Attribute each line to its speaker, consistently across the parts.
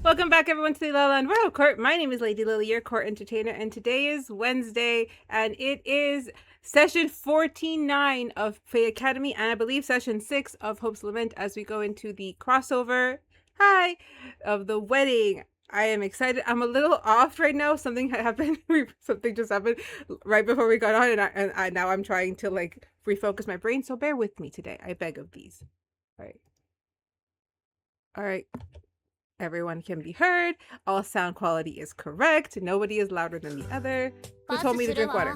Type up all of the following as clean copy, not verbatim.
Speaker 1: Welcome back, everyone, to the Lala Land Royal Court. My name is Lady Lily, your court entertainer, and today is Wednesday, and it is session 49 of Fae Academy, and I believe session 6 of Hope's Lament as we go into the crossover, of the wedding. I am excited. I'm a little off right now. Something happened. Something just happened right before we got on, and now I'm trying to like refocus my brain. So bear with me today. I beg of these. All right. Everyone can be heard. All sound quality is correct. Nobody is louder than the other. Who told me to drink water?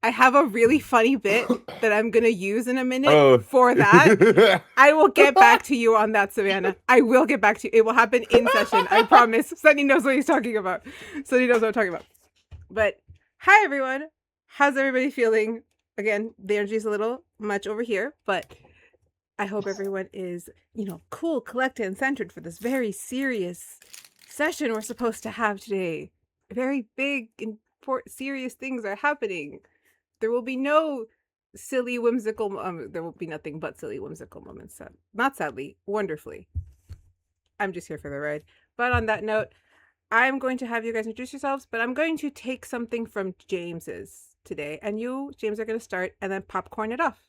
Speaker 1: I have a really funny bit that I'm going to use in a minute for that. I will get back to you on that, Savannah. I will get back to you. It will happen in session. I promise. Sunny knows what he's talking about. Sunny knows what I'm talking about. But hi, everyone. How's everybody feeling? Again, the energy is a little much over here, but I hope everyone is, cool, collected, and centered for this very serious session we're supposed to have today. Very big, important, serious things are happening. There will be no silly, whimsical, there will be nothing but silly, whimsical moments. Not sadly, wonderfully. I'm just here for the ride. But on that note, I'm going to have you guys introduce yourselves, but I'm going to take something from James's today. And you, James, are going to start and then popcorn it off.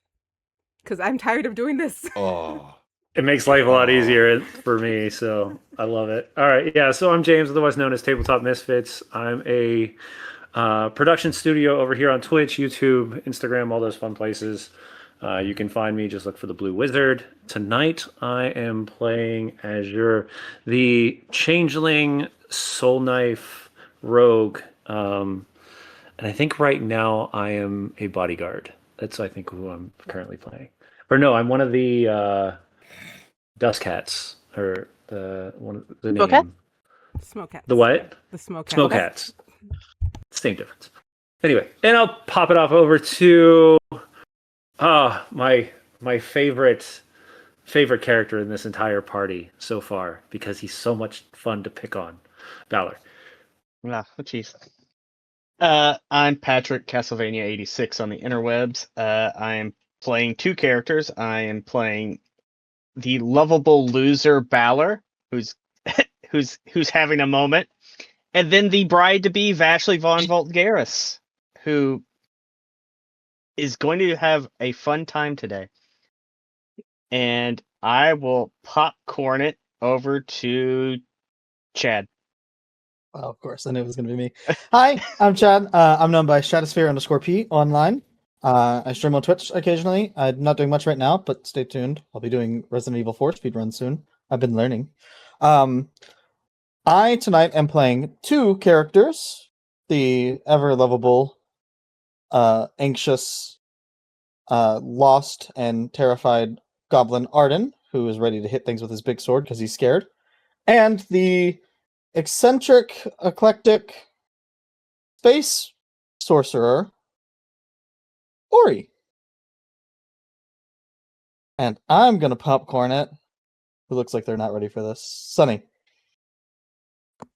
Speaker 1: Because I'm tired of doing this.
Speaker 2: It makes life a lot easier for me, so I love it. All right, yeah, so I'm James, otherwise known as Tabletop Misfits. I'm a production studio over here on Twitch, YouTube, Instagram, all those fun places. You can find me, just look for the Blue Wizard. Tonight, I am playing Azure, the Changeling Soul Knife Rogue. And I think right now I am a bodyguard. That's, I think, who I'm currently playing. Or no, I'm one of the Dust Cats, or the
Speaker 1: Smoke
Speaker 2: name.
Speaker 1: Smoke Cats.
Speaker 2: The what?
Speaker 1: The Smoke Cats.
Speaker 2: Smoke Cats. Same difference. Anyway, and I'll pop it off over to my favorite character in this entire party so far, because he's so much fun to pick on. Balor.
Speaker 3: Oh, jeez. I'm Patrick, Castlevania 86 on the interwebs. I am playing two characters. I am playing the lovable loser Balor, who's having a moment, and then the bride-to-be Vashley von Voltgaris, who is going to have a fun time today. And I will popcorn it over to Chad.
Speaker 4: Well, of course, I knew it was going to be me. Hi, I'm Chad. I'm known by Stratosphere_P online. I stream on Twitch occasionally. I'm not doing much right now, but stay tuned. I'll be doing Resident Evil 4 speedrun soon. I've been learning. I tonight am playing two characters. The ever-lovable, anxious, lost, and terrified goblin Ardyn, who is ready to hit things with his big sword because he's scared. And the eccentric, eclectic space sorcerer Ori. And I'm gonna popcorn it. It looks like they're not ready for this. Sunny.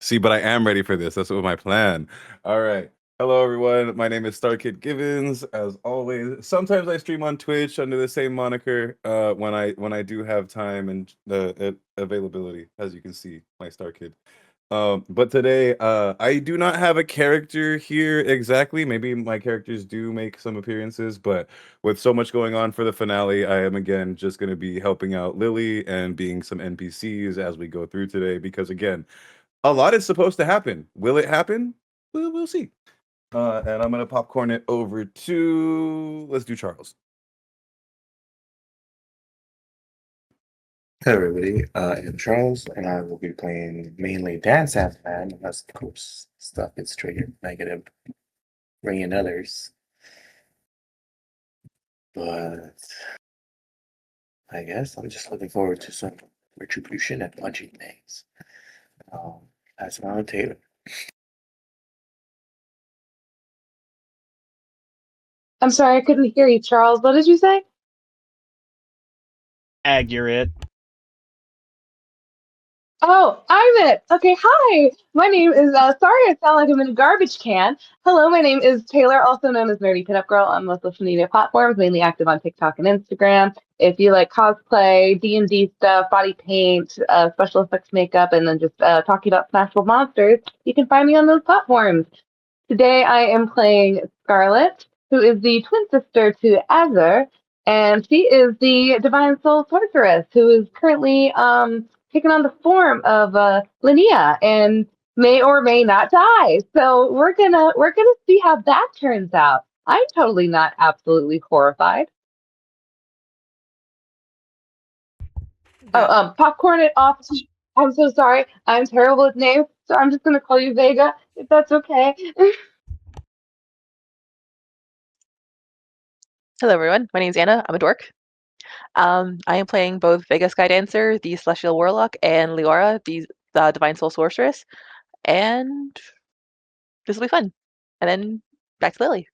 Speaker 5: See, but I am ready for this. That's what my plan. All right. Hello, everyone. My name is Starkidgivens. As always, sometimes I stream on Twitch under the same moniker. When I do have time and availability, as you can see, my Starkid. But today, I do not have a character here exactly. Maybe my characters do make some appearances, but with so much going on for the finale, I am again just going to be helping out Lily and being some NPCs as we go through today. Because again, a lot is supposed to happen. Will it happen? We'll see. And I'm gonna popcorn it over to, let's do Charles.
Speaker 6: Hello everybody, I'm Charles, and I will be playing mainly Dance Dance Man, unless of course stuff gets triggered negative, bringing others. But I guess I'm just looking forward to some retribution and punching things. That's my Taylor.
Speaker 7: I'm sorry, I couldn't hear you, Charles. What did you say?
Speaker 3: Accurate.
Speaker 7: Oh, I'm it. Okay, hi. My name is, sorry I sound like I'm in a garbage can. Hello, my name is Taylor, also known as Nerdypinupgirl on most social media platforms, mainly active on TikTok and Instagram. If you like cosplay, D&D stuff, body paint, special effects makeup, and then just talking about smashable monsters, you can find me on those platforms. Today I am playing Scarlett, who is the twin sister to Azure, and she is the divine soul sorceress who is currently taking on the form of Linnea and may or may not die. So we're gonna see how that turns out. I'm totally not absolutely horrified. Popcorn it off. I'm so sorry. I'm terrible with names, so I'm just gonna call you Vega, if that's okay.
Speaker 8: Hello everyone, my name is Anna, I'm a dork. I am playing both Vega Skydancer, the Celestial Warlock, and Liora, the Divine Soul Sorceress, and this will be fun. And then back to Lily.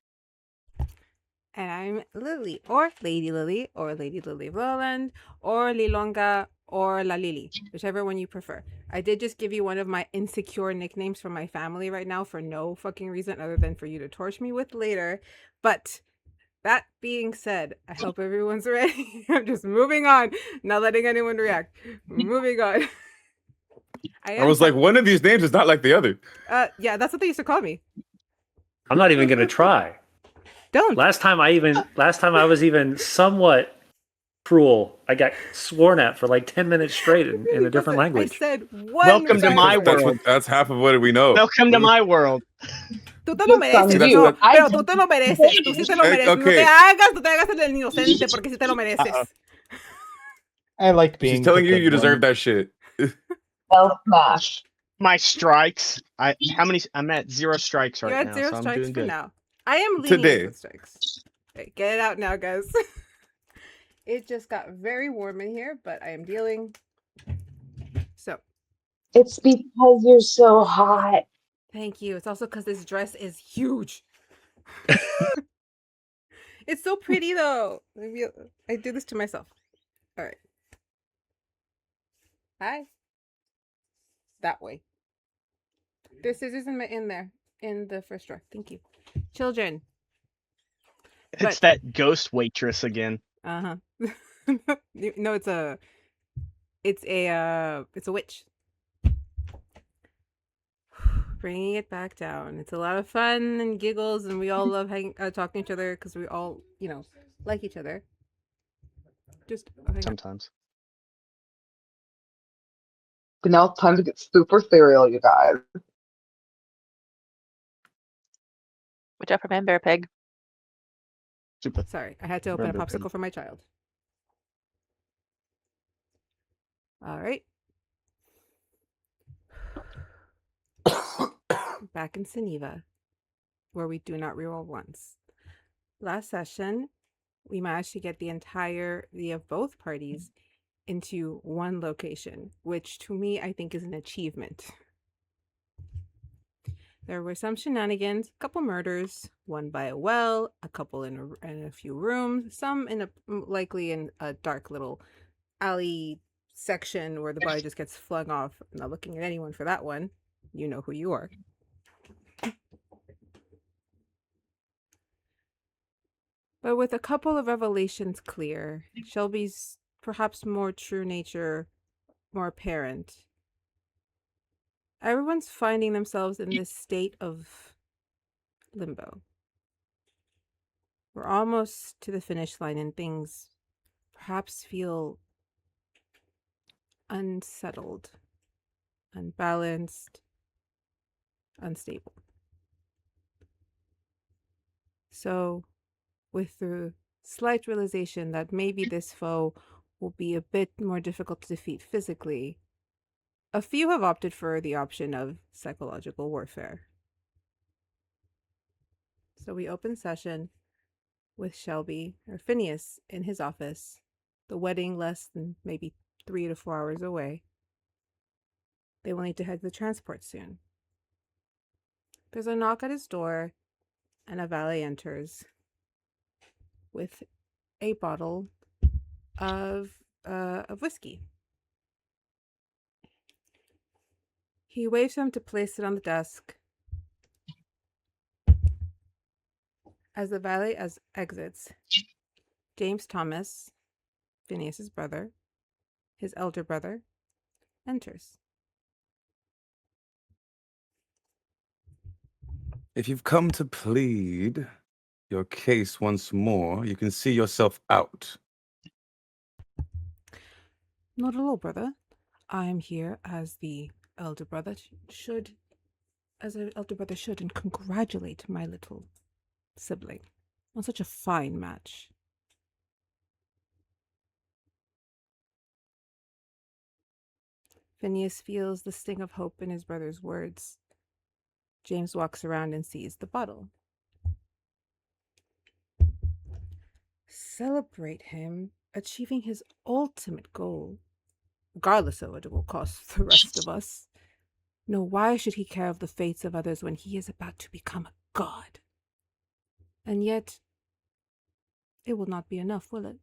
Speaker 1: And I'm Lily, or Lady Lily, or Lady Lily of Lala Land, or Lilonga, or La Lily, whichever one you prefer. I did just give you one of my insecure nicknames from my family right now for no fucking reason other than for you to torch me with later, but that being said, I hope everyone's ready. I'm just moving on, not letting anyone react. Moving on.
Speaker 5: I was like, one of these names is not like the other.
Speaker 1: Yeah, that's what they used to call me.
Speaker 2: I'm not even gonna try.
Speaker 1: Don't.
Speaker 2: Last time I was even somewhat cruel. I got sworn at for like 10 minutes straight in a different language.
Speaker 1: I said one.
Speaker 3: Welcome to my world.
Speaker 5: That's half of what we know.
Speaker 3: Welcome to my world.
Speaker 1: Tú te lo mereces,
Speaker 7: you.
Speaker 1: pero tú te lo mereces. Tú sí te lo mereces.
Speaker 5: Okay.
Speaker 1: No te hagas el inocente porque sí te lo mereces.
Speaker 4: I like being.
Speaker 5: She's telling
Speaker 4: the
Speaker 5: you
Speaker 4: good
Speaker 5: you deserve
Speaker 4: one.
Speaker 5: that shit.
Speaker 7: Well, smash.
Speaker 3: My strikes. I'm at 0 strikes
Speaker 1: You're
Speaker 3: right
Speaker 1: at
Speaker 3: now,
Speaker 1: 0
Speaker 3: so I'm
Speaker 1: strikes
Speaker 3: doing
Speaker 1: for
Speaker 3: good.
Speaker 1: now. I am lenient
Speaker 5: Today.
Speaker 1: with strikes. Okay, get it out now, guys. It just got very warm in here, but I am dealing. So,
Speaker 7: It's because you're so hot.
Speaker 1: thank you. It's also because this dress is huge. It's so pretty, though. Maybe I do this to myself. All right. Hi. That way. There's scissors in there, in the first drawer. Thank you. Children.
Speaker 3: It's that ghost waitress again.
Speaker 1: Uh-huh. No, it's a witch. Bringing it back down. It's a lot of fun and giggles, and we all love talking to each other because we all, like each other. Just
Speaker 3: Sometimes.
Speaker 7: But now it's time to get super serial, you guys.
Speaker 8: Watch out for Man Bear Pig.
Speaker 3: Super.
Speaker 1: Sorry, I had to open a
Speaker 3: Remember
Speaker 1: popsicle for my child. All right. Back in Geneva, where we do not reroll once. Last session, we managed to get the of both parties into one location, which to me, I think is an achievement. There were some shenanigans, a couple murders, one by a well, a couple in a few rooms, some likely in a dark little alley section where the body just gets flung off. I'm not looking at anyone for that one. You know who you are. But with a couple of revelations clear, Shelby's perhaps more true nature more apparent, everyone's finding themselves in this state of limbo. We're almost to the finish line and things perhaps feel unsettled, unbalanced, unstable. So, with the slight realization that maybe this foe will be a bit more difficult to defeat physically, a few have opted for the option of psychological warfare. So we open session with Shelby, or Phineas, in his office, the wedding less than maybe 3 to 4 hours away. They will need to head to the transport soon. There's a knock at his door, and a valet enters with a bottle of whiskey. He waves him to place it on the desk. As the valet exits, James Thomas, Phineas's brother, his elder brother, enters.
Speaker 5: If you've come to plead your case once more, you can see yourself out.
Speaker 1: Not at all, brother. I'm here as the elder brother should, and congratulate my little sibling on such a fine match. Phineas feels the sting of hope in his brother's words. James walks around and sees the bottle. Celebrate him achieving his ultimate goal, regardless of what it will cost the rest of us. No, why should he care of the fates of others when he is about to become a god? And yet, it will not be enough, will it?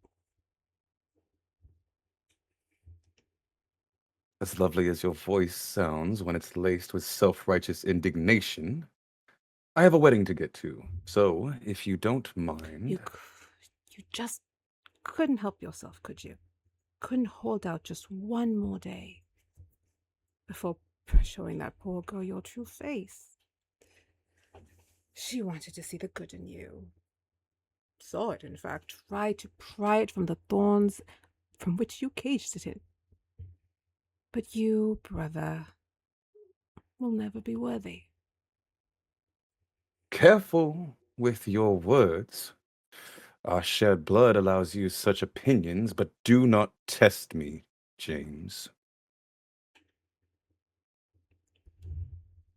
Speaker 5: As lovely as your voice sounds when it's laced with self-righteous indignation, I have a wedding to get to, so if you don't mind...
Speaker 1: You just couldn't help yourself, could you? Couldn't hold out just one more day before showing that poor girl your true face. She wanted to see the good in you. Saw it, in fact, tried to pry it from the thorns from which you caged it in. But you, brother, will never be worthy.
Speaker 5: Careful with your words. Our shared blood allows you such opinions, but do not test me, James.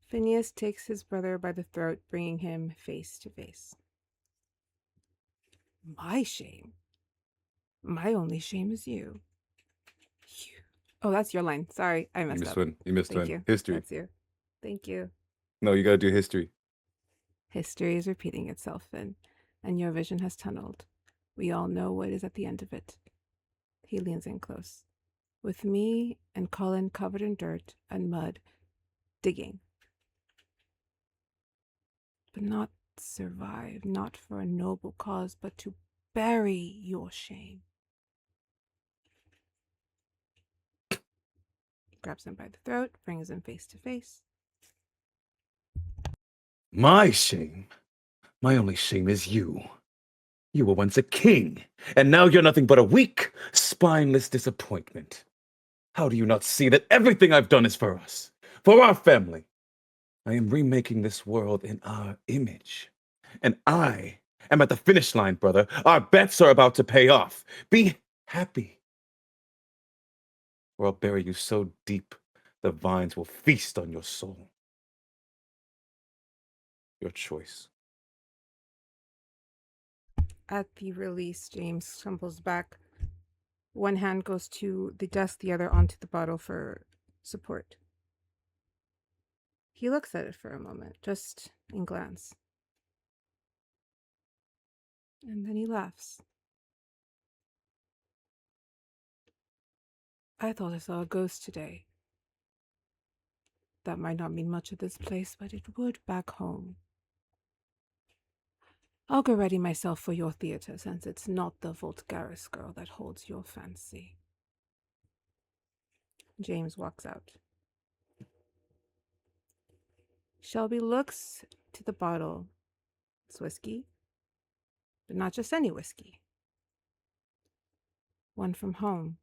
Speaker 1: Phineas takes his brother by the throat, bringing him face to face. My shame? My only shame is you. Oh, that's your line. Sorry, I messed up.
Speaker 5: You missed one.
Speaker 1: You.
Speaker 5: History.
Speaker 1: That's you. Thank you.
Speaker 5: No, you gotta do history.
Speaker 1: History is repeating itself, Finn, and your vision has tunneled. We all know what is at the end of it. He leans in close, with me and Colin covered in dirt and mud, digging. But not survive, not for a noble cause, but to bury your shame. Grabs him by the throat, brings him face to face.
Speaker 5: My shame? My only shame is you. You were once a king, and now you're nothing but a weak, spineless disappointment. How do you not see that everything I've done is for us, for our family? I am remaking this world in our image, and I am at the finish line, brother. Our bets are about to pay off. Be happy, or I'll bury you so deep the vines will feast on your soul. Your choice.
Speaker 1: At the release, James stumbles back. One hand goes to the desk, the other onto the bottle for support. He looks at it for a moment, just in glance. And then he laughs. I thought I saw a ghost today. That might not mean much at this place, but it would back home. I'll go ready myself for your theater, since it's not the Voltgaris girl that holds your fancy. James walks out. Shelby looks to the bottle. It's whiskey, but not just any whiskey. One from home.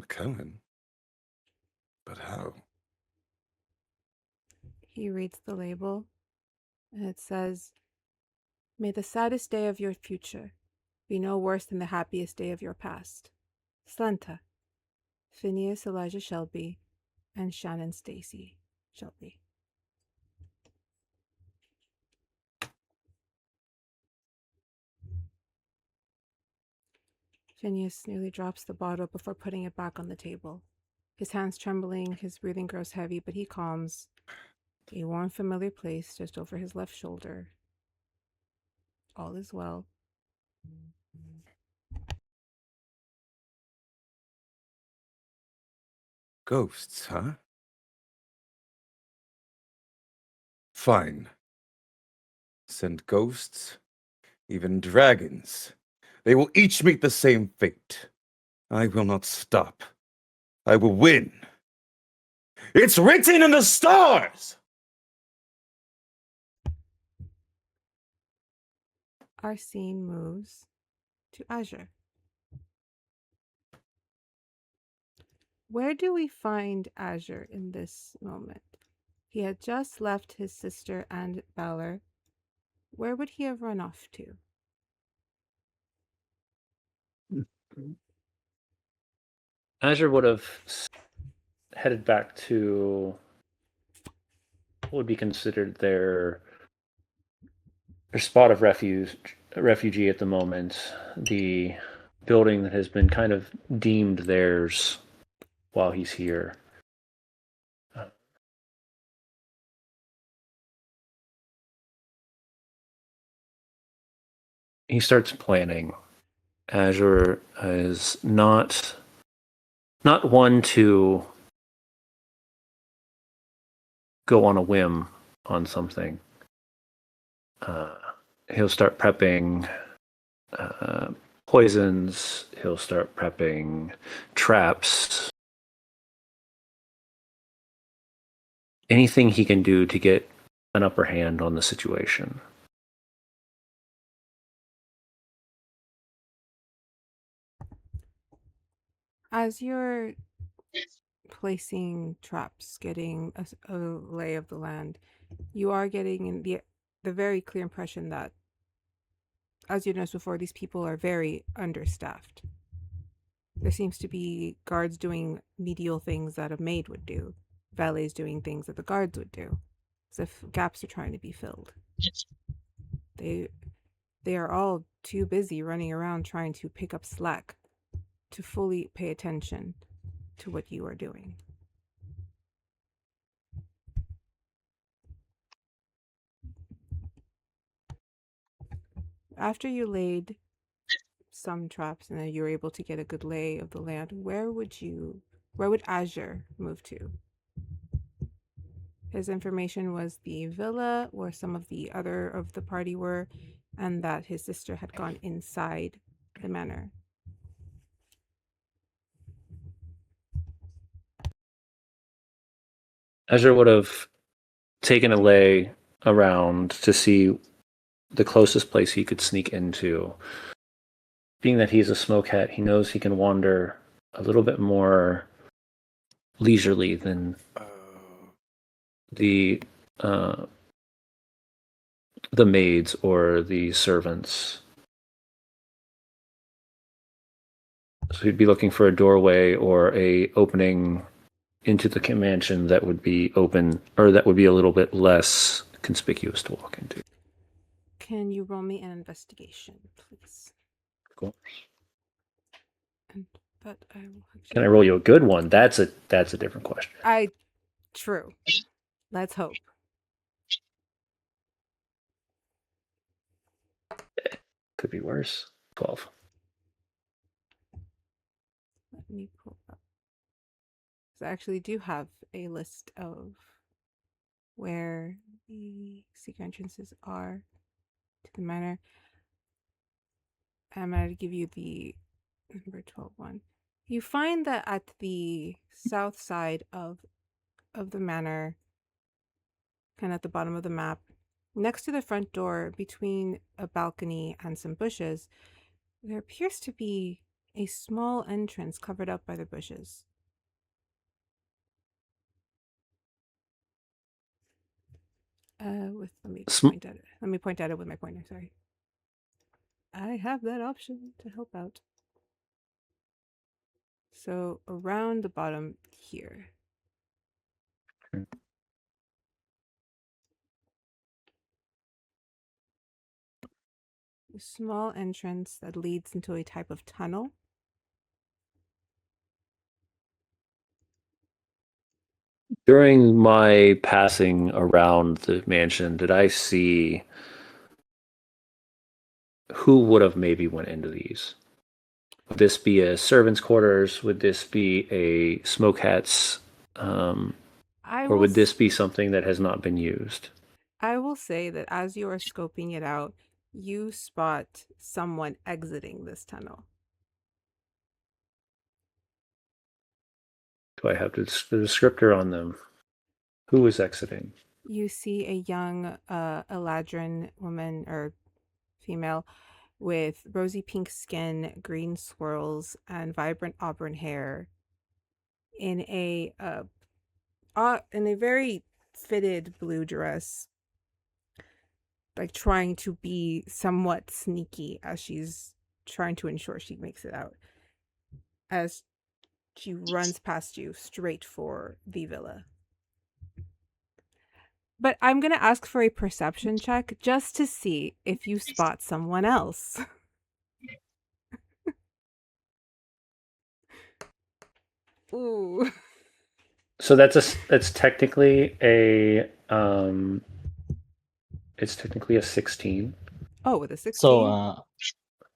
Speaker 5: McKellen? But how?
Speaker 1: He reads the label, and it says, "May the saddest day of your future be no worse than the happiest day of your past. Slenta, Phineas Elijah Shelby, and Shannon Stacy Shelby." Phineas nearly drops the bottle before putting it back on the table. His hands trembling, his breathing grows heavy, but he calms. A warm, familiar place just over his left shoulder. All is well.
Speaker 5: Ghosts, huh? Fine. Send ghosts, even dragons. They will each meet the same fate. I will not stop. I will win. It's written in the stars!
Speaker 1: Our scene moves to Azure. Where do we find Azure in this moment? He had just left his sister and Balor. Where would he have run off to?
Speaker 2: Azure would have headed back to what would be considered their spot of refugee at the moment, the building that has been kind of deemed theirs while he's here. He starts planning. Azure is not one to go on a whim on something. He'll start prepping poisons. He'll start prepping traps. Anything he can do to get an upper hand on the situation.
Speaker 1: As you're placing traps, getting a lay of the land, you are getting in the very clear impression that, as you noticed before, these people are very understaffed. There seems to be guards doing medial things that a maid would do, valets doing things that the guards would do, as if gaps are trying to be filled. They are all too busy running around trying to pick up slack to fully pay attention to what you are doing. After you laid some traps and then you were able to get a good lay of the land, where would Azure move to? His information was the villa where some of the other of the party were, and that his sister had gone inside the manor.
Speaker 2: Azure would have taken a lay around to see the closest place he could sneak into. Being that he's a smokehat, he knows he can wander a little bit more leisurely than the maids or the servants. So he'd be looking for a doorway or a opening into the mansion that would be open, or that would be a little bit less conspicuous to walk into.
Speaker 1: Can you roll me an investigation, please?
Speaker 2: Cool.
Speaker 1: And But I will actually...
Speaker 2: Can I roll you a good one? That's a different question.
Speaker 1: True. Let's hope.
Speaker 2: Could be worse. 12.
Speaker 1: Let me pull up. So I actually do have a list of where the secret entrances are to the manor. I'm going to give you the number 12 one. You find that at the south side of the manor, kind of at the bottom of the map, next to the front door, between a balcony and some bushes, there appears to be a small entrance covered up by the bushes. Let me point at it with my pointer. Sorry, I have that option to help out. So around the bottom here.
Speaker 2: Okay.
Speaker 1: A small entrance that leads into a type of tunnel.
Speaker 2: During my passing around the mansion, did I see who would have maybe went into these? Would this be a servant's quarters? Would this be a smoke hat's? Or would this be something that has not been used?
Speaker 1: I will say that as you are scoping it out, you spot someone exiting this tunnel.
Speaker 2: Do I have the descriptor on them? Who is exiting?
Speaker 1: You see a young Eladrin woman or female with rosy pink skin, green swirls, and vibrant auburn hair in a very fitted blue dress, like trying to be somewhat sneaky as she's trying to ensure she makes it out, as she runs past you straight for the villa. But I'm going to ask for a perception check just to see if you spot someone else. Ooh.
Speaker 2: So that's technically a it's technically a 16.
Speaker 1: Oh, with a 16.
Speaker 4: So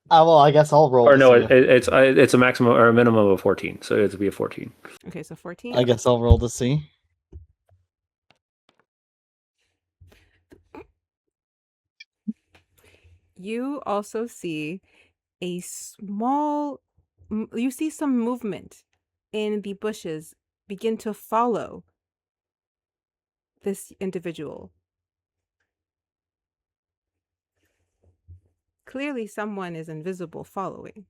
Speaker 4: well, I guess I'll roll.
Speaker 2: Or no, it's a maximum or a minimum of 14. So it would be a 14.
Speaker 1: Okay, so 14.
Speaker 4: I guess I'll roll to see.
Speaker 1: You also see you see some movement in the bushes begin to follow this individual. Clearly someone is invisible following.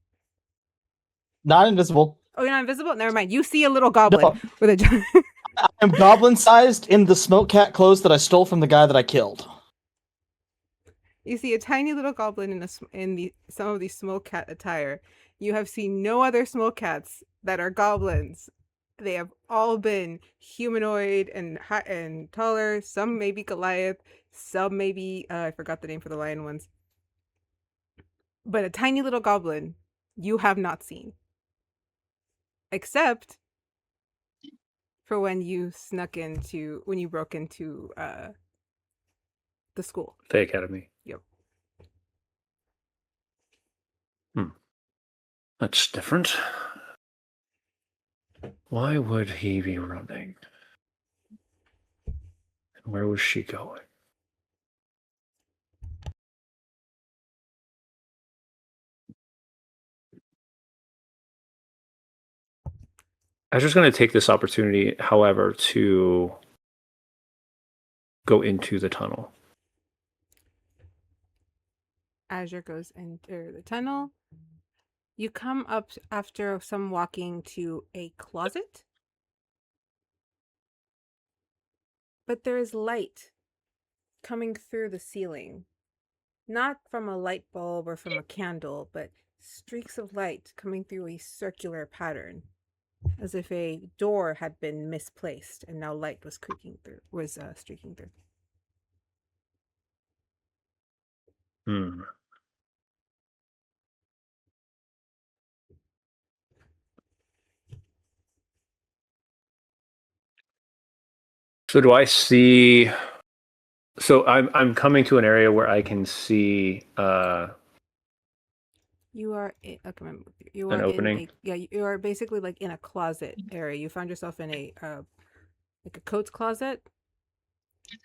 Speaker 4: Not invisible.
Speaker 1: Oh, you're not invisible? Never mind. You see a little goblin with a
Speaker 4: I'm goblin-sized in the smoke cat clothes that I stole from the guy that I killed.
Speaker 1: You see a tiny little goblin in some of the smoke cat attire. You have seen no other smoke cats that are goblins. They have all been humanoid and taller. Some maybe Goliath. Some maybe I forgot the name for the lion ones. But a tiny little goblin you have not seen, except for when you broke into the school.
Speaker 2: The academy.
Speaker 1: Yep.
Speaker 2: That's different. Why would he be running? And where was she going? Azure's going to take this opportunity, however, to go into the tunnel.
Speaker 1: Azure goes into the tunnel. You come up after some walking to a closet. But there is light coming through the ceiling. Not from a light bulb or from a candle, but streaks of light coming through a circular pattern. As if a door had been misplaced and now light was streaking through.
Speaker 2: So do I see? So I'm coming to an area where I can see
Speaker 1: You are in, okay, you
Speaker 2: an
Speaker 1: are in
Speaker 2: opening.
Speaker 1: you are basically like in a closet area. You found yourself in a like a coats closet,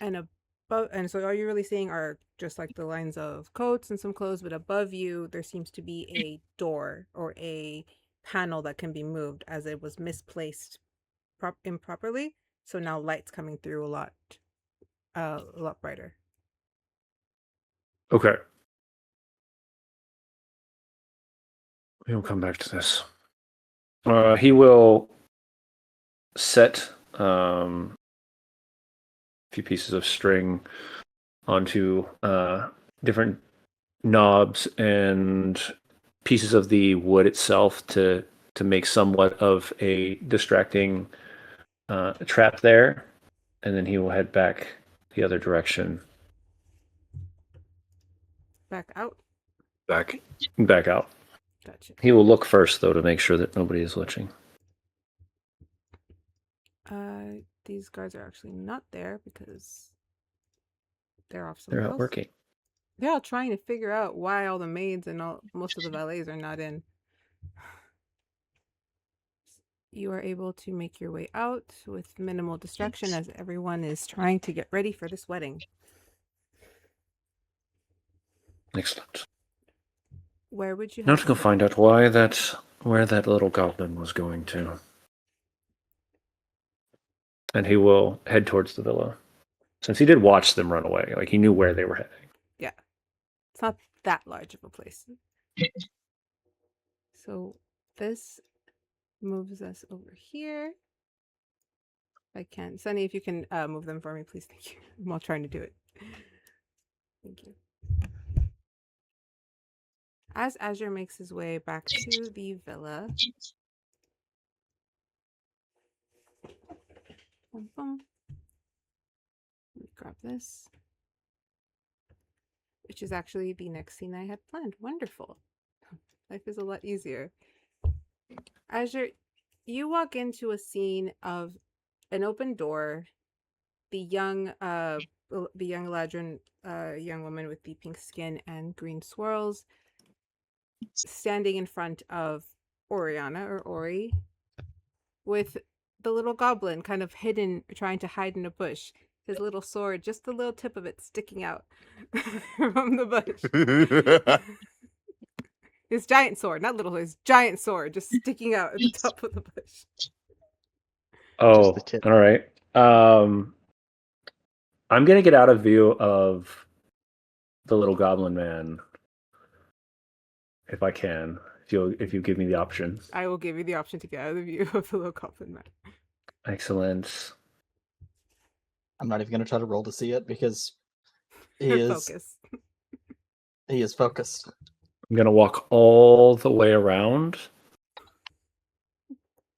Speaker 1: and above, and so all you're really seeing are just like the lines of coats and some clothes, but above you there seems to be a door or a panel that can be moved as it was misplaced improperly. So now light's coming through a lot brighter.
Speaker 2: Okay. We'll come back to this. He will set a few pieces of string onto different knobs and pieces of the wood itself to make somewhat of a distracting trap there, and then he will head back the other direction.
Speaker 1: Back out.
Speaker 2: Back out.
Speaker 1: Gotcha.
Speaker 2: He will look first, though, to make sure that nobody is watching.
Speaker 1: These guards are actually not there because they're off somewhere
Speaker 2: They're out
Speaker 1: else.
Speaker 2: working.
Speaker 1: They're all trying to figure out why all the maids and most of the valets are not in. You are able to make your way out with minimal distraction as everyone is trying to get ready for this wedding.
Speaker 2: Excellent.
Speaker 1: Where would you
Speaker 2: Now
Speaker 1: have
Speaker 2: to go find out where that little goblin was going to. And he will head towards the villa. Since he did watch them run away, like he knew where they were heading.
Speaker 1: Yeah. It's not that large of a place. So this moves us over here. If I can. Sunny, if you can move them for me, please. Thank you. I'm all trying to do it. Thank you. As Azure makes his way back to the villa. Boom, boom. Let me grab this. Which is actually the next scene I had planned. Wonderful. Life is a lot easier. Azure, you walk into a scene of an open door. The young Ladron, young woman with the pink skin and green swirls, standing in front of Orianna or Ori, with the little goblin kind of hidden, trying to hide in a bush. His little sword, just the little tip of it sticking out from the bush. His giant sword, not little, his giant sword, just sticking out at the top of the bush.
Speaker 2: Oh, all right. I'm gonna get out of view of the little goblin man, if I can. If you give me the option.
Speaker 1: I will give you the option to get out of the view of the little goblin man.
Speaker 2: Excellent.
Speaker 4: I'm not even going to try to roll to see it because he is focused.
Speaker 2: I'm gonna walk all the way around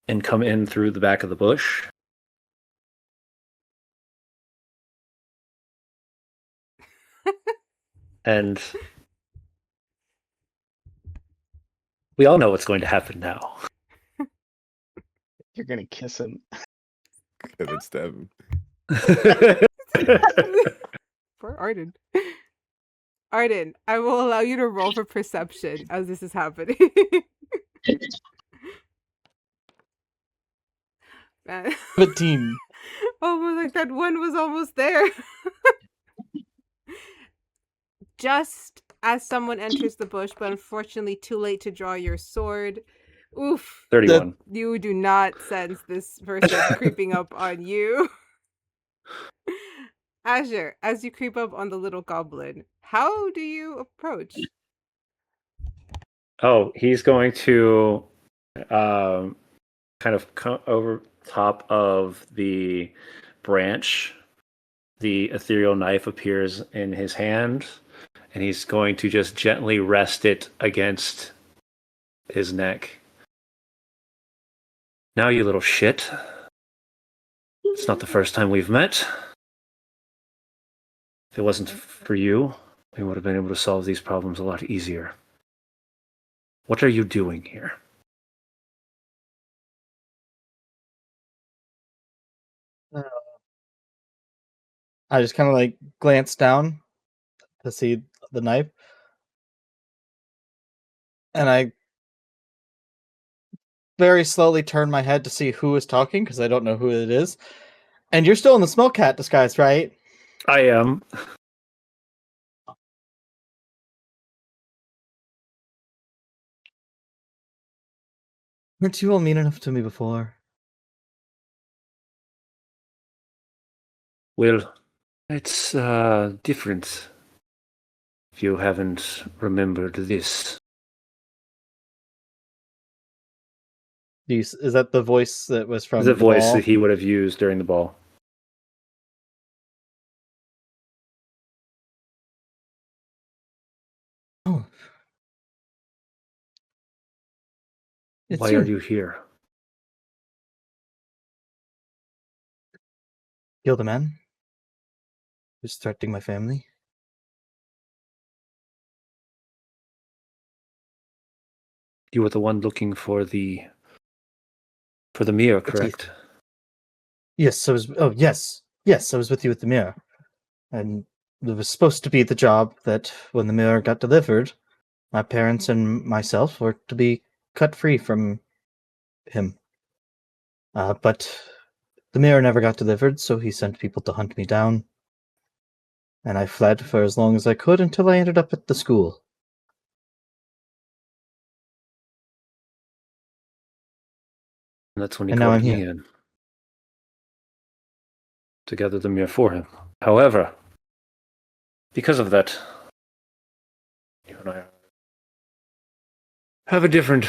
Speaker 2: and come in through the back of the bush. And we all know what's going to happen now.
Speaker 3: You're gonna kiss him.
Speaker 5: And then stab him.
Speaker 1: Poor Ardyn. Ardyn, I will allow you to roll for perception as this is happening. Man.
Speaker 4: 17.
Speaker 1: Oh, like that one was almost there. Just as someone enters the bush, but unfortunately too late to draw your sword. Oof.
Speaker 2: 31.
Speaker 1: You do not sense this person creeping up on you. Azure, as you creep up on the little goblin, how do you approach?
Speaker 2: Oh, he's going to kind of come over top of the branch. The ethereal knife appears in his hand, and he's going to just gently rest it against his neck. Now, you little shit. It's not the first time we've met. If it wasn't for you, we would have been able to solve these problems a lot easier. What are you doing here?
Speaker 4: I just kind of like glance down to see the knife, and I very slowly turn my head to see who is talking because I don't know who it is. And you're still in the smoke cat disguise, right?
Speaker 2: I am.
Speaker 4: Weren't you all mean enough to me before?
Speaker 2: Well, it's different. If you haven't remembered this.
Speaker 4: Is that the voice that was from
Speaker 2: The voice
Speaker 4: ball?
Speaker 2: that he would have used during the ball.
Speaker 4: Oh. It's
Speaker 2: Why are you here?
Speaker 4: Kill the man who's threatening my family.
Speaker 2: You were the one looking for the mirror, correct?
Speaker 4: Yes, I was. Oh, yes. Yes, I was with you at the mirror. And it was supposed to be the job that when the mirror got delivered, my parents and myself were to be cut free from him. But the mirror never got delivered, so he sent people to hunt me down. And I fled for as long as I could until I ended up at the school.
Speaker 2: And that's when he
Speaker 4: And now
Speaker 2: called
Speaker 4: I'm
Speaker 2: me
Speaker 4: here.
Speaker 2: in. To gather the mirror for him. However, because of that, you and I have a different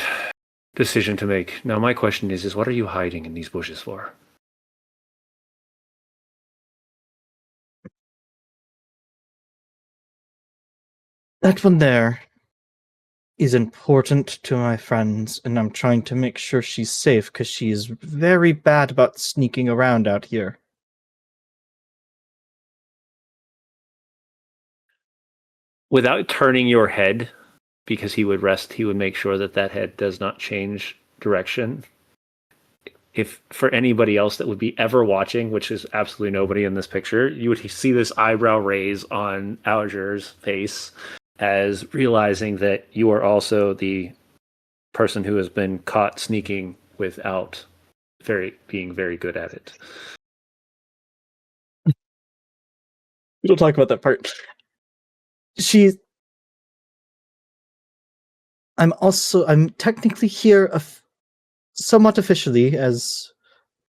Speaker 2: decision to make. Now, my question is what are you hiding in these bushes for?
Speaker 4: That one there is important to my friends, and I'm trying to make sure she's safe because she is very bad about sneaking around out here.
Speaker 2: Without turning your head, because he would make sure that head does not change direction. If for anybody else that would be ever watching, which is absolutely nobody in this picture, you would see this eyebrow raise on Azure's face as realizing that you are also the person who has been caught sneaking without being very good at it.
Speaker 4: We don't talk about that part. I'm technically here somewhat officially as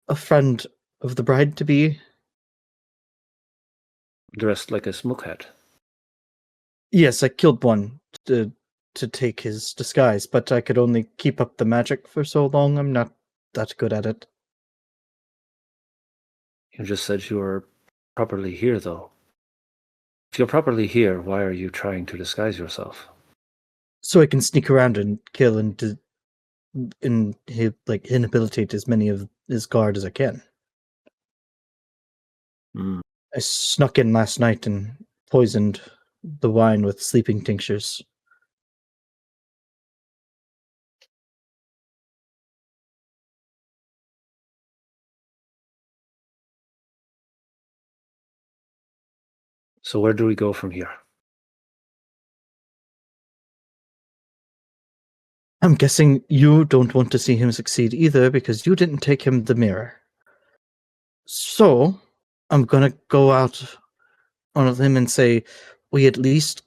Speaker 4: a friend of the bride-to-be.
Speaker 2: Dressed like a smoke hat.
Speaker 4: Yes, I killed one to take his disguise, but I could only keep up the magic for so long. I'm not that good at it.
Speaker 2: You just said you were properly here, though. If you're properly here, why are you trying to disguise yourself?
Speaker 4: So I can sneak around and kill and inhabilitate as many of his guard as I can.
Speaker 2: Mm.
Speaker 4: I snuck in last night and poisoned the wine with sleeping tinctures.
Speaker 2: So where do we go from here?
Speaker 4: I'm guessing you don't want to see him succeed either because you didn't take him the mirror. So, I'm gonna go out on a limb and say we at least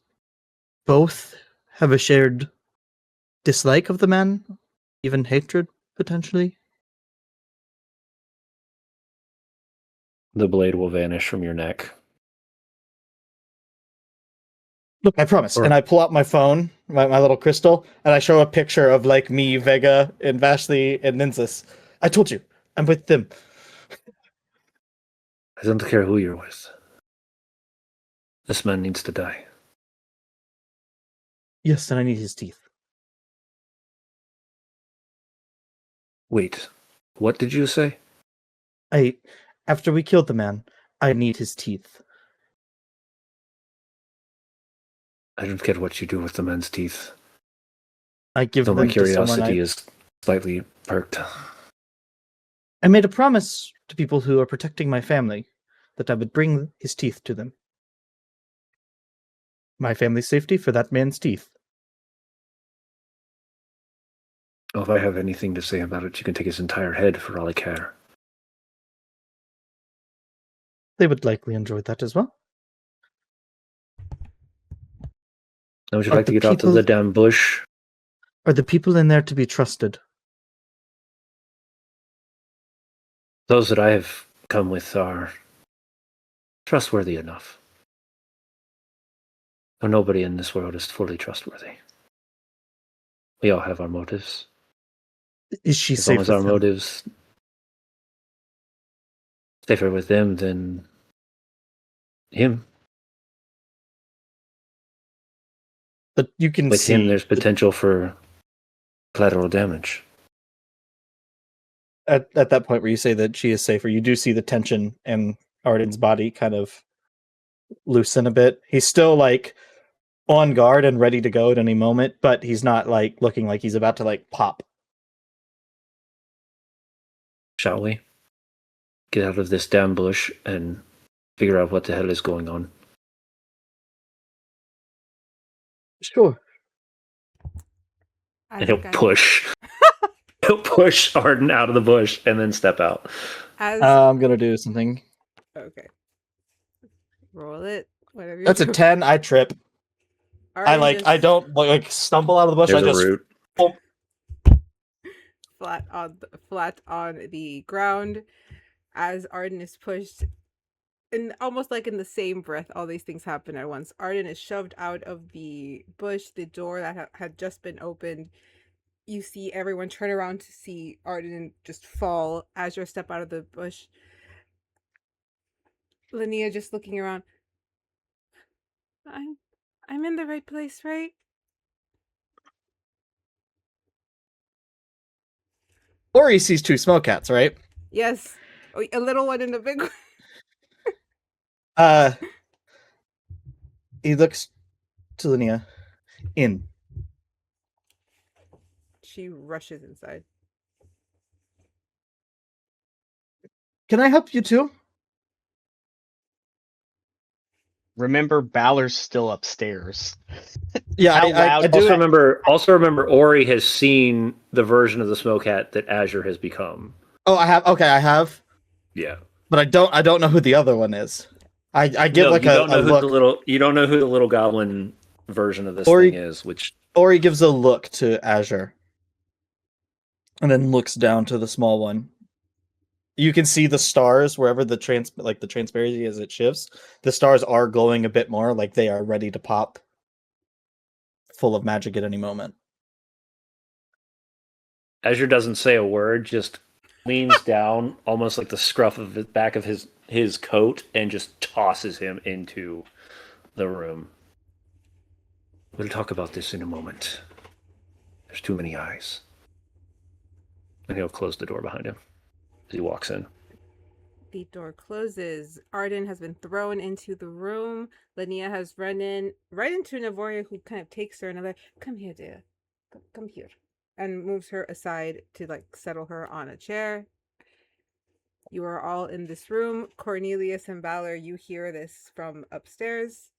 Speaker 4: both have a shared dislike of the man, even hatred, potentially.
Speaker 2: The blade will vanish from your neck.
Speaker 4: Look, I promise. And I pull out my phone, my little crystal, and I show a picture of like me, Vega, and Vashley, and Ninsis. I told you, I'm with them.
Speaker 2: I don't care who you're with. This man needs to die.
Speaker 4: Yes, and I need his teeth.
Speaker 2: Wait, what did you say?
Speaker 4: After we killed the man, I need his teeth.
Speaker 2: I don't get what you do with the man's teeth.
Speaker 4: I give
Speaker 2: Though
Speaker 4: them
Speaker 2: my
Speaker 4: to someone.
Speaker 2: curiosity is slightly perked.
Speaker 4: I made a promise to people who are protecting my family that I would bring his teeth to them. My family's safety for that man's teeth.
Speaker 2: Well, if I have anything to say about it, you can take his entire head for all I care.
Speaker 4: They would likely enjoy that as well.
Speaker 2: Now, would you
Speaker 4: Are
Speaker 2: like to
Speaker 4: the
Speaker 2: get out of the damn bush?
Speaker 4: Are the people in there to be trusted?
Speaker 2: Those that I have come with are trustworthy enough. Though nobody in this world is fully trustworthy. We all have our motives.
Speaker 4: Is she
Speaker 2: As
Speaker 4: safe
Speaker 2: long as
Speaker 4: with
Speaker 2: our
Speaker 4: them?
Speaker 2: motives safer with them than him.
Speaker 4: But you can
Speaker 2: With
Speaker 4: see
Speaker 2: him, there's potential for collateral damage.
Speaker 4: at that point where you say that she is safer, you do see the tension in Ardyn's body kind of loosen a bit. He's still like on guard and ready to go at any moment, but he's not like looking like he's about to like pop.
Speaker 2: Shall we? Get out of this damn bush and figure out what the hell is going on.
Speaker 4: Sure.
Speaker 2: And he'll push. He'll push Ardyn out of the bush and then step out.
Speaker 4: I'm gonna do something.
Speaker 1: Okay. Roll it. Whatever you
Speaker 4: That's a
Speaker 1: do.
Speaker 4: 10. I trip.
Speaker 1: Ardyn
Speaker 4: I don't like stumble out of the bush.
Speaker 2: There's
Speaker 4: I
Speaker 2: a
Speaker 4: just
Speaker 2: root.
Speaker 1: flat on the ground as Ardyn is pushed. And almost like in the same breath, all these things happen at once. Ardyn is shoved out of the bush, the door that had just been opened. You see everyone turn around to see Ardyn just fall. Azure step out of the bush. Linnea just looking around. I'm in the right place, right?
Speaker 4: Ori sees two smoke cats, right?
Speaker 1: Yes. Oh, a little one and a big one.
Speaker 4: He looks to Linnea. In.
Speaker 1: She rushes inside.
Speaker 4: Can I help you too?
Speaker 3: Remember, Balor's still upstairs.
Speaker 4: Yeah,
Speaker 3: How
Speaker 4: I
Speaker 3: loud-
Speaker 4: do.
Speaker 2: Also remember, Ori has seen the version of the smoke hat that Azure has become.
Speaker 4: Oh, I have. Okay, I have.
Speaker 2: Yeah,
Speaker 4: But I don't know who the other one is. I give like
Speaker 2: you
Speaker 4: a
Speaker 2: don't know who
Speaker 4: look.
Speaker 2: you don't know who the little goblin version of this
Speaker 4: Ori-
Speaker 2: thing is. Which
Speaker 4: Ori gives a look to Azure, and then looks down to the small one. You can see the stars wherever the transparency as it shifts. The stars are glowing a bit more, like they are ready to pop, full of magic at any moment.
Speaker 2: Azure doesn't say a word, just leans down, almost like the scruff of the back of his coat, and just tosses him into the room. We'll talk about this in a moment. There's too many eyes. And he'll close the door behind him as he walks in.
Speaker 1: The door closes. Ardyn has been thrown into the room. Linnea has run in right into Navoria, who kind of takes her and like, come here, dear. Come here. And moves her aside to like settle her on a chair. You are all in this room. Cornelius and Balor, you hear this from upstairs.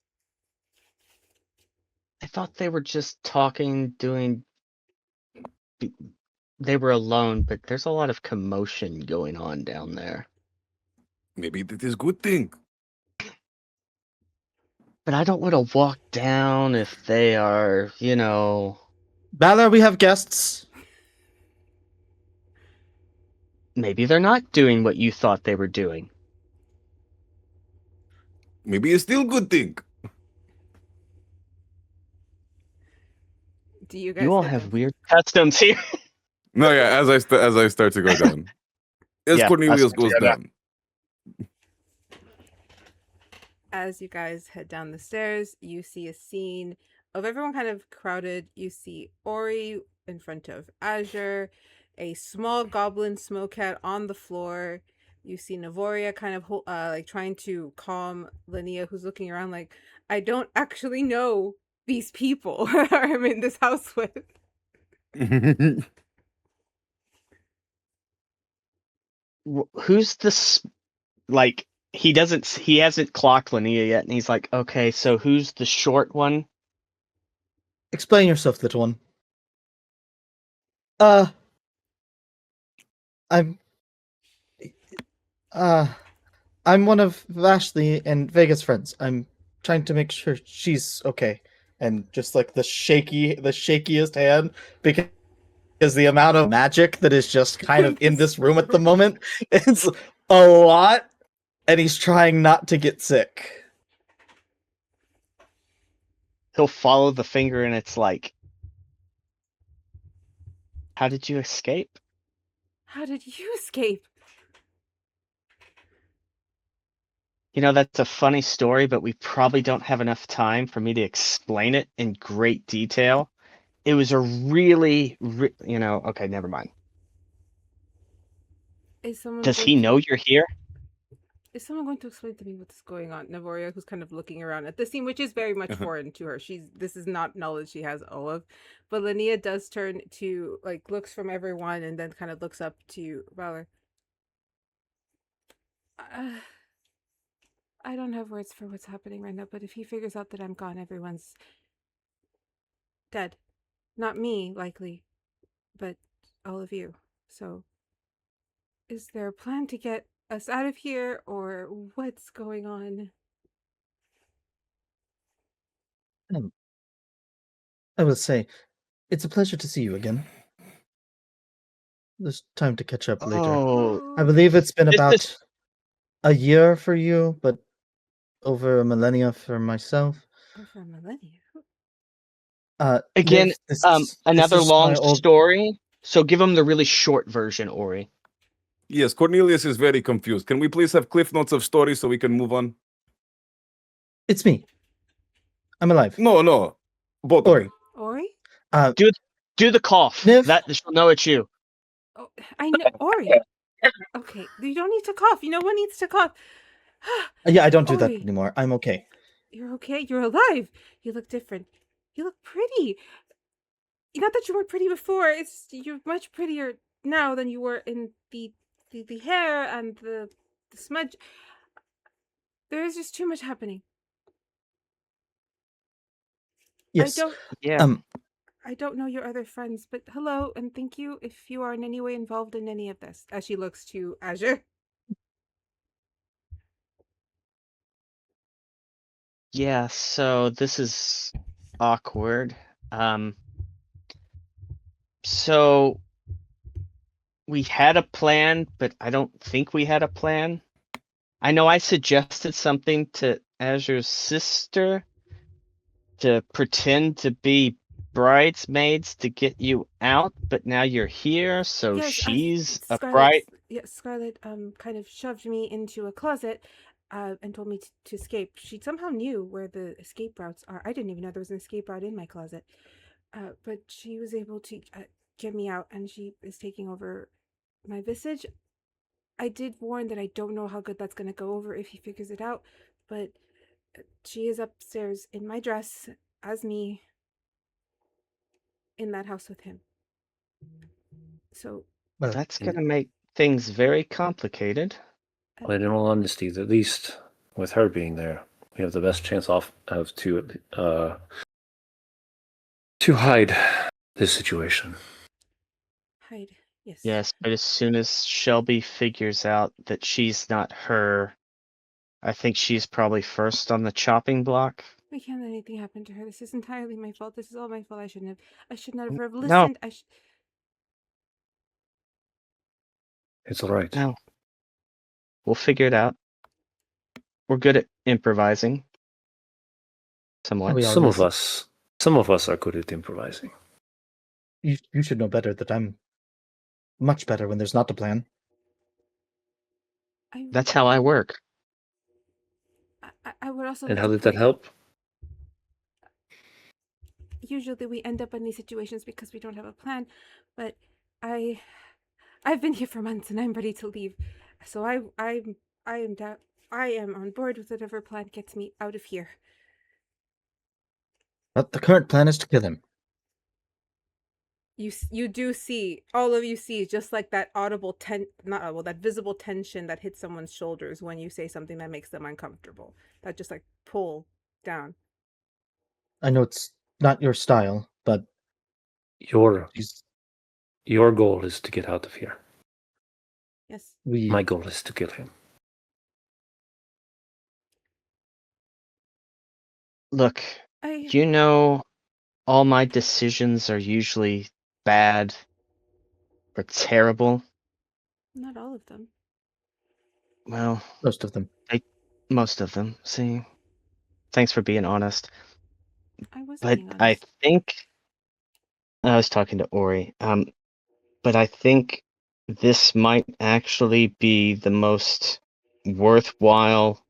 Speaker 3: I thought they were just talking, they were alone, but there's a lot of commotion going on down there.
Speaker 5: Maybe that is good thing.
Speaker 3: But I don't want to walk down if they are,
Speaker 4: Balor, we have guests.
Speaker 3: maybe they're not doing what you thought they were doing.
Speaker 5: Maybe it's still good thing.
Speaker 1: Do you guys
Speaker 3: You all
Speaker 1: head
Speaker 3: have
Speaker 1: down-
Speaker 3: weird customs here.
Speaker 5: No, yeah. As I start to go down, as
Speaker 3: Yeah,
Speaker 5: Cornelius
Speaker 3: I
Speaker 5: goes
Speaker 3: see that.
Speaker 5: down.
Speaker 1: As you guys head down the stairs, you see a scene of everyone kind of crowded. You see Ori in front of Azure, a small goblin smoke cat on the floor. You see Navoria kind of like trying to calm Linnea, who's looking around like, I don't actually know these people I'm in this house with.
Speaker 3: Who's this, like, he hasn't clocked Linnea yet, and he's like, okay, so who's the short one?
Speaker 4: Explain yourself, little one. I'm I'm one of Vashley and Vega's friends. I'm trying to make sure she's okay. And just like the shakiest hand, because the amount of magic that is just kind of in this room at the moment is a lot, and he's trying not to get sick.
Speaker 3: He'll follow the finger, and it's like, how did you escape?
Speaker 1: How did you escape?
Speaker 3: You know, that's a funny story, but we probably don't have enough time for me to explain it in great detail. It was a really, okay, never mind. Does he know you're here?
Speaker 1: Is someone going to explain to me what's going on? Navoria, who's kind of looking around at the scene, which is very much foreign to her. This is not knowledge she has all of. But Linnea does turn to, like, looks from everyone and then kind of looks up to Balor. I don't have words for what's happening right now, but if he figures out that I'm gone, everyone's dead. Not me, likely, but all of you. So, is there a plan to get us out of here, or what's going on?
Speaker 4: I will say, it's a pleasure to see you again. There's time to catch up later.
Speaker 3: Oh,
Speaker 4: I believe it's been about a year for you, but over a millennia for myself.
Speaker 1: Over a millennia?
Speaker 3: Again, another long
Speaker 4: old
Speaker 3: story. So give him the really short version, Ori.
Speaker 5: Yes, Cornelius is very confused. Can we please have cliff notes of stories so we can move on?
Speaker 4: It's me. I'm alive.
Speaker 5: No. Both
Speaker 4: Ori.
Speaker 1: Ori?
Speaker 3: Do the cough.
Speaker 4: Niv?
Speaker 3: That she'll know it's you.
Speaker 1: Oh, I know. Ori. Okay, you don't need to cough. No one needs to cough.
Speaker 4: Yeah, I don't do
Speaker 1: Ori.
Speaker 4: that anymore. I'm okay.
Speaker 1: You're okay. You're alive. You look different. You look pretty. Not that you weren't pretty before. You're much prettier now than you were in the hair and the smudge. There is just too much happening.
Speaker 4: Yes.
Speaker 1: I don't know your other friends, but hello and thank you if you are in any way involved in any of this. As she looks to Azure.
Speaker 3: Yeah, so this is awkward. So we had a plan, but I don't think we had a plan. I know I suggested something to Azure's sister to pretend to be bridesmaids to get you out, but now you're here, so
Speaker 1: Yes,
Speaker 3: she's a
Speaker 1: Scarlett,
Speaker 3: bride.
Speaker 1: Yes, Scarlett kind of shoved me into a closet and told me to escape. She somehow knew where the escape routes are. I didn't even know there was an escape route in my closet. But she was able to get me out, and she is taking over my visage. I did warn that I don't know how good that's going to go over if he figures it out, but she is upstairs in my dress as me in that house with him. So
Speaker 3: That's gonna make things very complicated.
Speaker 2: But in all honesty, at least with her being there, we have the best chance to hide this situation.
Speaker 1: Hide, yes.
Speaker 3: Yes, but as soon as Shelby figures out that she's not her, I think she's probably first on the chopping block.
Speaker 1: We can't let anything happen to her. This is entirely my fault. This is all my fault. I should not have listened.
Speaker 3: No.
Speaker 2: It's all right.
Speaker 3: No. We'll figure it out. We're good at improvising. Somewhat.
Speaker 2: Some of us are good at improvising.
Speaker 4: You should know better that I'm much better when there's not a plan.
Speaker 3: That's how I work.
Speaker 1: I would also.
Speaker 2: And how did that help?
Speaker 1: Usually we end up in these situations because we don't have a plan, but I've been here for months and I'm ready to leave. So I am on board with whatever plan gets me out of here.
Speaker 4: But the current plan is to kill him.
Speaker 1: You do see, all of you see, just like that audible not audible, that visible tension that hits someone's shoulders when you say something that makes them uncomfortable. That just like pull down.
Speaker 4: I know it's not your style, but
Speaker 2: Your
Speaker 4: she's,
Speaker 2: goal is to get out of here.
Speaker 1: Yes.
Speaker 2: My goal is to kill him.
Speaker 3: Look, you know, all my decisions are usually bad or terrible.
Speaker 1: Not all of them.
Speaker 3: Well,
Speaker 4: most of them.
Speaker 3: Most of them. See, thanks for being honest.
Speaker 1: I was
Speaker 3: But
Speaker 1: being honest.
Speaker 3: I think I was talking to Ori. But I think this might actually be the most worthwhile.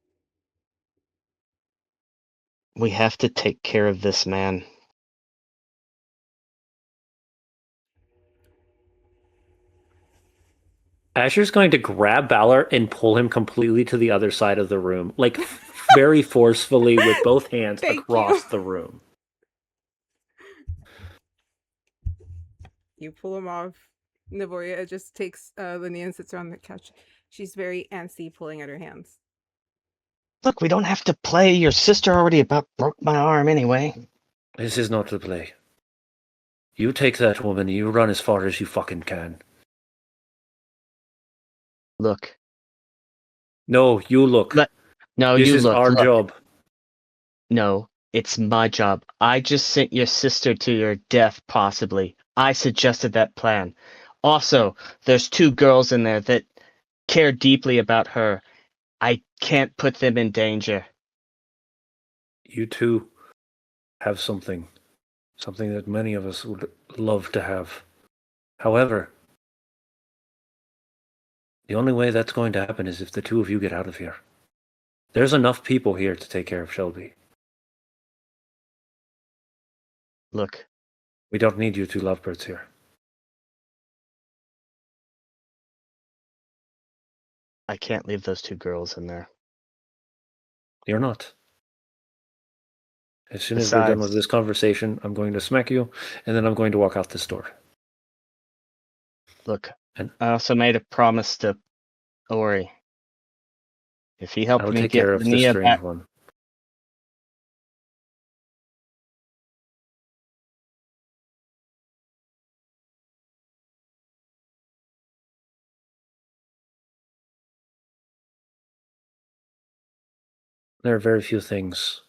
Speaker 3: We have to take care of this man.
Speaker 2: Azure's going to grab Balor and pull him completely to the other side of the room, like very forcefully with both hands across the room.
Speaker 1: You pull him off. Navoria just takes Linnea and sits her on the couch. She's very antsy, pulling at her hands.
Speaker 3: Look, we don't have to play. Your sister already about broke my arm anyway.
Speaker 2: This is not the play. You take that woman, you run as far as you fucking can.
Speaker 3: Look.
Speaker 2: No, you look.
Speaker 3: No,
Speaker 2: this
Speaker 3: you
Speaker 2: is
Speaker 3: look.
Speaker 2: our
Speaker 3: Look.
Speaker 2: job.
Speaker 3: No, it's my job. I just sent your sister to your death, possibly. I suggested that plan. Also, there's 2 girls in there that care deeply about her. I can't put them in danger.
Speaker 2: You two have something that many of us would love to have. However, the only way that's going to happen is if the 2 of you get out of here. There's enough people here to take care of Shelby.
Speaker 3: Look.
Speaker 2: We don't need you 2 lovebirds here.
Speaker 3: I can't leave those 2 girls in there.
Speaker 2: You're not. As soon as we're done with this conversation, I'm going to smack you, and then I'm going to walk out this door.
Speaker 3: Look, I also made a promise to Ori. If he helped me
Speaker 2: take
Speaker 3: get
Speaker 2: care of the
Speaker 3: Linnea
Speaker 2: strange
Speaker 3: back,
Speaker 2: one. There are very few things,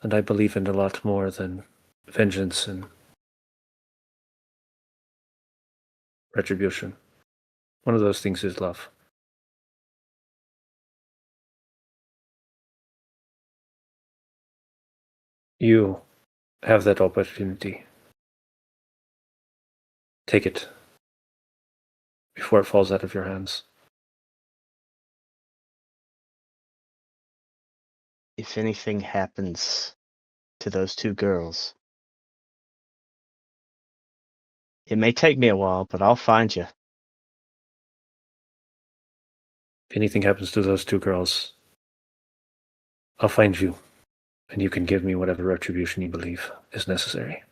Speaker 2: and I believe in a lot more than vengeance and retribution. One of those things is love. You have that opportunity. Take it before it falls out of your hands.
Speaker 3: if anything happens to those 2 girls, it may take me a while, but I'll find you.
Speaker 2: If anything happens to those 2 girls, I'll find you, and you can give me whatever retribution you believe is necessary.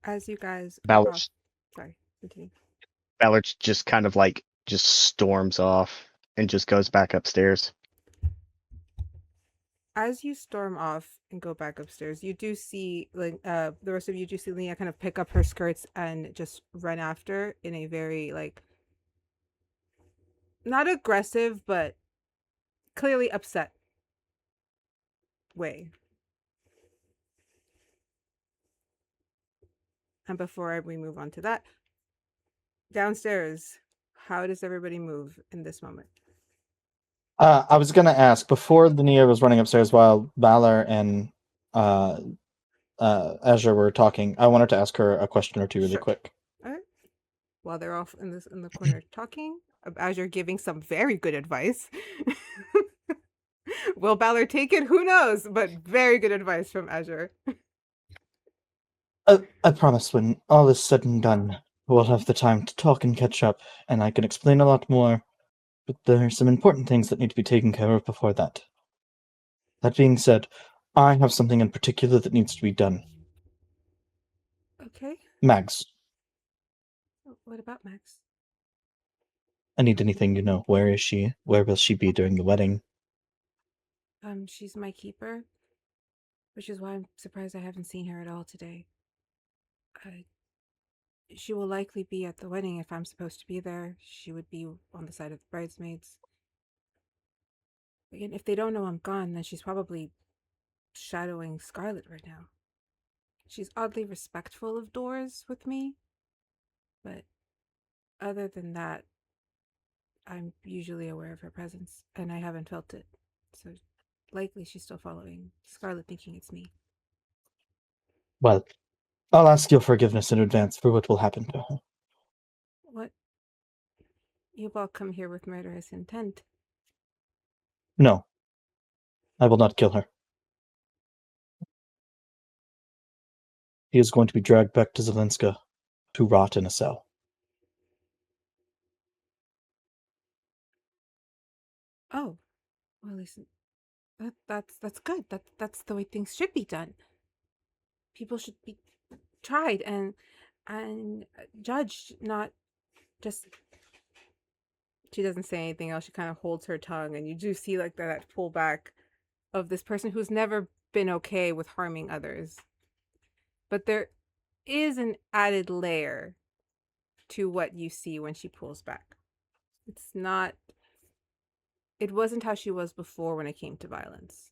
Speaker 1: As you guys...
Speaker 3: Balor's,
Speaker 1: sorry, continue.
Speaker 3: Balor's just kind of like, just storms off and just goes back upstairs.
Speaker 1: As you storm off and go back upstairs, you do see, like, the rest of you do see Leah kind of pick up her skirts and just run after in a very, like, not aggressive, but clearly upset way. And before we move on to that, downstairs, how does everybody move in this moment?
Speaker 4: I was gonna ask before Linnea was running upstairs while Balor and Azure were talking. I wanted to ask her a question or two really quick.
Speaker 1: All right. While they're off in the corner talking, Azure giving some very good advice. Will Balor take it? Who knows? But very good advice from Azure.
Speaker 4: I promise when all is said and done, we'll have the time to talk and catch up, and I can explain a lot more. But there are some important things that need to be taken care of before that. That being said, I have something in particular that needs to be done.
Speaker 1: Okay.
Speaker 4: Mags,
Speaker 1: What about Max?
Speaker 4: I need anything you know. Where is she? Where will she be during the wedding?
Speaker 1: She's my keeper, which is why I'm surprised I haven't seen her at all today. She will likely be at the wedding if I'm supposed to be there. She would be on the side of the bridesmaids. Again, if they don't know I'm gone, then she's probably shadowing Scarlett right now. She's oddly respectful of doors with me, but other than that, I'm usually aware of her presence, and I haven't felt it. So likely she's still following Scarlett, thinking it's me.
Speaker 4: Well, I'll ask your forgiveness in advance for what will happen to her.
Speaker 1: What? You've all come here with murderous intent.
Speaker 4: No, I will not kill her. He is going to be dragged back to Zelenska to rot in a cell.
Speaker 1: Oh, well, listen, that's good. That's the way things should be done. People should be tried and judged, not just. She doesn't say anything else. She kind of holds her tongue, and you do see like that pullback of this person who's never been okay with harming others. But there is an added layer to what you see when she pulls back. It's not. It wasn't how she was before when it came to violence.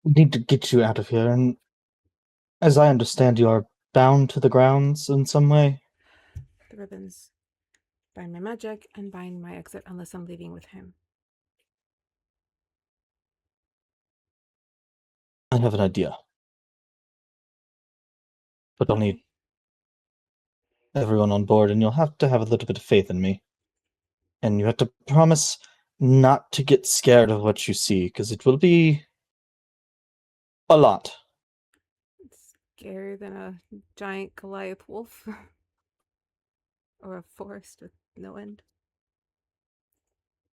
Speaker 4: We need to get you out of here, and as I understand, you are bound to the grounds in some way.
Speaker 1: The ribbons bind my magic and bind my exit unless I'm leaving with him.
Speaker 4: I have an idea. But I'll need everyone on board, and you'll have to have a little bit of faith in me. And you have to promise not to get scared of what you see, because it will be a lot.
Speaker 1: It's scarier than a giant Goliath wolf. Or a forest with no end.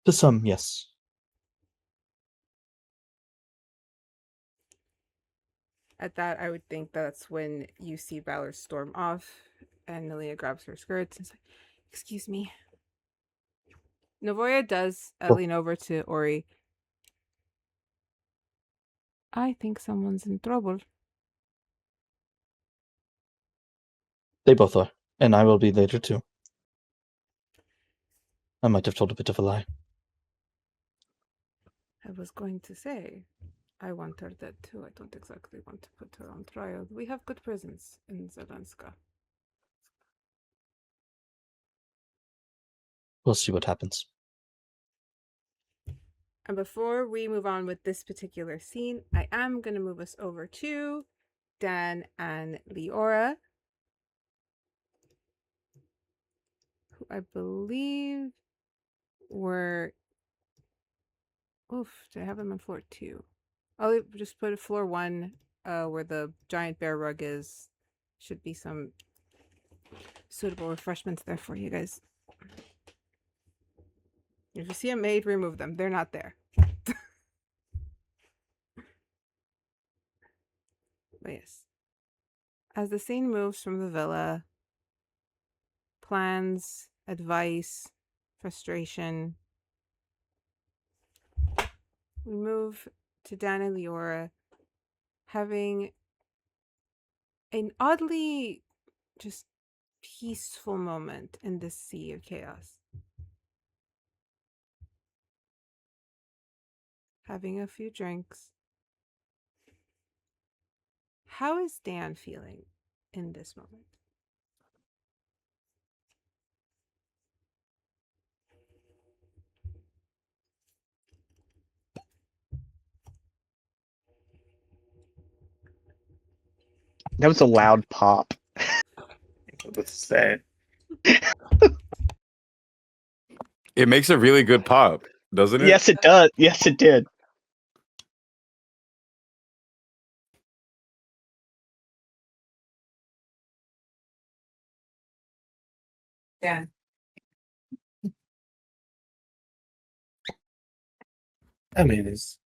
Speaker 4: To some, yes.
Speaker 1: At that, I would think that's when you see Balor storm off, and Nelia grabs her skirts and says, "Excuse me." Novoya does lean over to Ori. I think someone's in trouble.
Speaker 4: They both are, and I will be later too. I might have told a bit of a lie.
Speaker 1: I was going to say, I want her dead too. I don't exactly want to put her on trial. We have good prisons in Zelenska.
Speaker 4: We'll see what happens.
Speaker 1: And before we move on with this particular scene, I am going to move us over to Dan and Liora, who I believe were... Oof, did I have them on floor 2? I'll just put floor 1 where the giant bear rug is. Should be some suitable refreshments there for you guys. If you see a maid, remove them. They're not there. But yes. As the scene moves from the villa, plans, advice, frustration, we move to Dan and Liora having an oddly just peaceful moment in this sea of chaos. Having a few drinks. How is Dan feeling in this moment?
Speaker 3: That was a loud pop.
Speaker 6: What's say?
Speaker 5: It makes a really good pop, doesn't it?
Speaker 3: Yes, it does. Yes, it did.
Speaker 1: Dan.
Speaker 6: I mean, he's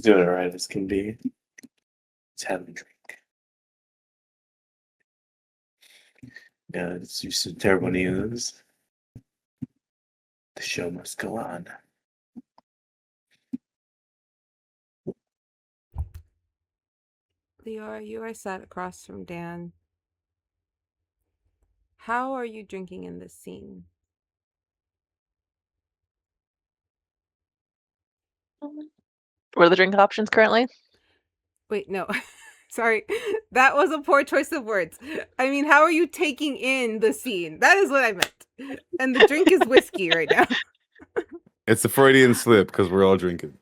Speaker 6: doing it right as can be. He's having a drink. Yeah, it's just some terrible news. The show must go on.
Speaker 1: Liora, you are sat across from Dan. How are you drinking in this scene?
Speaker 8: What are the drink options currently?
Speaker 1: Wait, no. Sorry. That was a poor choice of words. I mean, how are you taking in the scene? That is what I meant. And the drink is whiskey right now.
Speaker 5: It's a Freudian slip because we're all drinking.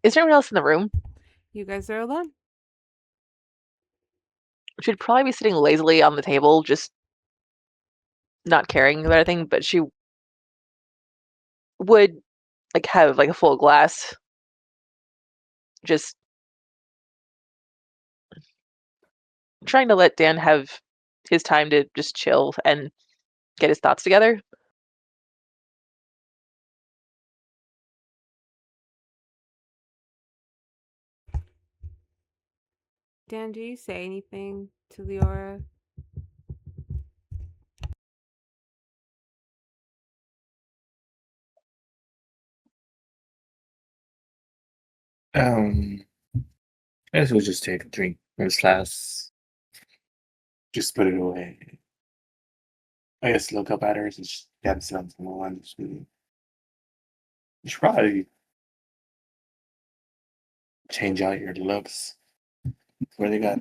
Speaker 8: Is there anyone else in the room?
Speaker 1: You guys are alone.
Speaker 8: She'd probably be sitting lazily on the table, just not caring about anything, but she would like have like a full glass, just trying to let Dan have his time to just chill and get his thoughts together.
Speaker 1: Dan, do you say anything to Liora?
Speaker 6: I guess we'll just take a drink from his glass. Just put it away. I guess look up at her and just have something on. You should probably change out your looks before they got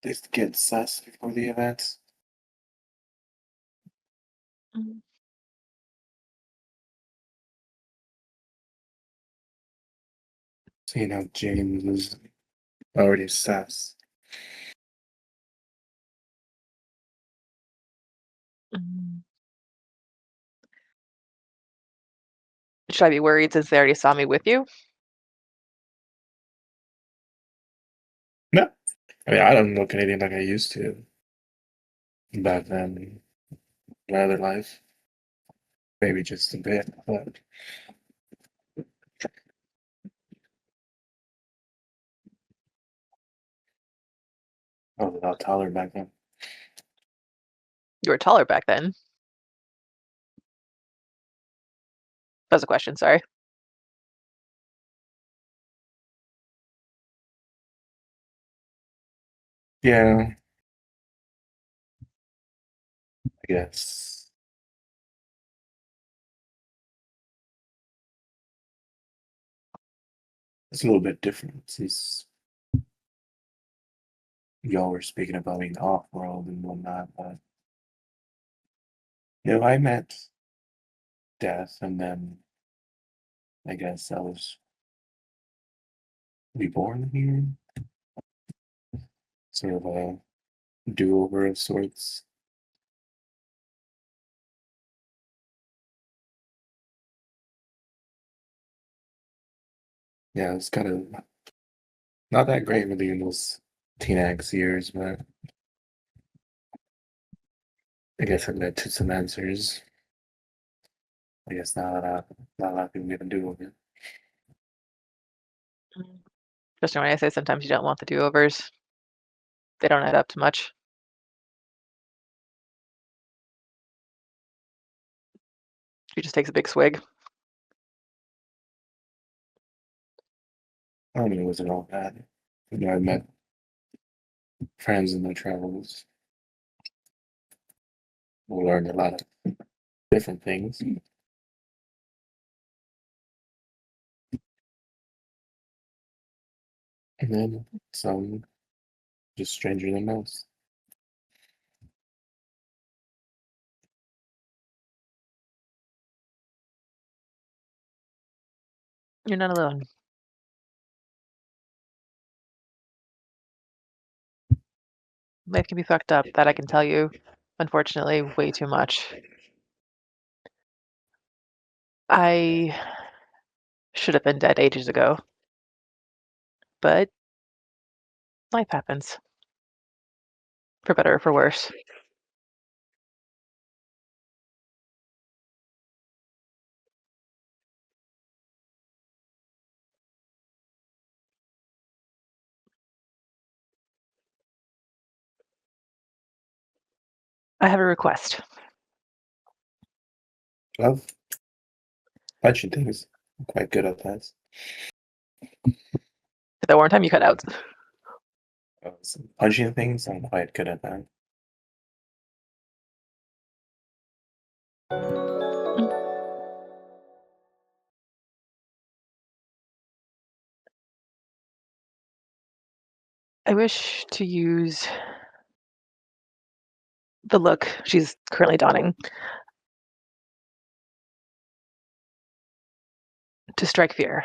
Speaker 6: this get sus before the event. So you know James was already sus.
Speaker 8: Should I be worried since they already saw me with you?
Speaker 6: No. I mean, I don't look anything like I used to back then in my other life. Maybe just a bit, but I was a lot taller back then.
Speaker 8: You were taller back then. That was a question, sorry.
Speaker 6: Yeah. I guess. It's a little bit different since y'all were speaking about being off world and whatnot, but I met death and then I guess I was reborn here. Sort of a do-over of sorts. Yeah, it's kind of not that great really in those teen angst years, but I guess it led to some answers. I guess not a lot of people get a do-over.
Speaker 8: Especially when I say sometimes you don't want the do-overs. They don't add up to much. She just takes a big swig.
Speaker 6: I mean, it wasn't all bad. I met friends in my travels. We learned a lot of different things. And then some just stranger than most.
Speaker 8: You're not alone. Life can be fucked up, that I can tell you. Unfortunately, way too much. I should have been dead ages ago. But life happens. For better or for worse. I have a request.
Speaker 6: Well, punching things. I'm quite good at that.
Speaker 8: If that one time you cut out.
Speaker 6: So punching things, I'm quite good at that.
Speaker 8: I wish to use the look she's currently donning to strike fear.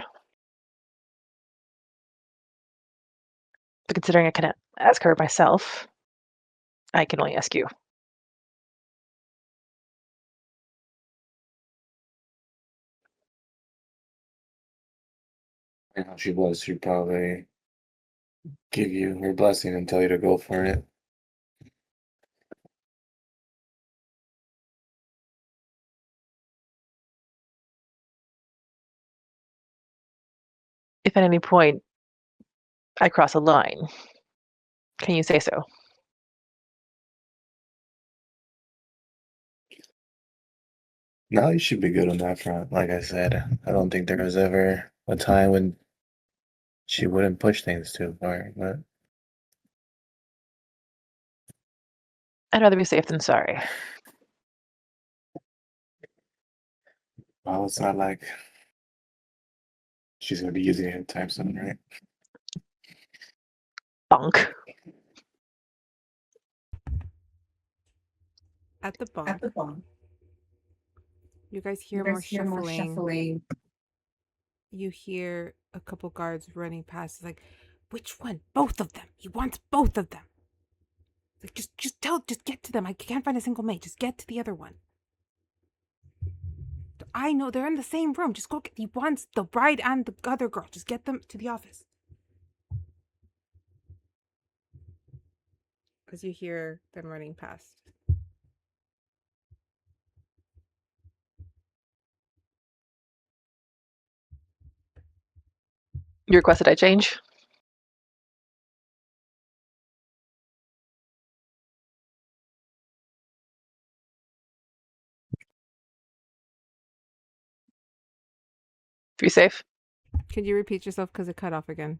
Speaker 8: But considering I cannot ask her myself, I can only ask you.
Speaker 6: And how she was, she'd probably give you her blessing and tell you to go for it.
Speaker 8: If at any point I cross a line, can you say so?
Speaker 6: No, you should be good on that front. Like I said, I don't think there was ever a time when she wouldn't push things too far, but
Speaker 8: I'd rather be safe than sorry.
Speaker 6: well, it's not like she's gonna be using it anytime soon, right?
Speaker 8: Bonk.
Speaker 1: At the bar, you guys hear more shuffling. You hear a couple guards running past. It's like, which one? Both of them. He wants both of them. It's like, just get to them. I can't find a single mate. Just get to the other one. I know they're in the same room. Just go get. He wants the bride and the other girl. Just get them to the office. Because you hear them running past.
Speaker 8: You requested I change? Be safe.
Speaker 1: Could you repeat yourself because it cut off again?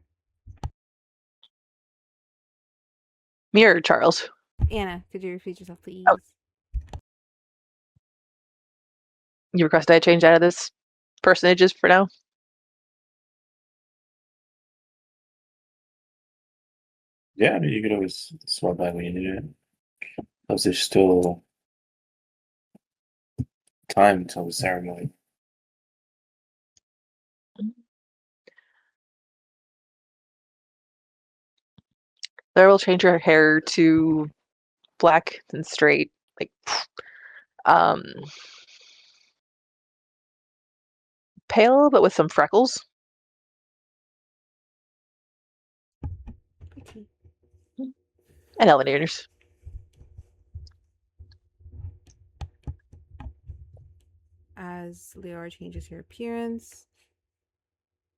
Speaker 8: Me or Charles?
Speaker 1: Anna, could you repeat yourself, please?
Speaker 8: Oh. You requested I change out of this personages for now?
Speaker 6: Yeah, you could always swap back when you need it. Plus, there's still time until the ceremony.
Speaker 8: Laura will change her hair to black and straight, like pale but with some freckles. And elevators.
Speaker 1: As Liora changes her appearance,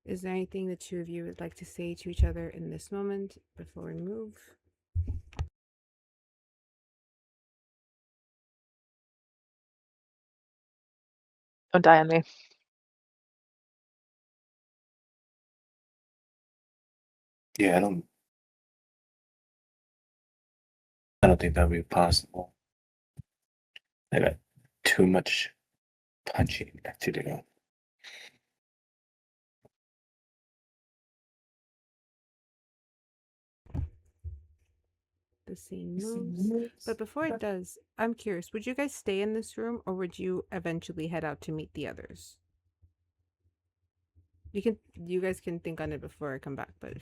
Speaker 1: is there anything the two of you would like to say to each other in this moment before we move?
Speaker 8: Don't die on me.
Speaker 6: Yeah, I don't think that would be possible. I got too much punching to do.
Speaker 1: The scene moves. But before it does, I'm curious, would you guys stay in this room or would you eventually head out to meet the others? You guys can think on it before I come back, but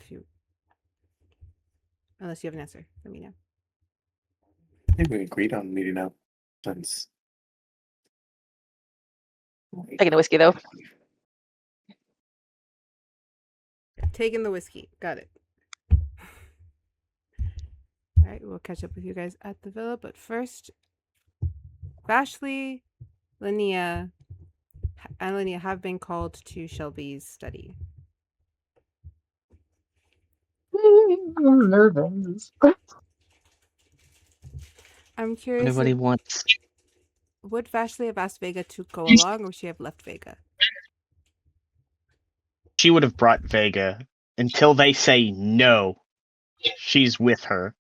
Speaker 1: unless you have an answer, let me know.
Speaker 6: I think we agreed on meeting up since
Speaker 8: Taking a whiskey though.
Speaker 1: Taking the whiskey. Got it. All right, we'll catch up with you guys at the villa, but first, Vashley, Linnea, and Linnea have been called to Shelby's study.
Speaker 7: I'm nervous.
Speaker 1: I'm curious.
Speaker 3: Anybody wants?
Speaker 1: Would Vashley have asked Vega to go along, or would she have left Vega?
Speaker 3: She would have brought Vega until they say no. She's with her.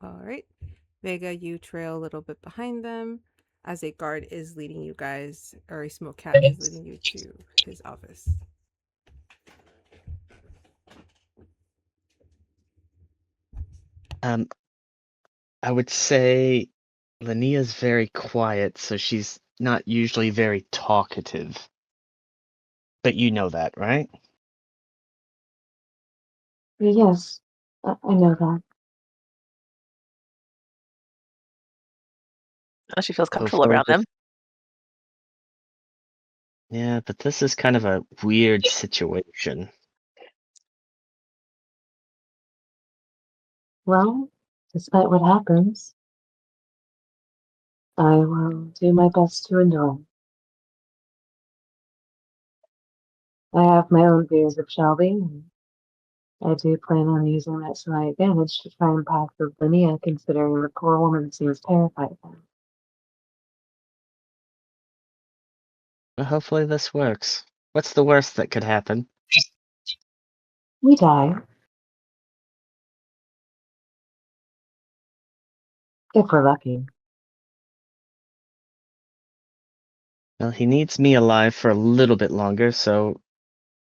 Speaker 1: All right. Vega, you trail a little bit behind them as a guard is leading you guys, or a smoke cat is leading you to his office.
Speaker 3: I would say Lania's very quiet, so she's not usually very talkative. But you know that, right?
Speaker 7: Yes, I know that.
Speaker 8: She feels
Speaker 3: So
Speaker 8: comfortable
Speaker 3: far,
Speaker 8: around them.
Speaker 3: Yeah, but this is kind of a weird situation.
Speaker 7: Well, despite what happens, I will do my best to endure. I have my own fears of Shelby, and I do plan on using that to my advantage to try and pass with Linnea, considering the poor woman seems terrified of him.
Speaker 3: Well, hopefully this works. What's the worst that could happen?
Speaker 7: We die. If we're lucky.
Speaker 3: Well, he needs me alive for a little bit longer, so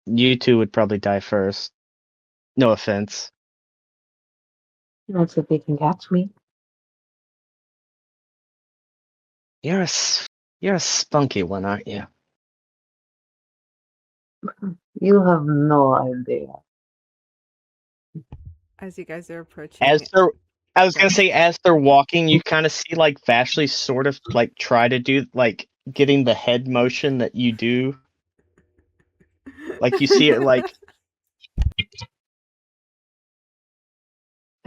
Speaker 3: you two would probably die first. No offense.
Speaker 7: That's if they can catch me.
Speaker 3: You're a spunky one, aren't you?
Speaker 7: You have no idea.
Speaker 1: As you guys are approaching,
Speaker 3: I was gonna say, as they're walking, you kind of see like Vashley sort of like try to do like getting the head motion that you do. Like you see it like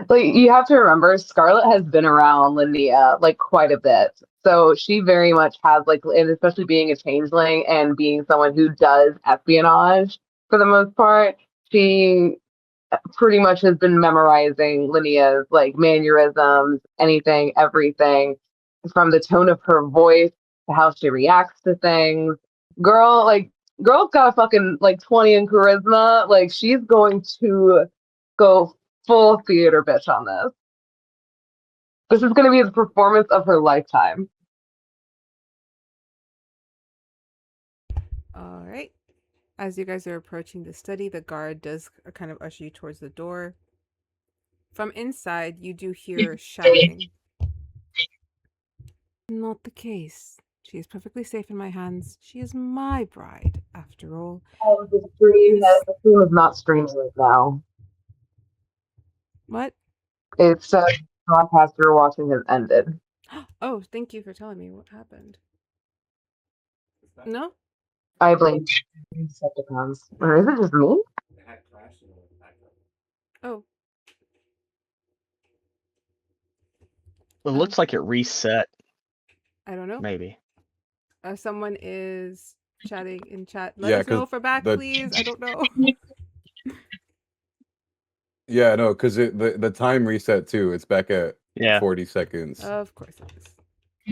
Speaker 7: You have to remember, Scarlett has been around Linnea like quite a bit, so she very much has and especially being a changeling and being someone who does espionage for the most part, she pretty much has been memorizing Linnea's mannerisms, anything, everything, from the tone of her voice to how she reacts to things. Girl's got a fucking 20 in charisma. She's going to go full theater bitch on this. This is going to be the performance of her lifetime.
Speaker 1: all right. As you guys are approaching the study, the guard does kind of usher you towards the door. From inside, you do hear shouting. Not the case. She is perfectly safe in my hands. She is my bride, after all.
Speaker 7: Oh, the stream is not streaming right now.
Speaker 1: What?
Speaker 7: It's broadcast you're watching has ended.
Speaker 1: Oh, thank you for telling me what happened. No?
Speaker 7: I blame Decepticons. Or is it just me?
Speaker 1: Oh.
Speaker 3: it looks like it reset.
Speaker 1: I don't know.
Speaker 3: Maybe.
Speaker 1: Someone is chatting in chat. Let us know if we're back, please. I don't know.
Speaker 5: Yeah, no, because the time reset too. It's back at 40 seconds.
Speaker 1: Of course it is.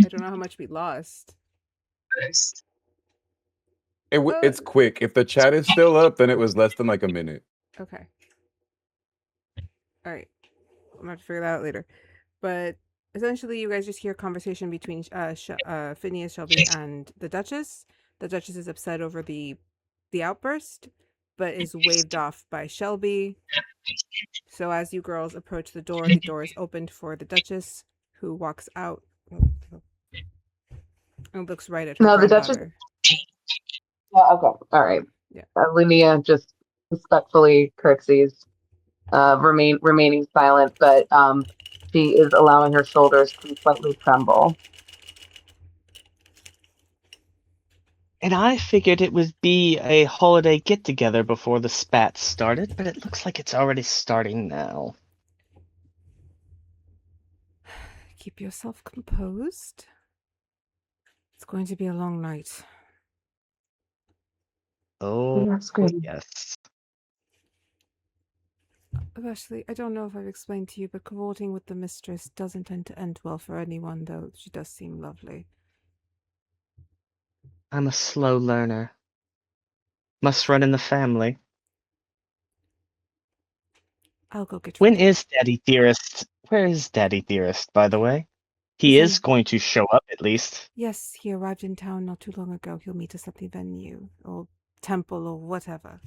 Speaker 1: I don't know how much we lost.
Speaker 5: It's quick. If the chat is still up, then it was less than a minute.
Speaker 1: Okay. All right. I'm gonna have to figure that out later. But essentially, you guys just hear a conversation between Phineas, Shelby, and the Duchess. The Duchess is upset over the outburst, but is waved off by Shelby. So as you girls approach the door is opened for the Duchess, who walks out and looks right at her
Speaker 7: No, the
Speaker 1: granddaughter.
Speaker 7: Duchess. Okay, all right.
Speaker 1: Yeah.
Speaker 7: Linnea just respectfully curtsies, remaining silent, but she is allowing her shoulders to slightly tremble.
Speaker 3: And I figured it would be a holiday get-together before the spats started, but it looks like it's already starting now.
Speaker 1: Keep yourself composed. It's going to be a long night.
Speaker 3: Oh,
Speaker 7: That's great.
Speaker 3: yes.
Speaker 1: Vashley, I don't know if I've explained to you, but cavorting with the mistress doesn't tend to end well for anyone, though she does seem lovely.
Speaker 3: I'm a slow learner. Must run in the family.
Speaker 1: I'll go get
Speaker 3: When
Speaker 1: ready.
Speaker 3: is Daddy Dearest? Where is Daddy Dearest, by the way? He is going to show up, at least.
Speaker 1: Yes, he arrived in town not too long ago. He'll meet us at the venue, or temple, or whatever.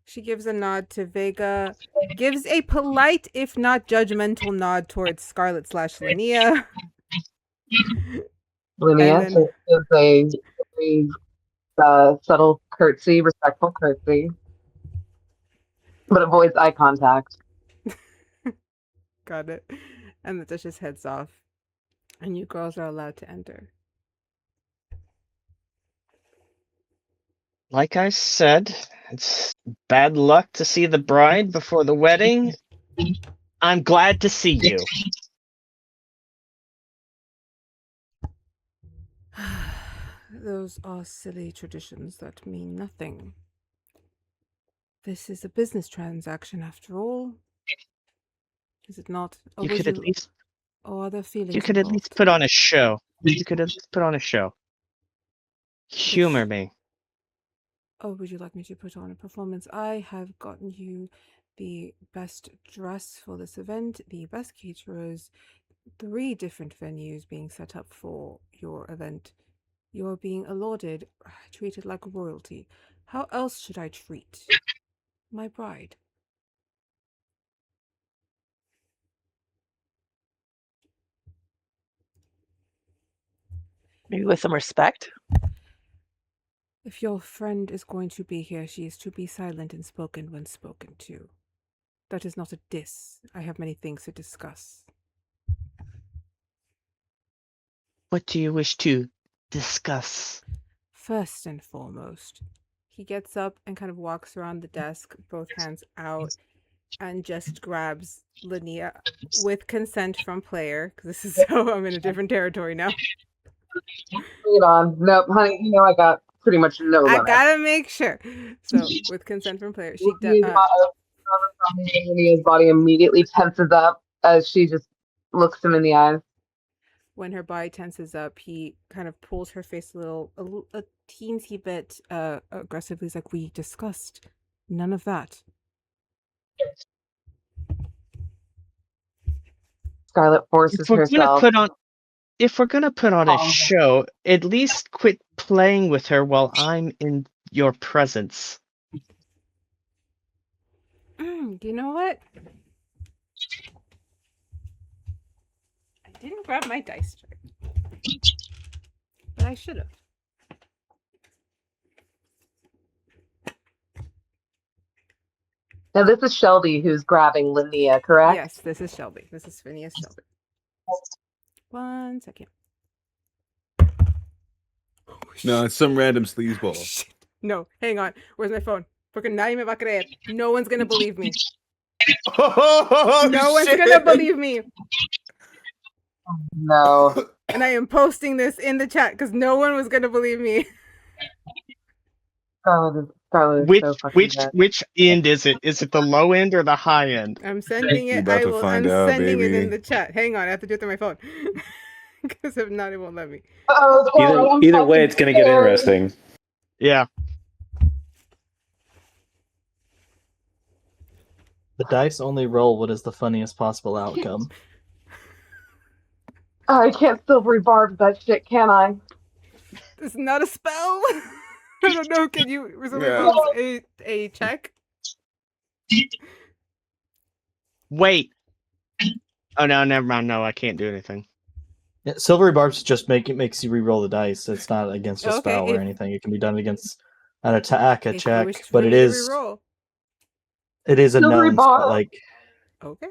Speaker 1: She gives a nod to Vega, gives a polite, if not judgmental, nod towards Scarlett/Linnea.
Speaker 7: Linnea gives a very subtle curtsy, respectful curtsy, but avoids eye contact.
Speaker 1: Got it. And the Duchess heads off, and you girls are allowed to enter.
Speaker 3: Like I said, it's bad luck to see the bride before the wedding. I'm glad to see you.
Speaker 1: Those are silly traditions that mean nothing. This is a business transaction, after all. Is it not?
Speaker 3: You could at least.
Speaker 1: Or are there feelings?
Speaker 3: You could at least put on a show. You could at least put on a show. Humor me.
Speaker 1: Oh, would you like me to put on a performance? I have gotten you the best dress for this event, the best caterers, 3 different venues being set up for your event. You're being lauded, treated like royalty. How else should I treat my bride?
Speaker 8: Maybe with some respect.
Speaker 1: If your friend is going to be here, she is to be silent and spoken when spoken to. That is not a diss. I have many things to discuss.
Speaker 3: What do you wish to discuss?
Speaker 1: First and foremost, he gets up and kind of walks around the desk, both hands out, and just grabs Linnea with consent from player, because this is so I'm in a different territory now.
Speaker 7: Bring it on. Nope, honey, you know I got pretty much no limit.
Speaker 1: I gotta make sure. So, with consent from player, she
Speaker 7: Linea's body immediately tenses up as she just looks him in the eyes.
Speaker 1: When her body tenses up, he kind of pulls her face a teensy bit aggressively. He's like, "We discussed none of that."
Speaker 7: Scarlett forces herself.
Speaker 3: If we're gonna put on a show, at least quit playing with her while I'm in your presence.
Speaker 1: You know what? I didn't grab my dice tray, but I should have.
Speaker 7: Now this is Shelby who's grabbing Linnea, correct?
Speaker 1: Yes, this is Shelby. This is Phineas Shelby. 1 second.
Speaker 5: No, it's some random sleazeball.
Speaker 1: No, hang on. Where's my phone? Porque nadie me va a creer. No one's gonna believe me. No one's gonna believe me.
Speaker 7: No.
Speaker 1: And I am posting this in the chat because no one was gonna believe me.
Speaker 7: Scarlett is so
Speaker 3: which end is it? Is it the low end or the high end?
Speaker 1: I'm sending it. I'm sending it in the chat. Hang on, I have to do it through my phone. Because if not, it won't let me.
Speaker 2: Either way, it's gonna get interesting.
Speaker 3: Yeah.
Speaker 4: The dice only roll what is the funniest possible outcome.
Speaker 7: I can't silvery barb that shit, can I?
Speaker 1: This is not a spell. I don't know. Can you resolve a check?
Speaker 3: Wait. Oh no, never mind. No, I can't do anything.
Speaker 4: Yeah, silvery barbs just makes you re-roll the dice. It's not against a spell or anything. It can be done against an attack, a check, but it is
Speaker 1: re-roll.
Speaker 4: It is a known spell. Like,
Speaker 1: okay.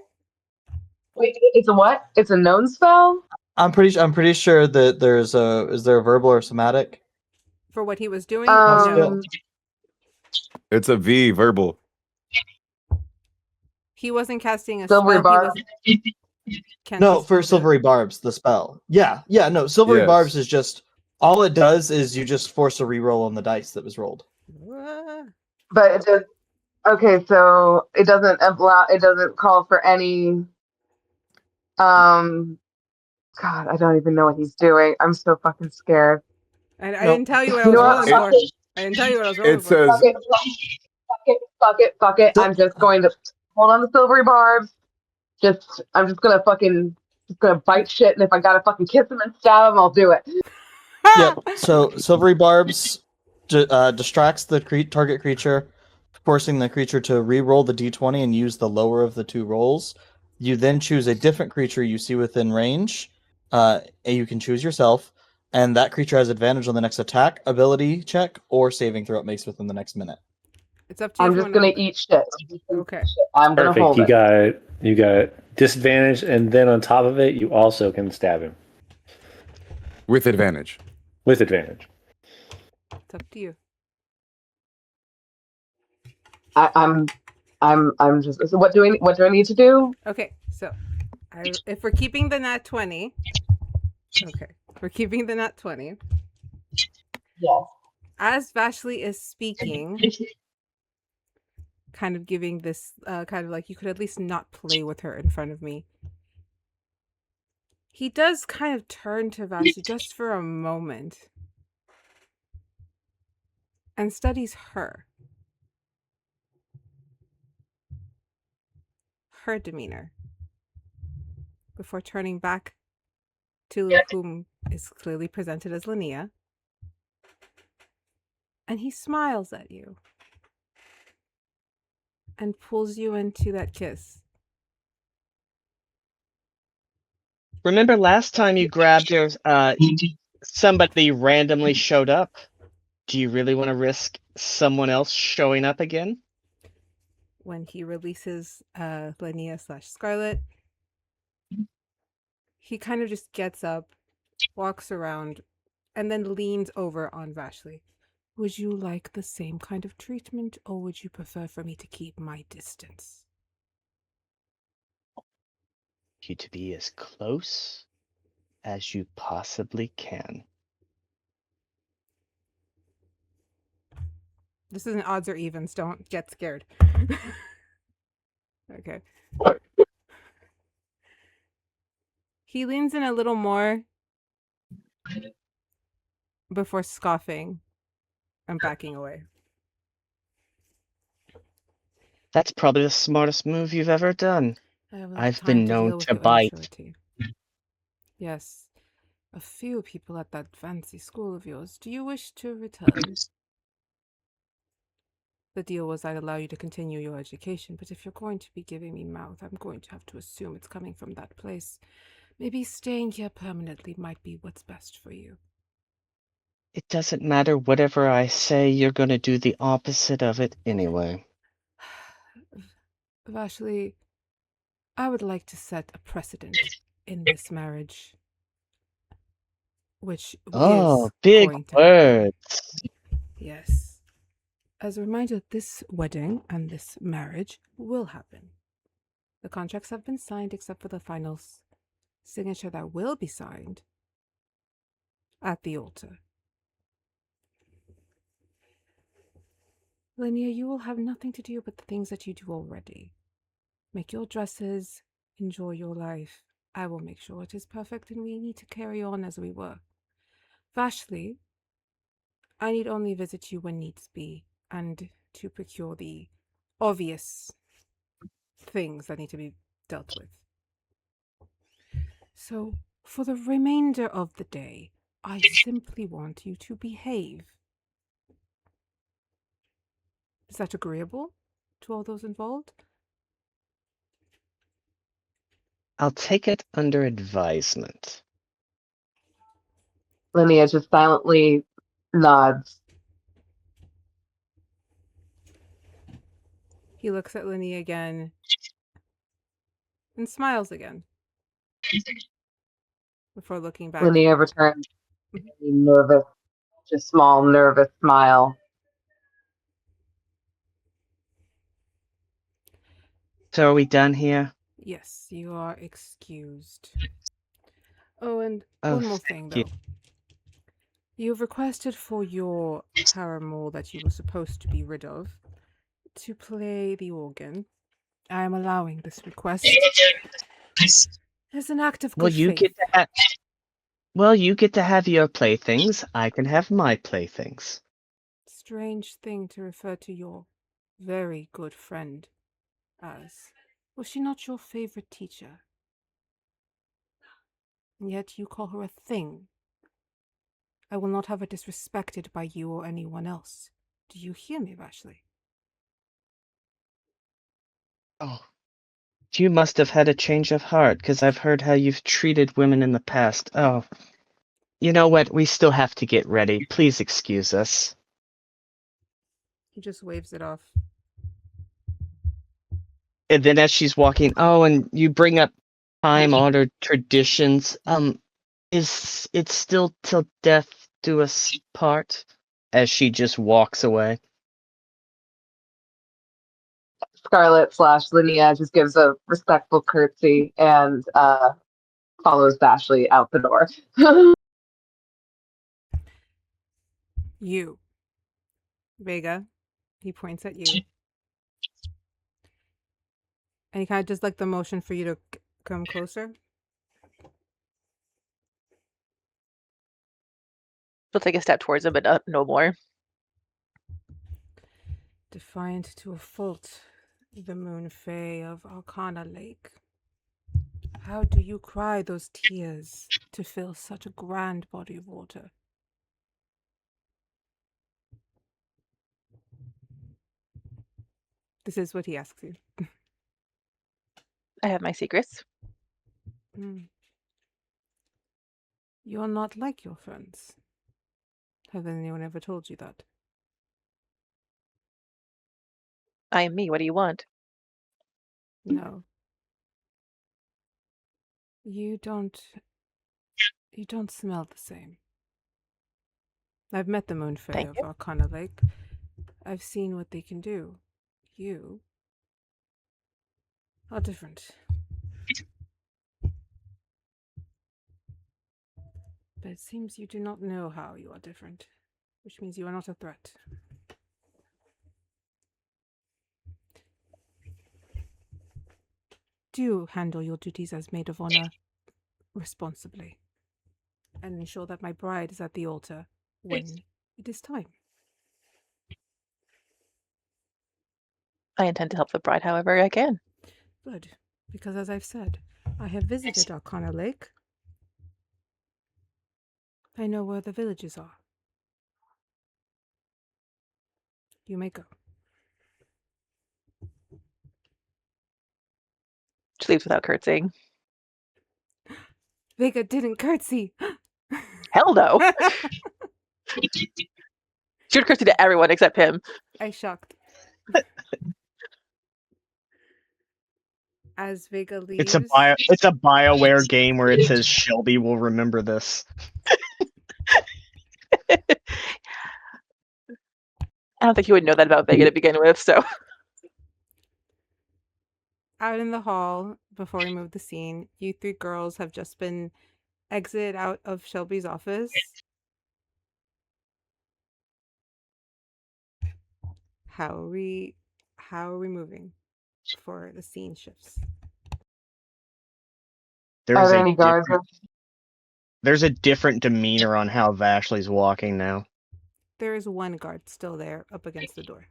Speaker 7: Wait, it's a what? It's a known spell?
Speaker 4: I'm pretty sure that is there a verbal or somatic?
Speaker 1: For what he was doing?
Speaker 7: No.
Speaker 5: It's a V, verbal.
Speaker 1: He wasn't casting a
Speaker 7: silvery barb.
Speaker 4: No, for silvery barbs, the spell. Yeah, no, silvery barbs is just All it does is you just force a reroll on the dice that was rolled.
Speaker 7: But it does. Okay, so it doesn't allow. It doesn't call for any. God, I don't even know what he's doing. I'm so fucking scared.
Speaker 1: And I
Speaker 4: Nope.
Speaker 1: didn't tell you what I
Speaker 7: You
Speaker 1: was
Speaker 7: know
Speaker 1: rolling
Speaker 7: what?
Speaker 1: for. I didn't tell you what I was rolling
Speaker 5: It
Speaker 1: for.
Speaker 5: says
Speaker 7: Fuck it. I'm just going to hold on the silvery barbs. I'm just gonna bite shit, and if I gotta fucking kiss him and stab him, I'll do it.
Speaker 4: Yep. So silvery barbs distracts the target creature, forcing the creature to re-roll the d20 and use the lower of the two rolls. You then choose a different creature you see within range. You can choose yourself, and that creature has advantage on the next attack, ability check, or saving throw it makes within the next minute.
Speaker 1: It's up to you.
Speaker 7: I'm just gonna eat shit.
Speaker 1: Okay.
Speaker 7: I'm gonna
Speaker 2: Perfect.
Speaker 7: hold
Speaker 2: You
Speaker 7: it.
Speaker 2: got disadvantage, and then on top of it, you also can stab him
Speaker 5: with advantage.
Speaker 2: with advantage.
Speaker 1: It's up to you.
Speaker 7: I'm just. So what do I need to do?
Speaker 1: Okay, so if we're keeping the nat 20, okay, we're keeping the nat 20.
Speaker 7: Yes.
Speaker 1: As Vashley is speaking, kind of giving this kind of like, you could at least not play with her in front of me. He does kind of turn to Vashley just for a moment and studies her. Her demeanor. Before turning back to whom is clearly presented as Linnea. And he smiles at you. And pulls you into that kiss.
Speaker 3: Remember last time you grabbed her, somebody randomly showed up? Do you really want to risk someone else showing up again?
Speaker 1: When he releases Linnea/Scarlett, he kind of just gets up, walks around, and then leans over on Vashley. Would you like the same kind of treatment, or would you prefer for me to keep my distance?
Speaker 3: You to be as close as you possibly can.
Speaker 1: This isn't odds or evens. Don't get scared. Okay. He leans in a little more before scoffing and backing away.
Speaker 3: That's probably the smartest move you've ever done. I've been known to bite.
Speaker 1: Yes. A few people at that fancy school of yours. Do you wish to return? The deal was I'd allow you to continue your education, but if you're going to be giving me mouth, I'm going to have to assume it's coming from that place. Maybe staying here permanently might be what's best for you.
Speaker 3: It doesn't matter whatever I say, you're going to do the opposite of it anyway.
Speaker 1: Vashley, I would like to set a precedent in this marriage. Which is
Speaker 3: big
Speaker 1: going to
Speaker 3: words.
Speaker 1: happen. Yes. As a reminder, this wedding and this marriage will happen. The contracts have been signed except for the final signature that will be signed at the altar. Linnea, you will have nothing to do but the things that you do already. Make your dresses, enjoy your life. I will make sure it is perfect and we need to carry on as we were. Vashley, I need only visit you when needs be, and to procure the obvious things that need to be dealt with. So, for the remainder of the day, I simply want you to behave. Is that agreeable to all those involved?
Speaker 3: I'll take it under advisement.
Speaker 7: Linnea just silently nods.
Speaker 1: He looks at Linnea again and smiles again before looking back.
Speaker 7: Linnea returns a nervous, just small, nervous smile.
Speaker 3: So are we done here?
Speaker 1: Yes, you are excused. Oh, and one more thing, though. You've requested for your paramour that you were supposed to be rid of to play the organ. I am allowing this request as an act of
Speaker 3: Well,
Speaker 1: good
Speaker 3: you
Speaker 1: faith.
Speaker 3: get to have. Well, you get to have your playthings. I can have my playthings.
Speaker 1: Strange thing to refer to your very good friend as. Was she not your favorite teacher? And yet you call her a thing. I will not have her disrespected by you or anyone else. Do you hear me, Vashley?
Speaker 3: Oh, you must have had a change of heart, because I've heard how you've treated women in the past. Oh, you know what? We still have to get ready. Please excuse us.
Speaker 1: He just waves it off.
Speaker 3: And then as she's walking, oh, and you bring up time-honored traditions. Is it still till death do us part? As she just walks away.
Speaker 7: Scarlett / Linnea just gives a respectful curtsy and follows Vashley out the door.
Speaker 1: You. Vega. He points at you. And he kind of does like the motion for you to come closer.
Speaker 8: She'll take a step towards him, but no more.
Speaker 1: Defiant to a fault, the moon fae of Arcana Lake. How do you cry those tears to fill such a grand body of water? This is what he asks you.
Speaker 8: I have my secrets.
Speaker 1: You're not like your friends. Has anyone ever told you that?
Speaker 8: I am me. What do you want?
Speaker 1: No. You don't smell the same. I've met the moon fae of Arcana Lake. I've seen what they can do. You are different. But it seems you do not know how you are different, which means you are not a threat. Do handle your duties as maid of honor responsibly, and ensure that my bride is at the altar when it is time.
Speaker 8: I intend to help the bride however I can.
Speaker 1: Good, because as I've said, I have visited Arcana Lake. I know where the villages are. You may go.
Speaker 8: She leaves without curtsying.
Speaker 1: Vega didn't curtsy.
Speaker 8: Hell no. She would curtsy to everyone except him.
Speaker 1: I shocked. As Vega leaves,
Speaker 3: it's a BioWare game where it says Shelby will remember this.
Speaker 8: I don't think he would know that about Vega to begin with, so.
Speaker 1: Out in the hall, before we move the scene, you three girls have just been exited out of Shelby's office. How are we moving before the scene shifts?
Speaker 7: Are there any guards?
Speaker 3: There's a different demeanor on how Vashley's walking now.
Speaker 1: There is one guard still there up against the door.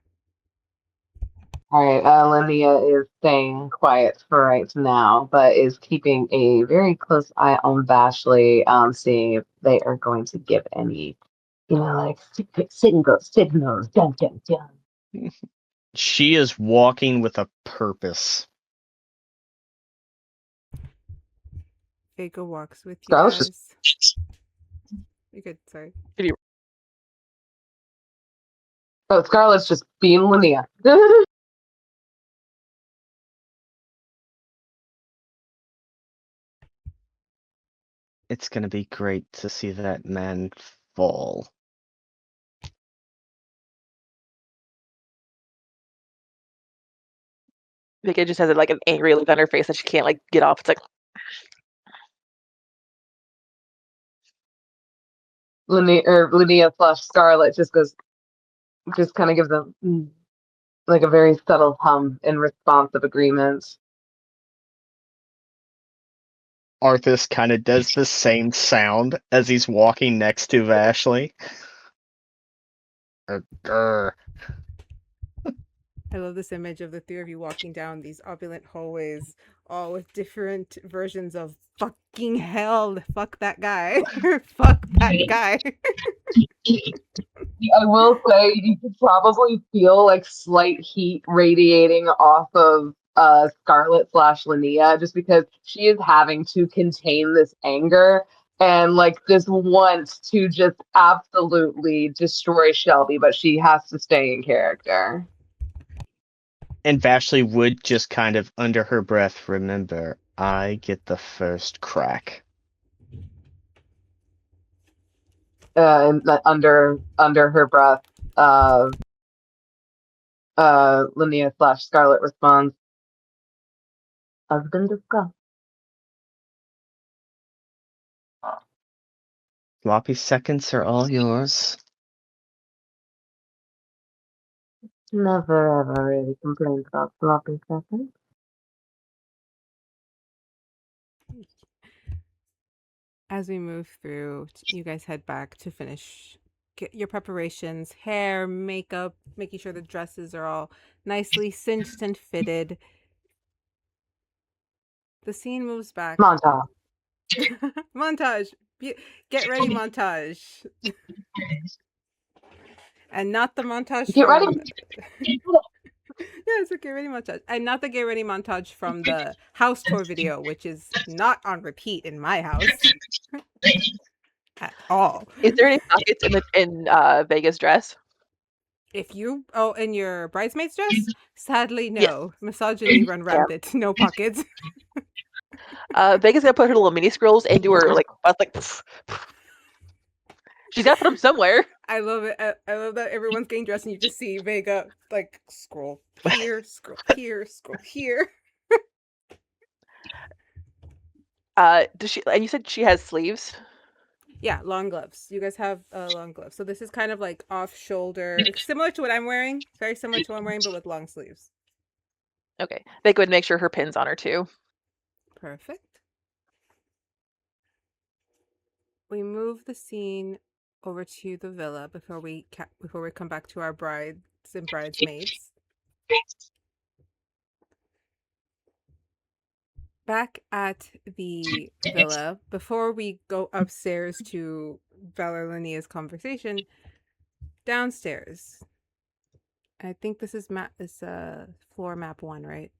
Speaker 7: All right, Linnea is staying quiet for right now, but is keeping a very close eye on Vashley, seeing if they are going to give any, like signals, dun dun dun.
Speaker 3: She is walking with a purpose.
Speaker 1: Vega walks with you guys. You're good, sorry.
Speaker 7: Oh, Scarlett's just being Linnea.
Speaker 3: It's gonna be great to see that man fall.
Speaker 8: Vega just has like an angry look on her face that she can't get off. It's like
Speaker 7: Linnea/Scarlett just kind of gives them like a very subtle hum in response of agreement.
Speaker 3: Arthas kind of does the same sound as he's walking next to Vashley. Grr.
Speaker 1: I love this image of the three of you walking down these opulent hallways, all with different versions of fucking hell. Fuck that guy. Fuck that guy.
Speaker 7: I will say you could probably feel like slight heat radiating off of Scarlett/Linnea just because she is having to contain this anger and like this wants to just absolutely destroy Shelby, but she has to stay in character.
Speaker 3: And Vashley would just kind of under her breath remember, I get the first crack.
Speaker 7: And under her breath, Linnea/Scarlett responds, "Has been discussed."
Speaker 3: Sloppy seconds are all yours.
Speaker 7: Never ever really complained about sloppy seconds.
Speaker 1: As we move through, you guys head back to finish get your preparations, hair, makeup, making sure the dresses are all nicely cinched and fitted. The scene moves back.
Speaker 7: Montage.
Speaker 1: Montage. Get ready montage. And not the montage
Speaker 7: Get
Speaker 1: from...
Speaker 7: ready.
Speaker 1: Yeah, it's a get ready montage. And not the get ready montage from the house tour video, which is not on repeat in my house. At all.
Speaker 8: Is there any pockets in Vega's dress?
Speaker 1: If you in your bridesmaid's dress? Sadly, no. Yes. Misogyny run rampant. No pockets.
Speaker 8: Vega's gonna put her little mini scrolls and do her like poof, poof. She's got to put them somewhere.
Speaker 1: I love it. I love that everyone's getting dressed and you just see Vega like scroll here, scroll here, scroll here.
Speaker 8: Does she? And you said she has sleeves.
Speaker 1: Yeah, long gloves. You guys have long gloves. So this is kind of like off shoulder. It's similar to what I'm wearing. Very similar to what I'm wearing, but with long sleeves.
Speaker 8: Okay. Vega would make sure her pin's on her too.
Speaker 1: Perfect. We move the scene over to the villa before we come back to our brides and bridesmaids. Back at the villa, before we go upstairs to Balor Linnea's conversation, downstairs. I think this is floor map 1, right?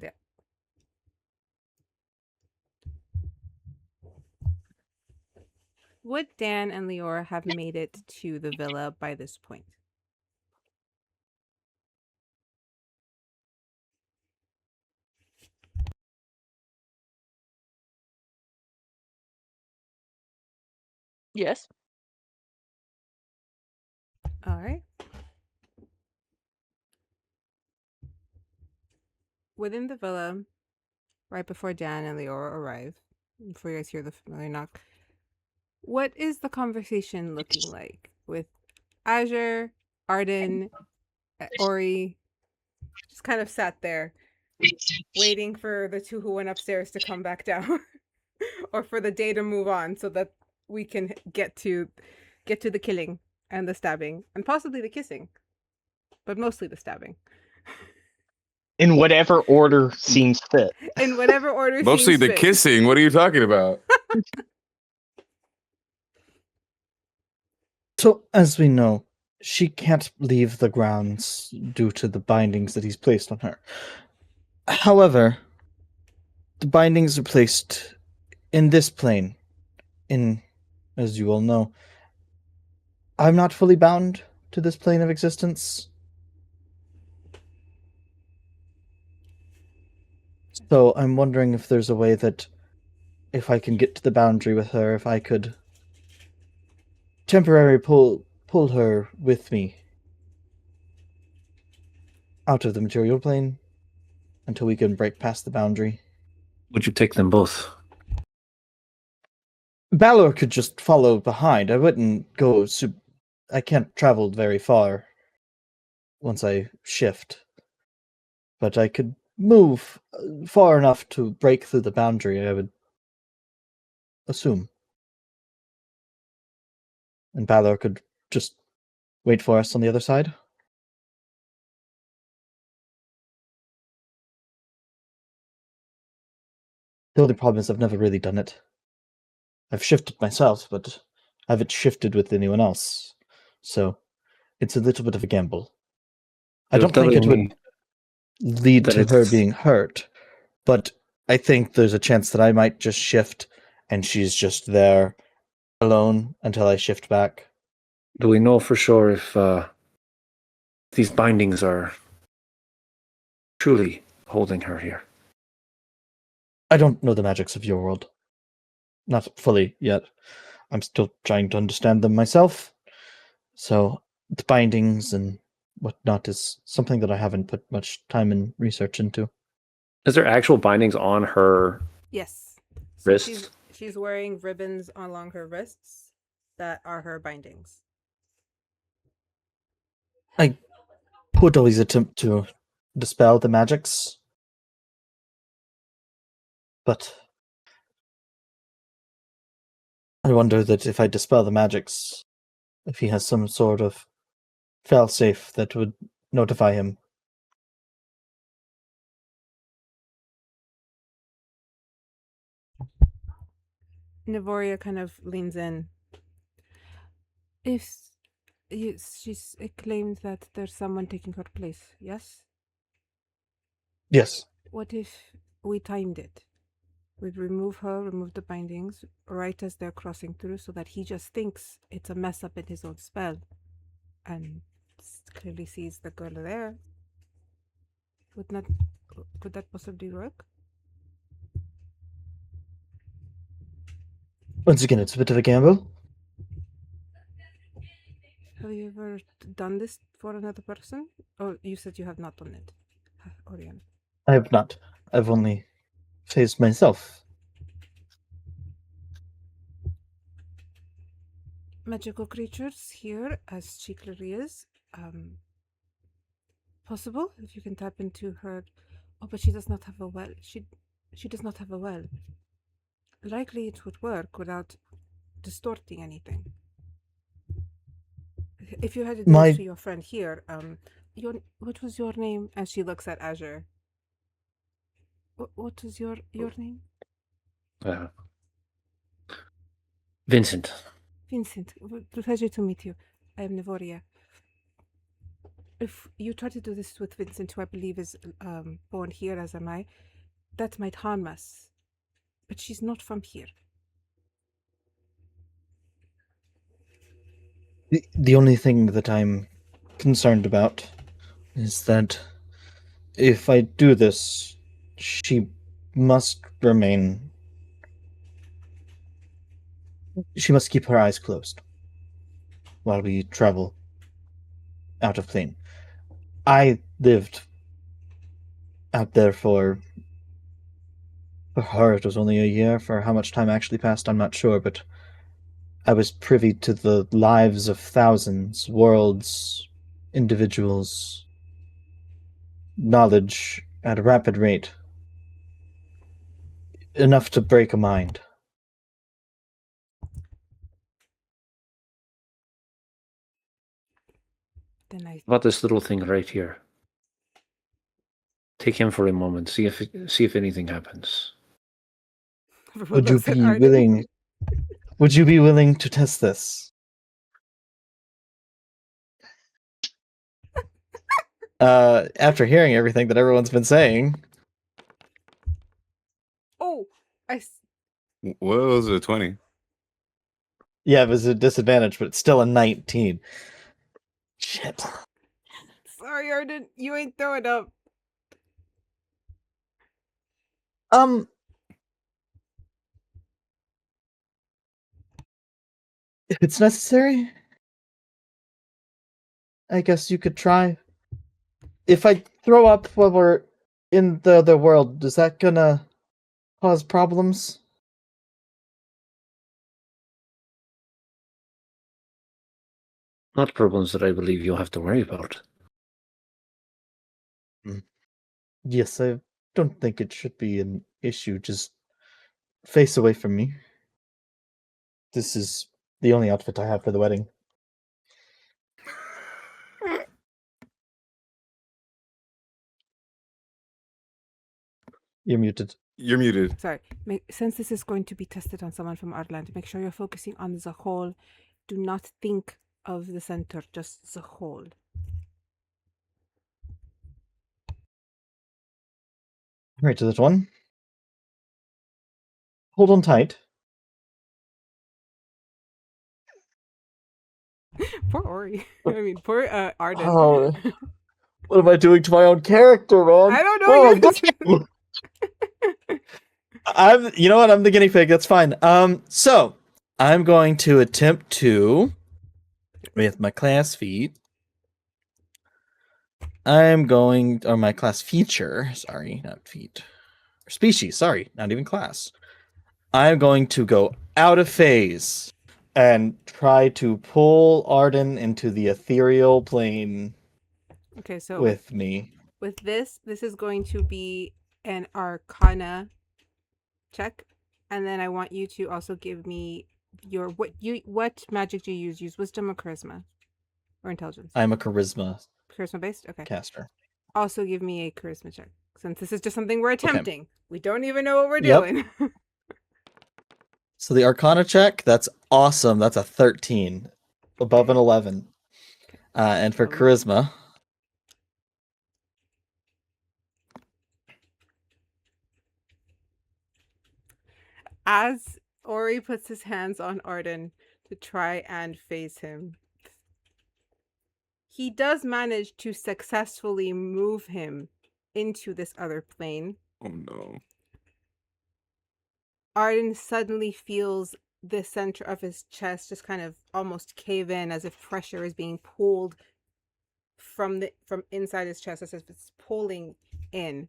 Speaker 1: Yeah. Would Dan and Liora have made it to the villa by this point?
Speaker 8: Yes.
Speaker 1: All right. Within the villa, right before Dan and Liora arrive, before you guys hear the familiar knock, what is the conversation looking like with Azure, Ardyn, Ori? Just kind of sat there, waiting for the two who went upstairs to come back down, or for the day to move on, so that we can get to the killing and the stabbing and possibly the kissing, but mostly the stabbing.
Speaker 3: In whatever order seems fit.
Speaker 1: In whatever order
Speaker 5: mostly
Speaker 1: seems
Speaker 5: the
Speaker 1: fit.
Speaker 5: Kissing. What are you talking about?
Speaker 4: So, as we know, she can't leave the grounds due to the bindings that he's placed on her. However, the bindings are placed in this plane. As you all know, I'm not fully bound to this plane of existence. So I'm wondering if there's a way that if I can get to the boundary with her, if I could temporarily pull her with me out of the material plane until we can break past the boundary.
Speaker 2: Would you take them both?
Speaker 4: Balor could just follow behind. I wouldn't go. I can't travel very far once I shift, but I could move far enough to break through the boundary, I would assume. And Balor could just wait for us on the other side. The only problem is I've never really done it. I've shifted myself, but I haven't shifted with anyone else. So it's a little bit of a gamble. I don't think it would lead to her being hurt, but I think there's a chance that I might just shift and she's just there alone until I shift back.
Speaker 2: Do we know for sure if these bindings are truly holding her here?
Speaker 4: I don't know the magics of your world. Not fully yet. I'm still trying to understand them myself. So the bindings and whatnot is something that I haven't put much time and research into.
Speaker 2: Is there actual bindings on her
Speaker 1: Yes.
Speaker 2: wrists?
Speaker 1: She's wearing ribbons along her wrists that are her bindings.
Speaker 4: I would always attempt to dispel the magics, but I wonder that if I dispel the magics, if he has some sort of failsafe that would notify him.
Speaker 1: Nevoria kind of leans in. She's claimed that there's someone taking her place, yes?
Speaker 4: Yes.
Speaker 1: What if we timed it? We'd remove the bindings, right as they're crossing through, so that he just thinks it's a mess up in his own spell, and clearly sees the girl there. Could that possibly work?
Speaker 4: Once again, it's a bit of a gamble.
Speaker 1: Have you ever done this for another person? Oh, you said you have not done it, Orianna.
Speaker 4: I have not. I've only faced myself.
Speaker 1: Magical creatures here, as she clearly is. Possible if you can tap into her. Oh, but she does not have a well. She does not have a well. Likely it would work without distorting anything. If you had to do this to your friend here, what was your name? And she looks at Azure. What was your name?
Speaker 2: Vincent.
Speaker 1: Vincent, pleasure to meet you. I am Nevoria. If you try to do this with Vincent, who I believe is born here, as am I, that might harm us. But she's not from here.
Speaker 4: The only thing that I'm concerned about is that if I do this, she must remain. She must keep her eyes closed while we travel out of plane. I lived out there for her, it was only a year. For how much time actually passed, I'm not sure, but I was privy to the lives of thousands, worlds, individuals, knowledge at a rapid rate. Enough to break a mind.
Speaker 2: About this little thing right here. Take him for a moment. See if anything happens.
Speaker 4: Would you be willing? Would you be willing to test this? After hearing everything that everyone's been saying.
Speaker 1: Oh,
Speaker 5: what was it? 20?
Speaker 4: Yeah, it was a disadvantage, but it's still a 19. Shit.
Speaker 1: Sorry, Ardyn, you ain't throwing up.
Speaker 4: If it's necessary, I guess you could try. If I throw up while we're in the other world, is that gonna cause problems?
Speaker 2: Not problems that I believe you'll have to worry about.
Speaker 4: Yes, I don't think it should be an issue. Just face away from me. This is the only outfit I have for the wedding. You're muted.
Speaker 5: You're muted.
Speaker 1: Sorry. Since this is going to be tested on someone from Ardyn Land, make sure you're focusing on the whole. Do not think of the center, just the whole.
Speaker 4: Right to this one. Hold on tight.
Speaker 1: Poor Ori. I mean, poor Ardyn.
Speaker 4: Oh, what am I doing to my own character, man?
Speaker 1: I don't know.
Speaker 4: Oh, you know what? I'm the guinea pig. That's fine. So I'm going to attempt to, with my class feat, or my class feature. Sorry, not feat. Or species. Sorry, not even class. I'm going to go out of phase and try to pull Ardyn into the ethereal plane.
Speaker 1: Okay, so
Speaker 4: with me.
Speaker 1: With this is going to be an Arcana check, and then I want you to also give me your what magic do you use? Use Wisdom or Charisma or Intelligence?
Speaker 4: I'm a charisma
Speaker 1: based. Okay.
Speaker 4: Caster.
Speaker 1: Also, give me a Charisma check since this is just something we're attempting. Okay. We don't even know what we're doing.
Speaker 4: So the Arcana check, that's awesome. That's a 13, above an 11. And for Charisma.
Speaker 1: As Ori puts his hands on Ardyn to try and phase him, he does manage to successfully move him into this other plane.
Speaker 5: Oh no.
Speaker 1: Ardyn suddenly feels the center of his chest just kind of almost cave in, as if pressure is being pulled from inside his chest, as if it's pulling in.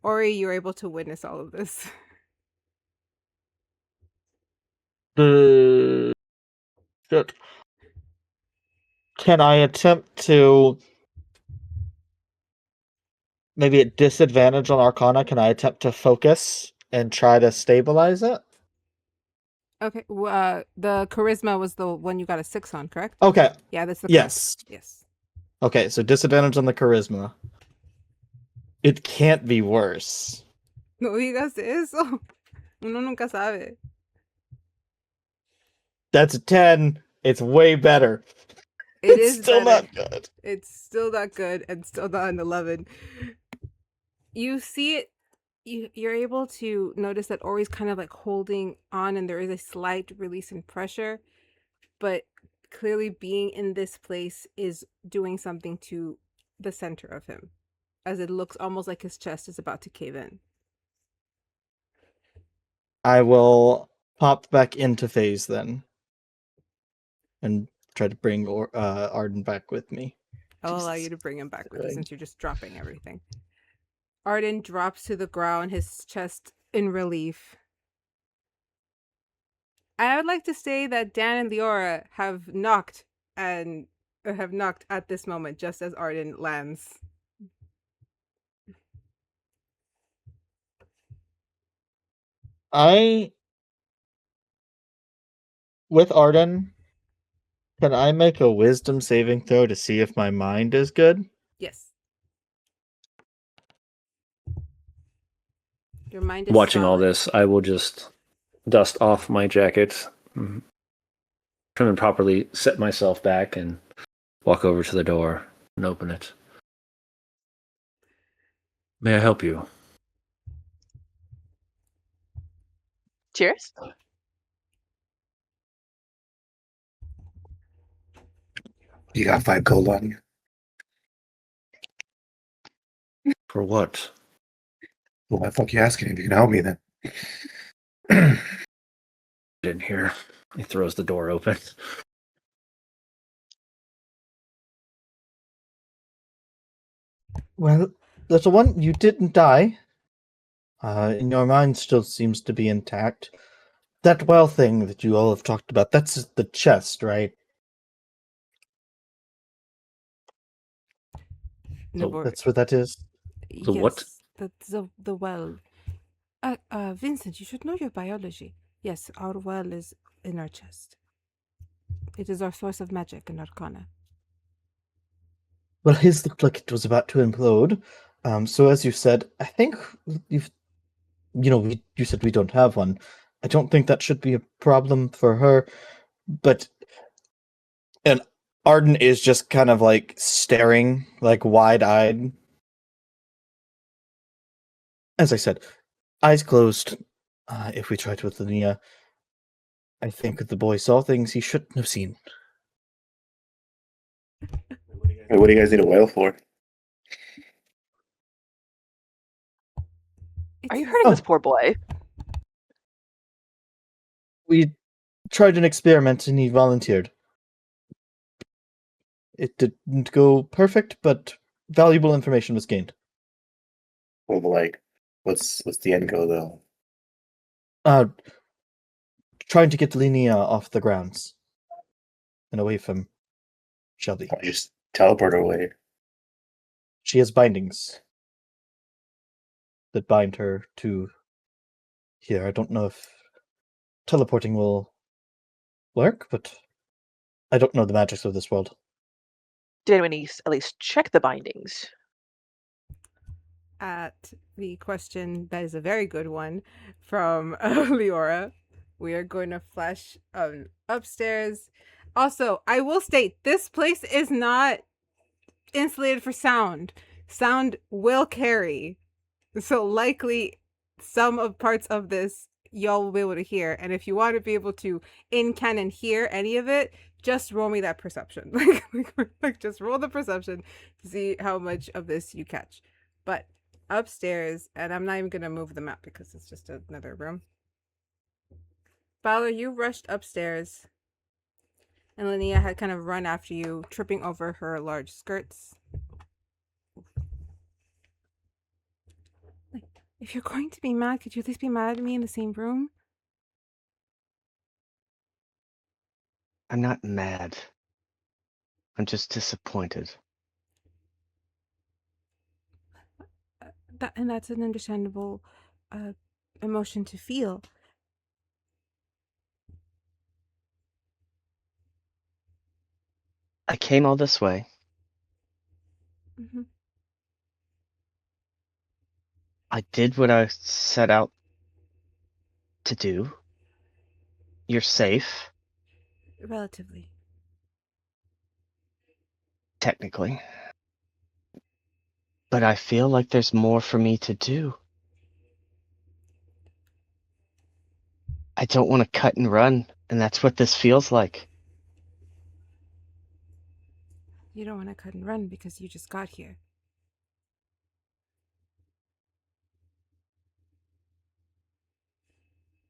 Speaker 1: Ori, you're able to witness all of this.
Speaker 4: Shit. Can I attempt to, maybe at disadvantage on Arcana, can I attempt to focus and try to stabilize it?
Speaker 1: Okay, the Charisma was the one you got a 6 on, correct?
Speaker 4: Okay.
Speaker 1: Yeah, that's the
Speaker 4: Yes.
Speaker 1: Charisma. Yes.
Speaker 4: Okay, so disadvantage on the Charisma. It can't be worse.
Speaker 1: No digas eso. Uno nunca sabe.
Speaker 4: That's a 10. It's way better.
Speaker 1: It's
Speaker 4: still
Speaker 1: better.
Speaker 4: not good.
Speaker 1: It's still not good and still not an 11. You see it. You're able to notice that Ori's kind of like holding on, and there is a slight release in pressure, but clearly being in this place is doing something to the center of him, as it looks almost like his chest is about to cave in.
Speaker 4: I will pop back into phase then, and try to bring Ardyn back with me.
Speaker 1: I'll allow you to bring him back with you since you're just dropping everything. Ardyn drops to the ground, his chest in relief. I would like to say that Dan and Liora have knocked at this moment, just as Ardyn lands.
Speaker 4: With Ardyn, can I make a wisdom saving throw to see if my mind is good?
Speaker 1: Yes. Your mind is
Speaker 2: Watching
Speaker 1: solid.
Speaker 2: all this, I will just dust off my jacket, trim and properly set myself back, and walk over to the door and open it. May I help you?
Speaker 8: Cheers.
Speaker 6: You got 5 gold on you.
Speaker 2: For what?
Speaker 6: Well, why the fuck you asking if you can help me then?
Speaker 2: In here. He throws the door open.
Speaker 4: Well, little one, you didn't die. And your mind still seems to be intact. That well thing that you all have talked about, that's the chest, right? That's what that is.
Speaker 2: The what?
Speaker 1: Yes, the well. Vincent, you should know your biology. Yes, our well is in our chest. It is our source of magic and arcana.
Speaker 4: Well, his looked like it was about to implode. So as you said, I think you said we don't have one. I don't think that should be a problem for her, but and Ardyn is just kind of like staring, like wide-eyed. As I said, eyes closed. If we tried with Linnea, I think the boy saw things he shouldn't have seen.
Speaker 6: What do you guys need a whale for?
Speaker 8: Are you hurting this poor boy?
Speaker 4: We tried an experiment and he volunteered. It didn't go perfect, but valuable information was gained.
Speaker 6: Well, like, what's the end goal though?
Speaker 4: Trying to get Linnea off the grounds and away from Shelby.
Speaker 6: Just teleport away.
Speaker 4: She has bindings that bind her to here. I don't know if teleporting will work, but I don't know the magics of this world.
Speaker 8: Did anyone at least check the bindings?
Speaker 1: At the question, that is a very good one, from Liora. We are going to flash upstairs. Also, I will state, this place is not insulated for sound. Sound will carry. So likely some of parts of this y'all will be able to hear. And if you want to be able to in canon hear any of it, just roll me that perception. like just roll the perception to see how much of this you catch. But upstairs, and I'm not even going to move the map because it's just another room. Balor, you rushed upstairs, and Linnea had kind of run after you, tripping over her large skirts. If you're going to be mad, could you at least be mad at me in the same room?
Speaker 3: I'm not mad. I'm just disappointed.
Speaker 1: And that's an understandable emotion to feel.
Speaker 3: I came all this way.
Speaker 1: Mm-hmm.
Speaker 3: I did what I set out to do. You're safe.
Speaker 1: Relatively.
Speaker 3: Technically. But I feel like there's more for me to do. I don't want to cut and run, and that's what this feels like.
Speaker 1: You don't want to cut and run because you just got here.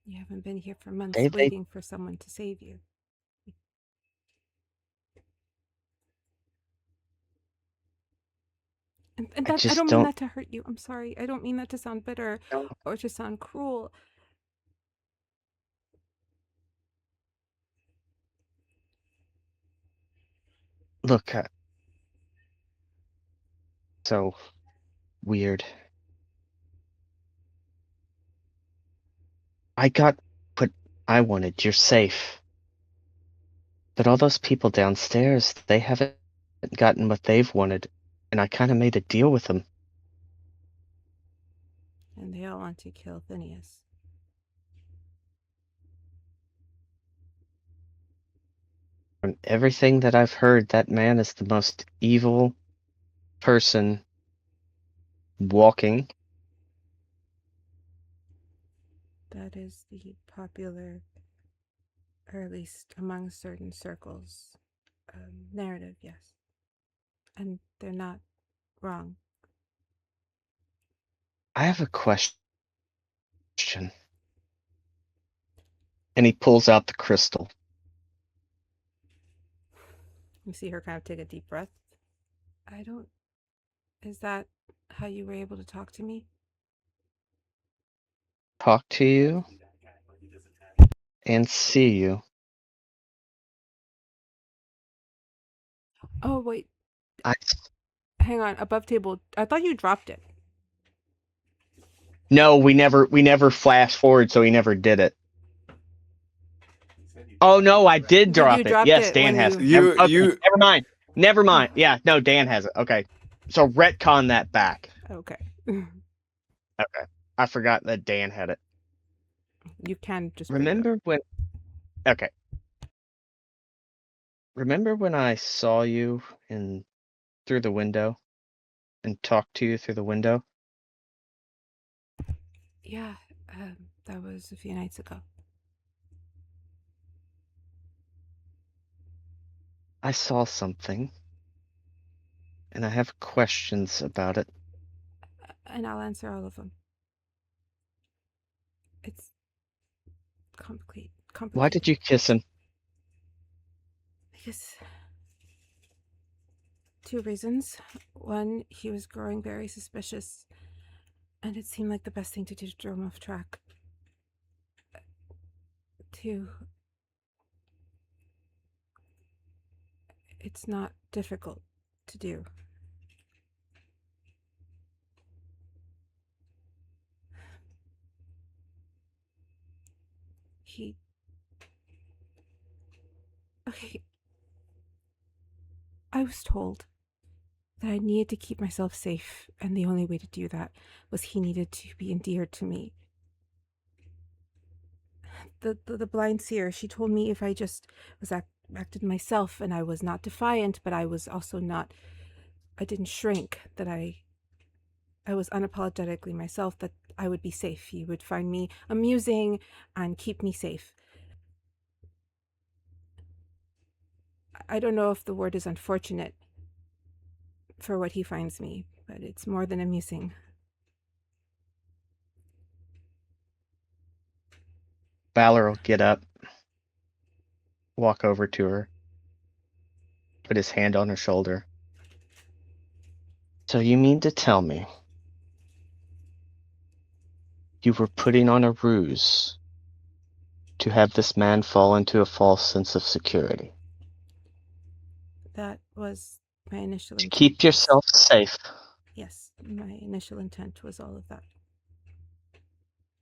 Speaker 1: You haven't been here for months waiting for someone to save you. And that, I don't mean that to hurt you. I'm sorry. I don't mean that to sound bitter or to sound cruel.
Speaker 3: Look, so weird. I got what I wanted. You're safe. But all those people downstairs, they haven't gotten what they've wanted. And I kind of made a deal with them.
Speaker 1: And they all want to kill Phineas.
Speaker 3: From everything that I've heard, that man is the most evil person walking.
Speaker 1: That is the popular, or at least among certain circles, narrative, yes. And they're not wrong.
Speaker 3: I have a question. And he pulls out the crystal.
Speaker 1: You see her kind of take a deep breath. Is that how you were able to talk to me?
Speaker 3: Talk to you and see you.
Speaker 1: Oh, wait.
Speaker 3: I
Speaker 1: Hang on, above table. I thought you dropped it.
Speaker 3: No, we never flash forward, so he never did it. Oh no, I did
Speaker 1: You
Speaker 3: drop it.
Speaker 1: dropped
Speaker 3: Yes,
Speaker 1: it
Speaker 3: Dan
Speaker 1: when
Speaker 3: has it.
Speaker 5: You
Speaker 3: Okay,
Speaker 5: you
Speaker 3: never mind. Never mind. Yeah, no, Dan has it. Okay. So retcon that back.
Speaker 1: Okay.
Speaker 3: Okay. I forgot that Dan had it.
Speaker 1: You can just bring it up.
Speaker 3: Remember when Okay. Remember when I saw you through the window and talked to you through the window?
Speaker 1: Yeah, that was a few nights ago.
Speaker 3: I saw something, and I have questions about it.
Speaker 1: And I'll answer all of them. It's complicated.
Speaker 3: Why did you kiss him?
Speaker 1: Because 2 reasons. One, he was growing very suspicious, and it seemed like the best thing to do to throw him off track. 2, it's not difficult to do. Okay. I was told that I needed to keep myself safe, and the only way to do that was he needed to be endeared to me. The blind seer, she told me if I just acted myself, and I was not defiant, but I was also not, I didn't shrink, that I was unapologetically myself, that I would be safe. He would find me amusing and keep me safe. I don't know if the word is unfortunate for what he finds me, but it's more than amusing.
Speaker 3: Balor will get up, walk over to her, put his hand on her shoulder. So you mean to tell me you were putting on a ruse to have this man fall into a false sense of security?
Speaker 1: That was my initial intent.
Speaker 3: To keep yourself safe.
Speaker 1: Yes, my initial intent was all of that.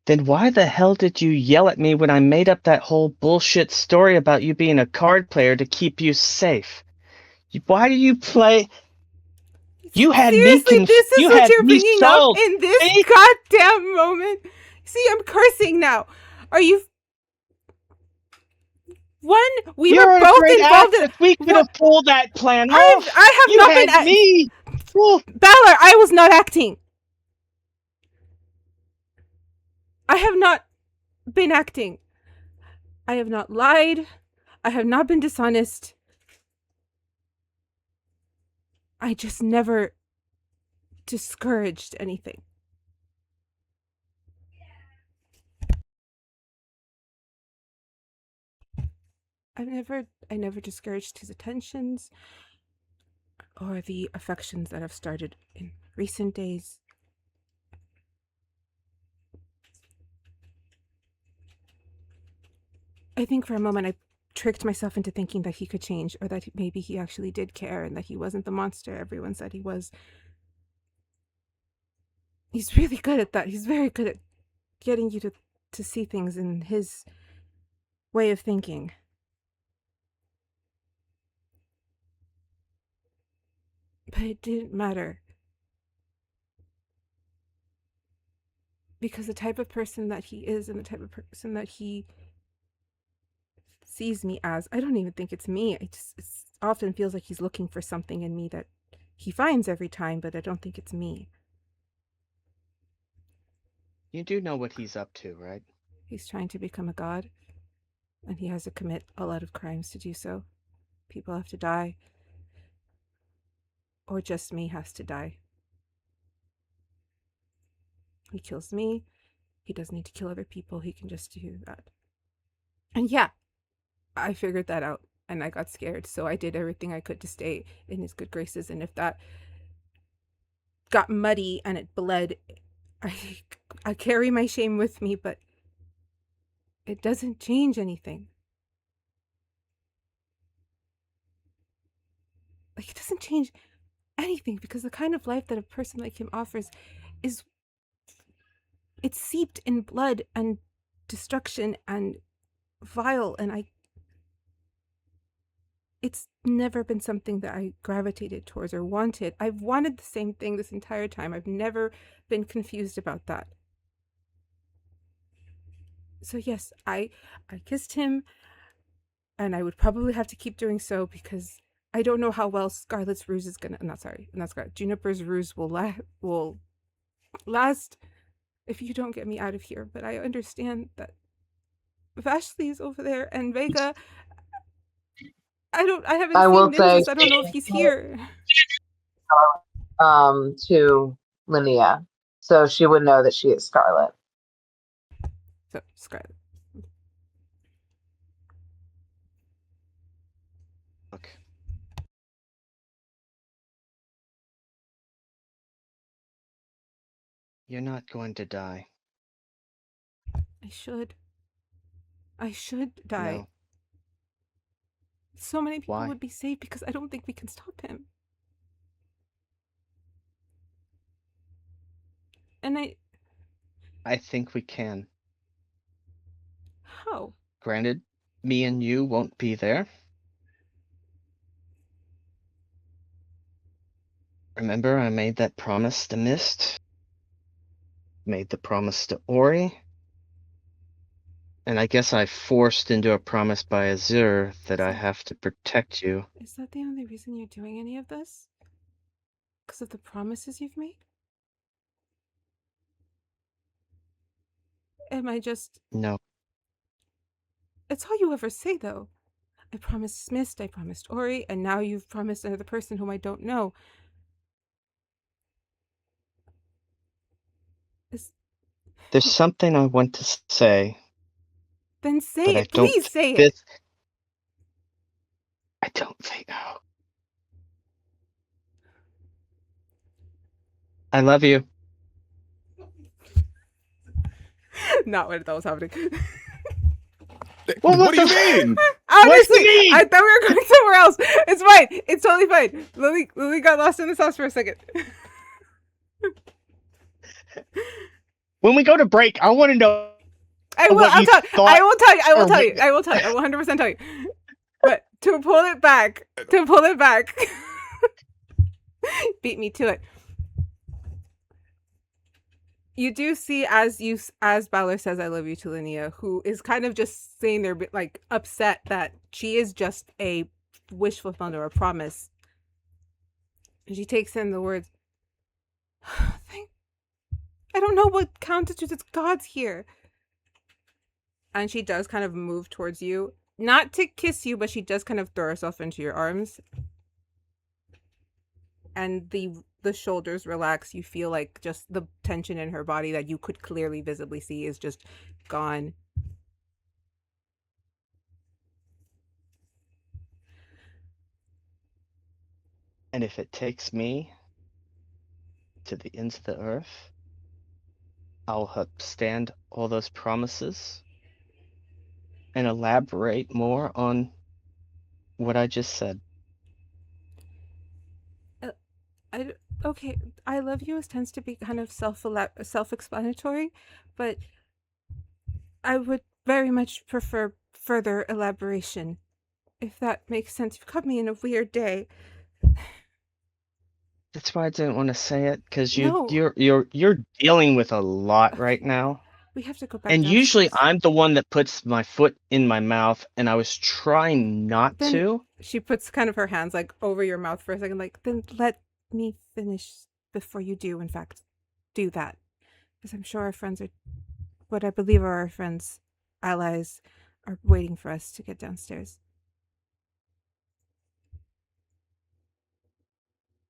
Speaker 3: Then why the hell did you yell at me when I made up that whole bullshit story about you being a card player to keep you safe? Why do you play? You had
Speaker 1: Seriously,
Speaker 3: me
Speaker 1: this is what you're bringing
Speaker 3: sold.
Speaker 1: up in this
Speaker 3: See?
Speaker 1: goddamn moment. See, I'm cursing now. Are you? We
Speaker 3: You're
Speaker 1: were
Speaker 3: a
Speaker 1: both
Speaker 3: great
Speaker 1: involved in.
Speaker 3: actress. We could have pulled that plan off.
Speaker 1: I have
Speaker 3: You
Speaker 1: not
Speaker 3: had
Speaker 1: been.
Speaker 3: me.
Speaker 1: Balor, I was not acting. I have not been acting. I have not lied. I have not been dishonest. I just never discouraged anything. I never discouraged his attentions or the affections that have started in recent days. I think for a moment I tricked myself into thinking that he could change, or that maybe he actually did care and that he wasn't the monster everyone said he was. He's really good at that. He's very good at getting you to see things in his way of thinking. But it didn't matter. Because the type of person that he is and the type of person that he sees me as, I don't even think it's me. It often feels like he's looking for something in me that he finds every time, but I don't think it's me.
Speaker 3: You do know what he's up to, right?
Speaker 1: He's trying to become a god, and he has to commit a lot of crimes to do so. People have to die. Or just me has to die. He kills me. He doesn't need to kill other people. He can just do that. And yeah, I figured that out, and I got scared, so I did everything I could to stay in his good graces, and if that got muddy and it bled, I carry my shame with me, but it doesn't change anything. Like, it doesn't change anything, because the kind of life that a person like him offers is... It's seeped in blood and destruction and vile, and it's never been something that I gravitated towards or wanted. I've wanted the same thing this entire time. I've never been confused about that. So yes, I kissed him, and I would probably have to keep doing so because I don't know how well Scarlett's ruse is gonna... not Scarlett. Juniper's ruse will last if you don't get me out of here. But I understand that Vashley's over there, and Vega... I haven't
Speaker 7: I
Speaker 1: seen
Speaker 7: will
Speaker 1: Ninjas.
Speaker 7: say
Speaker 1: I don't know if he's here.
Speaker 7: To Linnea, so she would know that she is Scarlett.
Speaker 1: So, Scarlett.
Speaker 3: Look. You're not going to die.
Speaker 1: I should die.
Speaker 3: No.
Speaker 1: So many people
Speaker 3: Why?
Speaker 1: would be saved because I don't think we can stop him. And
Speaker 3: I think we can.
Speaker 1: how?
Speaker 3: Granted, me and you won't be there. Remember, I made that promise to Mist. Made the promise to Ori. And I guess I forced into a promise by Azure that I have to protect you.
Speaker 1: Is that the only reason you're doing any of this? Because of the promises you've made? Am I just...
Speaker 3: No.
Speaker 1: It's all you ever say, though. I promised Mist, I promised Ori, and now you've promised another person whom I don't know.
Speaker 3: There's something I want to say.
Speaker 1: Then say
Speaker 3: but
Speaker 1: it.
Speaker 3: I don't
Speaker 1: Please say
Speaker 3: think
Speaker 1: it.
Speaker 3: I don't think. Oh. I love you.
Speaker 1: Not what I thought was happening.
Speaker 5: What do you mean?
Speaker 1: Honestly, I thought we were going somewhere else. It's fine. It's totally fine. Lily got lost in this house for a second.
Speaker 3: When we go to break, I want to know.
Speaker 1: I will tell you. I will tell you. I will 100% tell you. But to pull it back, beat me to it. You do see as Balor says, "I love you" to Linnea, who is kind of just saying they're like upset that she is just a wish fulfillment or a promise. And she takes in the words, I don't know what constitutes its gods here. And she does kind of move towards you. Not to kiss you, but she does kind of throw herself into your arms. And the shoulders relax. You feel like just the tension in her body that you could clearly visibly see is just gone.
Speaker 3: And if it takes me to the ends of the earth, I'll stand all those promises and elaborate more on what I just said.
Speaker 1: Okay, I love you tends to be kind of self-explanatory, but I would very much prefer further elaboration, if that makes sense. You've caught me in a weird day.
Speaker 3: That's why I didn't want to say it, because you're dealing with a lot right now.
Speaker 1: We have to go back.
Speaker 3: And
Speaker 1: downstairs.
Speaker 3: usually I'm the one that puts my foot in my mouth, and I was trying not to.
Speaker 1: She puts kind of her hands like over your mouth for a second, like, then let me finish before you do, in fact, do that. Because I'm sure our friends are, what I believe are our friends, allies, are waiting for us to get downstairs.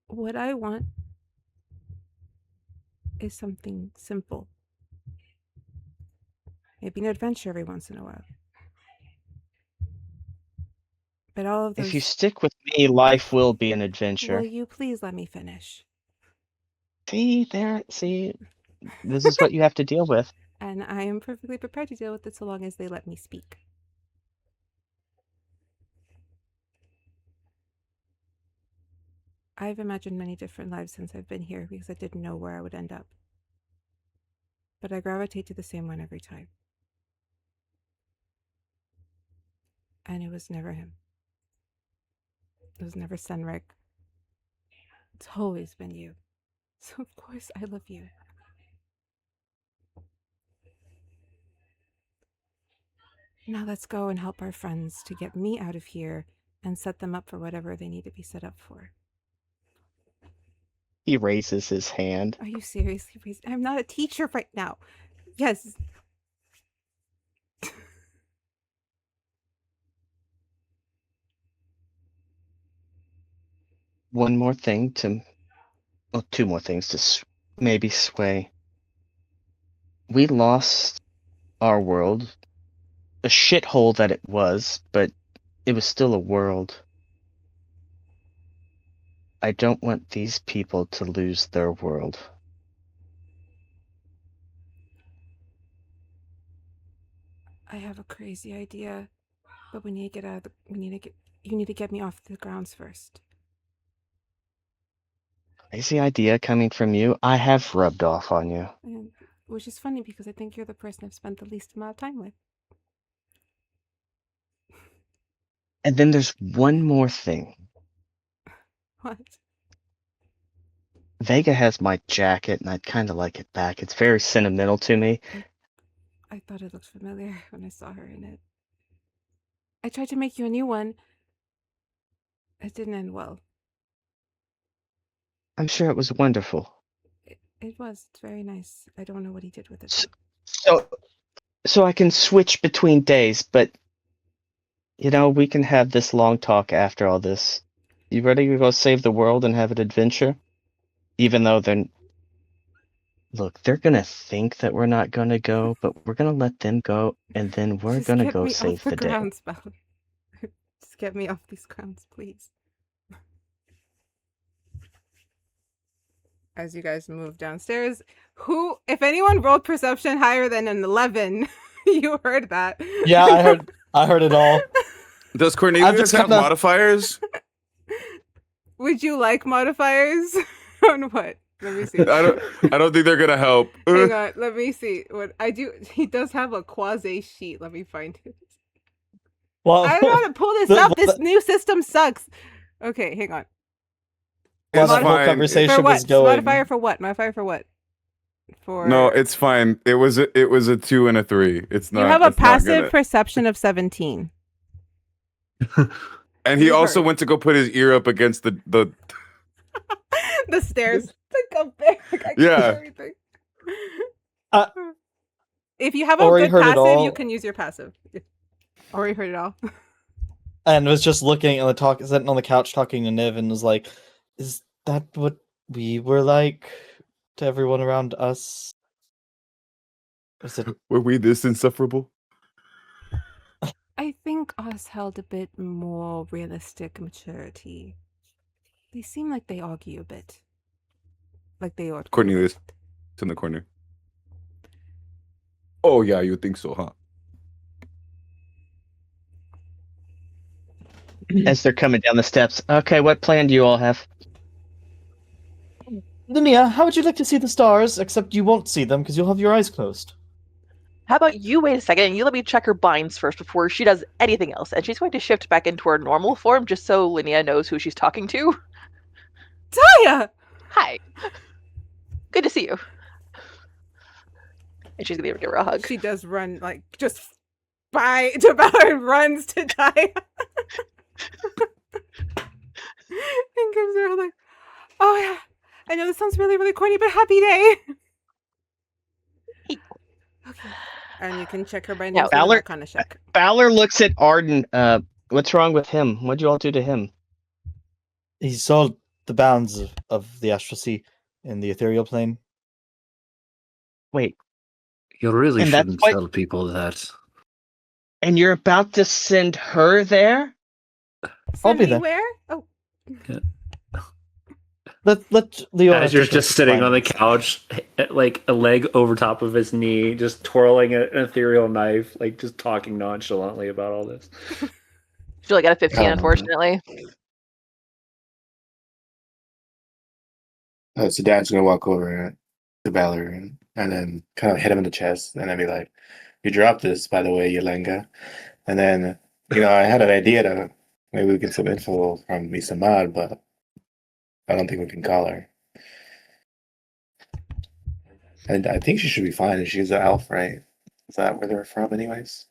Speaker 1: What I want is something simple. Maybe an adventure every once in a while. But all of those...
Speaker 3: If you stick with me, life will be an adventure.
Speaker 1: Will you please let me finish?
Speaker 3: See, this is what you have to deal with.
Speaker 1: And I am perfectly prepared to deal with it so long as they let me speak. I've imagined many different lives since I've been here because I didn't know where I would end up. But I gravitate to the same one every time. And it was never him. It was never Senrik. It's always been you. So of course I love you. Now let's go and help our friends to get me out of here and set them up for whatever they need to be set up for.
Speaker 3: He raises his hand.
Speaker 1: Are you seriously raising? I'm not a teacher right now. Yes.
Speaker 3: One more thing to, well, two more things to maybe sway. We lost our world, a shithole that it was, but it was still a world. I don't want these people to lose their world.
Speaker 1: I have a crazy idea, but we need to get out of you need to get me off the grounds first.
Speaker 3: Crazy idea coming from you? I have rubbed off on you.
Speaker 1: And, which is funny because I think you're the person I've spent the least amount of time with.
Speaker 3: And then there's one more thing.
Speaker 1: What?
Speaker 3: Vega has my jacket, and I'd kind of like it back. It's very sentimental to me.
Speaker 1: I thought it looked familiar when I saw her in it. I tried to make you a new one. It didn't end well.
Speaker 3: I'm sure it was wonderful.
Speaker 1: It was. It's very nice. I don't know what he did with it.
Speaker 3: So I can switch between days, but you know, we can have this long talk after all this. You ready to go save the world and have an adventure? Even though they're gonna think that we're not gonna go, but we're gonna let them go, and then we're
Speaker 1: Just
Speaker 3: gonna
Speaker 1: get
Speaker 3: go
Speaker 1: me
Speaker 3: save
Speaker 1: off the
Speaker 3: the day.
Speaker 1: grounds, Balor. Just get me off these grounds, please. As you guys move downstairs, if anyone rolled perception higher than an 11, you heard that.
Speaker 4: Yeah, I heard it all.
Speaker 5: Does Cornelius
Speaker 4: just
Speaker 5: have
Speaker 4: kinda-
Speaker 5: modifiers?
Speaker 1: Would you like modifiers on what? Let me see.
Speaker 5: I don't think they're gonna help.
Speaker 1: Hang on, let me see. What I do, he does have a quasi sheet. Let me find it.
Speaker 4: Well,
Speaker 1: I don't know how to pull this up. This new system sucks. Okay, hang on.
Speaker 4: while
Speaker 5: It's
Speaker 4: that whole
Speaker 5: fine.
Speaker 4: conversation
Speaker 1: For what?
Speaker 4: was going.
Speaker 1: Modifier for what? Modifier for what? For
Speaker 5: No, it's fine. It was a 2 and a 3. It's not.
Speaker 1: you have a
Speaker 5: it's not
Speaker 1: passive
Speaker 5: gonna-
Speaker 1: perception of 17.
Speaker 5: And he
Speaker 1: You
Speaker 5: also
Speaker 1: heard.
Speaker 5: went to go put his ear up against the
Speaker 1: The stairs. Like up there. Like, I can
Speaker 5: Yeah.
Speaker 1: hear everything.
Speaker 4: Uh,
Speaker 1: if you have a
Speaker 4: Ori
Speaker 1: good
Speaker 4: heard it
Speaker 1: passive, you
Speaker 4: all.
Speaker 1: can use your passive. Ori heard it all.
Speaker 4: And was just looking at sitting on the couch talking to Niv, and was like, "Is that what we were like to everyone around us? Was it?"
Speaker 5: Were we this insufferable?
Speaker 1: I think us held a bit more realistic maturity. They seem like they argue a bit. Like they ought.
Speaker 5: Cornelius in the corner. Oh yeah, you think so, huh?
Speaker 3: As they're coming down the steps. Okay, what plan do you all have?
Speaker 4: Linnea, how would you like to see the stars? Except you won't see them because you'll have your eyes closed.
Speaker 8: How about you wait a second and you let me check her binds first before she does anything else? And she's going to shift back into her normal form just so Linnea knows who she's talking to.
Speaker 1: Taya!
Speaker 8: Hi. Good to see you. And she's going to give her a hug.
Speaker 1: She does run, like, just by to Balor and runs to Taya. And gives her like, oh yeah, I know this sounds really, really corny, but happy day. Okay. And you can check her by
Speaker 8: Now,
Speaker 1: name.
Speaker 3: Balor-
Speaker 1: Kind of check.
Speaker 3: Balor looks at Ardyn. What's wrong with him? What'd you all do to him?
Speaker 4: He saw the bounds of the astral sea in the ethereal plane.
Speaker 3: Wait,
Speaker 9: You really
Speaker 3: And that's
Speaker 9: shouldn't
Speaker 3: what-
Speaker 9: tell people that.
Speaker 3: and you're about to send her there?
Speaker 4: I'll be there.
Speaker 1: Anywhere? Oh,
Speaker 4: Let Liora
Speaker 2: Azure's
Speaker 4: take
Speaker 2: just
Speaker 4: us
Speaker 2: sitting
Speaker 4: find
Speaker 2: on the
Speaker 4: it.
Speaker 2: couch, like a leg over top of his knee, just twirling an ethereal knife, like just talking nonchalantly about all this.
Speaker 8: She only got a 15,
Speaker 9: Oh.
Speaker 8: unfortunately.
Speaker 6: So Dad's gonna walk over to Balor and then kind of hit him in the chest, and then be like, "You dropped this, by the way, Yelenga." And then, I had an idea to maybe we get some info from Misa Mod, but I don't think we can call her. And I think she should be fine. She's an elf, right? Is that where they're from, anyways?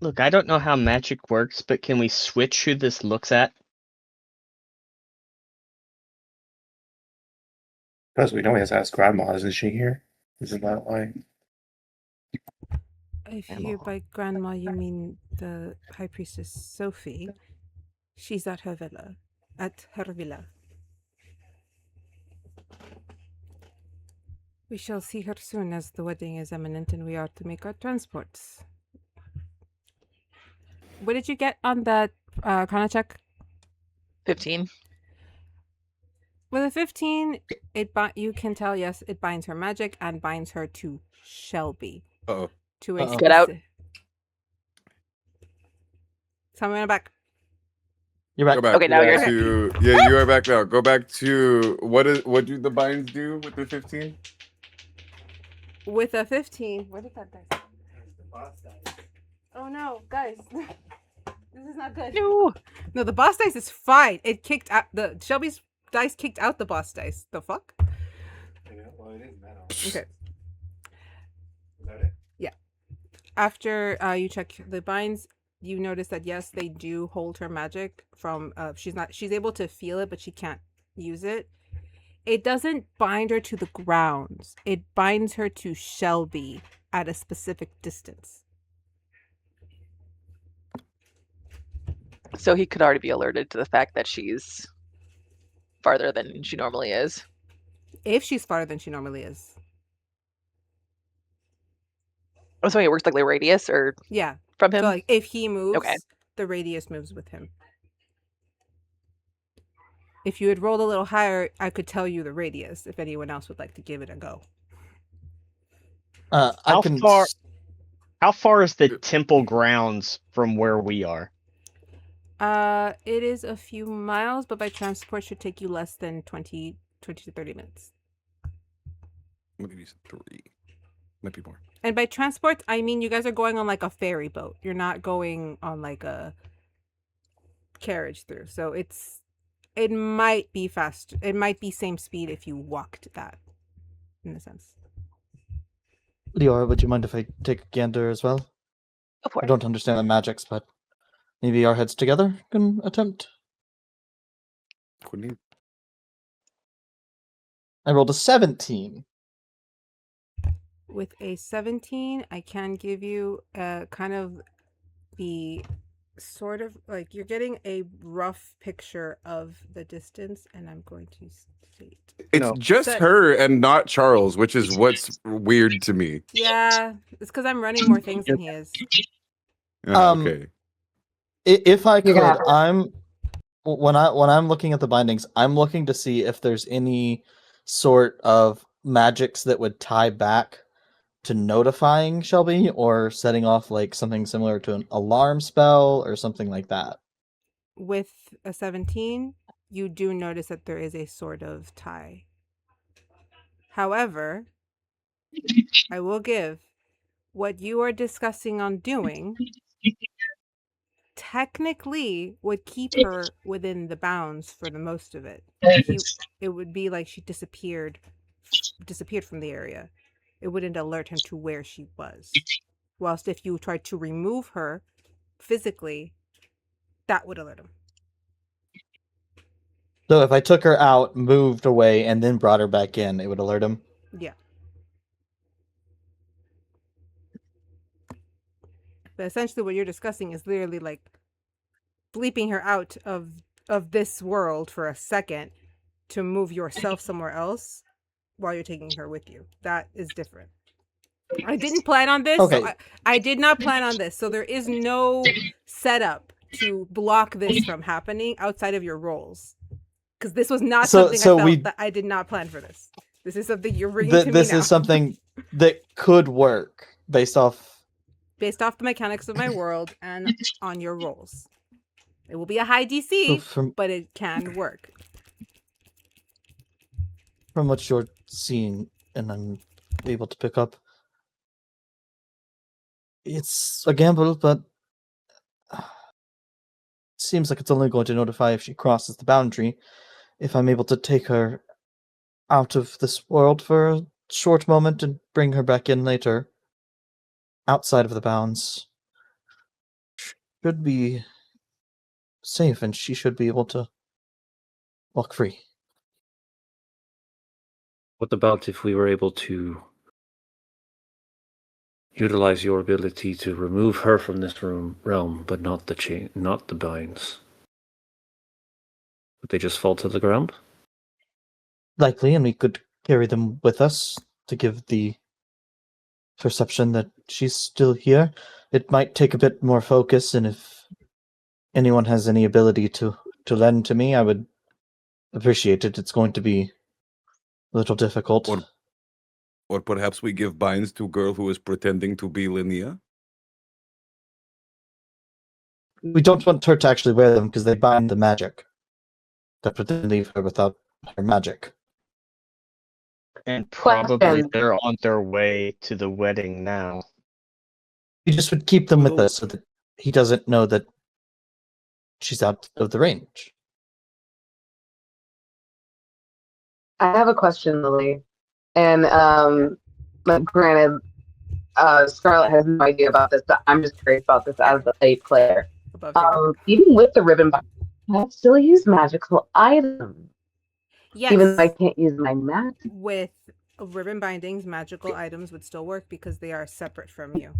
Speaker 3: Look, I don't know how magic works, but can we switch who this looks at?
Speaker 6: Plus, we know he has to ask Grandma, isn't she here? Isn't that why?
Speaker 1: If you by grandma you mean the High Priestess Sophie, she's at her villa. We shall see her soon, as the wedding is imminent and we are to make our transports. What did you get on that Kana check?
Speaker 8: 15.
Speaker 1: With a 15, you can tell, yes, it binds her magic and binds her to Shelby.
Speaker 5: Uh-oh.
Speaker 1: To a
Speaker 8: Get out.
Speaker 1: Someone in the back.
Speaker 4: You're back.
Speaker 5: Go back.
Speaker 8: Okay, now you're
Speaker 5: to, yeah, you are back now. Go back to what do the binds do with the 15?
Speaker 1: With a 15, where did that dice? Oh no, guys. This is not good. No, the boss dice is fine. It kicked out Shelby's dice kicked out the boss dice. The fuck?
Speaker 6: Well, it is metal.
Speaker 1: Okay.
Speaker 6: Is that it?
Speaker 1: Yeah. After you check the binds, you notice that yes, they do hold her magic from she's able to feel it, but she can't use it. It doesn't bind her to the grounds. It binds her to Shelby at a specific distance.
Speaker 8: So he could already be alerted to the fact that she's farther than she normally is.
Speaker 1: If she's farther than she normally is.
Speaker 8: Oh, so it works like the radius or
Speaker 1: Yeah.
Speaker 8: from him?
Speaker 1: So like if he moves,
Speaker 8: Okay.
Speaker 1: the radius moves with him. If you had rolled a little higher, I could tell you the radius if anyone else would like to give it a go.
Speaker 3: How far is the temple grounds from where we are?
Speaker 1: It is a few miles, but by transport should take you less than 20 to 30 minutes.
Speaker 5: Maybe 3. Might be more.
Speaker 1: And by transport, I mean you guys are going on like a ferry boat. You're not going on like a carriage through. So it might be fast. It might be same speed if you walked that, in a sense.
Speaker 4: Liora, would you mind if I take a gander as well?
Speaker 8: Of course.
Speaker 4: I don't understand the magics, but maybe our heads together can attempt.
Speaker 5: Couldn't
Speaker 4: I rolled a 17.
Speaker 1: With a 17, I can give you kind of the sort of like you're getting a rough picture of the distance, and I'm going to state
Speaker 5: It's just her and not Charles, which is what's weird to me.
Speaker 1: Yeah, it's because I'm running more things than he is.
Speaker 5: Okay.
Speaker 4: If I could, when I'm looking at the bindings, I'm looking to see if there's any sort of magics that would tie back to notifying Shelby or setting off like something similar to an alarm spell or something like that.
Speaker 1: With a 17, you do notice that there is a sort of tie. However, I will give what you are discussing on doing technically would keep her within the bounds for the most of it. It would be like she disappeared from the area. It wouldn't alert him to where she was. Whilst if you tried to remove her physically, that would alert him.
Speaker 4: So if I took her out, moved away, and then brought her back in, it would alert him?
Speaker 1: Yeah. But essentially what you're discussing is literally like bleeping her out of this world for a second to move yourself somewhere else while you're taking her with you. That is different. I didn't plan on this.
Speaker 4: Okay.
Speaker 1: So I did not plan on this. So there is no setup to block this from happening outside of your rolls. Because this was not something I felt that I did not plan for this. This is something you're bringing to me now.
Speaker 4: This is something that could work based off
Speaker 1: the mechanics of my world and on your rolls. It will be a high DC, but it can work.
Speaker 4: from what you're seeing and I'm able to pick up, it's a gamble, but it seems like it's only going to notify if she crosses the boundary. If I'm able to take her out of this world for a short moment and bring her back in later, outside of the bounds, should be safe and she should be able to walk free.
Speaker 9: What about if we were able to utilize your ability to remove her from this realm, but not the binds? Would they just fall to the ground?
Speaker 4: Likely, and we could carry them with us to give the perception that she's still here. It might take a bit more focus, and if anyone has any ability to lend to me, I would appreciate it. It's going to be a little difficult.
Speaker 5: Or perhaps we give binds to a girl who is pretending to be Linnea?
Speaker 4: We don't want her to actually wear them because they bind the magic. That would then leave her without her magic.
Speaker 3: And probably
Speaker 7: Question.
Speaker 3: they're on their way to the wedding now.
Speaker 4: We just would keep them with us so that he doesn't know that she's out of the range.
Speaker 7: I have a question, Lily. And like, granted, Scarlett has no idea about this, but I'm just curious about this as a player. Even with the ribbon bind, I still use magical items.
Speaker 1: Yes.
Speaker 7: Even though I can't use my magic.
Speaker 1: With ribbon bindings, magical items would still work because they are separate from you.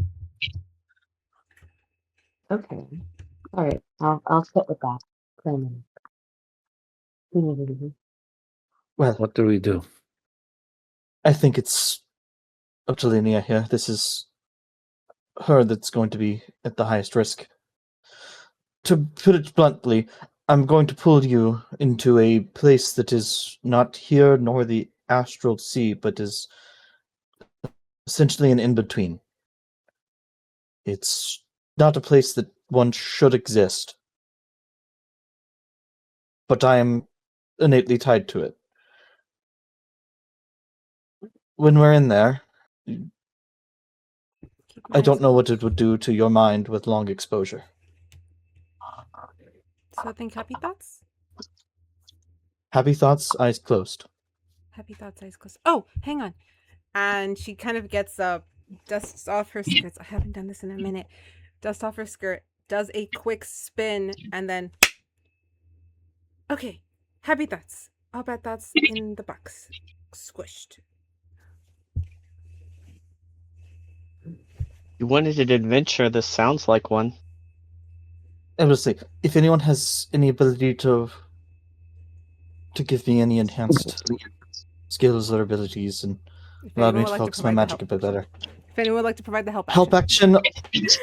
Speaker 7: Okay. All right. I'll sit with that for a minute.
Speaker 4: Well,
Speaker 9: What do we do?
Speaker 4: I think it's up to Linnea here. This is her that's going to be at the highest risk. To put it bluntly, I'm going to pull you into a place that is not here nor the astral sea, but is essentially an in-between. It's not a place that one should exist, but I am innately tied to it. When we're in there, I don't know what it would do to your mind with long exposure.
Speaker 1: So think happy thoughts?
Speaker 4: Happy thoughts, eyes closed.
Speaker 1: Happy thoughts, eyes closed. Oh, hang on. And she kind of gets up, dusts off her skirts. I haven't done this in a minute. Dusts off her skirt, does a quick spin, and then... Okay, happy thoughts. All bad thoughts in the box. Squished.
Speaker 3: You wanted an adventure. This sounds like one.
Speaker 4: I will say, if anyone has any ability to give me any enhanced skills or abilities and allow me to focus my magic a bit better.
Speaker 1: If anyone would like to provide the help
Speaker 4: action,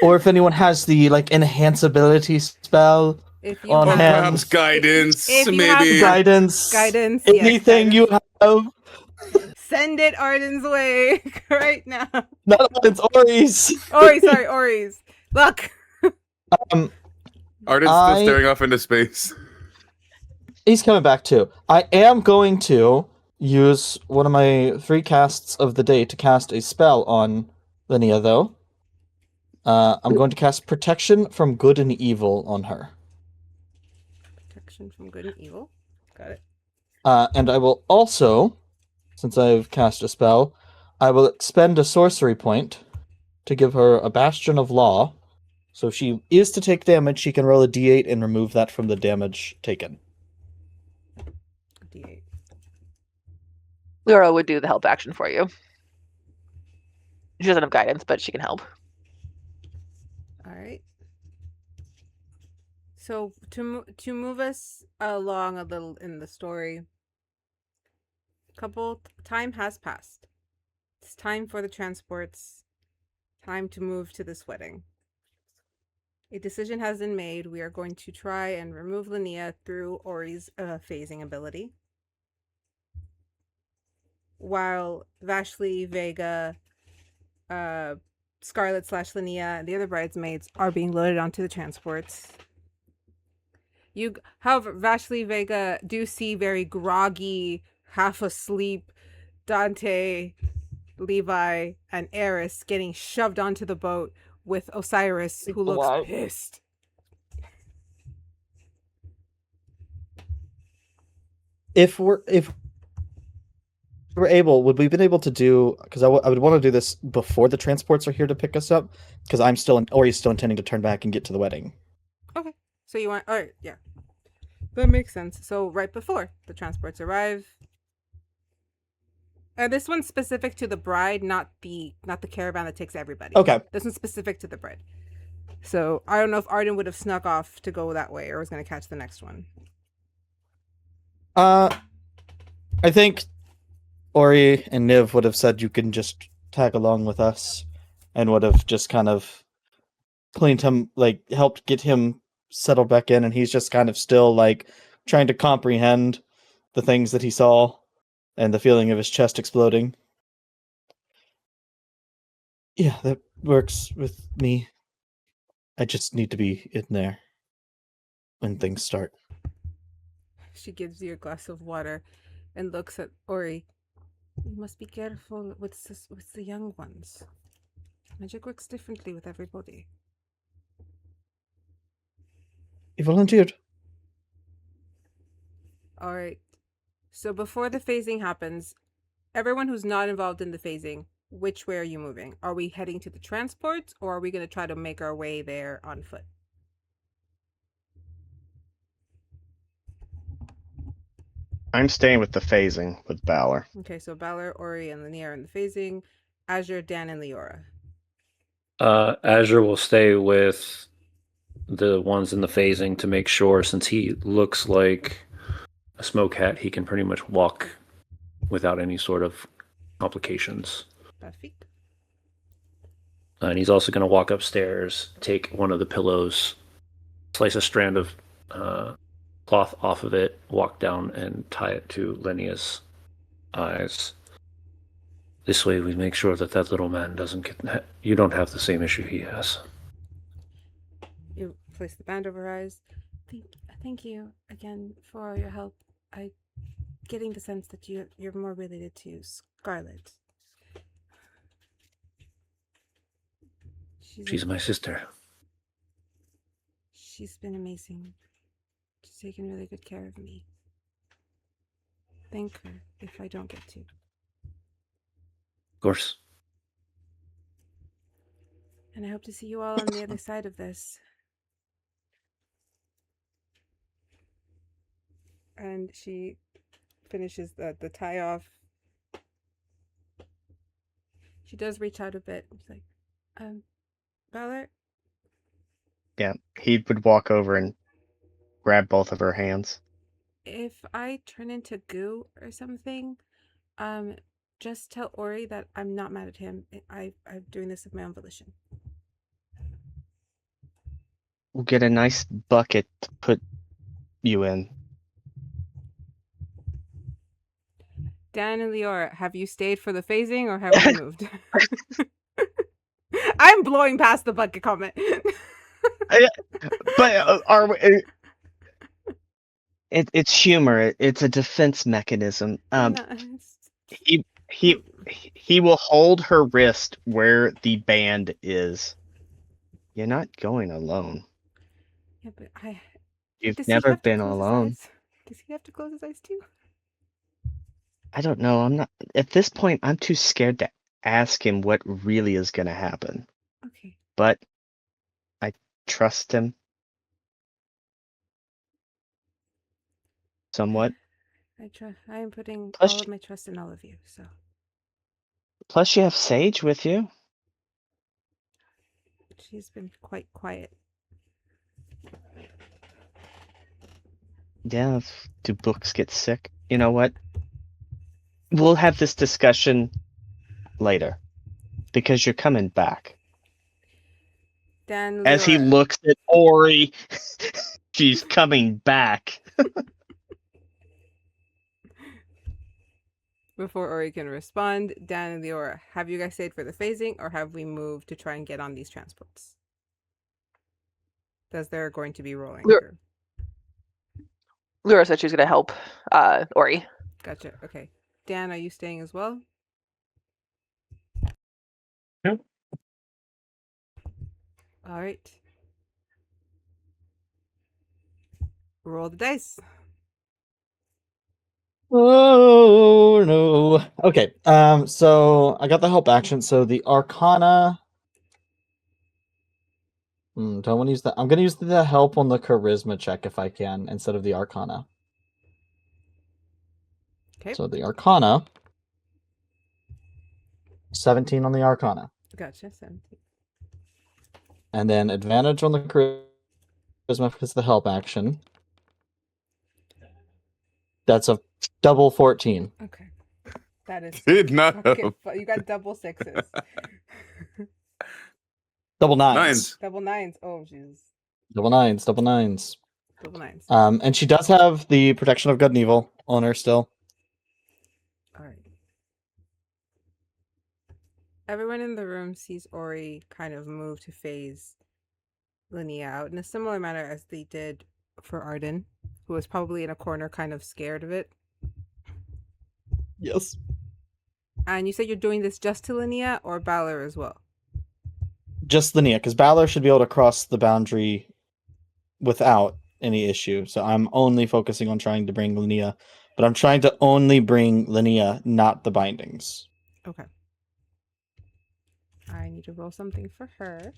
Speaker 4: or if anyone has the enhance ability spell on hand,
Speaker 5: perhaps guidance,
Speaker 4: maybe
Speaker 1: guidance,
Speaker 4: anything you have.
Speaker 1: Send it Ardyn's way right now.
Speaker 4: Not Ardyn's, Ori's.
Speaker 1: Ori's. Look.
Speaker 5: Ardyn's still staring off into space.
Speaker 4: He's coming back too. I am going to use one of my 3 casts of the day to cast a spell on Linnea, though. I'm going to cast Protection from Good and Evil on her.
Speaker 1: Protection from Good and Evil. Got it.
Speaker 4: And I will also, since I've cast a spell, I will expend a sorcery point to give her a Bastion of Law. So if she is to take damage, she can roll a d8 and remove that from the damage taken.
Speaker 1: D8.
Speaker 8: Liora would do the help action for you. She doesn't have guidance, but she can help.
Speaker 1: All right. So to move us along a little in the story, time has passed. It's time for the transports. Time to move to this wedding. A decision has been made. We are going to try and remove Linnea through Ori's phasing ability, while Vashley, Vega, Scarlett/Linnea, and the other bridesmaids are being loaded onto the transports. However, Vashley, Vega do see very groggy half asleep Dante, Levi, and Eris getting shoved onto the boat with Osiris, who looks
Speaker 4: Wow.
Speaker 1: pissed.
Speaker 4: If we're able, would we been able to do? Because I would want to do this before the transports are here to pick us up. Because Ori's still intending to turn back and get to the wedding.
Speaker 1: Okay, so you want? All right, yeah, that makes sense. So right before the transports arrive. This one's specific to the bride, not the caravan that takes everybody.
Speaker 4: Okay.
Speaker 1: This one's specific to the bride. So I don't know if Ardyn would have snuck off to go that way or was going to catch the next one.
Speaker 4: I think Ori and Niv would have said you can just tag along with us, and would have just kind of cleaned him, like helped get him settled back in, and he's just kind of still like trying to comprehend the things that he saw and the feeling of his chest exploding. Yeah, that works with me. I just need to be in there when things start.
Speaker 1: She gives you a glass of water and looks at Ori. You must be careful with the young ones. Magic works differently with everybody.
Speaker 4: You volunteered.
Speaker 1: All right. So before the phasing happens, everyone who's not involved in the phasing, which way are you moving? Are we heading to the transports, or are we going to try to make our way there on foot?
Speaker 3: I'm staying with the phasing with Balor.
Speaker 1: Okay, so Balor, Ori, and Linnea are in the phasing. Azure, Dan, and Liora.
Speaker 9: Azure will stay with the ones in the phasing to make sure, since he looks like a smoke hat, he can pretty much walk without any sort of complications.
Speaker 1: Perfect.
Speaker 9: And he's also going to walk upstairs, take one of the pillows, slice a strand of cloth off of it, walk down and tie it to Linnea's eyes. This way we make sure that little man doesn't get... You don't have the same issue he has.
Speaker 1: You place the band over her eyes. Thank you again for your help. I'm getting the sense that you're more related to Scarlett.
Speaker 9: She's my sister.
Speaker 1: She's been amazing. She's taken really good care of me. Thank her if I don't get to.
Speaker 9: Of course.
Speaker 1: And I hope to see you all on the other side of this. And she finishes the tie off. She does reach out a bit. She's like, Balor?
Speaker 3: Yeah, he would walk over and grab both of her hands.
Speaker 1: If I turn into goo or something, just tell Ori that I'm not mad at him. I'm doing this of my own volition.
Speaker 3: We'll get a nice bucket to put you in.
Speaker 1: Dan and Liora, have you stayed for the phasing or have we moved? I'm blowing past the bucket comment.
Speaker 3: But are we, it's humor. It's a defense mechanism. He will hold her wrist where the band is. You're not going alone.
Speaker 1: Yeah, but
Speaker 3: You've never been alone.
Speaker 1: Does he have to close his eyes too?
Speaker 3: I don't know. I'm not at this point. I'm too scared to ask him what really is going to happen.
Speaker 1: Okay.
Speaker 3: But I trust him somewhat.
Speaker 1: I am putting
Speaker 3: Plus
Speaker 1: all of my trust in all of you. So.
Speaker 3: Plus, you have Sage with you.
Speaker 1: She's been quite quiet.
Speaker 3: Yeah. Do books get sick? You know what? We'll have this discussion later because you're coming back.
Speaker 1: Dan,
Speaker 3: as he looks at Ori, she's coming back.
Speaker 1: Before Ori can respond, Dan and Liora, have you guys stayed for the phasing or have we moved to try and get on these transports? As they're going to be rolling through.
Speaker 8: Liora said she's going to help Ori.
Speaker 1: Gotcha. Okay. Dan, are you staying as well?
Speaker 2: Yep.
Speaker 1: All right. Roll the dice.
Speaker 4: Oh no. Okay. So I got the help action. So the Arcana. Don't want to use that. I'm gonna use the help on the Charisma check if I can instead of the Arcana.
Speaker 1: Okay.
Speaker 4: So the Arcana. 17 on the Arcana.
Speaker 1: Gotcha. 17.
Speaker 4: And then advantage on the Charisma because of the help action. That's a double 14.
Speaker 1: Okay. That is.
Speaker 5: Did not
Speaker 1: Okay,
Speaker 5: help.
Speaker 1: you got double sixes.
Speaker 4: Double nines.
Speaker 5: Nines.
Speaker 1: Double nines. Oh, jeez.
Speaker 4: Double nines. Double nines.
Speaker 1: Double nines.
Speaker 4: And she does have the protection of good and evil on her still.
Speaker 1: All right. Everyone in the room sees Ori kind of move to phase Linnea out in a similar manner as they did for Ardyn, who was probably in a corner kind of scared of it.
Speaker 4: Yes.
Speaker 1: And you said you're doing this just to Linnea or Balor as well?
Speaker 4: Just Linnea, because Balor should be able to cross the boundary without any issue. So I'm only focusing on trying to bring Linnea, but I'm trying to only bring Linnea, not the bindings.
Speaker 1: Okay. I need to roll something for her.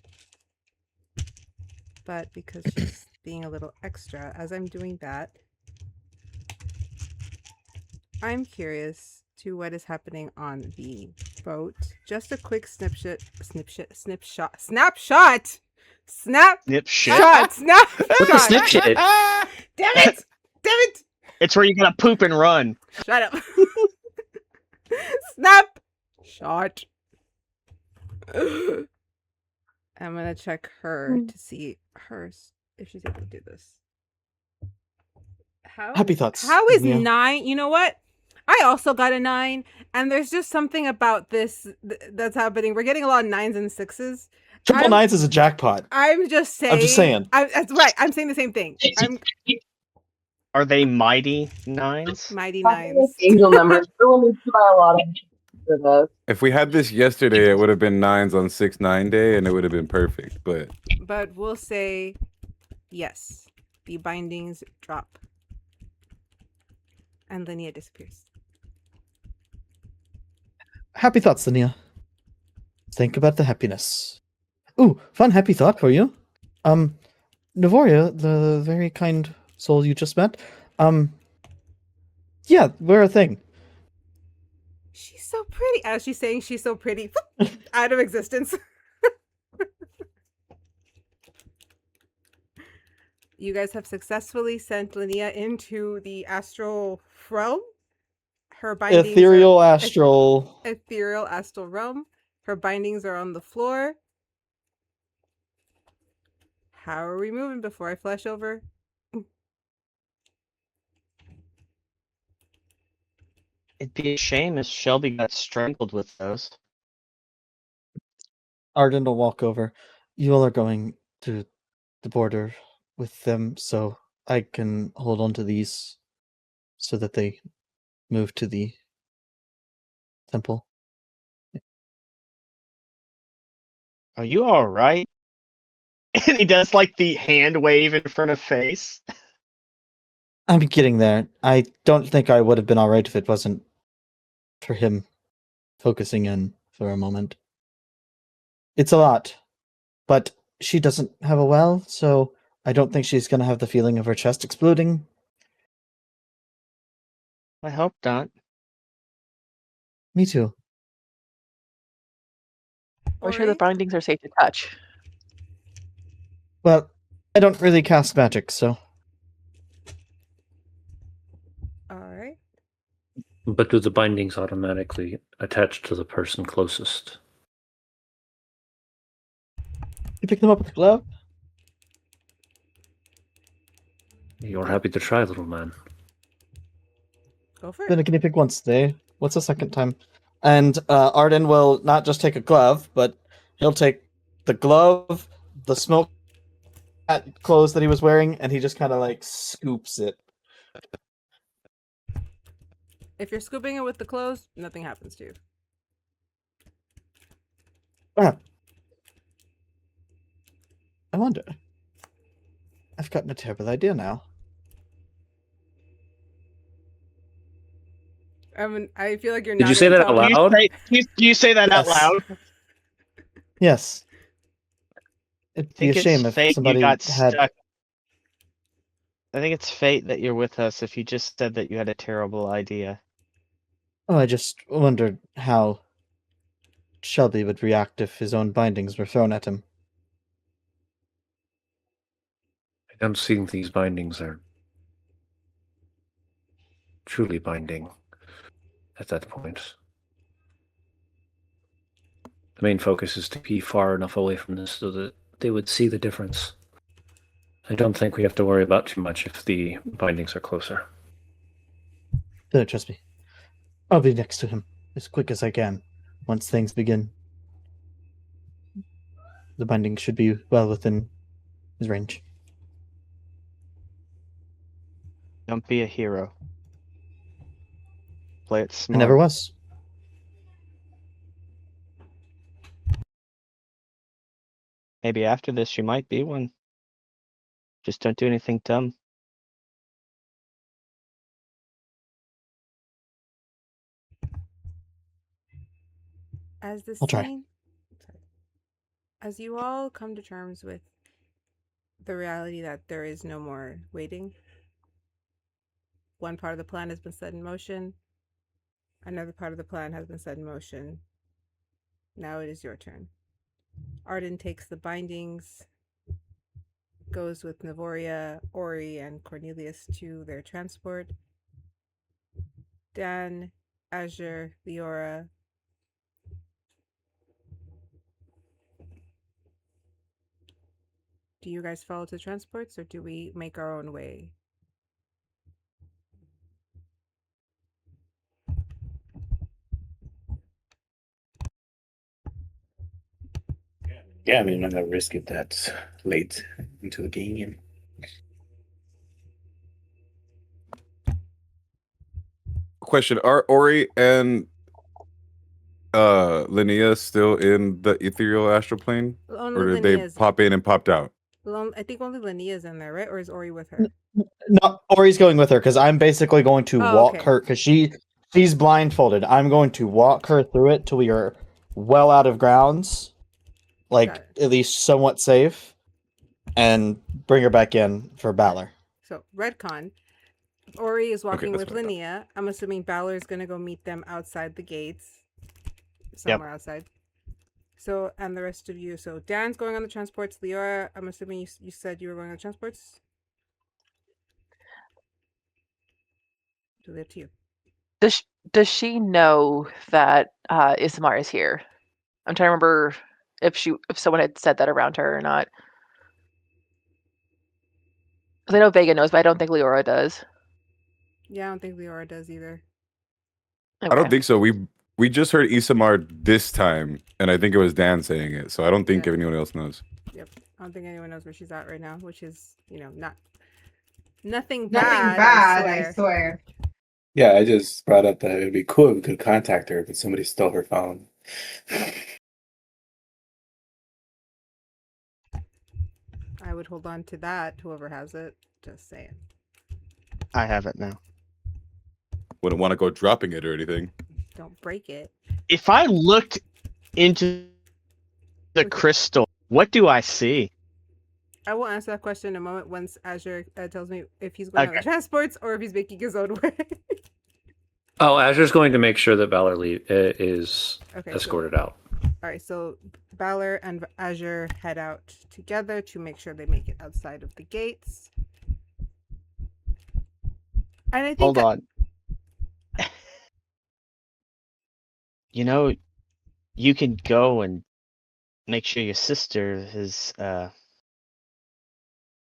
Speaker 1: But because she's being a little extra, as I'm doing that, I'm curious to what is happening on the boat. Just a quick snapshot. Snapshot. Snapshot.
Speaker 2: What's a snapshot?
Speaker 1: Damn it! Damn it!
Speaker 3: It's where you gotta poop and run.
Speaker 1: Shut up. Snap shot. I'm gonna check her to see hers if she's able to do this.
Speaker 4: Happy thoughts.
Speaker 1: How is
Speaker 4: Linnea.
Speaker 1: 9? You know what? I also got a 9, and there's just something about this that's happening. We're getting a lot of 9s and 6s.
Speaker 4: Triple nines is a jackpot.
Speaker 1: I'm just saying.
Speaker 4: I'm just saying.
Speaker 1: That's right. I'm saying the same thing.
Speaker 3: Are they mighty nines?
Speaker 1: Mighty 9s.
Speaker 7: Angel numbers. We'll need to buy a lot of for those.
Speaker 5: If we had this yesterday, it would have been 9s on 6-9 day, and it would have been perfect. But
Speaker 1: We'll say yes. The bindings drop. And Linnea disappears.
Speaker 4: Happy thoughts, Linnea. Think about the happiness. Ooh, fun happy thought for you. Navoria, the very kind soul you just met. Yeah, we're a thing.
Speaker 1: She's so pretty. As she's saying she's so pretty. Out of existence. You guys have successfully sent Linnea into the astral realm. Her bindings
Speaker 4: Ethereal astral.
Speaker 1: Ethereal astral realm. Her bindings are on the floor. How are we moving before I flash over?
Speaker 3: It'd be a shame if Shelby got strangled with those.
Speaker 4: Ardyn will walk over. You all are going to the border with them, so I can hold on to these so that they move to the temple.
Speaker 3: Are you alright? And he does like the hand wave in front of face.
Speaker 4: I'm getting there. I don't think I would have been alright if it wasn't for him focusing in for a moment. It's a lot, but she doesn't have a well, so I don't think she's going to have the feeling of her chest exploding.
Speaker 3: I hope not.
Speaker 4: Me too.
Speaker 8: We're sure the bindings are safe to touch.
Speaker 4: Well, I don't really cast magic, so...
Speaker 1: Alright.
Speaker 9: But do the bindings automatically attach to the person closest?
Speaker 4: You pick them up with a glove?
Speaker 9: You're happy to try, little man.
Speaker 1: Go for it.
Speaker 4: Been a guinea pig once today. What's the second time? And Ardyn will not just take a glove, but he'll take the glove, the smoke clothes that he was wearing, and he just kind of like scoops it.
Speaker 1: If you're scooping it with the clothes, nothing happens to you.
Speaker 4: Ah. I wonder. I've gotten a terrible idea now.
Speaker 1: I feel like you're
Speaker 2: Did
Speaker 1: not
Speaker 2: you say
Speaker 1: gonna
Speaker 2: that
Speaker 1: tell
Speaker 2: out
Speaker 1: me.
Speaker 2: loud?
Speaker 3: Do you say that out
Speaker 4: Yes.
Speaker 3: loud?
Speaker 4: Yes. It'd be a shame if
Speaker 3: fate
Speaker 4: somebody
Speaker 3: you got
Speaker 4: had.
Speaker 3: stuck. I think it's fate that you're with us if you just said that you had a terrible idea.
Speaker 4: Oh, I just wondered how Shelby would react if his own bindings were thrown at him.
Speaker 9: I don't think these bindings are truly binding at that point. The main focus is to be far enough away from this so that they would see the difference. I don't think we have to worry about too much if the bindings are closer.
Speaker 4: Don't trust me. I'll be next to him as quick as I can once things begin. The binding should be well within his range.
Speaker 3: Don't be a hero. Play it
Speaker 4: I
Speaker 3: smart.
Speaker 4: never was.
Speaker 3: Maybe after this you might be one. Just don't do anything dumb.
Speaker 1: As the
Speaker 4: I'll try.
Speaker 1: scene, as you all come to terms with the reality that there is no more waiting, one part of the plan has been set in motion, another part of the plan has been set in motion. Now it is your turn. Ardyn takes the bindings, goes with Navoria, Ori, and Cornelius to their transport. Dan, Azure, Liora, do you guys follow to transports, or do we make our own way?
Speaker 6: Yeah, I mean, I'm not gonna risk it that late into the game.
Speaker 5: Question: Are Ori and Linnea still in the ethereal astral plane,
Speaker 1: Only
Speaker 5: or did they
Speaker 1: Linnea's.
Speaker 5: pop in and popped out?
Speaker 1: I think only Linnea's in there, right? Or is Ori with her?
Speaker 4: No, Ori's going with her because I'm basically going to walk
Speaker 1: okay.
Speaker 4: her because she's blindfolded. I'm going to walk her through it till we are well out of grounds, like at least somewhat safe, and bring her back in for Balor.
Speaker 1: So Redcon, Ori is walking
Speaker 5: that's
Speaker 1: with
Speaker 5: what I thought.
Speaker 1: Linnea. I'm assuming Balor is gonna go meet them outside the gates, somewhere outside. So, and the rest of you. So Dan's going on the transports. Liora, I'm assuming you said you were going on the transports. Totally up to you.
Speaker 8: Does she know that Ismar is here? I'm trying to remember if someone had said that around her or not. Because I know Vega knows, but I don't think Liora does.
Speaker 1: Yeah, I don't think Liora does either.
Speaker 5: I don't think so. We just heard Isamar this time, and I think it was Dan saying it. So I don't think anyone else knows.
Speaker 1: Yep, I don't think anyone knows where she's at right now, which is, nothing
Speaker 10: bad, I swear.
Speaker 6: Yeah, I just brought up that it'd be cool if we could contact her, but somebody stole her phone.
Speaker 1: I would hold on to that, whoever has it. Just saying.
Speaker 3: I have it now.
Speaker 5: Wouldn't want to go dropping it or anything.
Speaker 1: Don't break it.
Speaker 3: If I looked into the crystal, what do I see?
Speaker 1: I will answer that question in a moment once Azure tells me if he's going on the transports or if he's making his own way.
Speaker 9: Oh, Azure's going to make sure that Balor is escorted out.
Speaker 1: All right, so Balor and Azure head out together to make sure they make it outside of the gates. And I think
Speaker 3: Hold on. You can go and make sure your sister is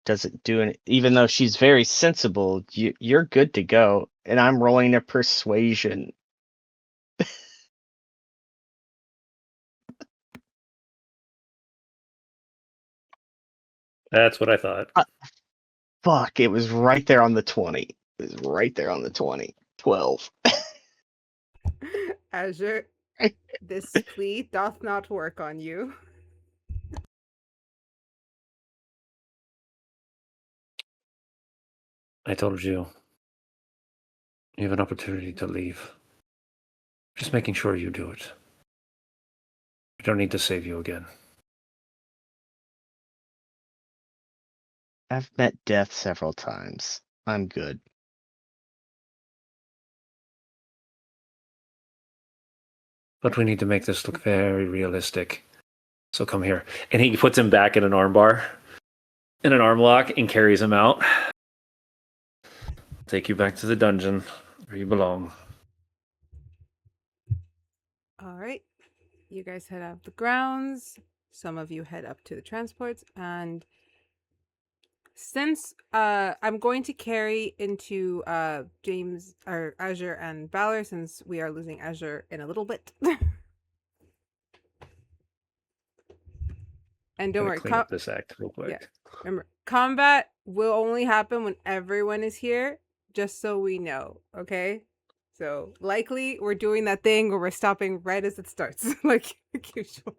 Speaker 3: doesn't do it, even though she's very sensible. You're good to go, and I'm rolling a persuasion.
Speaker 2: That's what I thought.
Speaker 3: Fuck! It was right there on the 20. It was right there on the 20. 12.
Speaker 1: Azure, this plea doth not work on you.
Speaker 9: I told you. You have an opportunity to leave. Just making sure you do it. I don't need to save you again.
Speaker 3: I've met death several times. I'm good.
Speaker 9: But we need to make this look very realistic. So come here. And he puts him back in an armbar, in an arm lock, and carries him out. Take you back to the dungeon where you belong.
Speaker 1: All right. You guys head out the grounds. Some of you head up to the transports. And since I'm going to carry into James or Azure and Balor, since we are losing Azure in a little bit. And don't worry,
Speaker 9: Clean up this act real quick.
Speaker 1: Yeah. Remember, combat will only happen when everyone is here, just so we know, okay? So likely we're doing that thing where we're stopping right as it starts, like usual.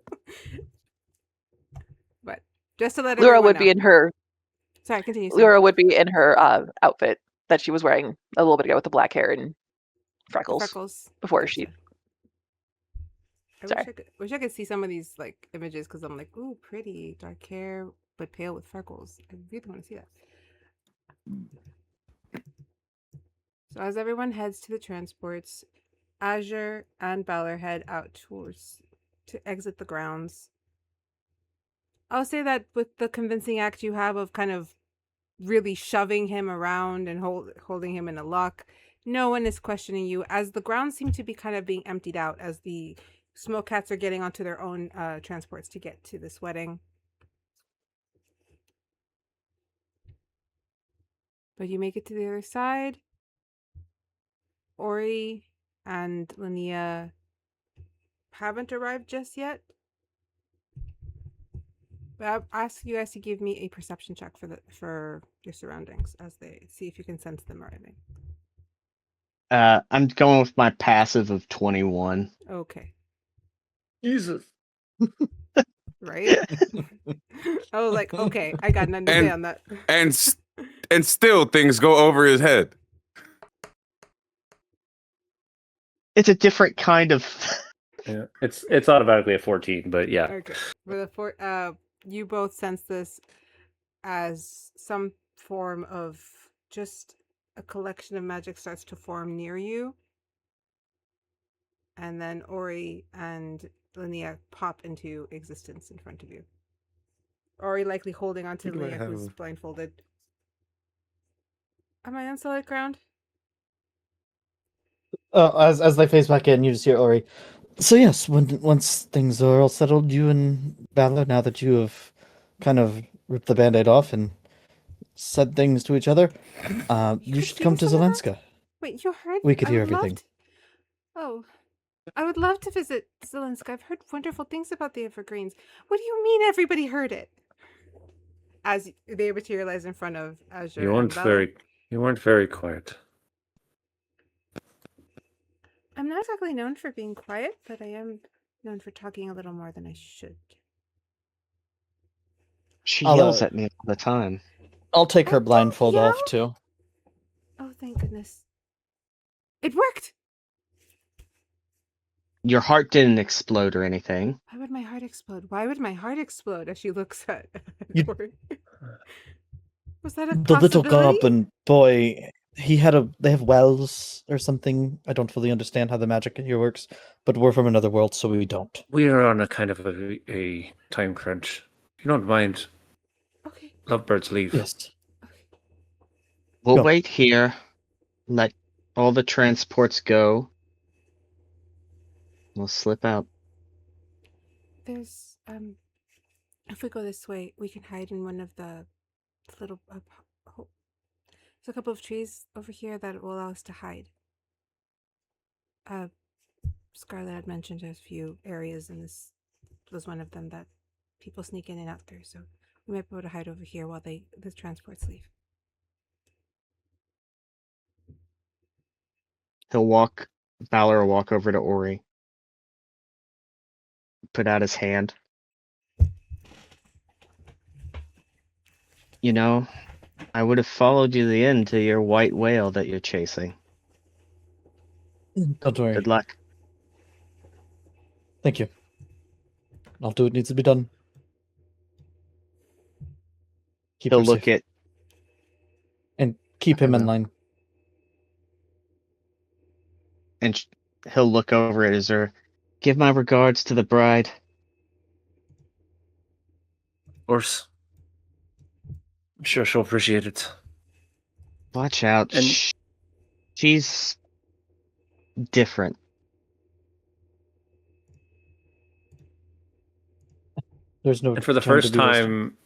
Speaker 1: But just to let
Speaker 8: Liora
Speaker 1: everyone
Speaker 8: would
Speaker 1: know.
Speaker 8: be in her.
Speaker 1: Sorry, continue.
Speaker 8: Liora would be in her outfit that she was wearing a little bit ago with the black hair and freckles. Before
Speaker 1: gotcha.
Speaker 8: she.
Speaker 1: I wish I could see some of these like images because I'm like, ooh, pretty dark hair but pale with freckles. I really want to see that. So as everyone heads to the transports, Azure and Balor head out to exit the grounds. I'll say that with the convincing act you have of kind of really shoving him around and holding him in a lock, no one is questioning you, as the grounds seem to be kind of being emptied out as the smoke cats are getting onto their own transports to get to this wedding. But you make it to the other side. Ori and Linnea haven't arrived just yet. But I'll ask you guys to give me a perception check for your surroundings as they see if you can sense them arriving.
Speaker 3: I'm going with my passive of 21.
Speaker 1: Okay.
Speaker 2: Jesus.
Speaker 1: Right? I was like, okay, I got nothing to say on that.
Speaker 5: And still things go over his head.
Speaker 3: It's a different kind of.
Speaker 9: Yeah, it's automatically a 14, but yeah.
Speaker 1: Okay. For you both sense this as some form of just a collection of magic starts to form near you. And then Ori and Linnea pop into existence in front of you. Ori likely holding onto Linnea, who's blindfolded. Am I on solid ground?
Speaker 4: Oh, as they face back in, you just hear Ori. So yes, once things are all settled, you and Balor, now that you have kind of ripped the Band-Aid off and said things to each other, you should come to Zelenska.
Speaker 1: Wait, you heard?
Speaker 4: We could hear everything.
Speaker 1: Oh, I would love to visit Zelenska. I've heard wonderful things about the Evergreens. What do you mean everybody heard it? As they materialize in front of Azure.
Speaker 9: You weren't very quiet.
Speaker 1: I'm not exactly known for being quiet, but I am known for talking a little more than I should.
Speaker 3: She yells at me all the time.
Speaker 4: I'll take her blindfold off too.
Speaker 1: Oh, thank goodness. It worked!
Speaker 3: Your heart didn't explode or anything.
Speaker 1: Why would my heart explode? Why would my heart explode as she looks at Ori? Was that a
Speaker 4: The little
Speaker 1: possibility?
Speaker 4: goblin boy, they have wells or something. I don't fully understand how the magic here works, but we're from another world, so we don't.
Speaker 9: We are on a kind of a time crunch. If you don't mind,
Speaker 1: okay.
Speaker 9: Lovebirds leave.
Speaker 4: Yes.
Speaker 3: We'll wait here. Let all the transports go. We'll slip out.
Speaker 1: There's if we go this way, we can hide in one of the little there's a couple of trees over here that will allow us to hide. Scarlett had mentioned a few areas, and this was one of them that people sneak in and out through, so we might be able to hide over here while the transports leave.
Speaker 3: He'll walk Balor will walk over to Ori. Put out his hand. You know, I would have followed you to the end to your white whale that you're chasing.
Speaker 4: Don't worry.
Speaker 3: Good luck.
Speaker 4: Thank you. I'll do what needs to be done. Keep
Speaker 3: He'll
Speaker 4: her
Speaker 3: look
Speaker 4: safe. And keep him in line.
Speaker 3: And he'll look over at Azure. Give my regards to the bride.
Speaker 9: Of course. I'm sure she'll appreciate it.
Speaker 3: Watch out.
Speaker 9: And
Speaker 3: she's different.
Speaker 4: There's no.
Speaker 9: And for the first time,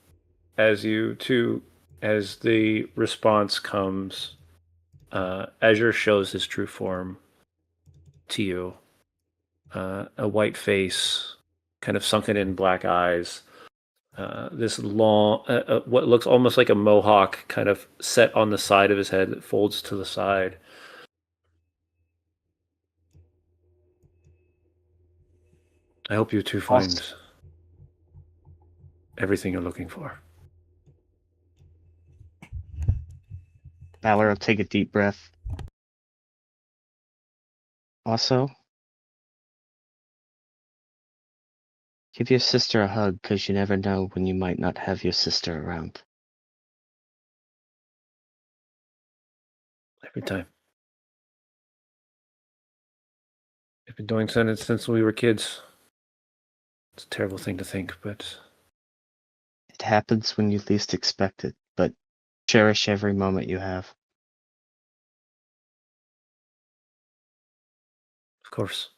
Speaker 9: as the response comes, Azure shows his true form to you. A white face, kind of sunken in black eyes. This long, what looks almost like a mohawk, kind of set on the side of his head that folds to the side. I hope you two find everything you're looking for.
Speaker 3: Balor will take a deep breath. Also, give your sister a hug, because you never know when you might not have your sister around.
Speaker 9: Every time. I've been doing so since we were kids. It's a terrible thing to think, but
Speaker 3: It happens when you least expect it, but cherish every moment you have.
Speaker 9: of course.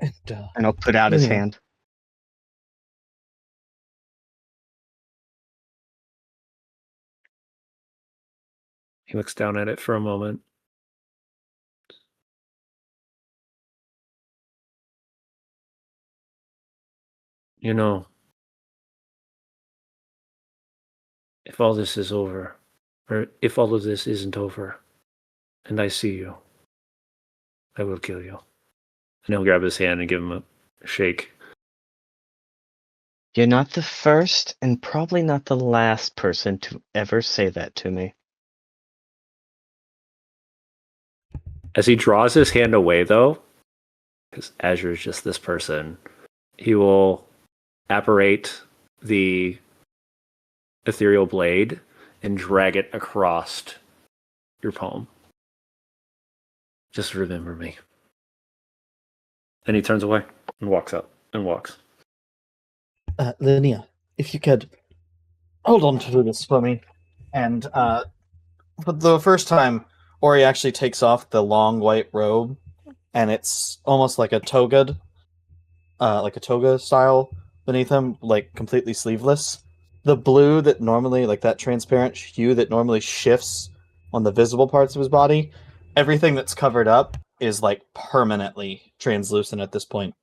Speaker 3: And I'll put out his hand.
Speaker 9: He looks down at it for a moment. You know, if all this is over, or if all of this isn't over, and I see you, I will kill you. And he'll grab his hand and give him a shake.
Speaker 3: You're not the first and probably not the last person to ever say that to me.
Speaker 9: As he draws his hand away, though, because Azure is just this person, he will apparate the ethereal blade and drag it across your palm. Just remember me. And he turns away and walks out and walks.
Speaker 4: Linnea, if you could hold on to this for me. And for the first time, Ori actually takes off the long white robe, and it's almost like a toga style beneath him, like completely sleeveless. The blue that normally, like that transparent hue that normally shifts on the visible parts of his body, everything that's covered up is like permanently translucent at this point.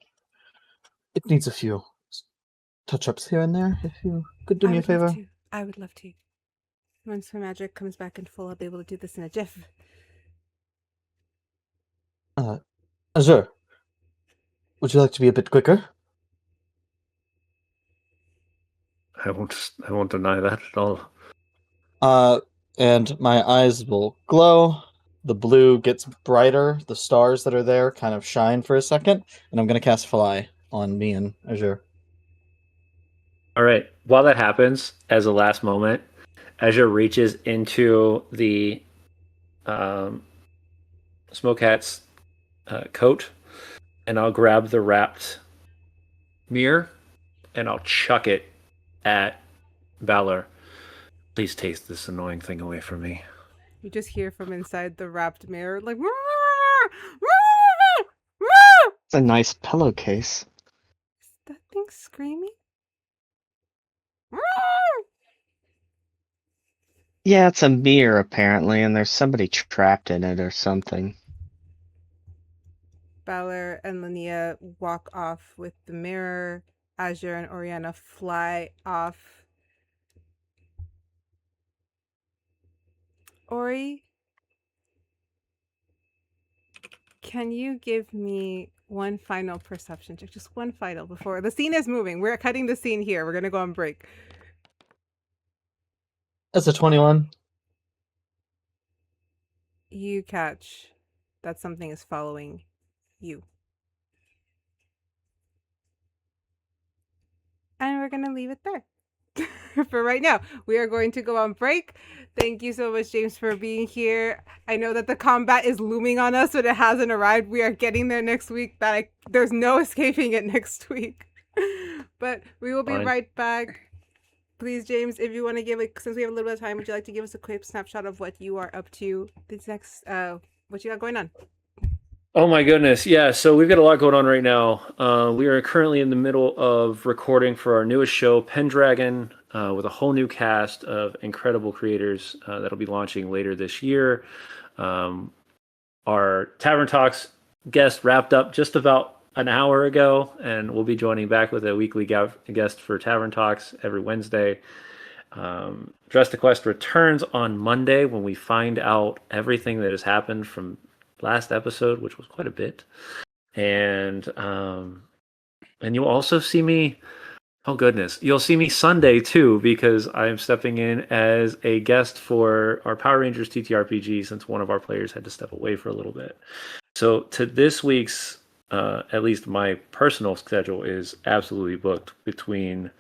Speaker 4: It needs a few touch-ups here and there. If you could do me a favor.
Speaker 1: I would love to. Once my magic comes back in full, I'll be able to do this in a jiff.
Speaker 4: Azure, would you like to be a bit quicker?
Speaker 9: I won't deny that at all.
Speaker 4: And my eyes will glow. The blue gets brighter. The stars that are there kind of shine for a second, and I'm going to cast Fly on me and Azure.
Speaker 9: All right. While that happens, as a last moment, Azure reaches into the Smoke Hat's coat, and I'll grab the wrapped mirror, and I'll chuck it at Balor. Please take this annoying thing away from me.
Speaker 1: You just hear from inside the wrapped mirror, like,
Speaker 3: It's a nice pillowcase.
Speaker 1: Is that thing screaming?
Speaker 3: Yeah, it's a mirror apparently, and there's somebody trapped in it or something.
Speaker 1: Balor and Linnea walk off with the mirror. Azure and Orianna fly off. Ori, Can you give me one final perception check? Just one final before the scene is moving. We're cutting the scene here. We're gonna go on break.
Speaker 4: That's a 21.
Speaker 1: You catch that something is following you. And we're gonna leave it there. For right now, we are going to go on break. Thank you so much, James, for being here. I know that the combat is looming on us, but it hasn't arrived. We are getting there next week. There's no escaping it next week. But we will be right back. Please, James, if you want to give, since we have a little bit of time, would you like to give us a quick snapshot of what you are up to this next, what you got going on?
Speaker 9: Oh my goodness. Yeah, so we've got a lot going on right now. We are currently in the middle of recording for our newest show, Pendragon, with a whole new cast of incredible creators that'll be launching later this year. Our Tavern Talks guest wrapped up just about an hour ago, and we'll be joining back with a weekly guest for Tavern Talks every Wednesday. Dress to Quest returns on Monday when we find out everything that has happened from last episode, which was quite a bit, and you'll also see me. Oh goodness, you'll see me Sunday too, because I'm stepping in as a guest for our Power Rangers TTRPG since one of our players had to step away for a little bit. So to this week's, at least my personal schedule is absolutely booked between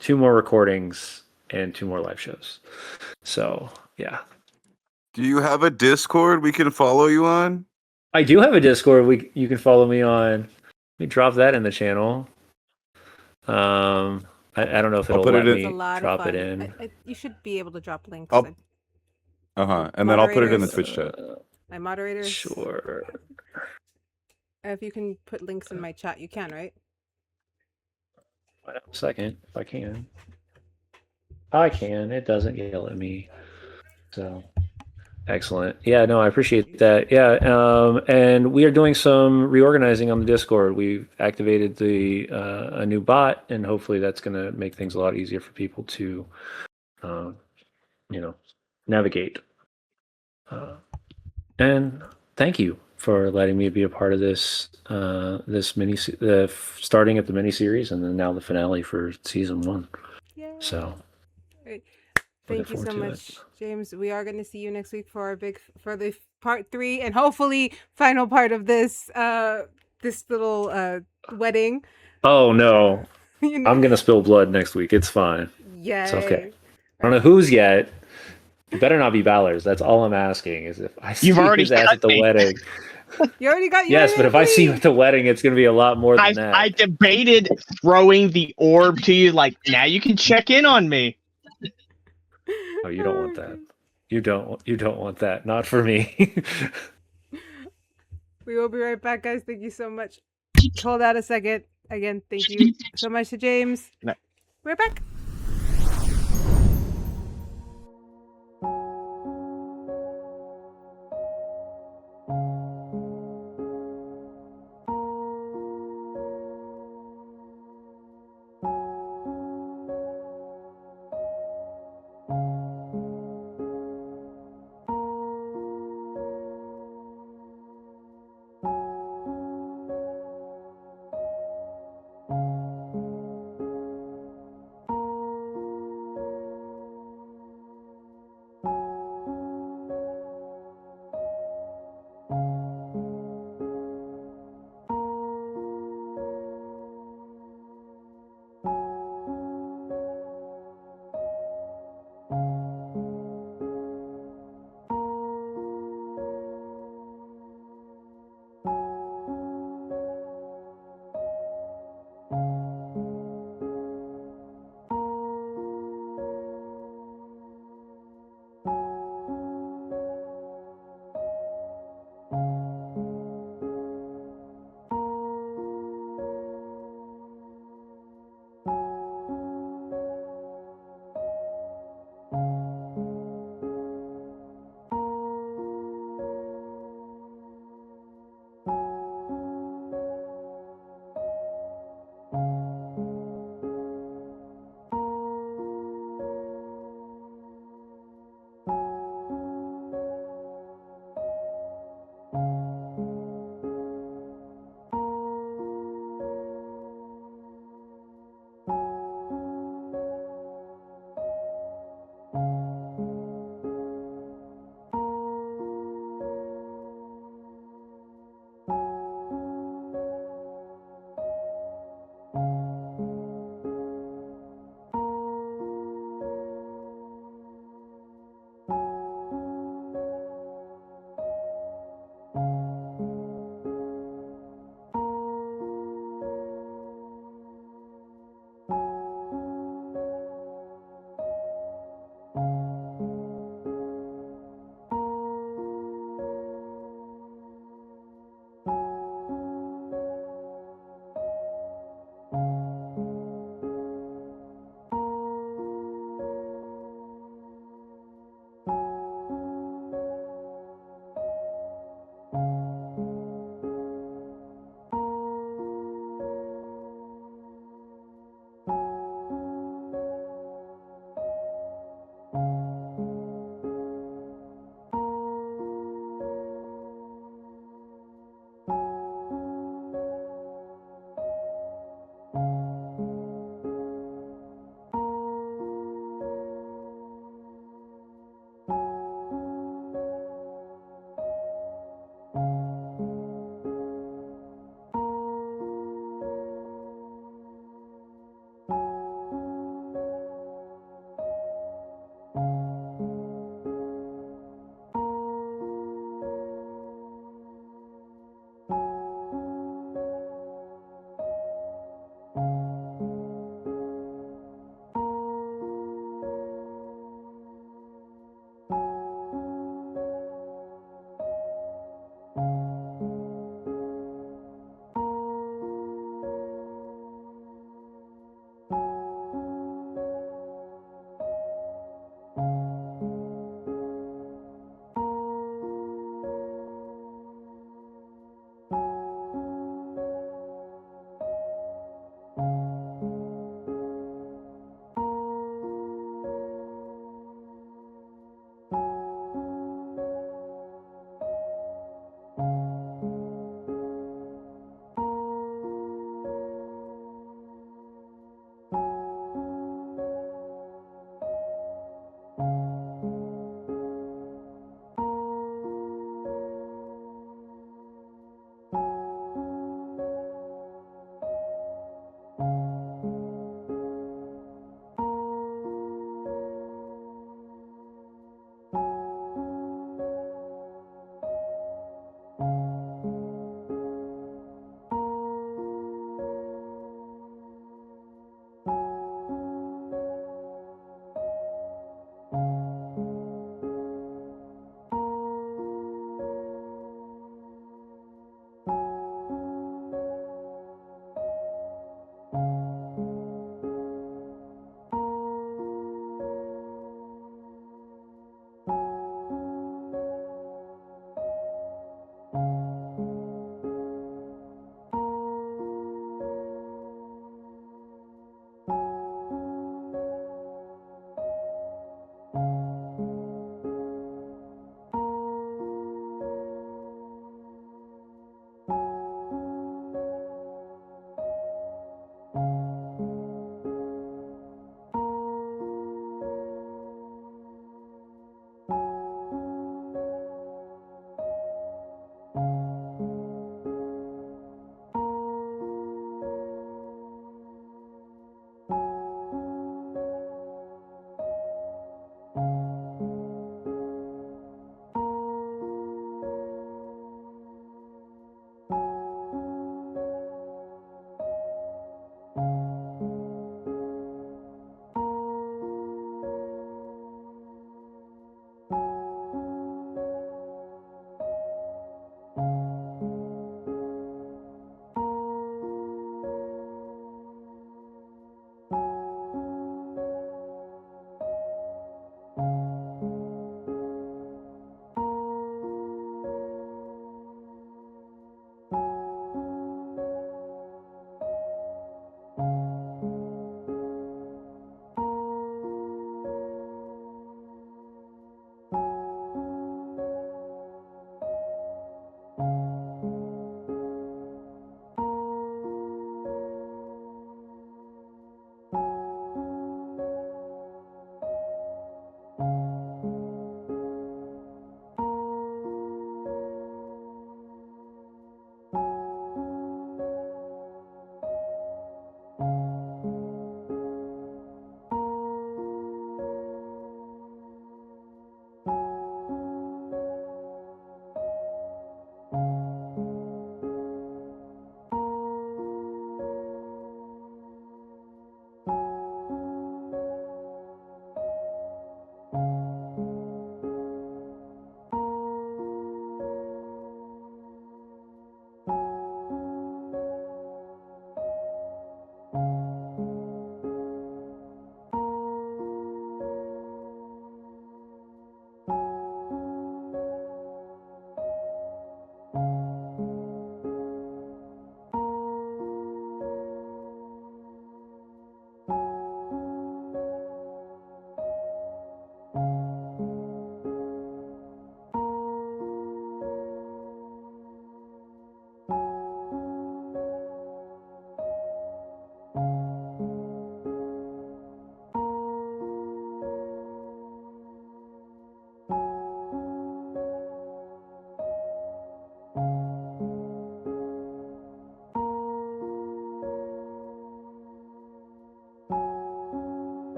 Speaker 9: 2 more recordings and 2 more live shows. So yeah.
Speaker 5: Do you have a Discord we can follow you on?
Speaker 9: I do have a Discord you can follow me on. Let me drop that in the channel. I don't know if it'll let me drop it in.
Speaker 1: You should be able to drop links.
Speaker 5: And then I'll put it in the Twitch chat.
Speaker 1: My moderators.
Speaker 9: Sure.
Speaker 1: If you can put links in my chat, you can, right?
Speaker 9: Wait a second, if I can. I can. It doesn't yell at me. So excellent. Yeah, no, I appreciate that. Yeah, and we are doing some reorganizing on the Discord. We've activated a new bot, and hopefully that's going to make things a lot easier for people to, navigate. And thank you for letting me be a part of this starting at the mini series and then now the finale for season 1.
Speaker 1: Yay.
Speaker 9: So
Speaker 1: great. Thank you so much, James. We are going to see you next week for the part 3 and hopefully final part of this little wedding.
Speaker 9: Oh no. I'm going to spill blood next week. It's fine.
Speaker 1: Yay.
Speaker 9: It's okay. I don't know who's yet. It better not be Balor's. That's all I'm asking. Is if I see his ass at the wedding.
Speaker 1: You already got.
Speaker 9: Yes, but if I see you at the wedding, it's going to be a lot more than that.
Speaker 3: I debated throwing the orb to you. Like, now you can check in on me.
Speaker 9: Oh, you don't want that. You don't want that. Not for me.
Speaker 1: We will be right back, guys. Thank you so much. Hold out a second. Again, thank you so much to James.
Speaker 3: No.
Speaker 1: We're back.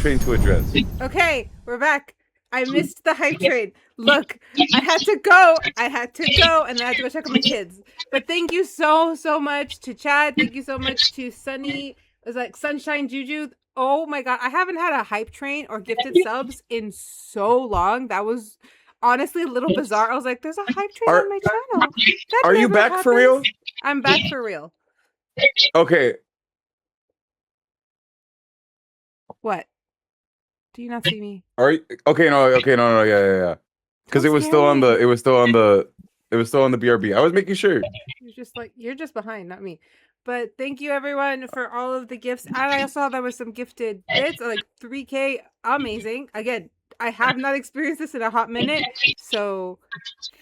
Speaker 5: train to address.
Speaker 1: Okay, we're back. I missed the hype train. Look, I had to go, and I had to go check on my kids. But thank you so much to Chad. Thank you so much to Sunny. It was like Sunshine Juju. Oh my god, I haven't had a hype train or gifted subs in so long. That was honestly a little bizarre. I was like, there's a hype train on my channel. That
Speaker 5: Are you
Speaker 1: never
Speaker 5: back for real?
Speaker 1: I'm back for real.
Speaker 5: Okay.
Speaker 1: What? Do you not see me?
Speaker 5: Are you okay? No, yeah. Because it
Speaker 1: Don't
Speaker 5: was
Speaker 1: scare
Speaker 5: still on
Speaker 1: me.
Speaker 5: the BRB. I was making sure.
Speaker 1: You're just behind, not me. But thank you everyone for all of the gifts. And I saw there was some gifted bits, like 3K, amazing. Again, I have not experienced this in a hot minute, so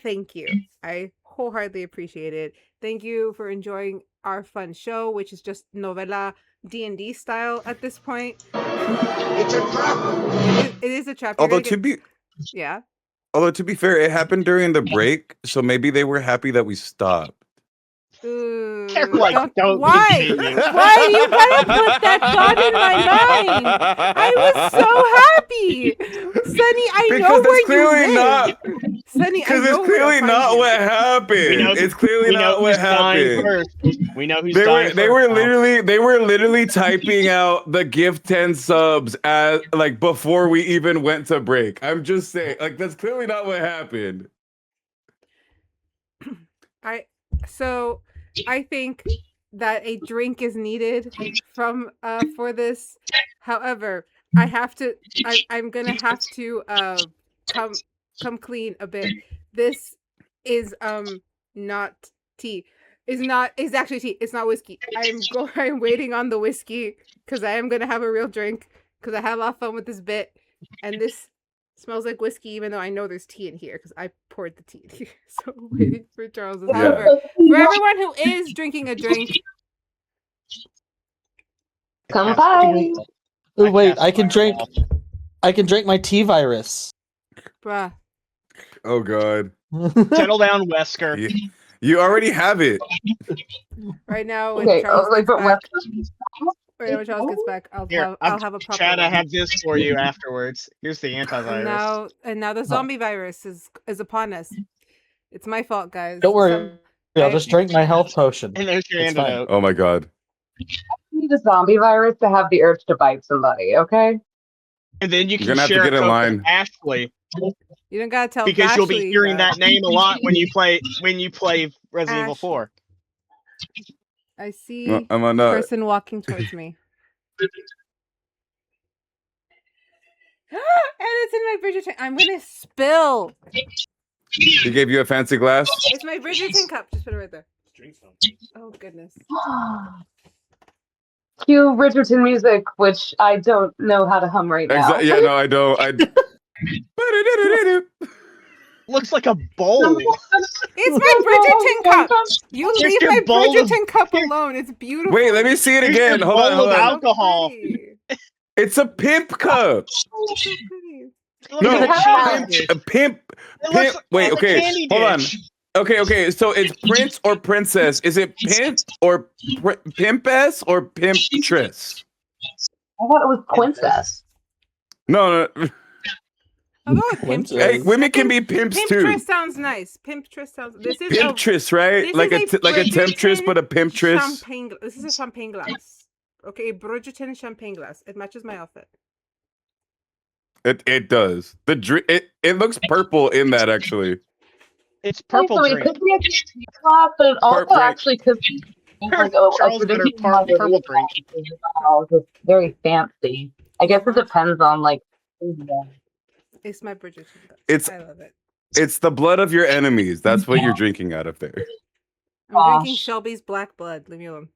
Speaker 1: thank you. I wholeheartedly appreciate it. Thank you for enjoying our fun show, which is just novella D&D style at this point.
Speaker 11: It's a trap.
Speaker 1: It is a trap.
Speaker 5: Although to be fair, it happened during the break, so maybe they were happy that we stopped.
Speaker 1: Ooh,
Speaker 3: don't
Speaker 1: why?
Speaker 3: continue.
Speaker 1: Why do you gotta put that thought in my mind? I was so happy, Sunny. I know where you live. Sunny,
Speaker 5: Because it's clearly not what happened. It's clearly not what happened.
Speaker 3: We know who's dying
Speaker 5: They were literally typing out the gift 10 subs as like before we even went to break. I'm just saying, like that's clearly not what happened.
Speaker 1: I think that a drink is needed from for this. However, I'm gonna have to come clean a bit. This is not tea. It's actually tea. It's not whiskey. I'm waiting on the whiskey because I am gonna have a real drink because I had a lot of fun with this bit, and this smells like whiskey, even though I know there's tea in here because I poured the tea in here. So I'm waiting for Charles's. However, for everyone who is drinking a drink,
Speaker 7: come by.
Speaker 4: Oh wait, I can drink my tea virus.
Speaker 1: bruh.
Speaker 5: Oh god.
Speaker 3: Settle down, Wesker.
Speaker 5: You already have it.
Speaker 1: Right now, when
Speaker 7: Okay,
Speaker 1: Charles
Speaker 7: like,
Speaker 1: gets
Speaker 7: but
Speaker 1: back, I'll
Speaker 3: Here,
Speaker 1: have a proper
Speaker 3: Chad, I
Speaker 1: one.
Speaker 3: have this for you afterwards. Here's the antivirus.
Speaker 1: And now the zombie virus is upon us. It's my fault, guys.
Speaker 4: Don't worry. I'll just drink my health potion.
Speaker 3: And there's your
Speaker 4: It's fine.
Speaker 3: antidote.
Speaker 5: Oh my god.
Speaker 7: You need a zombie virus to have the urge to bite somebody, okay?
Speaker 3: And then you
Speaker 5: You're
Speaker 3: can
Speaker 5: gonna have to
Speaker 3: share
Speaker 5: get
Speaker 3: a
Speaker 5: in
Speaker 3: code
Speaker 5: line.
Speaker 3: with Ashley
Speaker 1: You don't gotta tell
Speaker 3: because you'll be
Speaker 1: Vashley
Speaker 3: hearing that name a lot when you play Resident Evil
Speaker 1: Ashley.
Speaker 3: 4.
Speaker 1: I see
Speaker 5: I'm on
Speaker 1: person walking towards me. And it's in my Bridgerton. I'm gonna spill.
Speaker 5: He gave you a fancy glass?
Speaker 1: It's my Bridgerton cup. Just put it right there. Oh goodness.
Speaker 7: Cue Bridgerton music, which I don't know how to hum right now.
Speaker 5: Yeah, no, I don't.
Speaker 3: Looks like a bowl.
Speaker 1: It's my Bridgerton cup. You
Speaker 3: Here's
Speaker 1: leave
Speaker 3: your
Speaker 1: my
Speaker 3: bowl of-
Speaker 1: Bridgerton cup alone. It's beautiful.
Speaker 5: Wait, let me see it
Speaker 3: Here's
Speaker 5: again.
Speaker 3: your
Speaker 5: Hold on,
Speaker 3: bowl
Speaker 5: hold
Speaker 3: of
Speaker 5: on.
Speaker 3: alcohol.
Speaker 5: It's a pimp cup.
Speaker 1: Oh, so pretty.
Speaker 5: No,
Speaker 3: Look at the
Speaker 5: a pimp.
Speaker 3: It looks
Speaker 5: Wait,
Speaker 3: like a
Speaker 5: okay,
Speaker 3: candy
Speaker 5: hold on.
Speaker 3: dish.
Speaker 5: Okay. So it's prince or princess. Is it pimp or pimpess or pimptress?
Speaker 7: I thought it was princess.
Speaker 5: No.
Speaker 1: I'll go with pimp.
Speaker 5: Hey, women can be pimps too.
Speaker 1: Pimptress sounds nice. Pimptress sounds. This is
Speaker 5: Pimptress, right?
Speaker 1: this
Speaker 5: Like
Speaker 1: is
Speaker 5: a like a temptress,
Speaker 1: Bridgerton
Speaker 5: but a pimptress.
Speaker 1: Champagne. This is a champagne glass. Okay, Bridgerton champagne glass. It matches my outfit.
Speaker 5: It does. It looks purple in that actually.
Speaker 3: It's purple
Speaker 7: So it
Speaker 3: drink.
Speaker 7: could be a candy glass, but it also
Speaker 5: Purple.
Speaker 7: actually could be like
Speaker 3: Charles better purple drink.
Speaker 7: It's very fancy. I guess it depends on like.
Speaker 1: It's my Bridgerton cup.
Speaker 5: It's
Speaker 1: I love it.
Speaker 5: it's the blood of your enemies. That's what you're drinking out of there.
Speaker 1: I'm drinking Shelby's black blood. Leave me alone.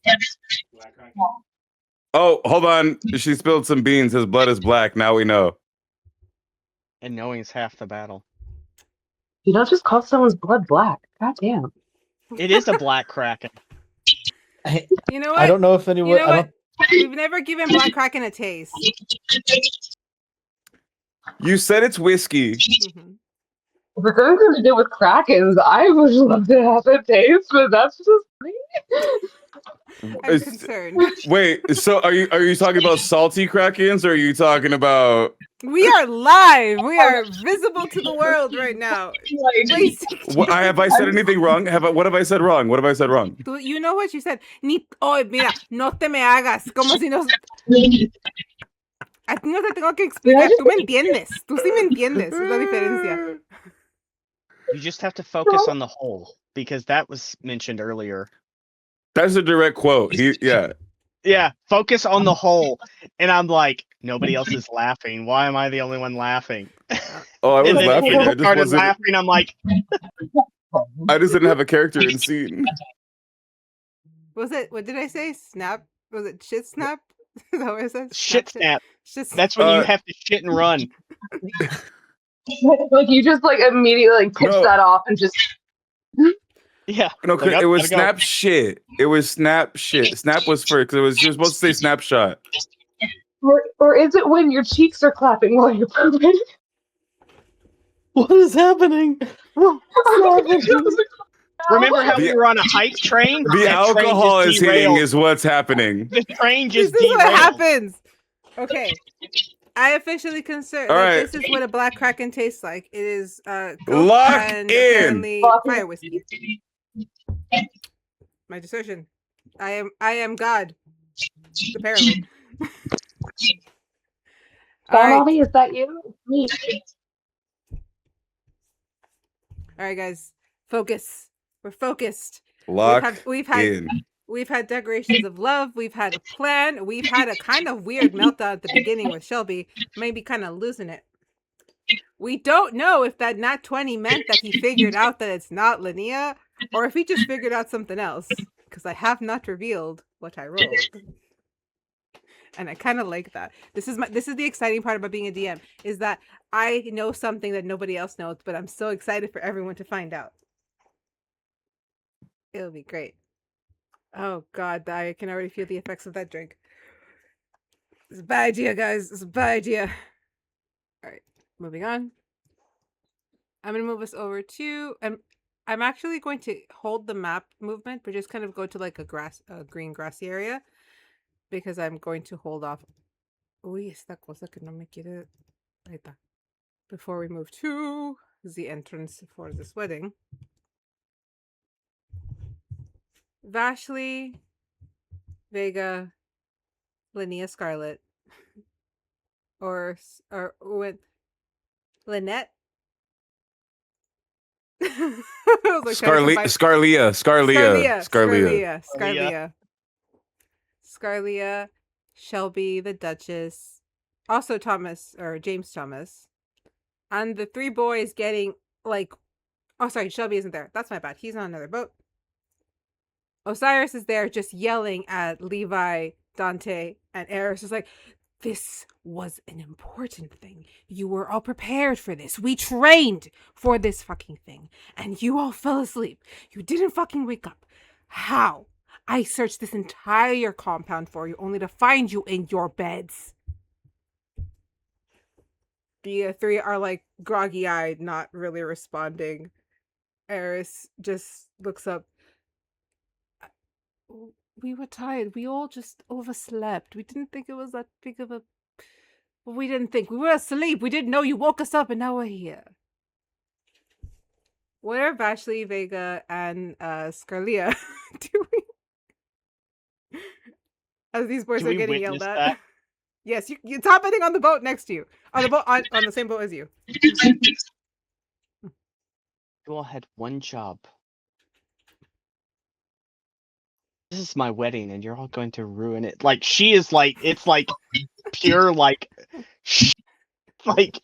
Speaker 5: Oh, hold on. She spilled some beans. His blood is black. Now we know.
Speaker 3: And knowing is half the battle.
Speaker 7: You don't just call someone's blood black. God damn.
Speaker 3: It is a black kraken.
Speaker 1: You know what?
Speaker 4: I don't know if anyone.
Speaker 1: You know what? We've never given Black Kraken a taste.
Speaker 5: You said it's whiskey.
Speaker 1: Mhm.
Speaker 7: If it's anything to do with Krakens, I would love to have a taste, but that's just me.
Speaker 1: I'm concerned.
Speaker 5: Wait, so are you talking about salty Krakens, or are you talking about?
Speaker 1: We are live. We are visible to the world right now.
Speaker 5: Have I said anything wrong? What have I said wrong? What have I said wrong?
Speaker 1: You know what you said. Mira, no te me hagas. Como si no. A ti no te tengo que explicar. Tú me entiendes. Tú sí me entiendes. Es la diferencia.
Speaker 3: You just have to focus on the whole, because that was mentioned earlier.
Speaker 5: That's a direct quote.
Speaker 3: Yeah, focus on the whole. And I'm like, nobody else is laughing. Why am I the only one laughing?
Speaker 5: Oh, I was
Speaker 3: and then
Speaker 5: laughing.
Speaker 3: He
Speaker 5: I just
Speaker 3: started
Speaker 5: wasn't.
Speaker 3: laughing. I'm like,
Speaker 5: I just didn't have a character in scene.
Speaker 1: Was it? What did I say? Snap? Was it shit snap? Is that what I said?
Speaker 3: shit snap.
Speaker 1: Shit snap.
Speaker 3: That's when you have to shit and run.
Speaker 7: Like you just like immediately like pitch that off and just.
Speaker 3: Yeah.
Speaker 5: No,
Speaker 3: Like,
Speaker 5: it was
Speaker 3: gotta
Speaker 5: snap
Speaker 3: go.
Speaker 5: shit. It was snap shit. Snap was first because you're supposed to say snapshot.
Speaker 7: Or is it when your cheeks are clapping while you're pooping?
Speaker 4: What is happening?
Speaker 3: Remember how we were on a hype train?
Speaker 5: The
Speaker 3: That
Speaker 5: alcohol
Speaker 3: train
Speaker 5: is
Speaker 3: just
Speaker 5: hitting
Speaker 3: derailed.
Speaker 5: is what's happening.
Speaker 3: The train just
Speaker 1: This is what
Speaker 3: derailed.
Speaker 1: happens. Okay. I officially concern.
Speaker 5: All right.
Speaker 1: This is what a black Kraken tastes like. It is Coke
Speaker 5: Lock
Speaker 1: and
Speaker 5: in.
Speaker 1: apparently fire whiskey. My desertion. I am God. Apparently. All right.
Speaker 7: Bobby, is that you? Me.
Speaker 1: All right, guys. Focus. We're focused.
Speaker 5: Lock
Speaker 1: We've had decorations of love. We've had a plan. We've had a kind of weird meltdown at the beginning with Shelby. Maybe kind of losing it. We don't know if that nat 20 meant that he figured out that it's not Linnea, or if he just figured out something else. Because I have not revealed what I rolled. And I kind of like that. This is the exciting part about being a DM, is that I know something that nobody else knows, but I'm so excited for everyone to find out. It'll be great. Oh God, I can already feel the effects of that drink. It's a bad idea, guys. It's a bad idea. All right, moving on. I'm gonna move us over to, I'm actually going to hold the map movement, but just kind of go to like a green grassy area, because I'm going to hold off. Uy, esta cosa que no me quiere. Ahí está. Before we move to the entrance for this wedding. Vashley, Vega, Linnea Scarlett, or with Lynette. Scarlia, Shelby, the Duchess, also Thomas or James Thomas, and the three boys getting like, oh sorry, Shelby isn't there. That's my bad. He's on another boat. Osiris is there just yelling at Levi, Dante, and Eris is like, this was an important thing. You were all prepared for this. We trained for this fucking thing. And you all fell asleep. You didn't fucking wake up. How? I searched this entire compound for you, only to find you in your beds. The three are like groggy-eyed, not really responding. Eris just looks up. We were tired. We all just overslept. We didn't think it was that big of a... We didn't think. We were asleep. We didn't know you woke us up and now we're here. What are Vashley, Vega, and Scarlia doing? As these boys are getting yelled at.
Speaker 3: That?
Speaker 1: Yes, it's happening on the boat next to you. On the boat, on the same boat as you.
Speaker 3: You all had one job. This is my wedding and you're all going to ruin it. Like, she is like, it's like pure like pathetic.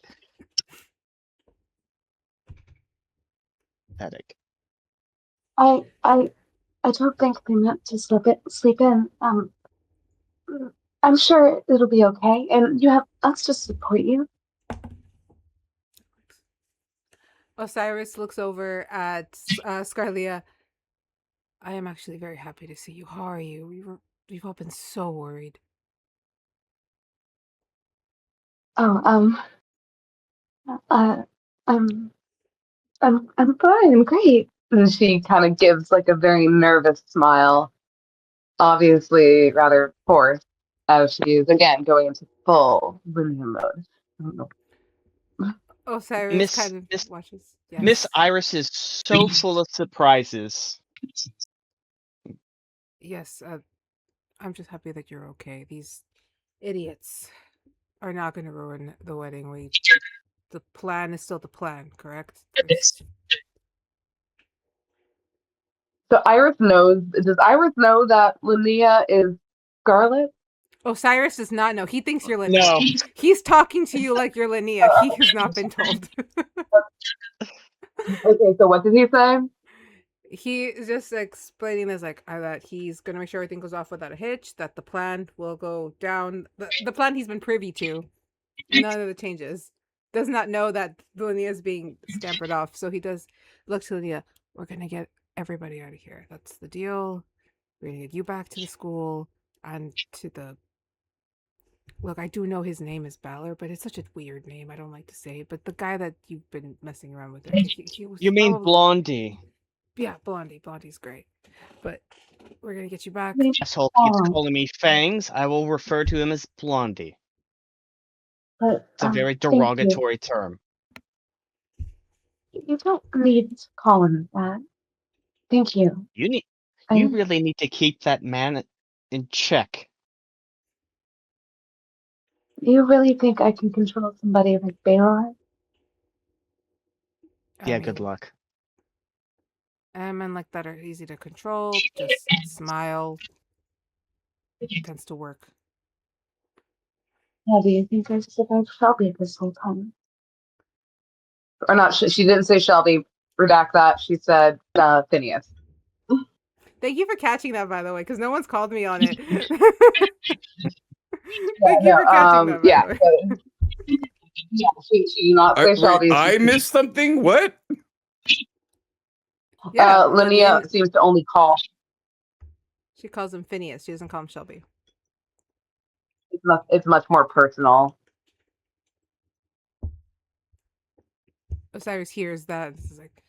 Speaker 7: I don't think they meant to sleep in. I'm sure it'll be okay, and you have us to support you.
Speaker 1: Osiris looks over at Scarlia. I am actually very happy to see you. How are you? We've all been so worried.
Speaker 7: Oh, I'm I'm fine. I'm great. And she kind of gives like a very nervous smile, obviously rather forced, as she is again going into full Lilia mode. I don't know.
Speaker 1: Osiris kind of watches. Yes.
Speaker 3: Miss Iris is so full of surprises.
Speaker 1: Yes, I'm just happy that you're okay. These idiots are not going to ruin the wedding. The plan is still the plan, correct?
Speaker 7: So Iris knows. Does Iris know that Linnea is Scarlett?
Speaker 1: Osiris does not know. He thinks you're Linnea.
Speaker 3: No.
Speaker 1: He's talking to you like you're Linnea. He has not been told.
Speaker 7: Okay, so what did he say?
Speaker 1: He is just explaining this that he's going to make sure everything goes off without a hitch, that the plan will go down. The plan he's been privy to, none of the changes. Does not know that Linnea is being scampered off. So he does look to Linnea. We're going to get everybody out of here. That's the deal. We're going to get you back to the school and to the... Look, I do know his name is Balor, but it's such a weird name. I don't like to say it. But the guy that you've been messing around with, he was
Speaker 3: You mean Blondie?
Speaker 1: Yeah, Blondie. Blondie's great. But we're going to get you back.
Speaker 3: Asshole keeps calling me Fangs. I will refer to him as Blondie.
Speaker 7: But,
Speaker 3: it's a very derogatory term.
Speaker 7: You don't need to call him that. Thank you.
Speaker 3: You really need to keep that man in check.
Speaker 7: You really think I can control somebody like Balor?
Speaker 3: Yeah, good luck.
Speaker 1: Men like that are easy to control. Just smile. It tends to work.
Speaker 7: How do you think I survived Shelby this whole time? Or not, she didn't say Shelby. Redact that. She said Phineas.
Speaker 1: Thank you for catching that, by the way, because no one's called me on it. Thank you for catching that, by the way.
Speaker 7: Yeah, she did not say Shelby.
Speaker 5: I missed something? What?
Speaker 1: Yeah,
Speaker 7: Linnea seems to only call.
Speaker 1: She calls him Phineas. She doesn't call him Shelby.
Speaker 7: It's much more personal.
Speaker 1: Osiris hears that. This is like,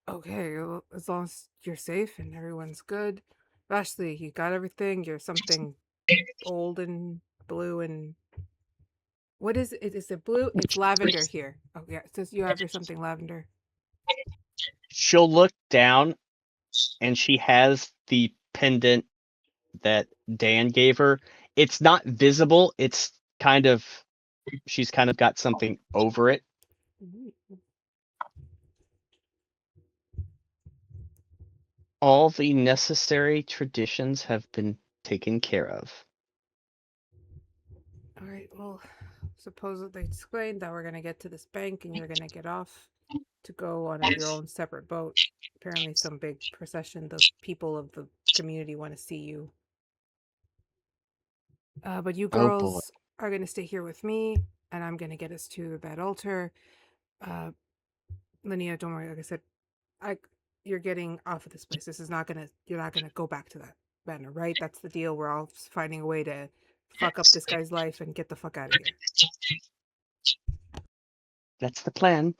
Speaker 1: okay, well, as long as you're safe and everyone's good. Vashley, you got everything. You're something old and blue and... What is it? Is it blue? It's lavender here. Oh, yeah. It says you have your something lavender.
Speaker 3: She'll look down and she has the pendant that Dan gave her. It's not visible. It's she's kind of got something over it. All the necessary traditions have been taken care of.
Speaker 1: All right, well, suppose that they explained that we're going to get to this bank and you're going to get off to go on your own separate boat. Apparently some big procession. The people of the community want to see you. But you girls are going to stay here with me, and I'm going to get us to that altar. Linnea, don't worry. Like I said, you're getting off of this place. You're not gonna go back to that banner, right? That's the deal. We're all finding a way to fuck up this guy's life and get the fuck out of here.
Speaker 3: That's the plan.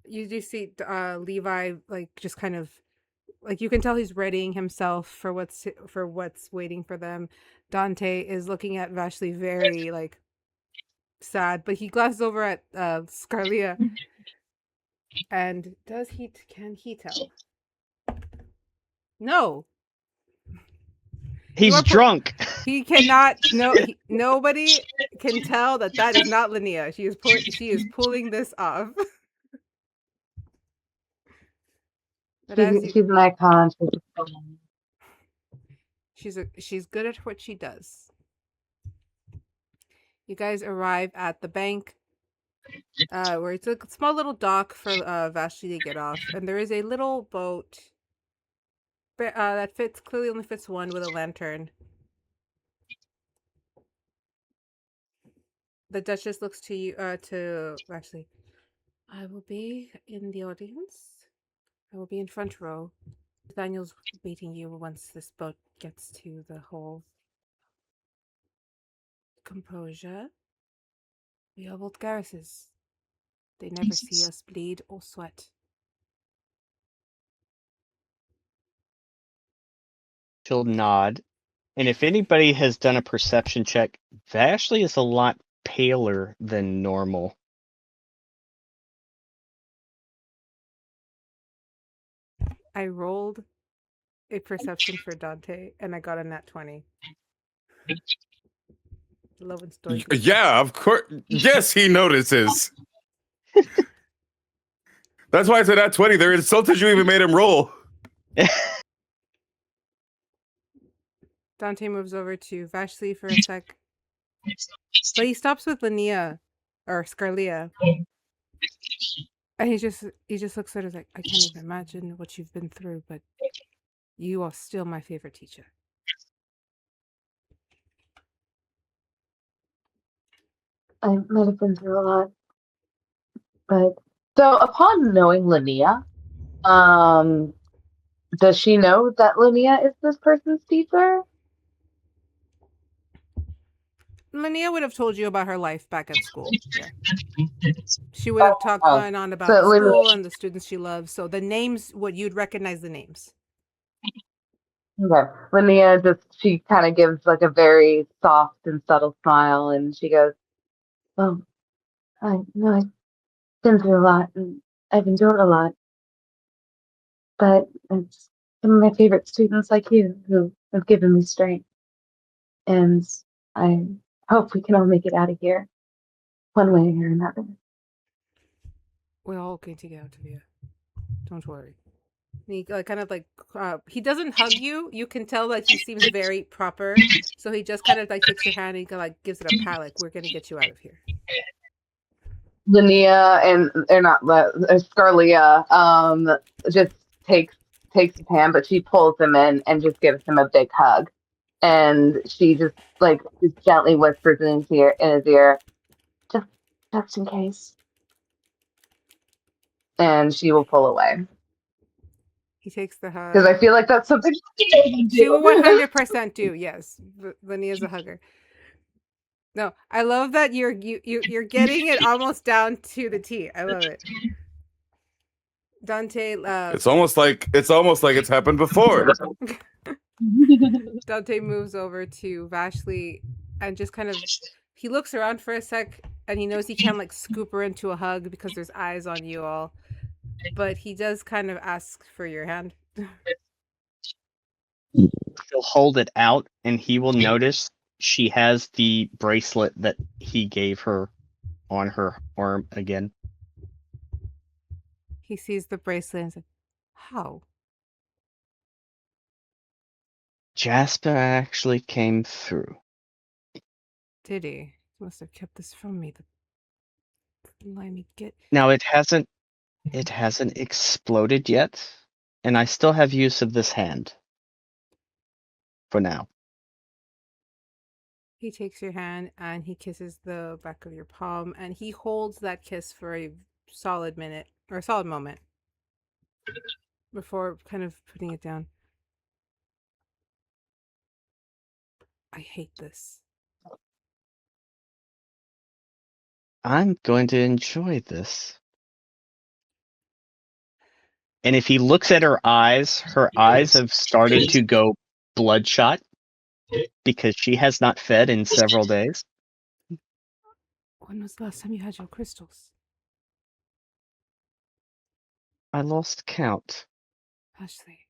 Speaker 1: You do see Levi, like, just kind of, like, you can tell he's readying himself for what's waiting for them. Dante is looking at Vashley very, like, sad, but he glances over at Scarlia. And can he tell? No.
Speaker 3: He's drunk.
Speaker 1: He cannot. No, nobody can tell that is not Linnea. She is pulling this off.
Speaker 7: She's an icon.
Speaker 1: She's good at what she does. You guys arrive at the bank, where it's a small little dock for Vashley to get off, and there is a little boat that clearly only fits one with a lantern. The Duchess looks to you, to Vashley. I will be in the audience. I will be in front row. Daniel's meeting you once this boat gets to the whole. Composure. We are both garruses. They never see us bleed or sweat.
Speaker 3: She'll nod. And if anybody has done a perception check, Vashley is a lot paler than normal.
Speaker 1: I rolled a perception for Dante, and I got a nat 20. Love and story.
Speaker 5: Yeah, of course. Yes, he notices. That's why I said at 20. They're insulted you even made him roll.
Speaker 1: Dante moves over to Vashley for a sec. But he stops with Linnea, or Scarlia. And he just looks at her like, I can't even imagine what you've been through, but you are still my favorite teacher.
Speaker 7: I might have been through a lot. But so upon knowing Linnea, does she know that Linnea is this person's teacher?
Speaker 1: Linnea would have told you about her life back at school. Yeah. She would have talked on and on about the school and the students she loves. So the names, you'd recognize the names.
Speaker 7: Okay. Linnea she kind of gives like a very soft and subtle smile, and she goes, well, I know I've been through a lot and I've endured a lot, but it's some of my favorite students like you who have given me strength, and I hope we can all make it out of here one way or another.
Speaker 1: We're all going to get out of here. Don't worry. He he doesn't hug you. You can tell that he seems very proper. So he just kind of like takes your hand and he gives it a pat, like, we're going to get you out of here.
Speaker 7: Linnea Scarlia just takes his hand, but she pulls him in and just gives him a big hug. And she just gently whispers in his ear, just in case. And she will pull away.
Speaker 1: He takes the hug.
Speaker 7: Because I feel like that's something
Speaker 1: she will 100% do. Yes, Linnea's a hugger. No, I love that you're getting it almost down to the T. I love it. Dante.
Speaker 5: It's almost like it's happened before.
Speaker 1: Dante moves over to Vashley and just kind of he looks around for a sec and he knows he can't scoop her into a hug because there's eyes on you all. But he does kind of ask for your hand.
Speaker 3: She'll hold it out, and he will notice she has the bracelet that he gave her on her arm again.
Speaker 1: He sees the bracelet and says, how?
Speaker 3: Jasper actually came through.
Speaker 1: Did he? He must have kept this from me. Let me get.
Speaker 3: Now it hasn't exploded yet, and I still have use of this hand. For now.
Speaker 1: He takes your hand and he kisses the back of your palm and he holds that kiss for a solid minute or a solid moment before kind of putting it down. I hate this.
Speaker 3: I'm going to enjoy this. And if he looks at her eyes have started to go bloodshot because she has not fed in several days.
Speaker 1: When was the last time you had your crystals?
Speaker 3: I lost count.
Speaker 1: Ashley,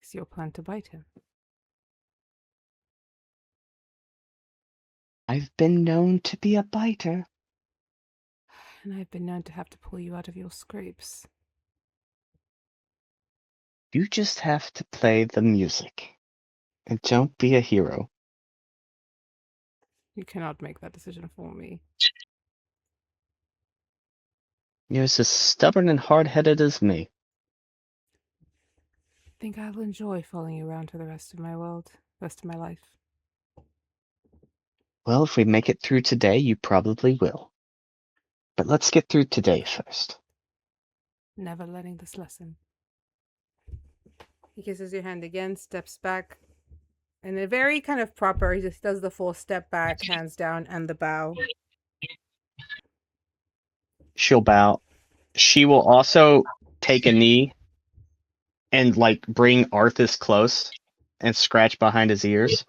Speaker 1: is your plan to bite him?
Speaker 3: I've been known to be a biter.
Speaker 1: And I've been known to have to pull you out of your scrapes.
Speaker 3: You just have to play the music. And don't be a hero.
Speaker 1: You cannot make that decision for me.
Speaker 3: You're as stubborn and hard-headed as me.
Speaker 1: I think I'll enjoy following you around to the rest of my life.
Speaker 3: Well, if we make it through today, you probably will. But let's get through today first.
Speaker 1: Never learning this lesson. He kisses your hand again, steps back. And a very kind of proper, he just does the full step back, hands down, and the bow.
Speaker 3: She'll bow. She will also take a knee and like bring Arthas close and scratch behind his ears.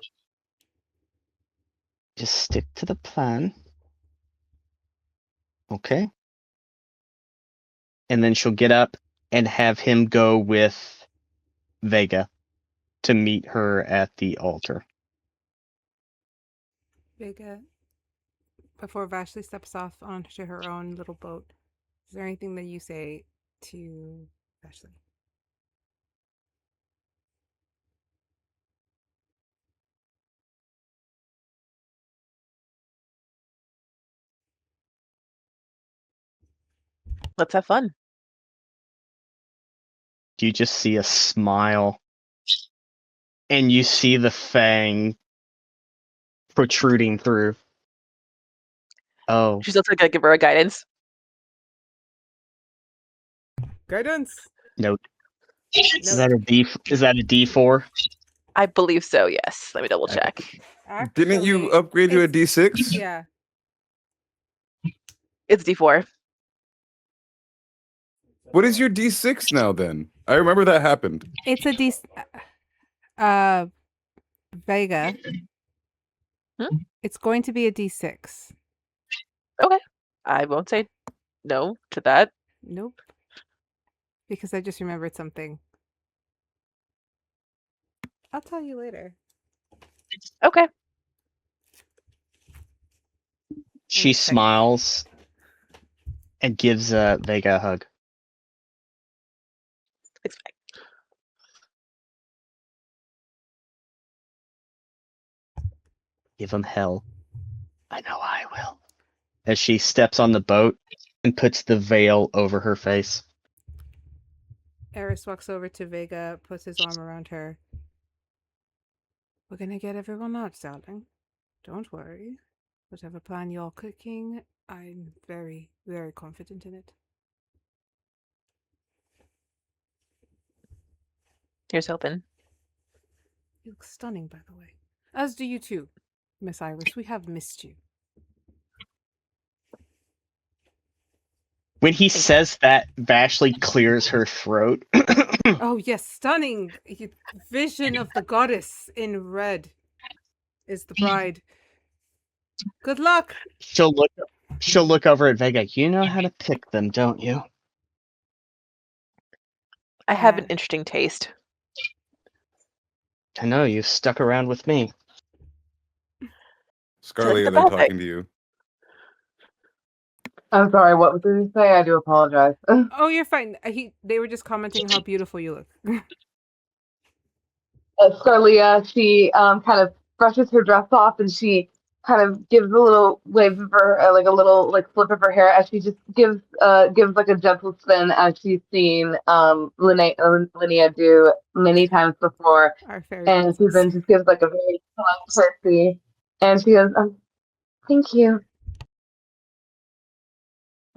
Speaker 3: Just stick to the plan. Okay. And then she'll get up and have him go with Vega to meet her at the altar.
Speaker 1: Vega, before Vashley steps off onto her own little boat, is there anything that you say to Vashley?
Speaker 8: Let's have fun.
Speaker 3: You just see a smile, and you see the fang protruding through. Oh,
Speaker 8: She's also gonna give her a guidance.
Speaker 1: Guidance.
Speaker 3: no. Is that a D? Is that a D4?
Speaker 8: I believe so. Yes. Let me double check.
Speaker 5: Didn't you upgrade to a D6?
Speaker 1: Yeah.
Speaker 8: It's D4.
Speaker 5: What is your D6 now then? I remember that happened.
Speaker 1: It's a Vega. It's going to be a D6.
Speaker 8: Okay. I won't say no to that.
Speaker 1: Nope. Because I just remembered something. I'll tell you later.
Speaker 8: Okay.
Speaker 3: She smiles and gives Vega a hug.
Speaker 8: It's fine.
Speaker 3: Give him hell. I know I will. As she steps on the boat and puts the veil over her face.
Speaker 1: Eris walks over to Vega, puts his arm around her. We're gonna get everyone out, darling. Don't worry. Whatever plan you're cooking, I'm very, very confident in it.
Speaker 8: Here's hoping.
Speaker 1: You look stunning, by the way. As do you too, Miss Iris. We have missed you.
Speaker 3: When he says that, Vashley clears her throat.
Speaker 1: Oh yes, stunning vision of the goddess in red is the bride. Good luck.
Speaker 3: She'll look over at Vega. You know how to pick them, don't you?
Speaker 8: I have an interesting taste.
Speaker 3: I know, you stuck around with me.
Speaker 5: Scarlett isn't talking to you.
Speaker 7: I'm sorry, what did you say? I do apologize.
Speaker 1: Oh, you're fine. They were just commenting how beautiful you look.
Speaker 7: Scarlett, she kind of brushes her dress off and she kind of gives a little wave of her, like a little like flip of her hair as she just gives like a gentle spin as she's seen Linnea do many times before. And she then just gives like a very polite curtsy and she goes, thank you.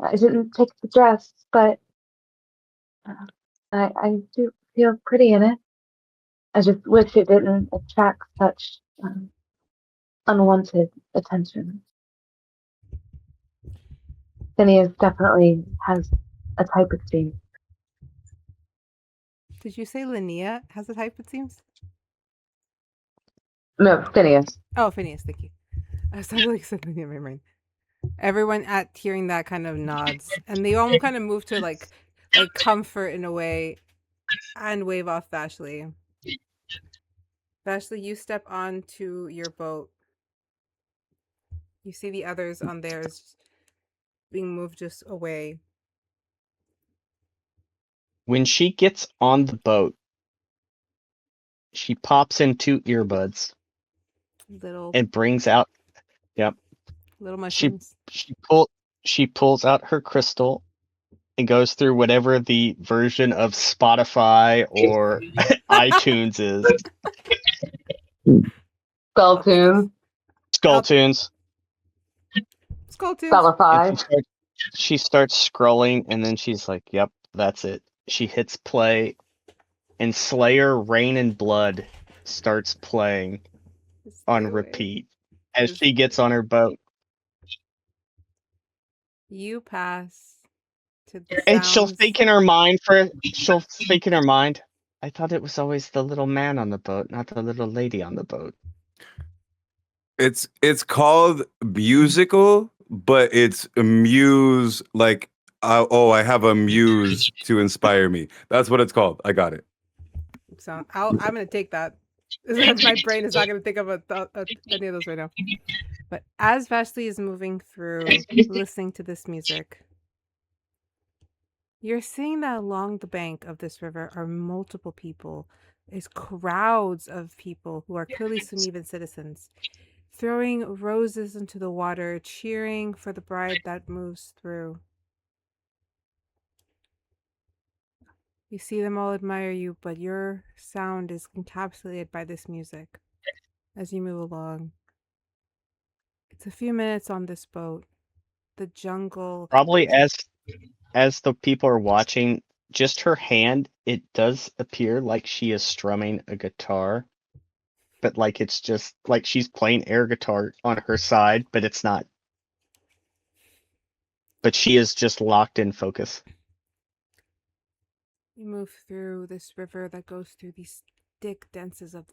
Speaker 7: I didn't pick the dress, but I do feel pretty in it. I just wish it didn't attract such unwanted attention. Phineas definitely has a type, it seems.
Speaker 1: Did you say Linnea has a type, it seems?
Speaker 7: No, Phineas.
Speaker 1: Oh, Phineas, thank you. I was like said Linnea in my mind. Everyone at hearing that kind of nods, and they all kind of move to like comfort in a way, and wave off Vashley. Vashley, you step onto your boat. You see the others on theirs being moved just away.
Speaker 3: When she gets on the boat, she pops in 2 earbuds.
Speaker 1: Little.
Speaker 3: And brings out, yep.
Speaker 1: Little mushrooms.
Speaker 3: She pulls out her crystal and goes through whatever the version of Spotify or iTunes is.
Speaker 7: Skulltunes.
Speaker 3: Skulltunes.
Speaker 7: Spotify.
Speaker 3: She starts scrolling and then she's like, yep, that's it. She hits play and Slayer Rain and Blood starts playing on repeat as she gets on her boat.
Speaker 1: You pass to the
Speaker 3: And she'll
Speaker 1: sounds.
Speaker 3: think in her mind she'll think in her mind, I thought it was always the little man on the boat, not the little lady on the boat.
Speaker 5: It's called musical, but it's a muse like I have a muse to inspire me. That's what it's called. I got it.
Speaker 1: So I'm gonna take that. My brain is not gonna think of any of those right now. But as Vashley is moving through, listening to this music, you're seeing that along the bank of this river are multiple people. There's crowds of people who are clearly Sunevan citizens, throwing roses into the water, cheering for the bride that moves through. You see them all admire you, but your sound is encapsulated by this music as you move along. It's a few minutes on this boat. The jungle.
Speaker 3: Probably as the people are watching, just her hand, it does appear like she is strumming a guitar. But like it's just like she's playing air guitar on her side, but it's not. But she is just locked in focus.
Speaker 1: You move through this river that goes through these thick denses of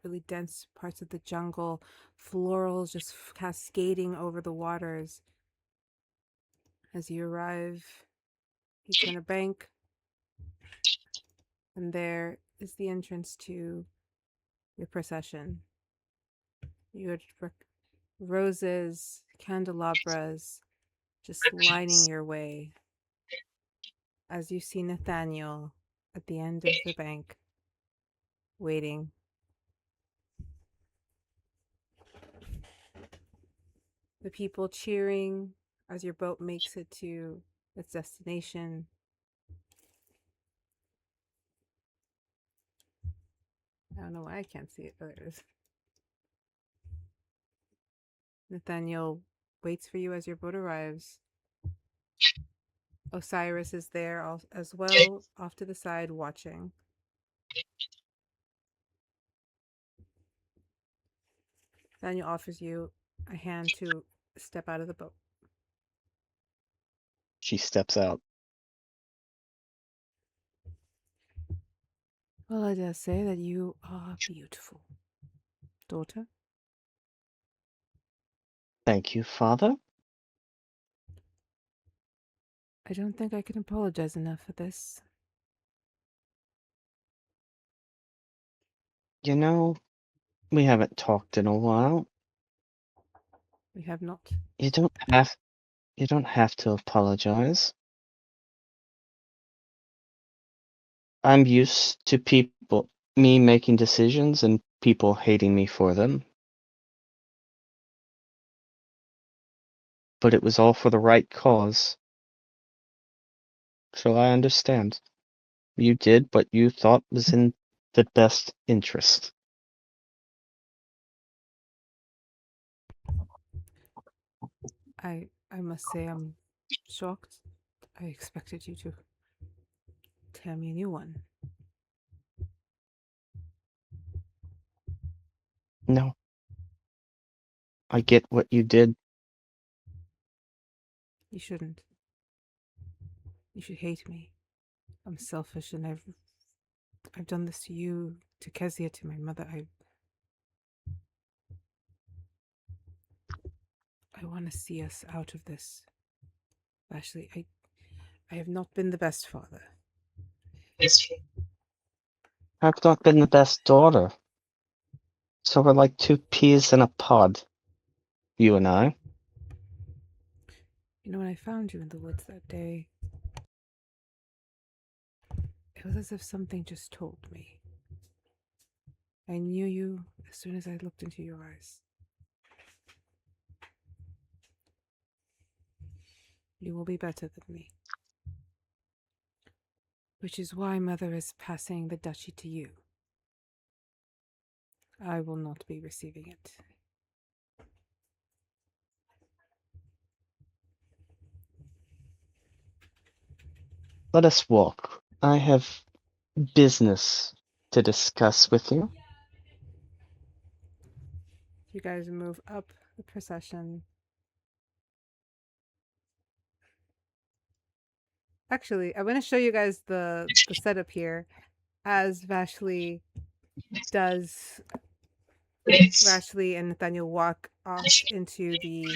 Speaker 1: really dense parts of the jungle, florals just cascading over the waters. As you arrive, you turn a bank, and there is the entrance to your procession. You had roses, candelabras, just lining your way. As you see Nathaniel at the end of the bank, waiting. The people cheering as your boat makes it to its destination. I don't know why I can't see it, but there it is. Nathaniel waits for you as your boat arrives. Osiris is there as well, off to the side, watching. Nathaniel offers you a hand to step out of the boat.
Speaker 3: She steps out.
Speaker 1: Well, I dare say that you are beautiful, daughter.
Speaker 3: Thank you, father.
Speaker 1: I don't think I can apologize enough for this.
Speaker 3: You know, we haven't talked in a while.
Speaker 1: We have not.
Speaker 3: You don't have to apologize. I'm used to me making decisions and people hating me for them. But it was all for the right cause. So I understand. You did what you thought was in the best interest.
Speaker 1: I must say I'm shocked. I expected you to tell me a new one.
Speaker 3: No. I get what you did.
Speaker 1: You shouldn't. You should hate me. I'm selfish, and I've done this to you, to Kezia, to my mother. I want to see us out of this. Actually, I have not been the best father.
Speaker 3: I've not been the best daughter. So we're like two peas in a pod. You and I.
Speaker 1: You know, when I found you in the woods that day, it was as if something just told me. I knew you as soon as I looked into your eyes. You will be better than me. Which is why Mother is passing the duchy to you. I will not be receiving it.
Speaker 3: Let us walk. I have business to discuss with you.
Speaker 1: You guys move up the procession. Actually, I'm going to show you guys the setup here as Vashley and Nathaniel walk off into the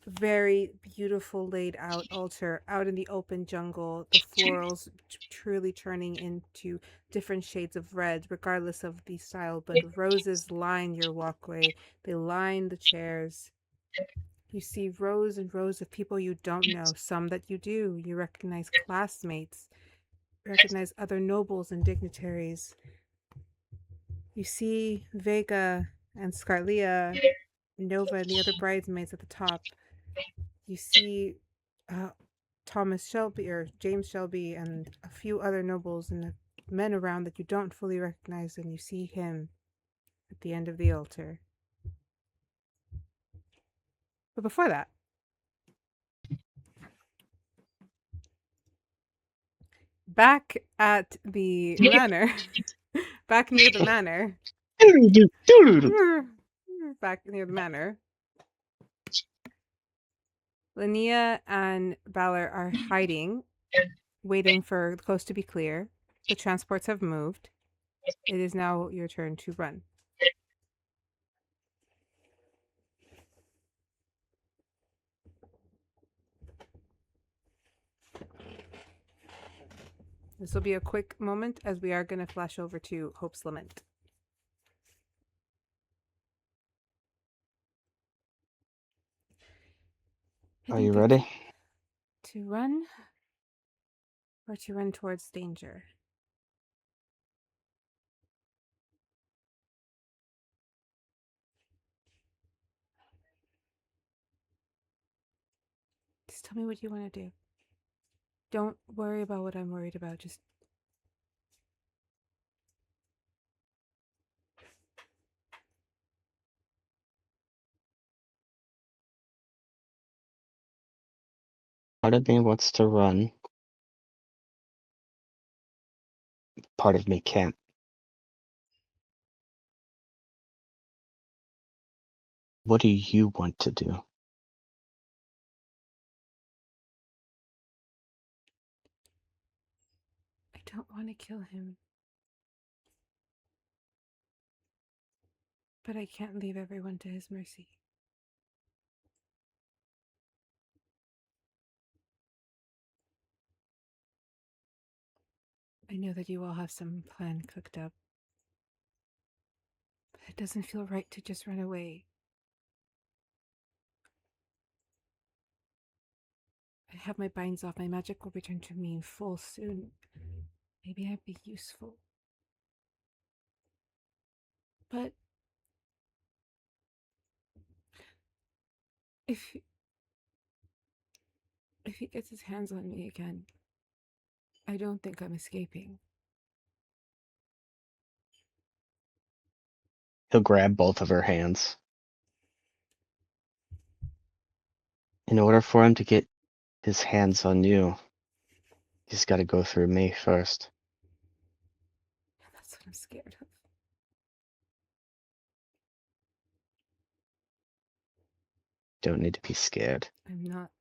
Speaker 1: very beautiful laid out altar out in the open jungle, the florals truly turning into different shades of red regardless of the style, but roses line your walkway, they line the chairs. You see rows and rows of people you don't know, some that you do. You recognize classmates, recognize other nobles and dignitaries. You see Vega and Scarlett, Nova and the other bridesmaids at the top. You see Thomas Shelby or James Shelby and a few other nobles and men around that you don't fully recognize, and you see him at the end of the altar. But before that, back at the manor, back near the manor, Linnea and Balor are hiding, waiting for the coast to be clear. The transports have moved. It is now your turn to run. This will be a quick moment as we are going to flash over to Hope's Lament.
Speaker 3: Are you ready?
Speaker 1: To run or to run towards danger? Just tell me what you want to do. Don't worry about what I'm worried about. Just
Speaker 3: Part of me wants to run. Part of me can't. What do you want to do?
Speaker 1: I don't want to kill him. But I can't leave everyone to his mercy. I know that you all have some plan cooked up. But it doesn't feel right to just run away. I have my binds off. My magic will return to me in full soon. Maybe I'd be useful. But if he gets his hands on me again, I don't think I'm escaping.
Speaker 3: He'll grab both of her hands. In order for him to get his hands on you, he's got to go through me first.
Speaker 1: That's what I'm scared of.
Speaker 3: Don't need to be scared.
Speaker 1: I'm not.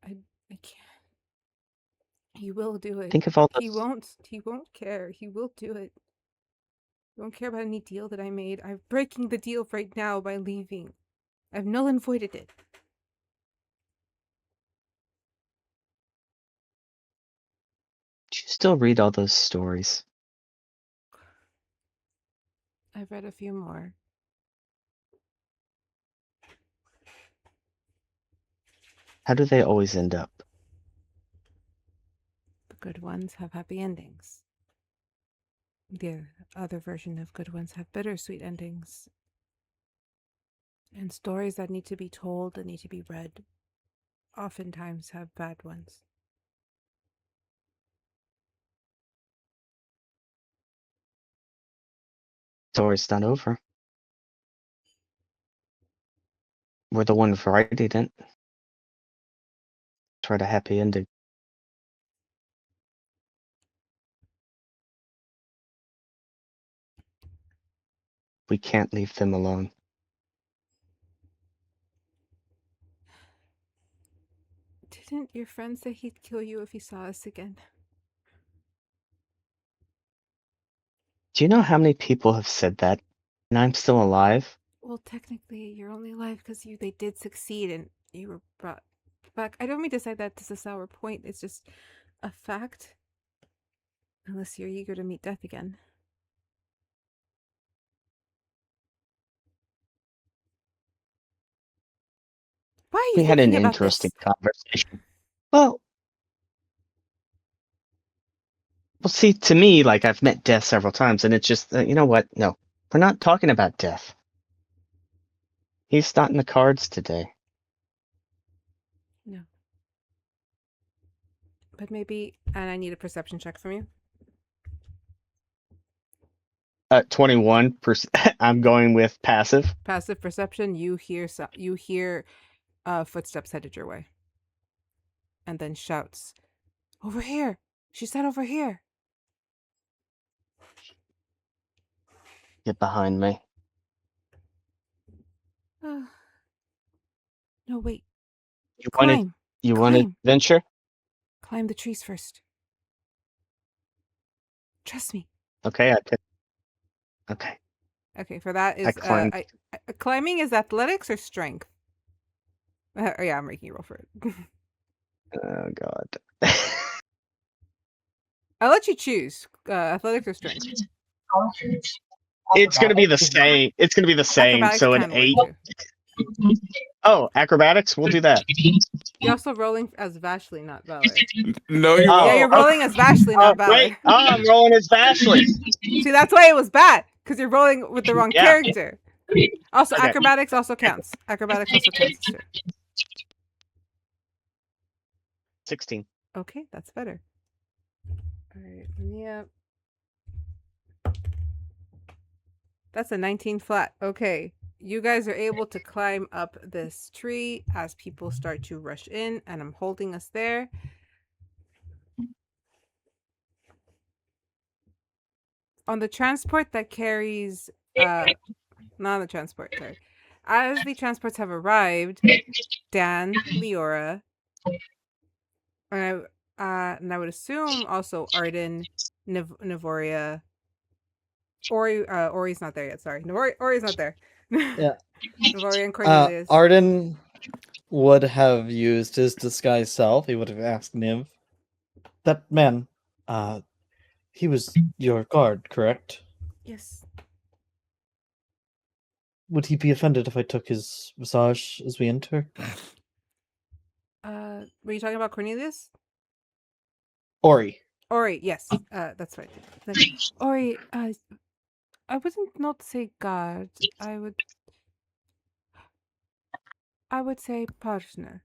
Speaker 1: I can't. He will do it.
Speaker 3: Think of all
Speaker 1: He won't care. He will do it. He won't care about any deal that I made. I'm breaking the deal right now by leaving. I've null and voided it.
Speaker 3: Do you still read all those stories?
Speaker 1: I've read a few more.
Speaker 3: How do they always end up?
Speaker 1: The good ones have happy endings. The other version of good ones have bittersweet endings. And stories that need to be told, that need to be read, oftentimes have bad ones.
Speaker 3: Story's not over. We're the one writing it. Try a happy ending. We can't leave them alone.
Speaker 1: Didn't your friend say he'd kill you if he saw us again?
Speaker 3: Do you know how many people have said that? And I'm still alive?
Speaker 1: Well, technically, you're only alive because they did succeed and you were brought back. I don't mean to say that this is a sour point. It's just a fact. Unless you're eager to meet death again. Why are you
Speaker 3: We had an
Speaker 1: thinking about
Speaker 3: interesting
Speaker 1: this?
Speaker 3: conversation. Well, see, to me, like, I've met death several times, and it's just, you know what? No, we're not talking about death. He's not in the cards today.
Speaker 1: No. But maybe, and I need a perception check from you.
Speaker 3: 21%. I'm going with passive.
Speaker 1: Passive perception. You hear footsteps headed your way, and then shouts, "Over here!" She said, "Over here."
Speaker 3: Get behind me.
Speaker 1: No, wait.
Speaker 3: You
Speaker 1: Climb.
Speaker 3: want to venture?
Speaker 1: Climb the trees first. Trust me.
Speaker 3: Okay, Okay.
Speaker 1: Okay, for that is climbing is athletics or strength? Yeah, I'm making you roll for it.
Speaker 3: Oh God.
Speaker 1: I'll let you choose athletics or strength.
Speaker 3: It's gonna be the same. It's gonna be the same.
Speaker 1: Acrobatics
Speaker 3: So an
Speaker 1: can work
Speaker 3: 8.
Speaker 1: too.
Speaker 3: Oh, acrobatics. We'll do that.
Speaker 1: You're also rolling as Vashley, not Balor.
Speaker 5: No, you
Speaker 1: Yeah, you're rolling as Vashley, not Balor.
Speaker 3: Wait. Oh, I'm rolling as Vashley.
Speaker 1: See, that's why it was bad, because you're rolling with the wrong character. Also,
Speaker 3: Okay.
Speaker 1: acrobatics also counts. Acrobatics also counts. Sure.
Speaker 3: 16.
Speaker 1: Okay, that's better. All right, yeah. That's a 19 flat. Okay, you guys are able to climb up this tree as people start to rush in, and I'm holding us there. On the transport that carries, not on the transport, sorry. As the transports have arrived, Dan, Liora, and I would assume also Ardyn, Navoria, Ori's not there yet. Sorry, Ori's not there.
Speaker 4: Yeah.
Speaker 1: Navoria and Cornelius.
Speaker 4: Ardyn would have used his disguise self. He would have asked Niv. That man, he was your guard, correct?
Speaker 1: Yes.
Speaker 4: Would he be offended if I took his visage as we enter?
Speaker 1: Were you talking about Cornelius?
Speaker 4: Ori,
Speaker 1: yes. That's right. Ori, I wouldn't not say guard. I would say partner.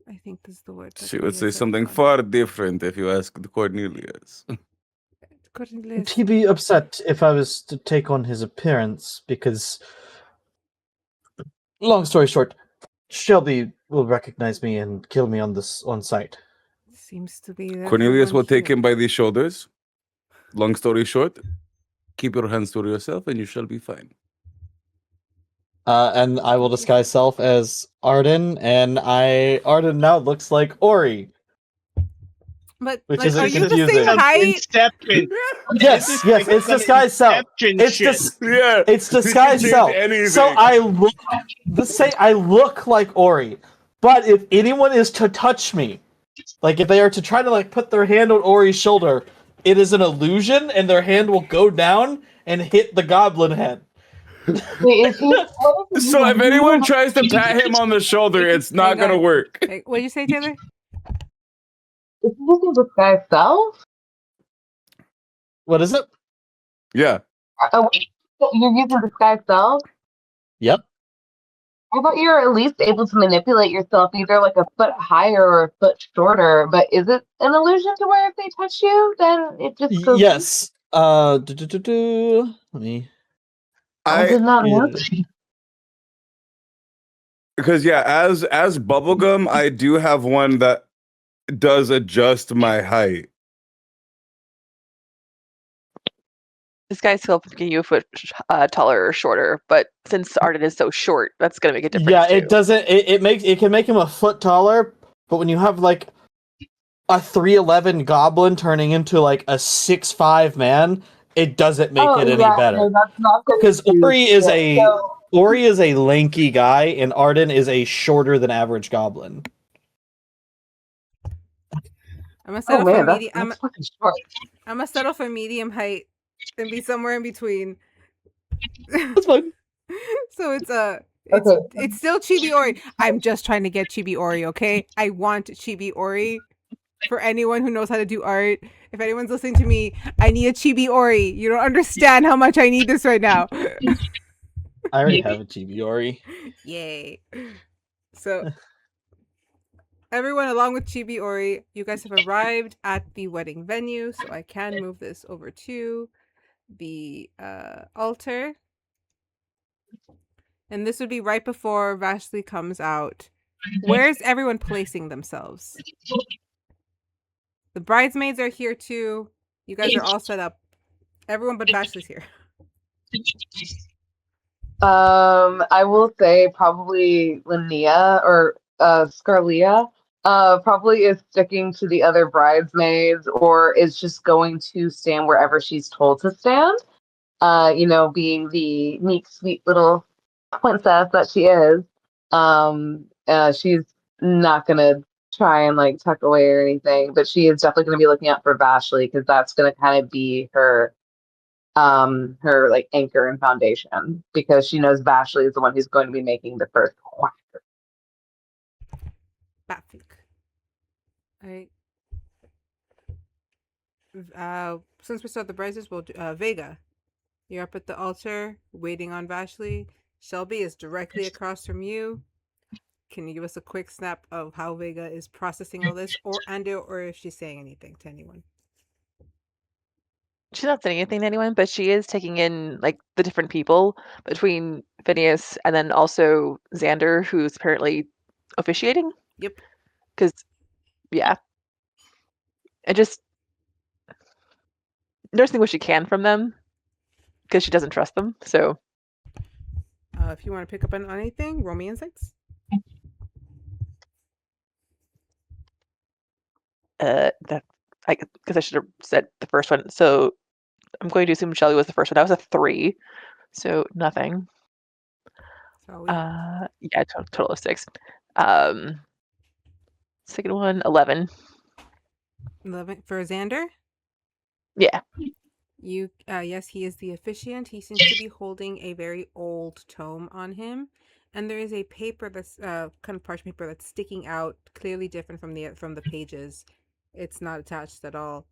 Speaker 1: I think this is the word.
Speaker 5: She would say something far different if you asked Cornelius.
Speaker 1: Cornelius.
Speaker 4: would he be upset if I was to take on his appearance? Because, long story short, Shelby will recognize me and kill me on sight.
Speaker 1: Seems to be that
Speaker 5: Cornelius will take
Speaker 1: here.
Speaker 5: him by the shoulders. Long story short, keep your hands to yourself and you shall be fine.
Speaker 4: And I will disguise self as Ardyn, and Ardyn now looks like Ori.
Speaker 1: But
Speaker 4: Which
Speaker 1: like,
Speaker 4: is
Speaker 1: are you the
Speaker 4: confusing.
Speaker 1: same height?
Speaker 3: Inception.
Speaker 4: Yes, it's disguise self. It's disguise self. So I look like Ori. But if anyone is to touch me, like if they are to try to like put their hand on Ori's shoulder, it is an illusion, and their hand will go down and hit the goblin head.
Speaker 5: So if anyone tries to pat him on the shoulder, it's not gonna work.
Speaker 1: Hey, what did you say, Taylor?
Speaker 7: Is he using disguise self?
Speaker 4: What is it?
Speaker 5: Yeah.
Speaker 7: You're using disguise self?
Speaker 4: Yep.
Speaker 7: I thought you were at least able to manipulate yourself either like a foot higher or a foot shorter, but is it an illusion to where if they touch you, then it just goes...
Speaker 4: Yes. Let me...
Speaker 7: I did not know.
Speaker 5: Because as Bubblegum, I do have one that does adjust my height.
Speaker 8: This guy's still making you a foot taller or shorter, but since Ardyn is so short, that's gonna make a difference.
Speaker 4: Yeah,
Speaker 8: too.
Speaker 4: it doesn't. It can make him a foot taller, but when you have like a 3'11" goblin turning into like a 6'5" man, it doesn't make it any better.
Speaker 7: No, that's not going
Speaker 4: Because
Speaker 7: to
Speaker 4: Ori is
Speaker 7: so,
Speaker 4: Ori is a lanky guy, and Ardyn is a shorter than average goblin.
Speaker 1: I'm gonna settle for medium.
Speaker 7: That's fucking short.
Speaker 1: I'm gonna settle for medium height and be somewhere in between.
Speaker 4: That's fine.
Speaker 1: So it's still Chibi Ori. I'm just trying to get Chibi Ori, okay? I want Chibi Ori. For anyone who knows how to do art, if anyone's listening to me, I need a Chibi Ori. You don't understand how much I need this right now.
Speaker 4: I already have a Chibi Ori.
Speaker 1: Yay. So everyone, along with Chibi Ori, you guys have arrived at the wedding venue, so I can move this over to the altar. And this would be right before Vashley comes out. Where's everyone placing themselves? The bridesmaids are here too. You guys are all set up. Everyone but Vashley's here.
Speaker 7: I will say probably Linnea or Scarlett probably is sticking to the other bridesmaids or is just going to stand wherever she's told to stand. Being the meek, sweet little princess that she is. She's not gonna try and like tuck away or anything, but she is definitely going to be looking out for Vashley because that's going to kind of be her like anchor and foundation because she knows Vashley is the one who's going to be making the first quack.
Speaker 1: Batfink. Alright. Since we start the bridesmaids, we'll do Vega. You're up at the altar waiting on Vashley. Shelby is directly across from you. Can you give us a quick snap of how Vega is processing all this, or if she's saying anything to anyone?
Speaker 8: She's not saying anything to anyone, but she is taking in like the different people between Phineas and then also Xander, who's apparently officiating.
Speaker 1: Yep.
Speaker 8: Because, yeah, and just nursing what she can from them because she doesn't trust them. So,
Speaker 1: if you want to pick up on anything, roll me insights.
Speaker 8: Because I should have said the first one. So I'm going to assume Shelby was the first one. That was a 3, so nothing.
Speaker 1: So
Speaker 8: yeah, total of 6. Second one, 11.
Speaker 1: 11 for Xander.
Speaker 8: Yeah.
Speaker 1: Yes, he is the officiant. He seems to be holding a very old tome on him, and there is a paper that's kind of parchment paper that's sticking out, clearly different from the pages. It's not attached at all,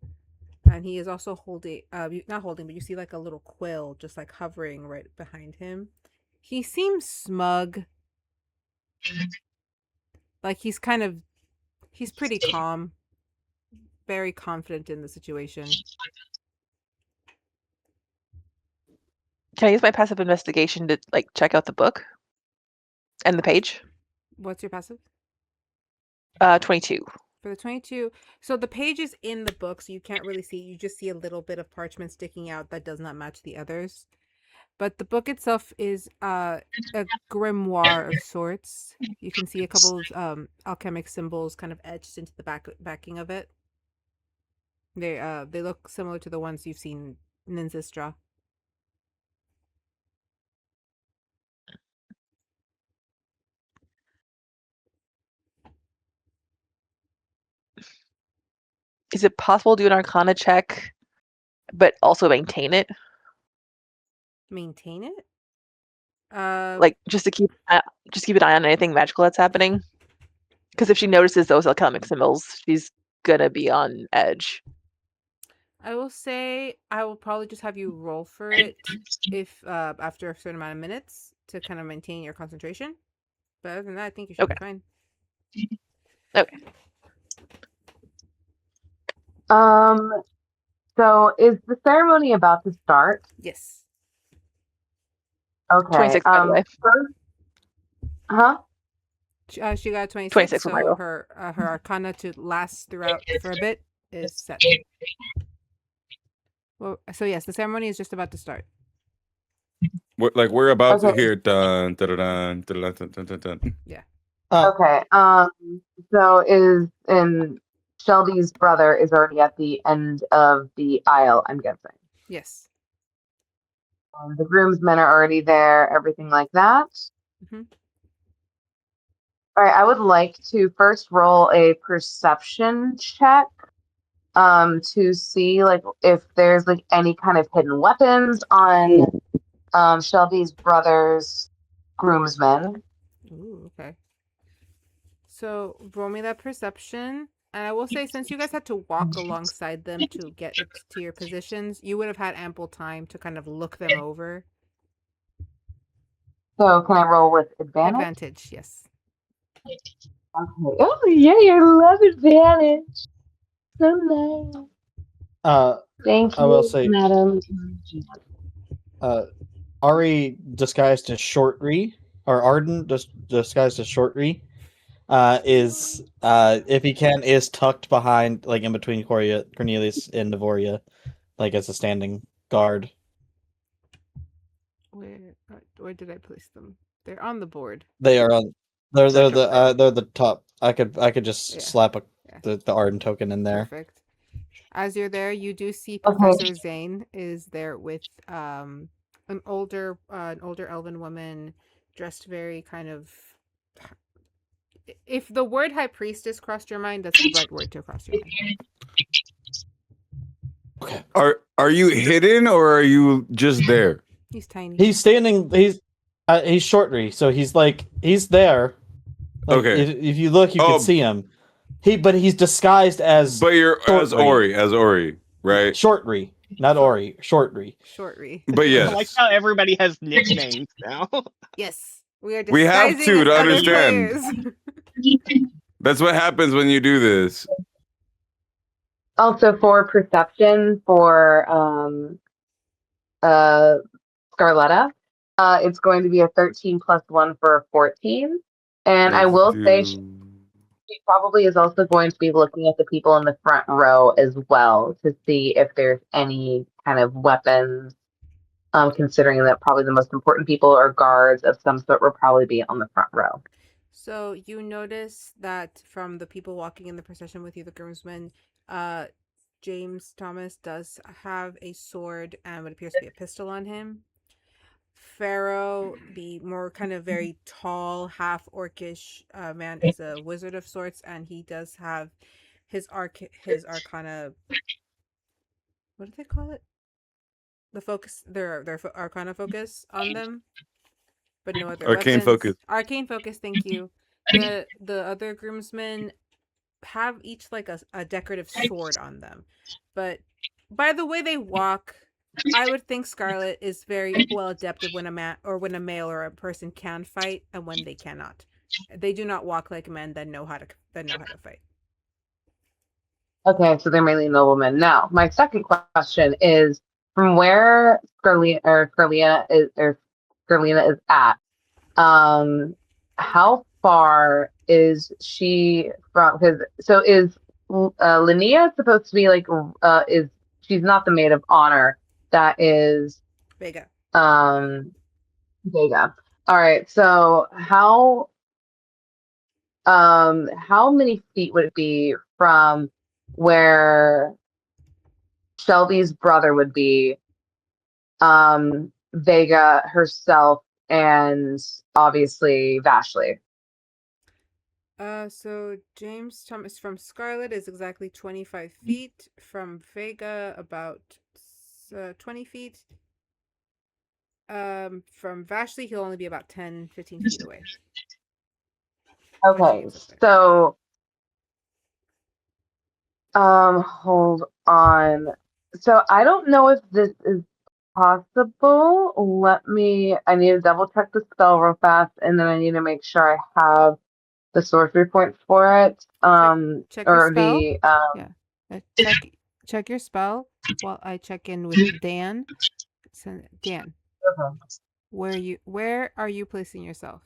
Speaker 1: and he is also holding not holding, but you see like a little quill just like hovering right behind him. He seems smug, like he's pretty calm, very confident in the situation.
Speaker 8: Can I use my passive investigation to like check out the book and the page?
Speaker 1: What's your passive?
Speaker 8: 22.
Speaker 1: For the 22, so the page is in the book, so you can't really see. You just see a little bit of parchment sticking out that does not match the others. But the book itself is a grimoire of sorts. You can see a couple of alchemic symbols kind of etched into the backing of it. They look similar to the ones you've seen ninjas draw.
Speaker 8: Is it possible to do an Arcana check, but also maintain it?
Speaker 1: Maintain it?
Speaker 8: Like just keep an eye on anything magical that's happening. Because if she notices those alchemic symbols, she's gonna be on edge.
Speaker 1: I will say I will probably just have you roll for it if after a certain amount of minutes to kind of maintain your concentration. But other than that, I think you should be fine.
Speaker 8: Okay.
Speaker 7: So is the ceremony about to start?
Speaker 1: Yes.
Speaker 7: Okay.
Speaker 8: 26, by the way.
Speaker 7: Huh?
Speaker 1: She got 26,
Speaker 8: 26
Speaker 1: so her arcana to last throughout for a bit is set. Well, so yes, the ceremony is just about to start.
Speaker 5: We're about to hear dun dun dun dun dun dun dun dun.
Speaker 1: Yeah.
Speaker 7: Okay. So Shelby's brother is already at the end of the aisle, I'm guessing.
Speaker 1: Yes.
Speaker 7: The groomsmen are already there, everything like that.
Speaker 1: Mm-hmm.
Speaker 7: All right, I would like to first roll a perception check to see like if there's like any kind of hidden weapons on Shelby's brother's groomsmen.
Speaker 1: Ooh, okay. So roll me that perception. And I will say, since you guys had to walk alongside them to get to your positions, you would have had ample time to kind of look them over.
Speaker 7: So can I roll with advantage?
Speaker 1: Advantage, yes.
Speaker 7: Okay. Oh yay, I love advantage. So nice. Thank you,
Speaker 4: I will say,
Speaker 7: madam.
Speaker 4: Ari disguised as Shortree, or Ardyn disguised as Shortree, is if he can, is tucked behind, like in between Cornelius and Navoria, like as a standing guard.
Speaker 1: Where did I place them? They're on the board.
Speaker 4: They are on. They're
Speaker 1: Right up
Speaker 4: the they're the top. I could just
Speaker 1: Yeah.
Speaker 4: slap
Speaker 1: Yeah.
Speaker 4: the Ardyn token in there.
Speaker 1: Perfect. As you're there, you do see Professor Zane is there with an older elven woman dressed very kind of. If the word high priestess crossed your mind, that's the right word to cross your mind.
Speaker 4: Okay.
Speaker 5: Are you hidden or are you just there?
Speaker 1: He's tiny.
Speaker 4: He's standing. He's Shortree, so he's there. Like,
Speaker 5: Okay.
Speaker 4: If you look, you can see him. But he's disguised as.
Speaker 5: But you're as Ori, right?
Speaker 4: Shortree, not Ori. Shortree.
Speaker 1: Shortree.
Speaker 5: But yes.
Speaker 3: I like how everybody has nicknames now.
Speaker 1: Yes. We are
Speaker 5: We have
Speaker 1: disguising
Speaker 5: to
Speaker 1: as other
Speaker 5: understand.
Speaker 1: players.
Speaker 5: That's what happens when you do this.
Speaker 7: Also for perception for Scarletta, it's going to be a 13 plus 1 for a 14. And I will say she probably is also going to be looking at the people in the front row as well to see if there's any kind of weapons, considering that probably the most important people or guards of some sort will probably be on the front row.
Speaker 1: So you notice that from the people walking in the procession with you, the groomsmen, James Thomas does have a sword and what appears to be a pistol on him. Pharaoh, the more kind of very tall, half orcish man, is a wizard of sorts, and he does have his arcana. What do they call it? The focus, their arcana focus on them, but no other
Speaker 5: Arcane
Speaker 1: weapons.
Speaker 5: focus.
Speaker 1: Arcane focus. Thank you. The other groomsmen have each like a decorative sword on them, but by the way they walk, I would think Scarlett is very well adept at when a male or a person can fight and when they cannot. They do not walk like men that know how to fight.
Speaker 7: Okay, so they're mainly noblemen. Now, my second question is from where Scarlina is at. How far is she from? So is Linnea supposed to be like? Is she's not the maid of honor? That is
Speaker 1: Vega.
Speaker 7: Vega. All right. So how many feet would it be from where Shelby's brother would be, Vega herself, and obviously Vashley?
Speaker 1: So James Thomas from Scarlett is exactly 25 feet. From Vega, about 20 feet. From Vashley, he'll only be about 10, 15 feet away.
Speaker 7: Okay, so hold on. So I don't know if this is possible. I need to double check the spell real fast, and then I need to make sure I have the sorcery point for it.
Speaker 1: Check
Speaker 7: or
Speaker 1: your spell.
Speaker 7: the
Speaker 1: Check your spell while I check in with Dan. So, Dan, where are you placing yourself?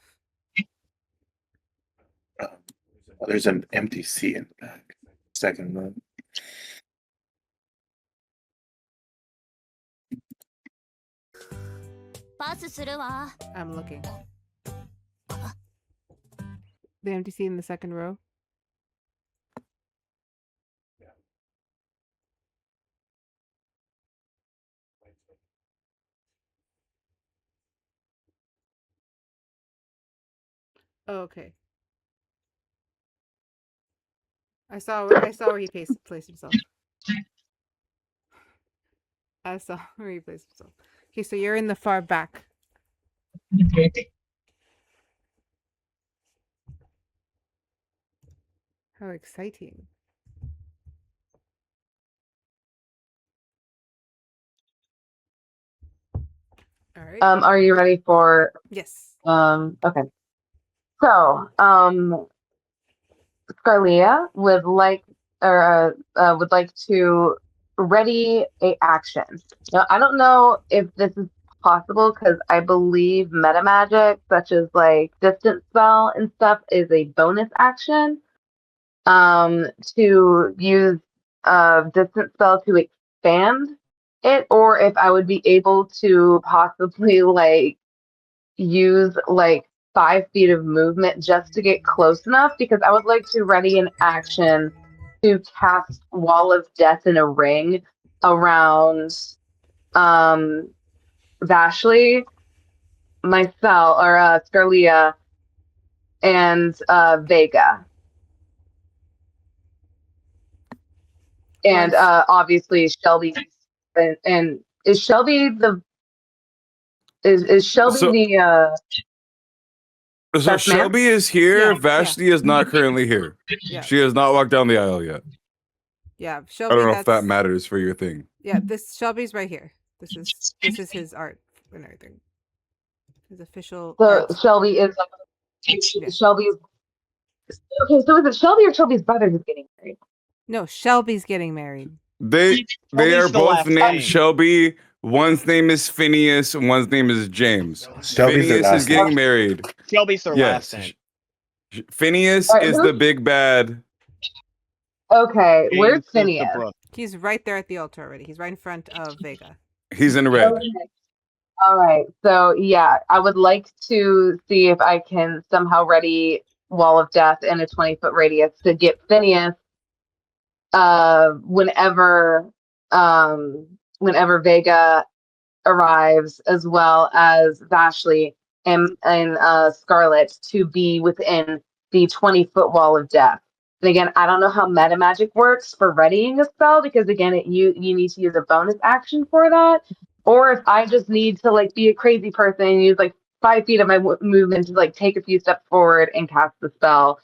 Speaker 6: There's an empty seat in the back. Second one.
Speaker 1: I'm looking. The NPC in the second row. Oh, okay. I saw where he placed himself. I saw where he placed himself. Okay, so you're in the far back. How exciting. All right.
Speaker 7: Are you ready for?
Speaker 1: Yes.
Speaker 7: Okay. So, Scarlia would like to ready a action. Now, I don't know if this is possible because I believe meta magic, such as like distance spell and stuff, is a bonus action. To use distance spell to expand it, or if I would be able to possibly like use like 5 feet of movement just to get close enough, because I would like to ready an action to cast Wall of Death in a ring around Vashley, myself, or Scarlia, and Vega. And obviously Shelby, and is Shelby the
Speaker 5: So Shelby is here.
Speaker 1: Yeah,
Speaker 5: Vashley is not currently here.
Speaker 1: Yeah.
Speaker 5: She has not walked down the aisle yet.
Speaker 1: Yeah,
Speaker 5: I
Speaker 1: Shelby.
Speaker 5: don't know if that matters for your thing.
Speaker 1: Yeah, this Shelby's right here. This is his art and everything. His official.
Speaker 7: So
Speaker 1: art.
Speaker 7: Shelby is Shelby's. Okay, so is it Shelby or Shelby's brother who's getting married?
Speaker 1: No, Shelby's getting married.
Speaker 5: They are
Speaker 3: the
Speaker 5: both
Speaker 3: last
Speaker 5: named
Speaker 3: name.
Speaker 5: Shelby. One's name is Phineas and one's name is James.
Speaker 6: Shelby's their
Speaker 5: Phineas
Speaker 6: last
Speaker 5: is getting
Speaker 6: name.
Speaker 5: married.
Speaker 3: Shelby's their
Speaker 5: Yes.
Speaker 3: last name.
Speaker 5: Phineas
Speaker 7: Alright,
Speaker 5: is the big bad.
Speaker 7: Okay,
Speaker 3: James
Speaker 7: where's
Speaker 3: is the
Speaker 7: Phineas?
Speaker 3: brother.
Speaker 1: He's right there at the altar already. He's right in front of Vega.
Speaker 5: He's in red.
Speaker 7: Okay. All right, so yeah, I would like to see if I can somehow ready Wall of Death in a 20-foot radius to get Phineas whenever Vega arrives, as well as Vashley and Scarlett, to be within the 20-foot Wall of Death. And again, I don't know how meta magic works for readying a spell, because again, you need to use a bonus action for that. Or if I just need to like be a crazy person and use like 5 feet of my movement to like take a few steps forward and cast the spell,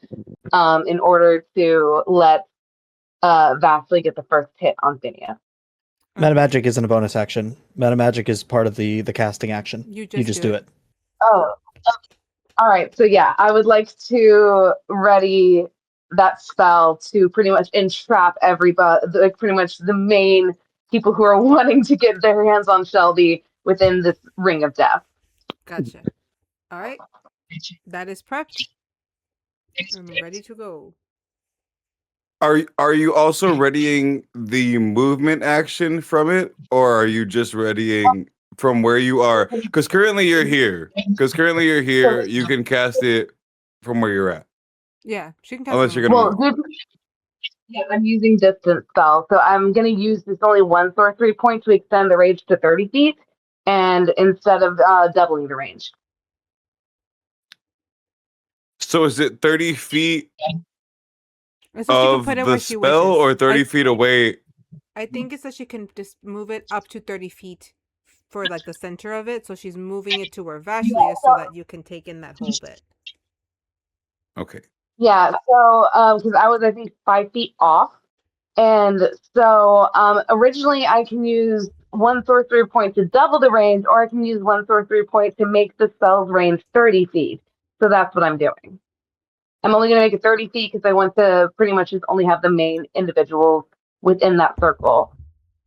Speaker 7: in order to let Vashley get the first hit on Phineas.
Speaker 4: Meta magic isn't a bonus action. Meta magic is part of the casting action. You just do it.
Speaker 7: Oh, all right. So yeah, I would like to ready that spell to pretty much entrap everybody, like pretty much the main people who are wanting to get their hands on Shelby within this ring of death.
Speaker 1: Gotcha. All right. That is prepped. I'm ready to go.
Speaker 5: Are you also readying the movement action from it, or are you just readying from where you are? Because currently you're here. You can cast it from where you're at.
Speaker 1: Yeah, she can cast
Speaker 5: Unless
Speaker 1: it.
Speaker 5: you're gonna move.
Speaker 7: Yeah, I'm using distance spell, so I'm going to use this only one sorcery point to extend the range to 30 feet, and instead of doubling the range.
Speaker 5: So is it 30 feet
Speaker 1: So
Speaker 5: of the spell, or 30 feet away?
Speaker 1: I think it's that she can just move it up to 30 feet for like the center of it. So she's moving it to where Vashley is, so that you can take in that whole bit.
Speaker 5: Okay.
Speaker 7: Yeah, so because I was, I think, 5 feet off. And so originally I can use one sorcery point to double the range, or I can use one sorcery point to make the spell's range 30 feet. So that's what I'm doing. I'm only going to make it 30 feet because I want to pretty much just only have the main individuals within that circle.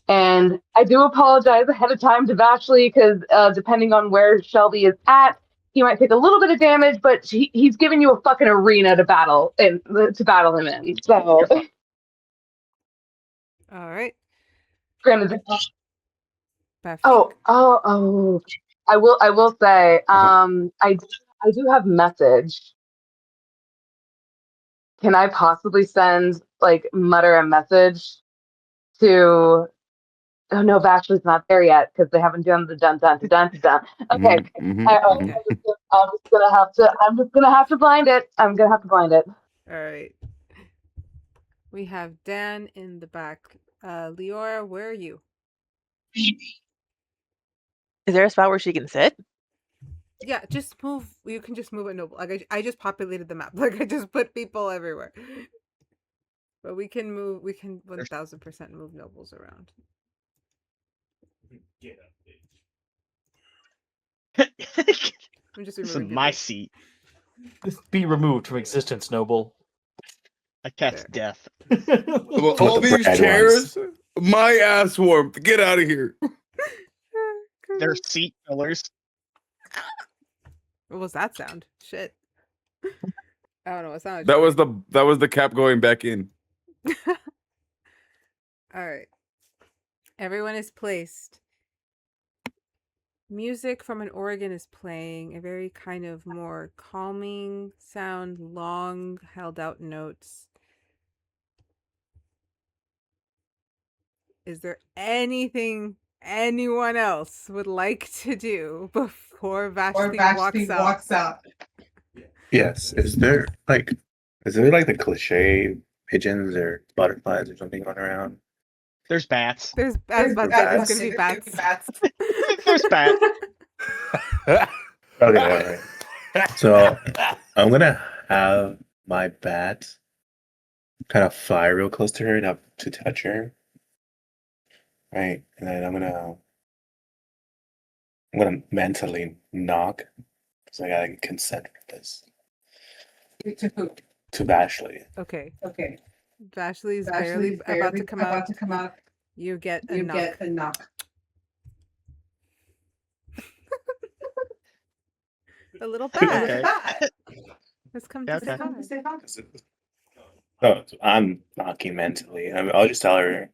Speaker 7: And I do apologize ahead of time to Vashley, because depending on where Shelby is at, he might take a little bit of damage, but he's giving you a fucking arena to battle him in. So,
Speaker 1: all right.
Speaker 7: Granted, I will say, I do have message. can I possibly send, like, mutter a message to... Oh no, Vashley's not there yet because they haven't done the dun dun dun dun dun. Okay, I'm just gonna have to blind it. I'm gonna have to blind it.
Speaker 1: All right. We have Dan in the back. Liora, where are you?
Speaker 8: Is there a spot where she can sit?
Speaker 1: Yeah, just move. You can just move a noble. Like I just populated the map. Like I just put people everywhere. But we can move. We can 1000% move nobles around.
Speaker 6: Get up,
Speaker 3: This
Speaker 1: I'm just
Speaker 3: is
Speaker 1: removing
Speaker 3: my
Speaker 1: people.
Speaker 3: seat.
Speaker 4: Be removed from existence, noble.
Speaker 3: I cast death.
Speaker 5: Well,
Speaker 6: With
Speaker 5: all
Speaker 6: the
Speaker 5: these
Speaker 6: bread
Speaker 5: chairs, my ass warmth. Get out of here.
Speaker 3: They're seat fillers.
Speaker 1: What was that sound? Shit. I don't know what sound.
Speaker 5: That was the cap going back in.
Speaker 1: All right. Everyone is placed. Music from an organ is playing, a very kind of more calming sound, long held out notes. Is there anything anyone else would like to do before Vashley walks out?
Speaker 6: Yes. Is there like the cliche pigeons or butterflies or something going around?
Speaker 3: There's bats.
Speaker 1: There's
Speaker 6: There's
Speaker 1: gonna be bats.
Speaker 3: There's bats.
Speaker 6: Okay, all right. So I'm gonna have my bat kind of fly real close to her to touch her. Right. And then I'm gonna mentally knock. So I gotta consent for this.
Speaker 10: To who?
Speaker 6: To Vashley.
Speaker 1: Okay.
Speaker 10: Okay.
Speaker 1: Vashley's barely about to come out. You get a knock. A little bat. Let's come to say hi.
Speaker 6: Oh, I'm knocking mentally. I'll just tell her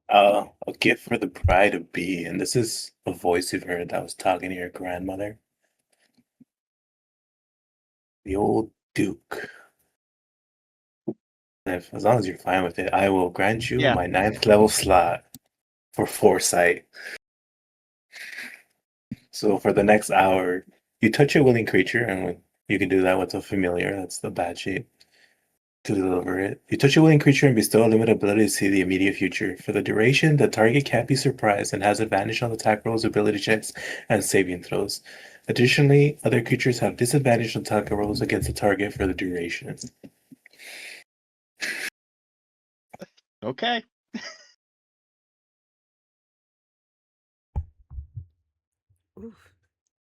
Speaker 6: a gift for the bride to be, and this is a voice you've heard that was talking to your grandmother. The old Duke. As long as you're fine with it, I will grant you my 9th level slot for foresight. So for the next hour, you touch a willing creature, and you can do that with a familiar. That's the bad shape to deliver it. You touch a willing creature and bestow a limited ability to see the immediate future. For the duration, the target can't be surprised and has advantage on attack rolls, ability checks, and saving throws. Additionally, other creatures have disadvantage on attack rolls against the target for the duration.
Speaker 3: Okay.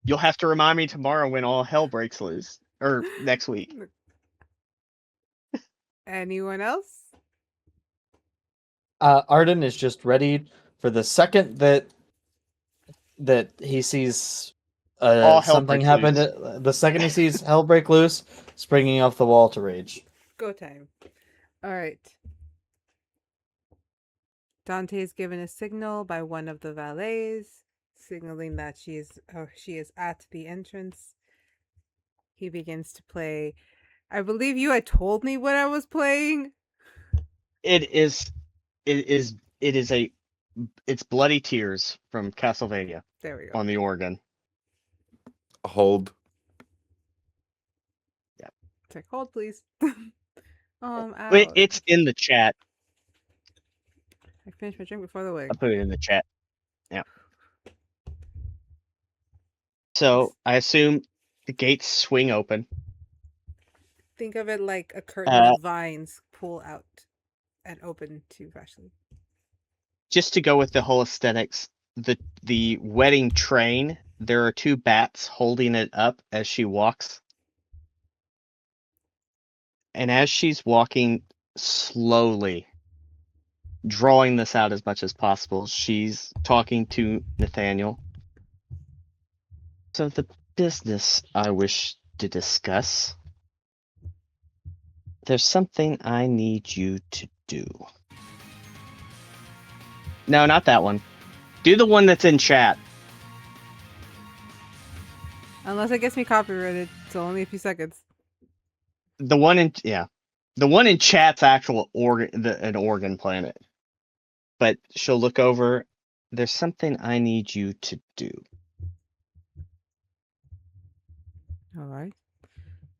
Speaker 3: You'll have to remind me tomorrow when all hell breaks loose. Or next week.
Speaker 1: Anyone else?
Speaker 4: Ardyn is just ready for the second that he sees something happen. The second he sees hell break loose, springing off the wall to rage.
Speaker 1: Go time. All right. Dante is given a signal by one of the valets, signaling that she is at the entrance. He begins to play. I believe you had told me what I was playing.
Speaker 3: It's Bloody Tears from Castlevania.
Speaker 1: There we go.
Speaker 3: On the organ.
Speaker 5: Hold.
Speaker 3: Yeah.
Speaker 1: Take hold, please.
Speaker 3: Wait, it's in the chat.
Speaker 1: I finished my drink before the wig.
Speaker 3: I put it in the chat. Yeah. So I assume the gates swing open.
Speaker 1: Think of it like a curtain of vines pull out and open to Vashley.
Speaker 3: Just to go with the whole aesthetics, the wedding train, there are 2 bats holding it up as she walks. And as she's walking slowly, drawing this out as much as possible, she's talking to Nathaniel. So the business I wish to discuss, there's something I need you to do. No, not that one. Do the one that's in chat.
Speaker 1: Unless it gets me copyrighted, so only a few seconds.
Speaker 3: The one in... Yeah. The one in chat's actual an organ planet. But she'll look over. There's something I need you to do.
Speaker 1: All right.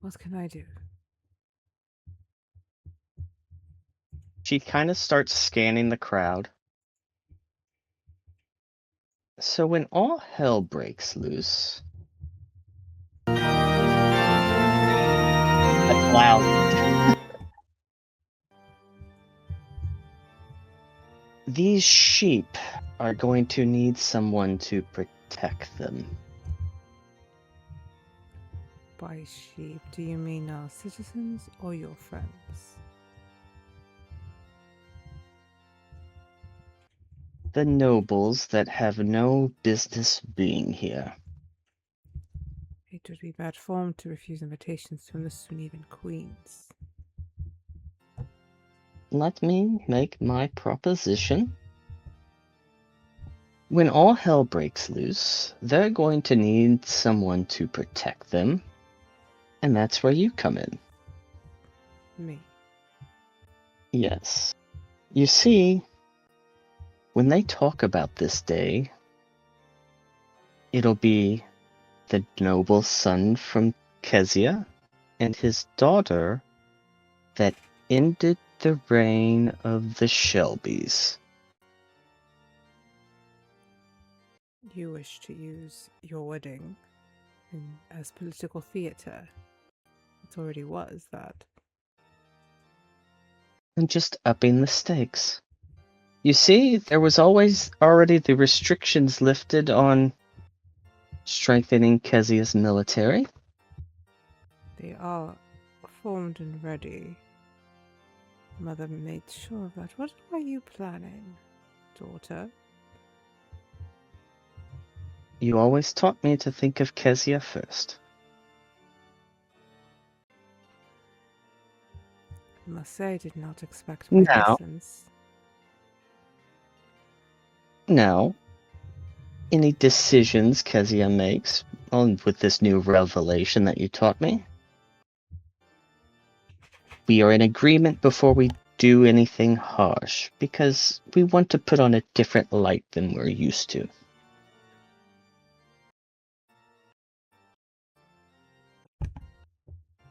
Speaker 1: What can I do?
Speaker 3: She kind of starts scanning the crowd. So when all hell breaks loose, a cloud. These sheep are going to need someone to protect them.
Speaker 1: By sheep, do you mean our citizens or your friends?
Speaker 3: The nobles that have no business being here.
Speaker 1: It would be bad form to refuse invitations from the Sunevan queens.
Speaker 3: Let me make my proposition. When all hell breaks loose, they're going to need someone to protect them, and that's where you come in.
Speaker 1: Me.
Speaker 3: Yes. You see, when they talk about this day, it'll be the noble son from Kezia and his daughter that ended the reign of the Shelbys.
Speaker 1: You wish to use your wedding as political theatre. It already was that.
Speaker 3: And just upping the stakes. You see, there was already the restrictions lifted on strengthening Kezia's military.
Speaker 1: They are formed and ready. Mother made sure of that. What are you planning, daughter?
Speaker 3: You always taught me to think of Kezia first.
Speaker 1: I must say I did not expect my lessons.
Speaker 3: Now, any decisions Kezia makes, with this new revelation that you taught me, we are in agreement before we do anything harsh, because we want to put on a different light than we're used to.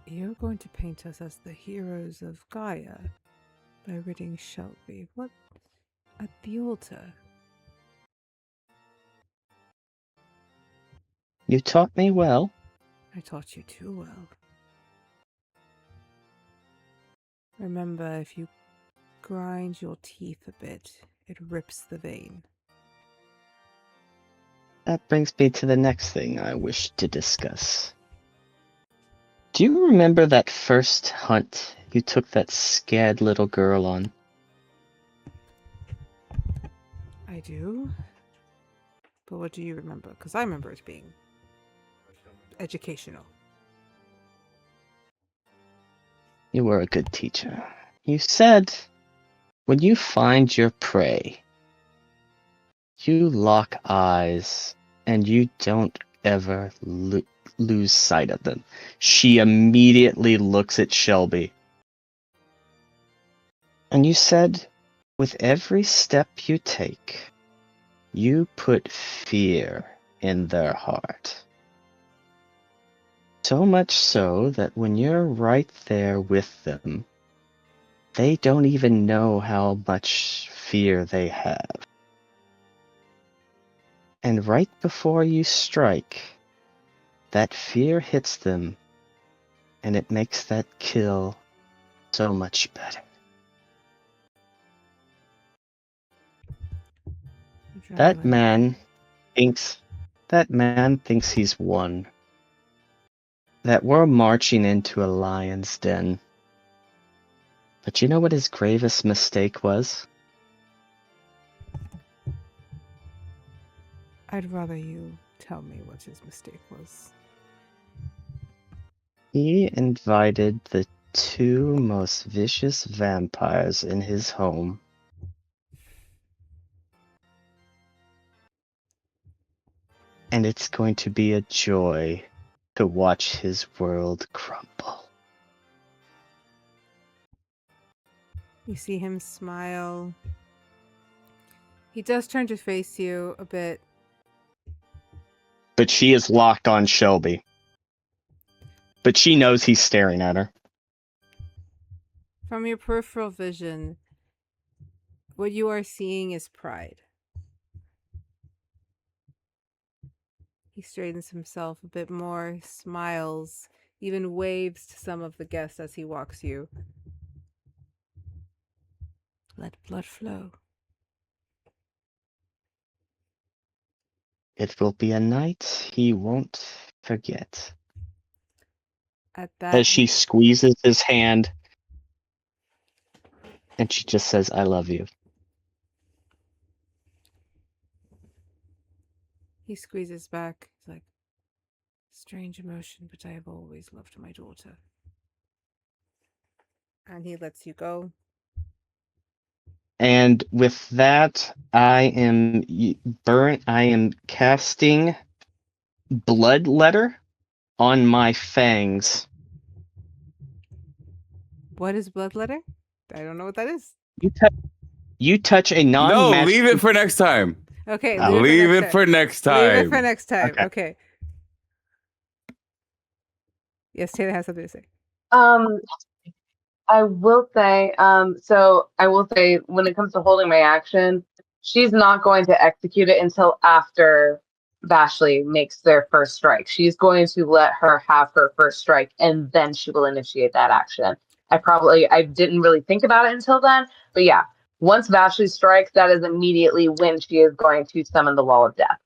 Speaker 1: You're going to paint us as the heroes of Gaia by ridding Shelby. What? At the altar?
Speaker 3: You taught me well.
Speaker 1: I taught you too well. Remember, if you grind your teeth a bit, it rips the vein.
Speaker 3: That brings me to the next thing I wish to discuss. Do you remember that first hunt you took that scared little girl on?
Speaker 1: I do? But what do you remember? Because I remember it being educational.
Speaker 3: You were a good teacher. You said, when you find your prey, you lock eyes and you don't ever lose sight of them. She immediately looks at Shelby. And you said, with every step you take, you put fear in their heart. So much so that when you're right there with them, they don't even know how much fear they have. And right before you strike, that fear hits them, and it makes that kill so much better. That man thinks he's won. That we're marching into a lion's den. But you know what his gravest mistake was?
Speaker 1: I'd rather you tell me what his mistake was.
Speaker 3: He invited the two most vicious vampires in his home. And it's going to be a joy to watch his world crumble.
Speaker 1: You see him smile. He does turn to face you a bit.
Speaker 3: But she is locked on Shelby. But she knows he's staring at her.
Speaker 1: From your peripheral vision, what you are seeing is pride. He straightens himself a bit more, smiles, even waves to some of the guests as he walks you. Let blood flow.
Speaker 3: It will be a night he won't forget.
Speaker 1: At that,
Speaker 3: As she squeezes his hand, and she just says, I love you.
Speaker 1: he squeezes back. He's like, strange emotion, but I have always loved my daughter. And he lets you go.
Speaker 3: And with that, I am casting Blood Letter on my fangs.
Speaker 1: What is bloodletter? I don't know what that is.
Speaker 3: You touch a non
Speaker 5: No, leave it for next time.
Speaker 1: Okay,
Speaker 5: Leave it for next time.
Speaker 1: Leave it for next time. Okay. Yes, Taylor has something to say.
Speaker 7: I will say, when it comes to holding my action, she's not going to execute it until after Vashley makes their first strike. She's going to let her have her first strike, and then she will initiate that action. I didn't really think about it until then, but yeah, once Vashley strikes, that is immediately when she is going to summon the Wall of Death.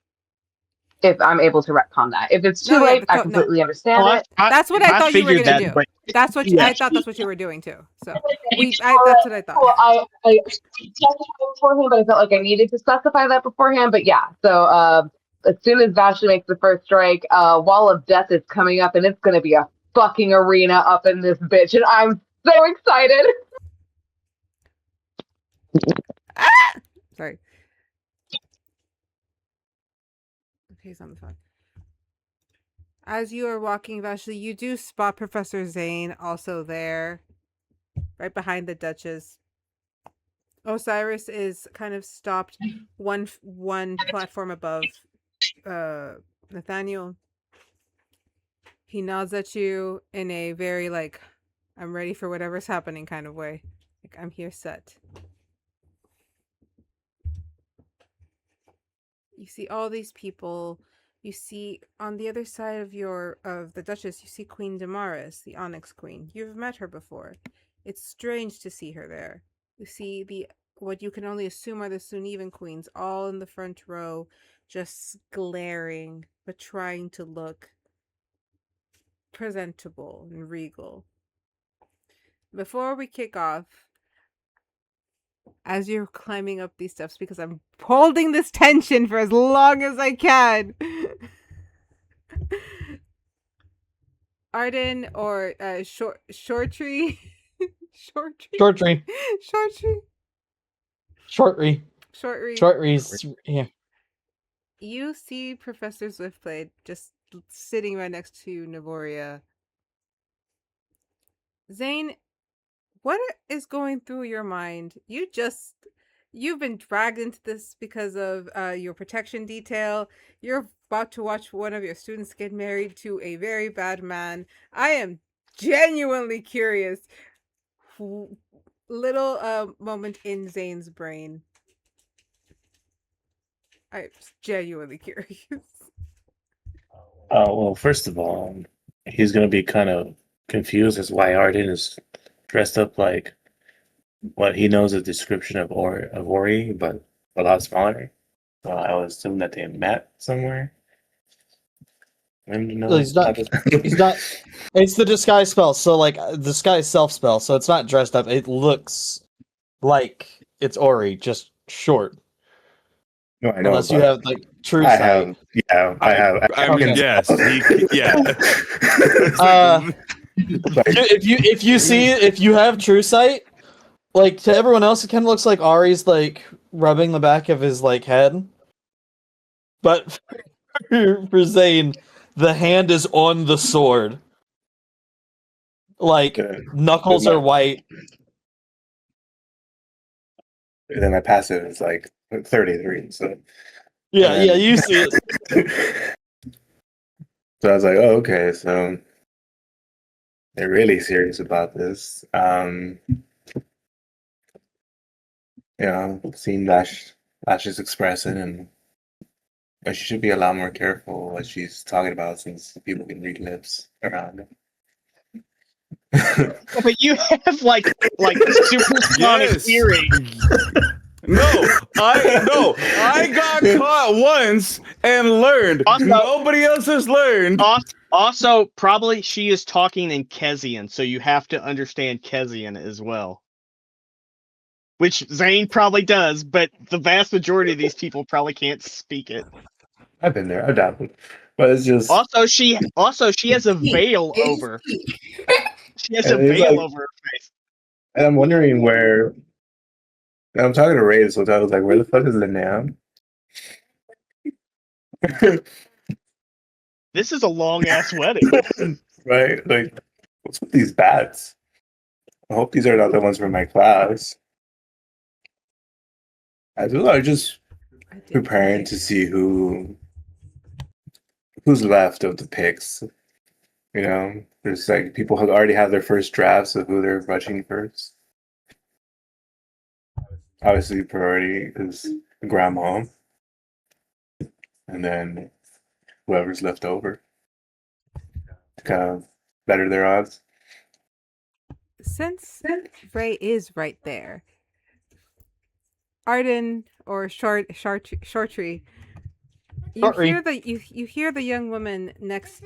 Speaker 7: If I'm able to retcon that. If it's too late, I completely understand it.
Speaker 1: That's what I thought you were going to do. That's what I thought that's what you were doing too. So that's what I thought.
Speaker 7: Well, I specified beforehand, but I felt like I needed to specify that beforehand. But yeah, so as soon as Vashley makes the first strike, Wall of Death is coming up, and it's going to be a fucking arena up in this bitch, and I'm so excited.
Speaker 1: Sorry. Okay, he's on the phone. As you are walking, Vashley, you do spot Professor Zane also there, right behind the Duchess. Osiris is kind of stopped one platform above Nathaniel. He nods at you in a very like, I'm ready for whatever's happening kind of way. Like, I'm here set. You see all these people. You see on the other side of the Duchess, you see Queen Damaris, the Onyx Queen. You've met her before. It's strange to see her there. You see what you can only assume are the Sunevan queens, all in the front row, just glaring, but trying to look presentable and regal. Before we kick off, as you're climbing up these steps, because I'm holding this tension for as long as I can, Ardyn or Shortree.
Speaker 4: Yeah.
Speaker 1: You see Professor Swiftblade just sitting right next to Navoria. Zane, what is going through your mind? You've been dragged into this because of your protection detail. You're about to watch one of your students get married to a very bad man. I am genuinely curious. Little moment in Zane's brain. I'm genuinely curious.
Speaker 6: Well, first of all, he's going to be kind of confused as why Ardyn is dressed up like what he knows a description of Ori, but a lot smaller. So I would assume that they met somewhere.
Speaker 4: He's not. It's the disguise spell. So like disguise self spell. So it's not dressed up. It looks like it's Ori, just short.
Speaker 6: No, I know.
Speaker 4: Unless you have like true sight.
Speaker 6: I have.
Speaker 5: I mean, yes. Yeah.
Speaker 4: If you have true sight, like to everyone else, it kind of looks like Ari's like rubbing the back of his like head. But for Zane, the hand is on the sword. Like knuckles are white.
Speaker 6: And then my passive is like 33. So
Speaker 4: Yeah,
Speaker 6: then,
Speaker 4: you see it.
Speaker 6: So I was like, oh, okay, so they're really serious about this. Seeing Lash's expressing, and she should be a lot more careful what she's talking about since people can read lips around.
Speaker 3: But you have like supersonic hearing.
Speaker 5: I got caught once and learned.
Speaker 3: Also-
Speaker 5: Nobody else has learned.
Speaker 3: Also, probably she is talking in Kezian, so you have to understand Kezian as well. Which Zane probably does, but the vast majority of these people probably can't speak it.
Speaker 6: I've been there, I've dabbled. But it's just
Speaker 3: Also, she has a veil over. She has a
Speaker 6: And it's
Speaker 3: veil
Speaker 6: like-
Speaker 3: over her face.
Speaker 6: and I'm wondering where I'm talking to Ray, so I was like, where the fuck is Linnea?
Speaker 3: This is a long ass wedding.
Speaker 6: Right? Like, what's with these bats? I hope these are not the ones from my class. I do are just preparing to see who's left of the picks. You know, there's like people who already have their first drafts of who they're rushing first. Obviously, priority is grandma, and then whoever's left over to kind of better their odds.
Speaker 1: Since Ray is right there, Ardyn or Shortree, you hear the young woman next.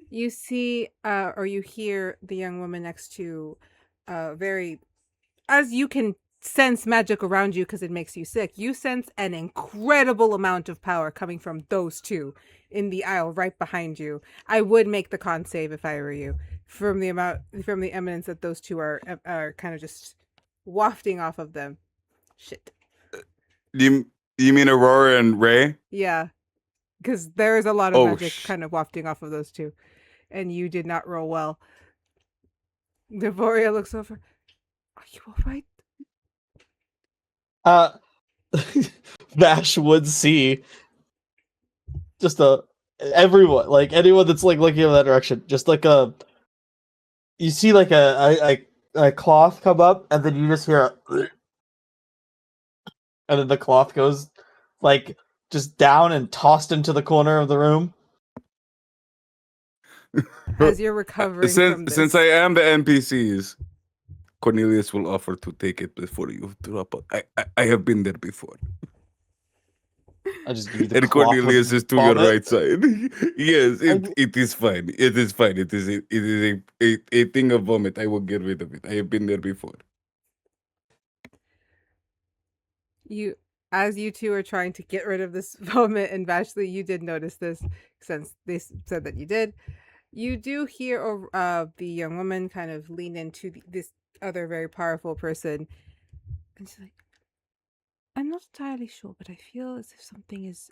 Speaker 1: You see, or you hear the young woman next to, very, as you can sense magic around you because it makes you sick. You sense an incredible amount of power coming from those two in the aisle right behind you. I would make the con save if I were you, from the eminence that those two are kind of just wafting off of them. Shit.
Speaker 5: You mean Aurora and Ray?
Speaker 1: Yeah, because there is a lot of magic kind of wafting off of those two, and you did not roll well. Devoria looks over. Are you all right?
Speaker 4: Vash would see just everyone, like anyone that's like looking in that direction, just like you see like a cloth come up, and then you just hear and then the cloth goes like just down and tossed into the corner of the room.
Speaker 1: As you're recovering from this.
Speaker 5: Since I am the NPCs, Cornelius will offer to take it before you drop it. I have been there before.
Speaker 4: I just give you the
Speaker 5: And
Speaker 4: cloth
Speaker 5: Cornelius
Speaker 4: with
Speaker 5: is to your
Speaker 4: vomit.
Speaker 5: right side. Yes, it is fine. It is fine. It is a thing of vomit. I will get rid of it. I have been there before.
Speaker 1: As you two are trying to get rid of this vomit, and Vashley, you did notice this since they said that you did. You do hear the young woman kind of lean into this other very powerful person, and she's like, "I'm not entirely sure, but I feel as if something is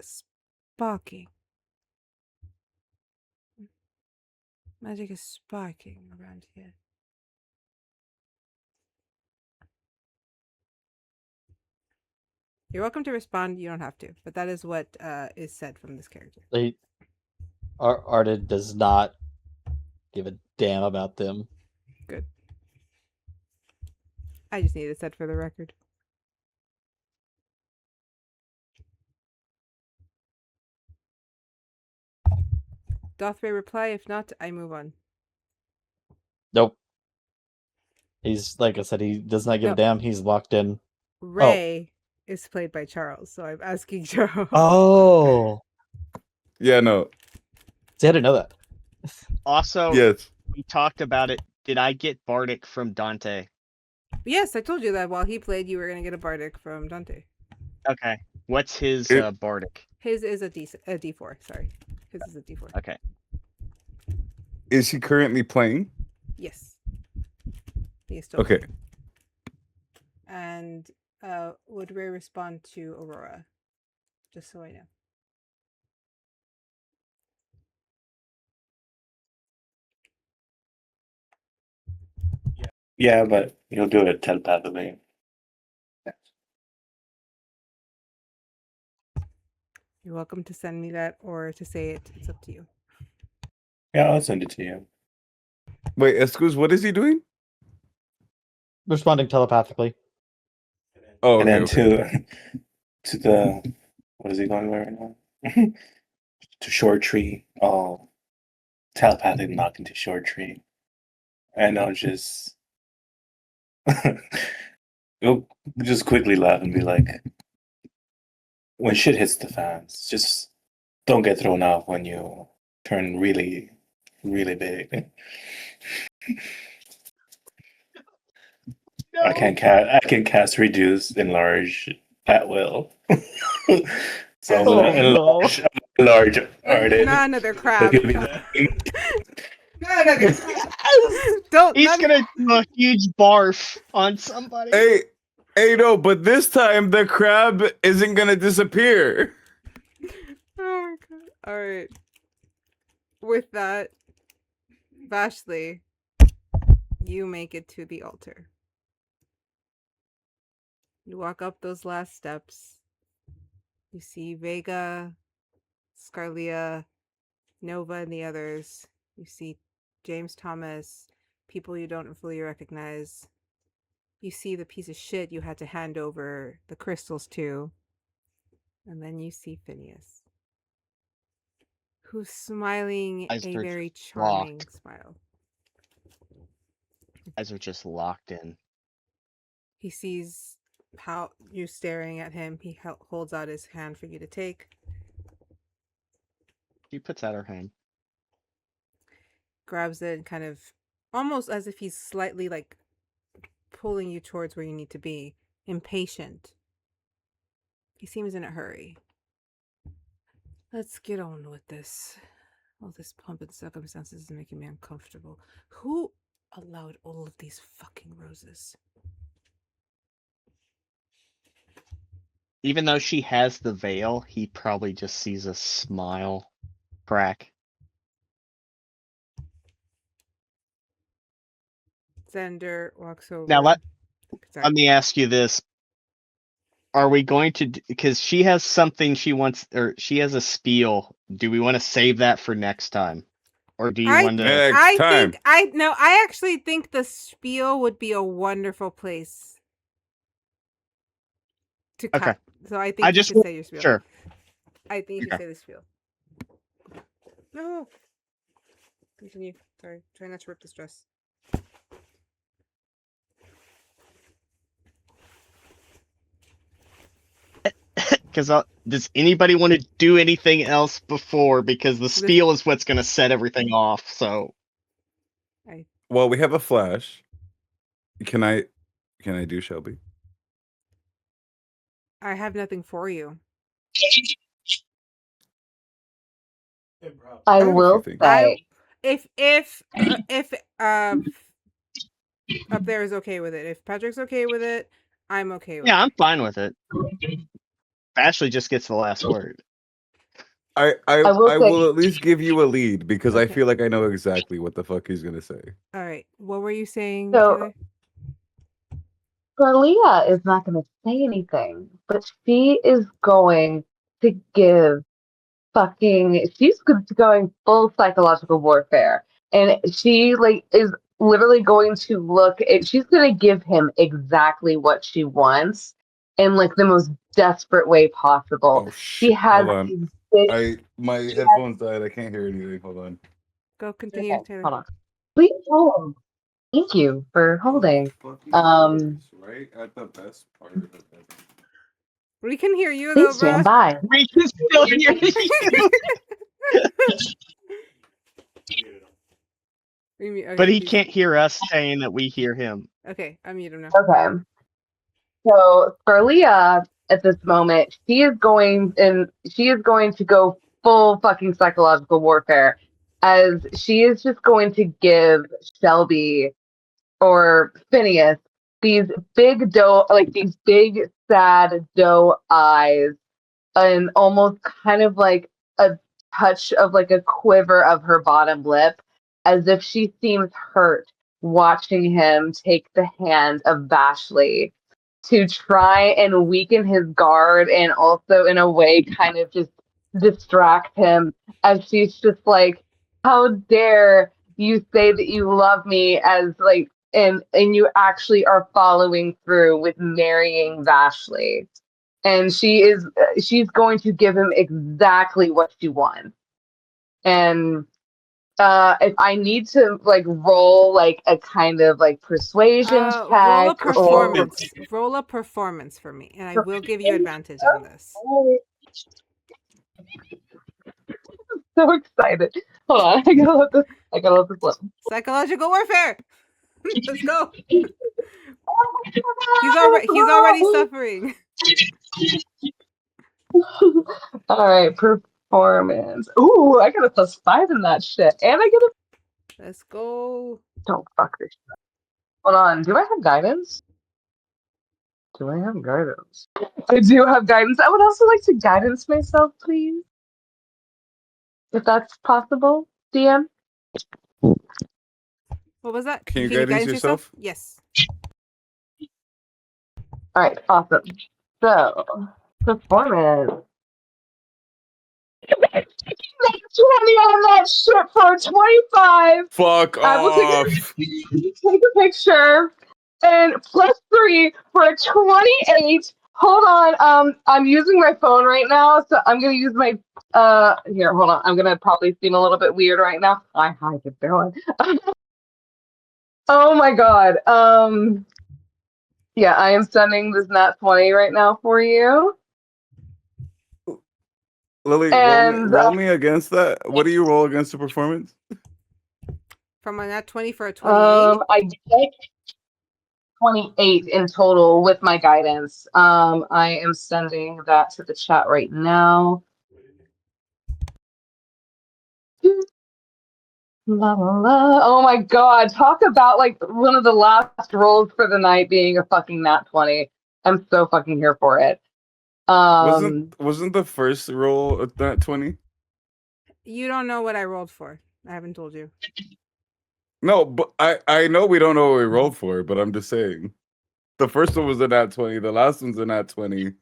Speaker 1: sparking. Magic is sparking around here." You're welcome to respond. You don't have to, but that is what is said from this character.
Speaker 4: Ardyn does not give a damn about them.
Speaker 1: Good. I just needed it said for the record. Doth Ray reply? If not, I move on.
Speaker 4: Nope. He's, like I said, he does not give a damn. He's locked in.
Speaker 1: Ray is played by Charles, so I'm asking Charles.
Speaker 4: Oh.
Speaker 5: Yeah, no.
Speaker 4: See, I didn't know that.
Speaker 3: Also,
Speaker 5: yes.
Speaker 3: We talked about it. Did I get Bardic from Dante?
Speaker 1: Yes, I told you that while he played, you were going to get a Bardic from Dante.
Speaker 3: Okay. What's his Bardic?
Speaker 1: His is a D4, sorry. His is a D4.
Speaker 3: Okay.
Speaker 5: Is he currently playing?
Speaker 1: Yes. He is still
Speaker 5: okay.
Speaker 1: Playing. And would Ray respond to Aurora? Just so I know.
Speaker 6: Yeah, but you'll do it telepathically.
Speaker 1: You're welcome to send me that or to say it. It's up to you.
Speaker 6: Yeah, I'll send it to you.
Speaker 5: Wait, excuse, what is he doing?
Speaker 4: Responding telepathically.
Speaker 5: Oh,
Speaker 6: And
Speaker 5: okay,
Speaker 6: then
Speaker 5: okay.
Speaker 6: to the what is he going right now? To short tree. Oh, telepathic knock into short tree, and I'll just you'll just quickly laugh and be like, when shit hits the fans, just don't get thrown off when you turn really, really big.
Speaker 3: No.
Speaker 6: I can cast reduce, enlarge at will. So I'm
Speaker 1: Oh,
Speaker 6: gonna
Speaker 3: no.
Speaker 6: enlarge Ardyn.
Speaker 1: Not another
Speaker 6: So
Speaker 1: crab.
Speaker 6: he'll be like,
Speaker 1: Don't.
Speaker 3: He's
Speaker 1: not-
Speaker 3: gonna do a huge barf on somebody.
Speaker 5: Hey, no, but this time the crab isn't gonna disappear.
Speaker 1: Oh my god. All right. With that, Vashley, you make it to the altar. You walk up those last steps. You see Vega, Scarlia, Nova, and the others. You see James Thomas, people you don't fully recognize. You see the piece of shit you had to hand over the crystals to. And then you see Phineas, who's smiling
Speaker 3: Eyes
Speaker 1: a
Speaker 3: are
Speaker 1: very
Speaker 3: just
Speaker 1: charming
Speaker 3: locked.
Speaker 1: smile.
Speaker 3: Eyes are just locked in.
Speaker 1: He sees how you staring at him. He holds out his hand for you to take.
Speaker 3: She puts out her hand.
Speaker 1: Grabs it and kind of almost as if he's slightly like pulling you towards where you need to be. Impatient. He seems in a hurry. Let's get on with this. All this pomp and circumstances is making me uncomfortable. Who allowed all of these fucking roses?
Speaker 3: Even though she has the veil, he probably just sees a smile crack.
Speaker 1: Xander walks over.
Speaker 3: Now let
Speaker 1: Sorry.
Speaker 3: me ask you this. Are we going to, because she has something she wants, or she has a spiel. Do we want to save that for next time? Or do you want to?
Speaker 5: Next time.
Speaker 1: I actually think the spiel would be a wonderful place to cut.
Speaker 3: Okay.
Speaker 1: So I think
Speaker 3: I
Speaker 1: you
Speaker 3: just
Speaker 1: should say your spiel.
Speaker 3: sure.
Speaker 1: I think you should
Speaker 3: Okay.
Speaker 1: say the spiel. No. Continue. Sorry. Try not to rip this dress.
Speaker 3: Because does anybody want to do anything else before? Because the spiel is what's going to set everything off. So.
Speaker 5: Well, we have a flash. Can I do Shelby?
Speaker 1: I have nothing for you.
Speaker 7: I will say,
Speaker 1: if up there is okay with it. If Patrick's okay with it, I'm okay with it.
Speaker 3: Yeah, I'm fine with it. Ashley just gets the last word.
Speaker 5: I will at least give you a lead because I
Speaker 1: Okay.
Speaker 5: feel like I know exactly what the fuck he's gonna say.
Speaker 1: All right. What were you saying,
Speaker 7: So-
Speaker 1: Taylor?
Speaker 7: Scarlia is not going to say anything, but she is going to give she's going full psychological warfare. And she is literally going to she's going to give him exactly what she wants in the most desperate way possible.
Speaker 5: Oh
Speaker 7: She
Speaker 5: shit!
Speaker 7: has
Speaker 5: Hold on.
Speaker 7: these big,
Speaker 5: My headphones died. I can't hear anything. Hold on.
Speaker 1: Go continue,
Speaker 7: Okay,
Speaker 1: Taylor.
Speaker 7: hold on. Please hold. Thank you for holding.
Speaker 5: Right at the best part of it.
Speaker 1: We can hear you
Speaker 7: Please
Speaker 1: though,
Speaker 7: stand
Speaker 1: bro.
Speaker 7: by.
Speaker 3: We can still hear you.
Speaker 1: Okay,
Speaker 3: But he
Speaker 1: please.
Speaker 3: can't hear us saying that we hear him.
Speaker 1: Okay, I mute him now.
Speaker 7: Okay. So Scarlia at this moment, she is going to go full fucking psychological warfare, as she is just going to give Shelby or Phineas these big these big sad doe eyes, and almost kind of like a touch of a quiver of her bottom lip, as if she seems hurt watching him take the hand of Vashley to try and weaken his guard and also in a way kind of just distract him as she's just like, how dare you say that you love me as like and you actually are following through with marrying Vashley. And she's going to give him exactly what she wants. And if I need to like roll like a kind of like persuasion
Speaker 1: Roll a
Speaker 7: check or
Speaker 1: performance. Roll a performance for me, and I will give you advantage on this.
Speaker 7: So excited. Hold on, I gotta let this slip.
Speaker 1: Psychological warfare. Let's go. He's already suffering.
Speaker 7: All right, performance. Ooh, I got a +5 in that shit, and I get a.
Speaker 1: Let's go.
Speaker 7: Don't fuck this shit. Hold on, do I have guidance? Do I have guidance? I do have guidance. I would also like to guidance myself, please. If that's possible, DM.
Speaker 1: What was that?
Speaker 5: Can you guidance yourself?
Speaker 1: Yes.
Speaker 7: All right, awesome. So, performance. 20 on that shit for 25.
Speaker 5: Fuck
Speaker 7: I will
Speaker 5: off.
Speaker 7: take a picture. And +3 for a 28. Hold on. I'm using my phone right now, so I'm gonna use my here, hold on. I'm gonna probably seem a little bit weird right now. Hi, get going. Oh my god. Yeah, I am sending this nat 20 right now for you.
Speaker 5: Lily,
Speaker 7: And
Speaker 5: roll me against that. What do you roll against the performance?
Speaker 1: From a nat 20 for a 28?
Speaker 7: I get 28 in total with my guidance. I am sending that to the chat right now. La, la, la. Oh my god, talk about like one of the last rolls for the night being a fucking nat 20. I'm so fucking here for it.
Speaker 5: Wasn't the first roll a nat 20?
Speaker 1: You don't know what I rolled for. I haven't told you.
Speaker 5: No, but I know we don't know what we rolled for, but I'm just saying. The first one was a nat 20, the last one's a nat 20.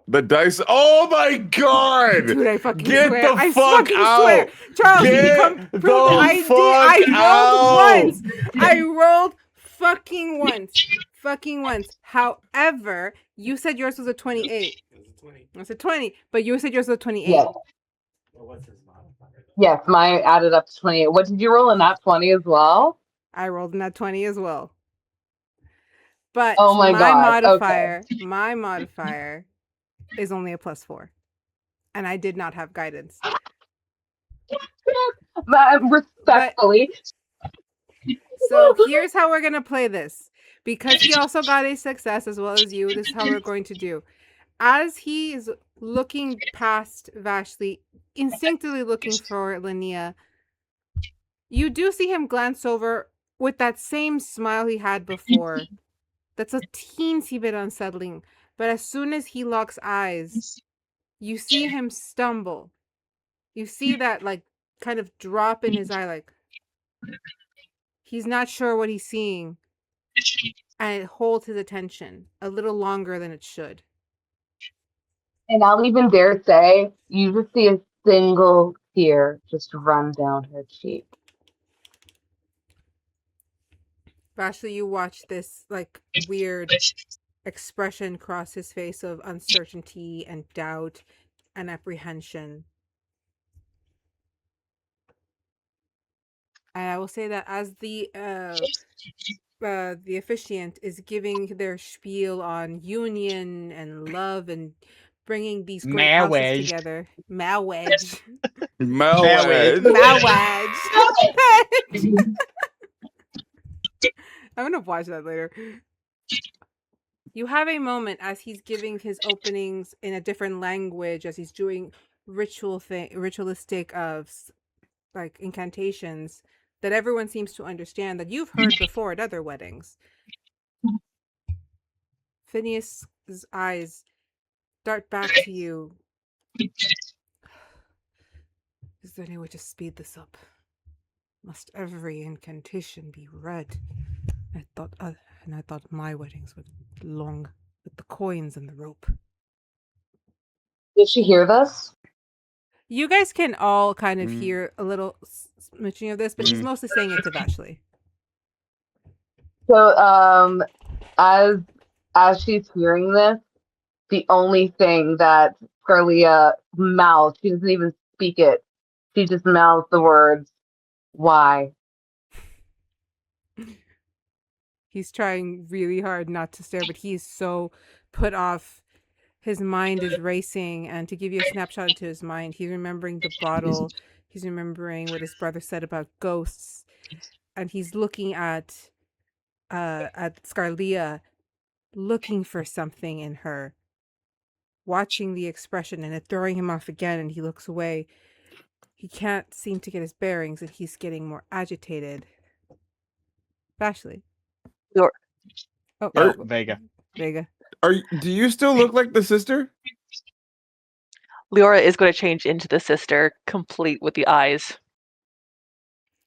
Speaker 5: The dice. Oh my god!
Speaker 1: Dude, I fucking
Speaker 5: Get
Speaker 1: swear.
Speaker 5: the
Speaker 1: I
Speaker 5: fuck
Speaker 1: fucking
Speaker 5: out!
Speaker 1: swear. Charles,
Speaker 5: Get
Speaker 1: you can come
Speaker 5: the
Speaker 1: prove that I did.
Speaker 5: fuck
Speaker 1: I rolled
Speaker 5: out!
Speaker 1: once. I rolled fucking once. Fucking once. However, you said yours was a 28. I said 20, but you said yours was a 28.
Speaker 7: Yes. Yes, mine added up to 28. What did you roll in that 20 as well?
Speaker 1: I rolled in that 20 as well. But
Speaker 7: oh my god.
Speaker 1: My modifier is only a +4. And I did not have guidance.
Speaker 7: Respectfully.
Speaker 1: So here's how we're going to play this. Because he also got a success as well as you, this is how we're going to do. As he is looking past Vashley, instinctively looking for Linnea, you do see him glance over with that same smile he had before. That's a teensy bit unsettling. But as soon as he locks eyes, you see him stumble. You see that like kind of drop in his eye, like he's not sure what he's seeing. And it holds his attention a little longer than it should.
Speaker 7: And I'll even dare say, you just see a single tear just run down her cheek.
Speaker 1: Vashley, you watch this like weird expression cross his face of uncertainty and doubt and apprehension. And I will say that as the officiant is giving their spiel on union and love and bringing these great houses together. Marriage.
Speaker 5: Marriage.
Speaker 1: I'm gonna watch that later. You have a moment as he's giving his openings in a different language, as he's doing ritualistic of like incantations that everyone seems to understand that you've heard before at other weddings. Phineas's eyes dart back to you. Is there any way to speed this up? Must every incantation be read? I thought my weddings were long, with the coins and the rope.
Speaker 7: Did she hear this?
Speaker 1: You guys can all kind of hear a little smooching of this, but she's mostly saying it to Vashley.
Speaker 7: So, as she's hearing this, the only thing that Scarlia mouths, she doesn't even speak it. She just mouths the words, "Why?"
Speaker 1: He's trying really hard not to stare, but he's so put off. His mind is racing, and to give you a snapshot into his mind, he's remembering the bottle. He's remembering what his brother said about ghosts, and he's looking at Scarlia, looking for something in her, watching the expression, and it throwing him off again. And he looks away. He can't seem to get his bearings, and he's getting more agitated. Vashley.
Speaker 3: Vega.
Speaker 1: Vega.
Speaker 5: Do you still look like the sister?
Speaker 8: Liora is going to change into the sister, complete with the eyes.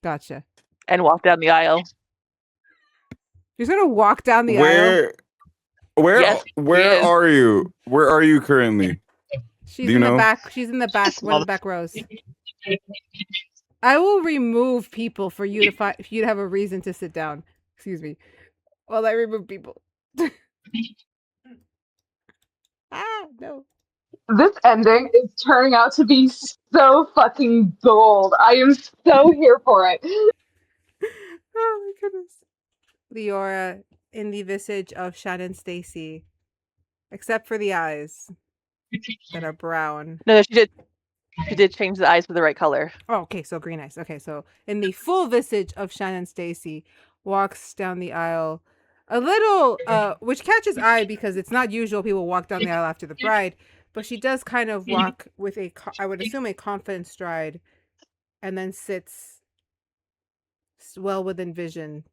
Speaker 1: Gotcha.
Speaker 8: And walk down the aisle.
Speaker 1: He's going to walk down the aisle?
Speaker 5: Where
Speaker 8: Yes,
Speaker 5: are you? Where are you currently?
Speaker 1: She's in the back. She's in the back, one of the back rows. I will remove people for you to have a reason to sit down. Excuse me. While I remove people. No.
Speaker 7: This ending is turning out to be so fucking gold. I am so here for it.
Speaker 1: Oh my goodness. Liora in the visage of Shannon Stacy. Except for the eyes that are brown.
Speaker 8: No, she did. She did change the eyes for the right color.
Speaker 1: Oh, okay, so green eyes. Okay, so in the full visage of Shannon Stacy, walks down the aisle a little, which catches eye because it's not usual people walk down the aisle after the bride, but she does kind of walk with I would assume a confident stride, and then sits well within vision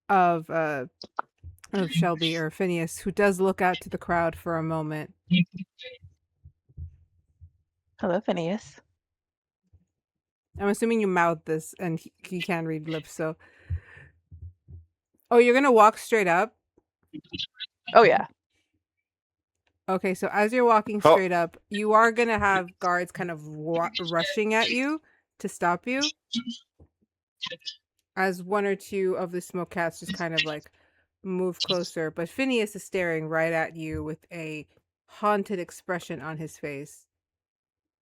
Speaker 1: of Shelby or Phineas, who does look out to the crowd for a moment.
Speaker 8: Hello, Phineas.
Speaker 1: I'm assuming you mouthed this, and he can't read lips, so... Oh, you're gonna walk straight up?
Speaker 8: Oh, yeah.
Speaker 1: Okay, so as you're walking straight up, you are gonna have guards kind of rushing at you to stop you. As one or two of the smoke cats just kind of like move closer, but Phineas is staring right at you with a haunted expression on his face.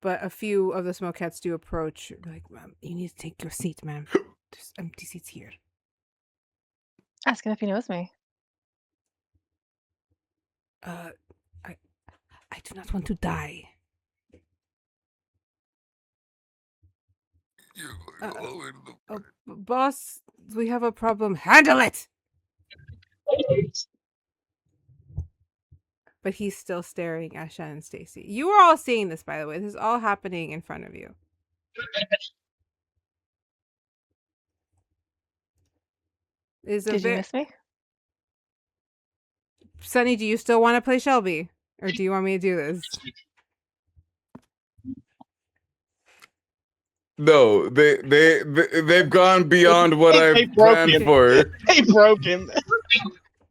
Speaker 1: But a few of the smoke cats do approach, like, "Ma'am, you need to take your seat, ma'am. There's empty seats here."
Speaker 8: Ask him if he knows me.
Speaker 1: I do not want to die. Boss, we have a problem. Handle it! But he's still staring at Shannon Stacy. You are all seeing this, by the way. This is all happening in front of you.
Speaker 8: Did you miss me?
Speaker 1: Sunny, do you still want to play Shelby? Or do you want me to do this?
Speaker 5: No, they've gone beyond what I've planned for.
Speaker 3: They broke him.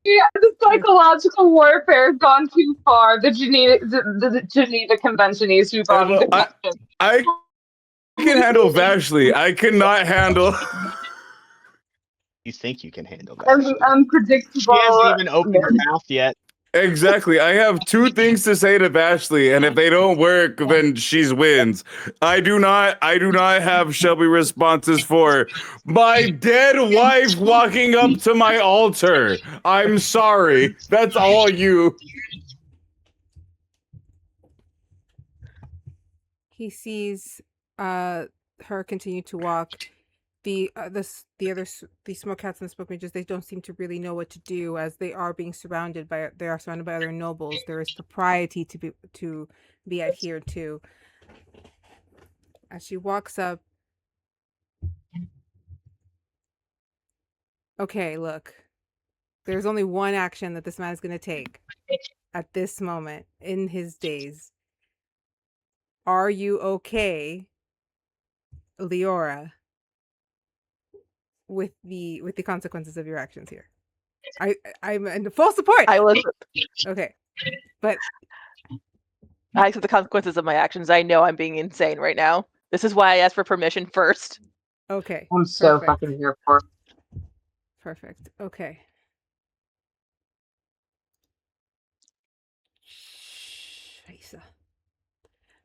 Speaker 7: Yeah, the psychological warfare has gone too far. The Geneva Convention needs to gone.
Speaker 5: I can handle Vashley. I cannot handle.
Speaker 3: You think you can handle that?
Speaker 7: Unpredictable.
Speaker 3: She hasn't even opened her mouth yet.
Speaker 5: Exactly. I have two things to say to Vashley, and if they don't work, then she wins. I do not have Shelby responses for my dead wife walking up to my altar. I'm sorry. That's all you.
Speaker 1: He sees her continue to walk. The smoke cats and the smoke mages, they don't seem to really know what to do, as they are surrounded by other nobles. There is propriety to be adhered to. As she walks up, okay, look, there's only one action that this man is going to take at this moment in his days. Are you okay Liora with the consequences of your actions here. I'm in full support.
Speaker 8: I will.
Speaker 1: Okay, but
Speaker 8: I accept the consequences of my actions. I know I'm being insane right now. This is why I asked for permission first.
Speaker 1: okay.
Speaker 7: I'm so
Speaker 1: Perfect.
Speaker 7: fucking here for it.
Speaker 1: Perfect. Okay. Scheiße.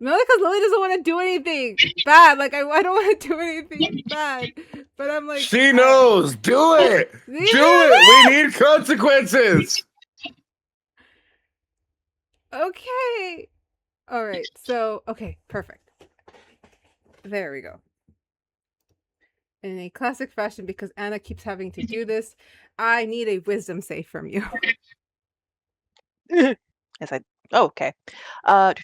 Speaker 1: Mainly because Lily doesn't want to do anything bad. Like I don't want to do anything bad, but I'm like
Speaker 5: She knows. Do it. Do it. We need consequences.
Speaker 1: Okay. All right. So okay. Perfect. There we go. In a classic fashion, because Anna keeps having to do this, I need a wisdom save from you.
Speaker 8: Yes, I. Oh, okay. Liora.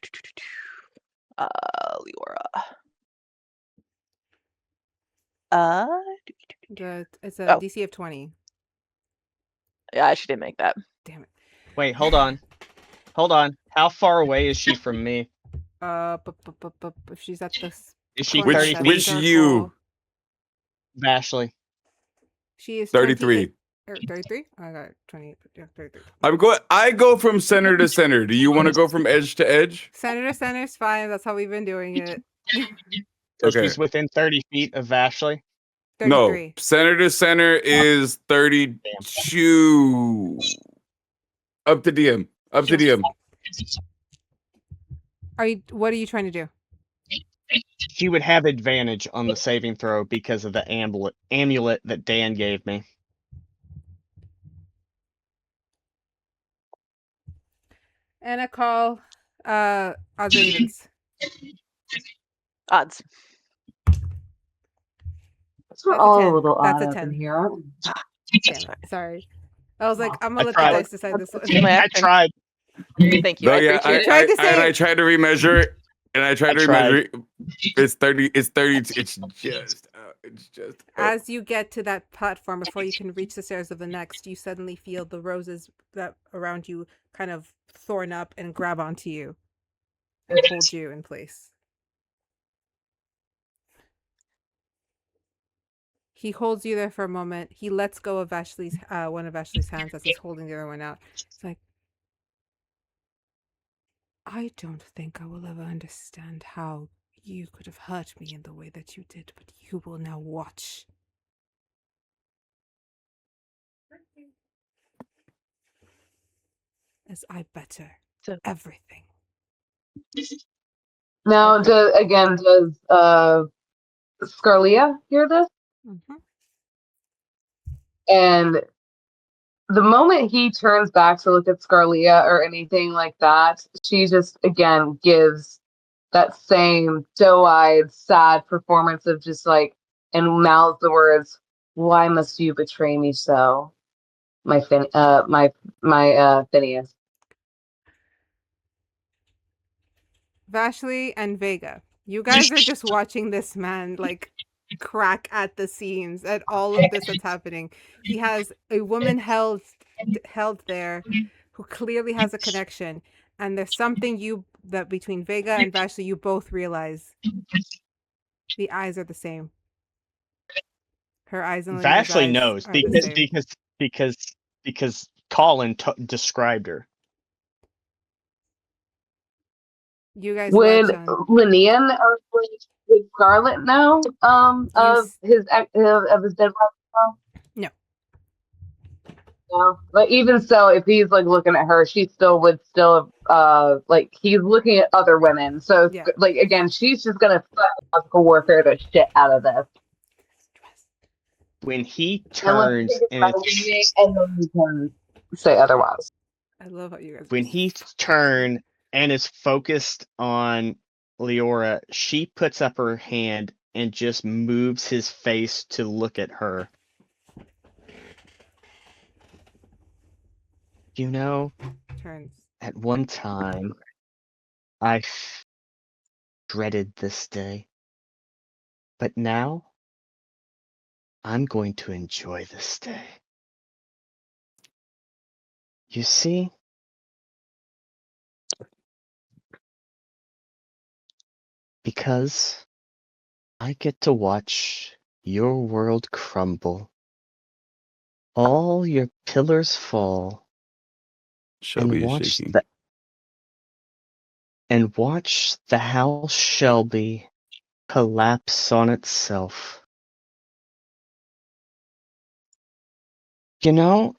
Speaker 1: It's a
Speaker 8: Oh.
Speaker 1: DC of 20.
Speaker 8: Yeah, she didn't make that.
Speaker 1: Damn it.
Speaker 3: Wait, hold on. Hold on. How far away is she from me?
Speaker 1: If she's at this.
Speaker 3: Is she
Speaker 1: corner of
Speaker 3: 30
Speaker 1: that
Speaker 3: feet?
Speaker 1: circle,
Speaker 3: Vashley.
Speaker 1: She is
Speaker 5: 33.
Speaker 1: 33? I got 28. Yeah, 33.
Speaker 5: I go from center to center. Do you want to go from edge to edge?
Speaker 1: Center to center is fine. That's how we've been doing it.
Speaker 3: So
Speaker 5: Okay.
Speaker 3: she's within 30 feet of Vashley?
Speaker 1: 33.
Speaker 5: No, center to center is 32. Up to DM. Up to DM.
Speaker 1: What are you trying to do?
Speaker 3: She would have advantage on the saving throw because of the amulet that Dan gave me.
Speaker 1: And a call. Odds or evens?
Speaker 8: Odds.
Speaker 7: We're
Speaker 1: That's a
Speaker 7: all
Speaker 1: 10.
Speaker 7: a little
Speaker 1: That's
Speaker 7: odd
Speaker 1: a
Speaker 7: up
Speaker 1: 10.
Speaker 7: in here, aren't we?
Speaker 1: Damn it. Sorry. I was like, I'm
Speaker 3: I
Speaker 1: gonna let
Speaker 3: tried.
Speaker 1: the dice decide this one.
Speaker 3: I tried.
Speaker 8: Thank you.
Speaker 5: No,
Speaker 8: I
Speaker 5: yeah,
Speaker 8: appreciate it.
Speaker 1: tried to say-
Speaker 5: and I tried to remeasure it, and I tried to
Speaker 3: tried.
Speaker 5: remeasure it. It's 30. It's 30. It's just. It's just.
Speaker 1: As you get to that platform, before you can reach the stairs of the next, you suddenly feel the roses that around you kind of thorn up and grab onto you and hold you in place. He holds you there for a moment. He lets go of Vashley's one of Vashley's hands as he's holding the other one out. It's like, I don't think I will ever understand how you could have hurt me in the way that you did, but you will now watch. As I better everything.
Speaker 7: Now, does Scarlett hear this?
Speaker 1: Mm-hmm.
Speaker 7: And the moment he turns back to look at Scarlett or anything like that, she just again gives that same doe-eyed, sad performance of just like, and mouths the words, "Why must you betray me so, my Phineas?"
Speaker 1: Vashley and Vega, you guys are just watching this man like crack at the seams at all of this that's happening. He has a woman held there who clearly has a connection, and there's something that between Vega and Vashley you both realize. The eyes are the same. Her eyes and Lena's
Speaker 3: Vashley
Speaker 1: eyes
Speaker 3: knows
Speaker 1: are the same.
Speaker 3: because Colin described her.
Speaker 1: You guys
Speaker 7: Would
Speaker 1: watch on.
Speaker 7: Linian or would Scarlett know of his dead wife?
Speaker 1: No.
Speaker 7: No, but even so, if he's like looking at her, she still would like he's looking at other women. So
Speaker 1: Yeah.
Speaker 7: like again, she's just gonna psychological warfare the shit out of this.
Speaker 3: When he turns
Speaker 7: and then you can say otherwise.
Speaker 1: I love how you guys.
Speaker 3: When he turns and is focused on Liora, she puts up her hand and just moves his face to look at her. You know,
Speaker 1: Turns.
Speaker 3: at one time, I dreaded this day. But now, I'm going to enjoy this day. You see? Because I get to watch your world crumble. All your pillars fall.
Speaker 5: Shelby is shaking.
Speaker 3: And watch the house Shelby collapse on itself. You know,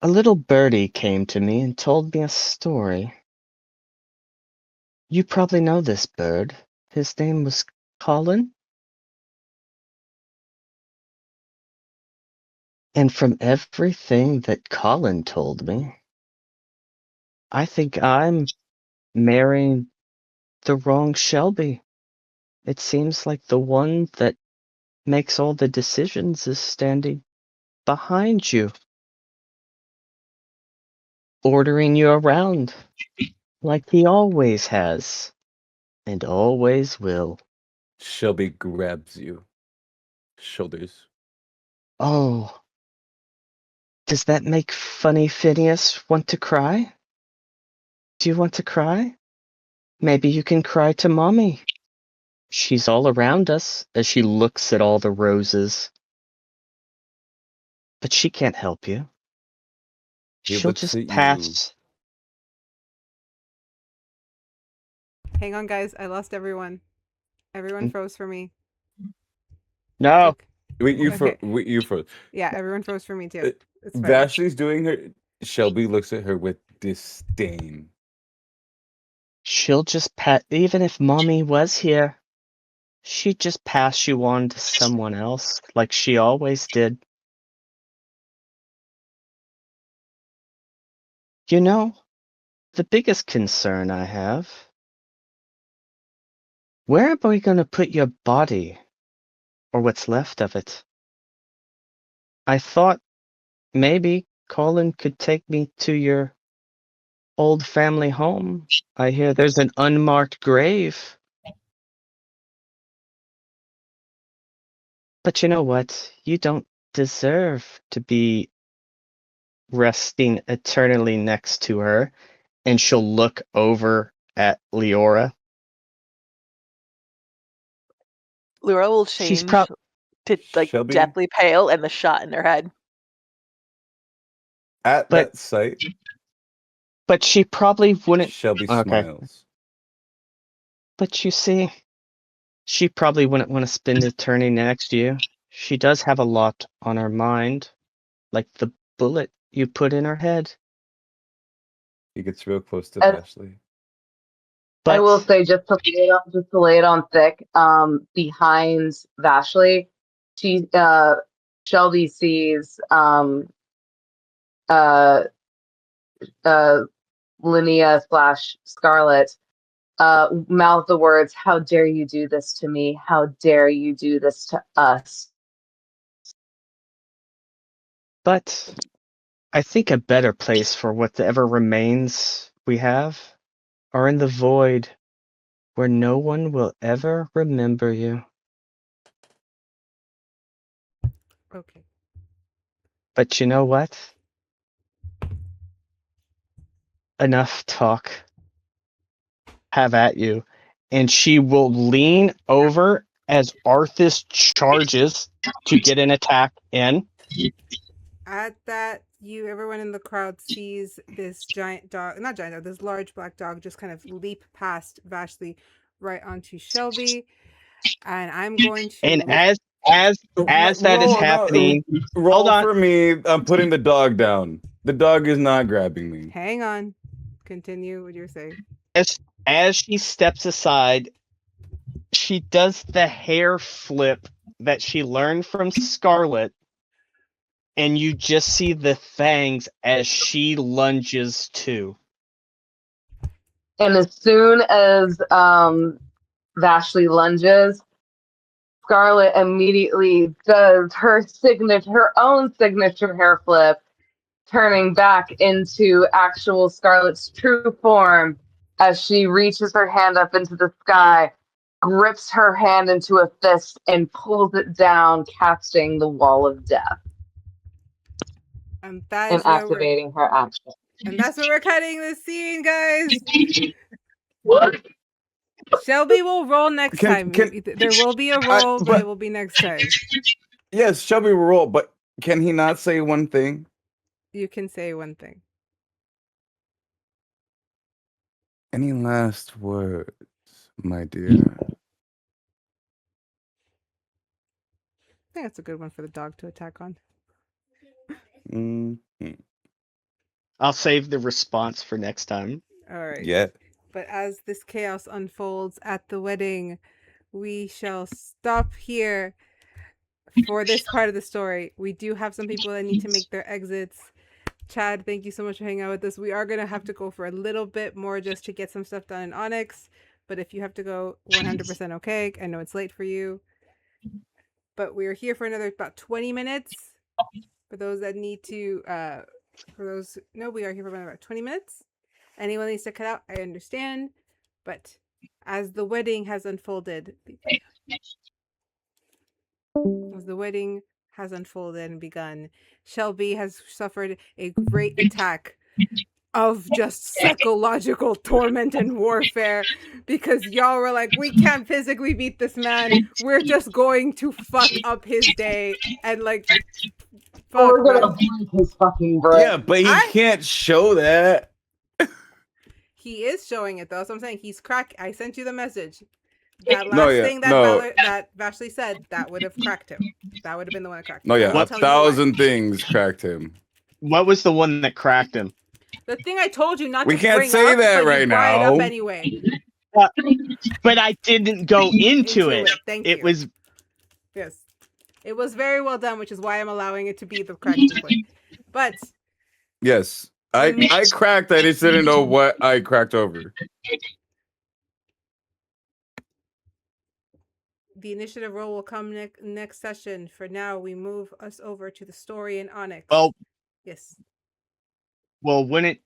Speaker 3: a little birdie came to me and told me a story. You probably know this bird. His name was Colin. And from everything that Colin told me, I think I'm marrying the wrong Shelby. It seems like the one that makes all the decisions is standing behind you, ordering you around like he always has and always will.
Speaker 5: Shelby grabs you. Shoulders.
Speaker 3: Oh, does that make Funny Phineas want to cry? Do you want to cry? Maybe you can cry to Mommy. She's all around us as she looks at all the roses. But she can't help you.
Speaker 5: He
Speaker 3: She'll
Speaker 5: looks
Speaker 3: just
Speaker 5: at you.
Speaker 3: pass.
Speaker 1: Hang on, guys. I lost everyone. Everyone froze for me.
Speaker 3: No.
Speaker 5: Wait, you
Speaker 1: Okay.
Speaker 5: froze.
Speaker 1: Yeah, everyone froze for me too. It's fine.
Speaker 5: Vashley's doing her. Shelby looks at her with disdain.
Speaker 3: She'll just pass. Even if Mommy was here, she'd just pass you on to someone else like she always did. You know, the biggest concern I have, where are we going to put your body, or what's left of it? I thought maybe Colin could take me to your old family home. I hear there's an unmarked grave. But you know what? You don't deserve to be resting eternally next to her. And she'll look over at Liora.
Speaker 8: Liora will
Speaker 3: She's
Speaker 8: change to like
Speaker 5: Shelby?
Speaker 8: deathly pale and the shot in her head.
Speaker 5: At that sight,
Speaker 3: but she probably wouldn't.
Speaker 5: Shelby
Speaker 3: Okay.
Speaker 5: smiles.
Speaker 3: But you see, she probably wouldn't want to spend eternity next to you. She does have a lot on her mind, like the bullet you put in her head.
Speaker 5: He gets real close to Vashley.
Speaker 7: I will say, just to lay it on thick, behind Vashley, Shelby sees Linnea / Scarlett mouth the words, "How dare you do this to me? How dare you do this to us?"
Speaker 3: But I think a better place for whatever remains we have are in the void where no one will ever remember you.
Speaker 1: Okay.
Speaker 3: But you know what? Enough talk. Have at you. And she will lean over as Arthas charges to get an attack in.
Speaker 1: At that, everyone in the crowd sees this giant dog, not giant dog, this large black dog just kind of leap past Vashley right onto Shelby. And I'm going to.
Speaker 3: And as that is happening,
Speaker 5: roll
Speaker 3: hold on.
Speaker 5: for me. I'm putting the dog down. The dog is not grabbing me.
Speaker 1: Hang on. Continue what you're saying.
Speaker 3: As she steps aside, she does the hair flip that she learned from Scarlett, and you just see the fangs as she lunges too.
Speaker 7: And as soon as Vashley lunges, Scarlett immediately does her own signature hair flip, turning back into actual Scarlett's true form as she reaches her hand up into the sky, grips her hand into a fist, and pulls it down, casting the Wall of Death.
Speaker 1: And
Speaker 7: activating her action.
Speaker 1: And that's where we're cutting the scene, guys.
Speaker 7: What?
Speaker 1: Shelby will roll next time. There will be a roll, but it will be next time.
Speaker 5: Yes, Shelby will roll, but can he not say one thing?
Speaker 1: You can say one thing.
Speaker 5: Any last words, my dear?
Speaker 1: I think that's a good one for the dog to attack on.
Speaker 3: I'll save the response for next time.
Speaker 1: All right.
Speaker 5: Yeah.
Speaker 1: But as this chaos unfolds at the wedding, we shall stop here for this part of the story. We do have some people that need to make their exits. Chad, thank you so much for hanging out with us. We are going to have to go for a little bit more just to get some stuff done in Onyx. But if you have to go, 100% okay. I know it's late for you. But we're here for another about 20 minutes. For those that need to, we are here for about 20 minutes. Anyone needs to cut out, I understand. But as the wedding has unfolded, and begun, Shelby has suffered a great attack of just psychological torment and warfare because y'all were like, we can't physically beat this man. We're just going to fuck up his day and like fuck.
Speaker 7: We're gonna break his fucking brain.
Speaker 5: Yeah, but he can't show that.
Speaker 1: He is showing it though. That's what I'm saying. He's crack. I sent you the message. That last thing that Vashley said, that would have cracked him. That would have been the one that cracked him.
Speaker 5: No, yeah, 1,000 things cracked him.
Speaker 3: What was the one that cracked him?
Speaker 1: The thing I told you not
Speaker 5: we
Speaker 1: to
Speaker 5: can't
Speaker 1: bring
Speaker 5: say
Speaker 1: up,
Speaker 5: that
Speaker 1: but
Speaker 5: right
Speaker 1: you brought
Speaker 5: now.
Speaker 1: it up anyway.
Speaker 3: But I didn't go into it.
Speaker 1: Thank you.
Speaker 3: It was.
Speaker 1: Yes. It was very well done, which is why I'm allowing it to be the cracking point. But
Speaker 5: yes, I cracked. I just didn't know what I cracked over.
Speaker 1: The initiative roll will come next session. For now, we move us over to the story in Onyx.
Speaker 3: Well,
Speaker 1: yes.
Speaker 3: Well, wouldn't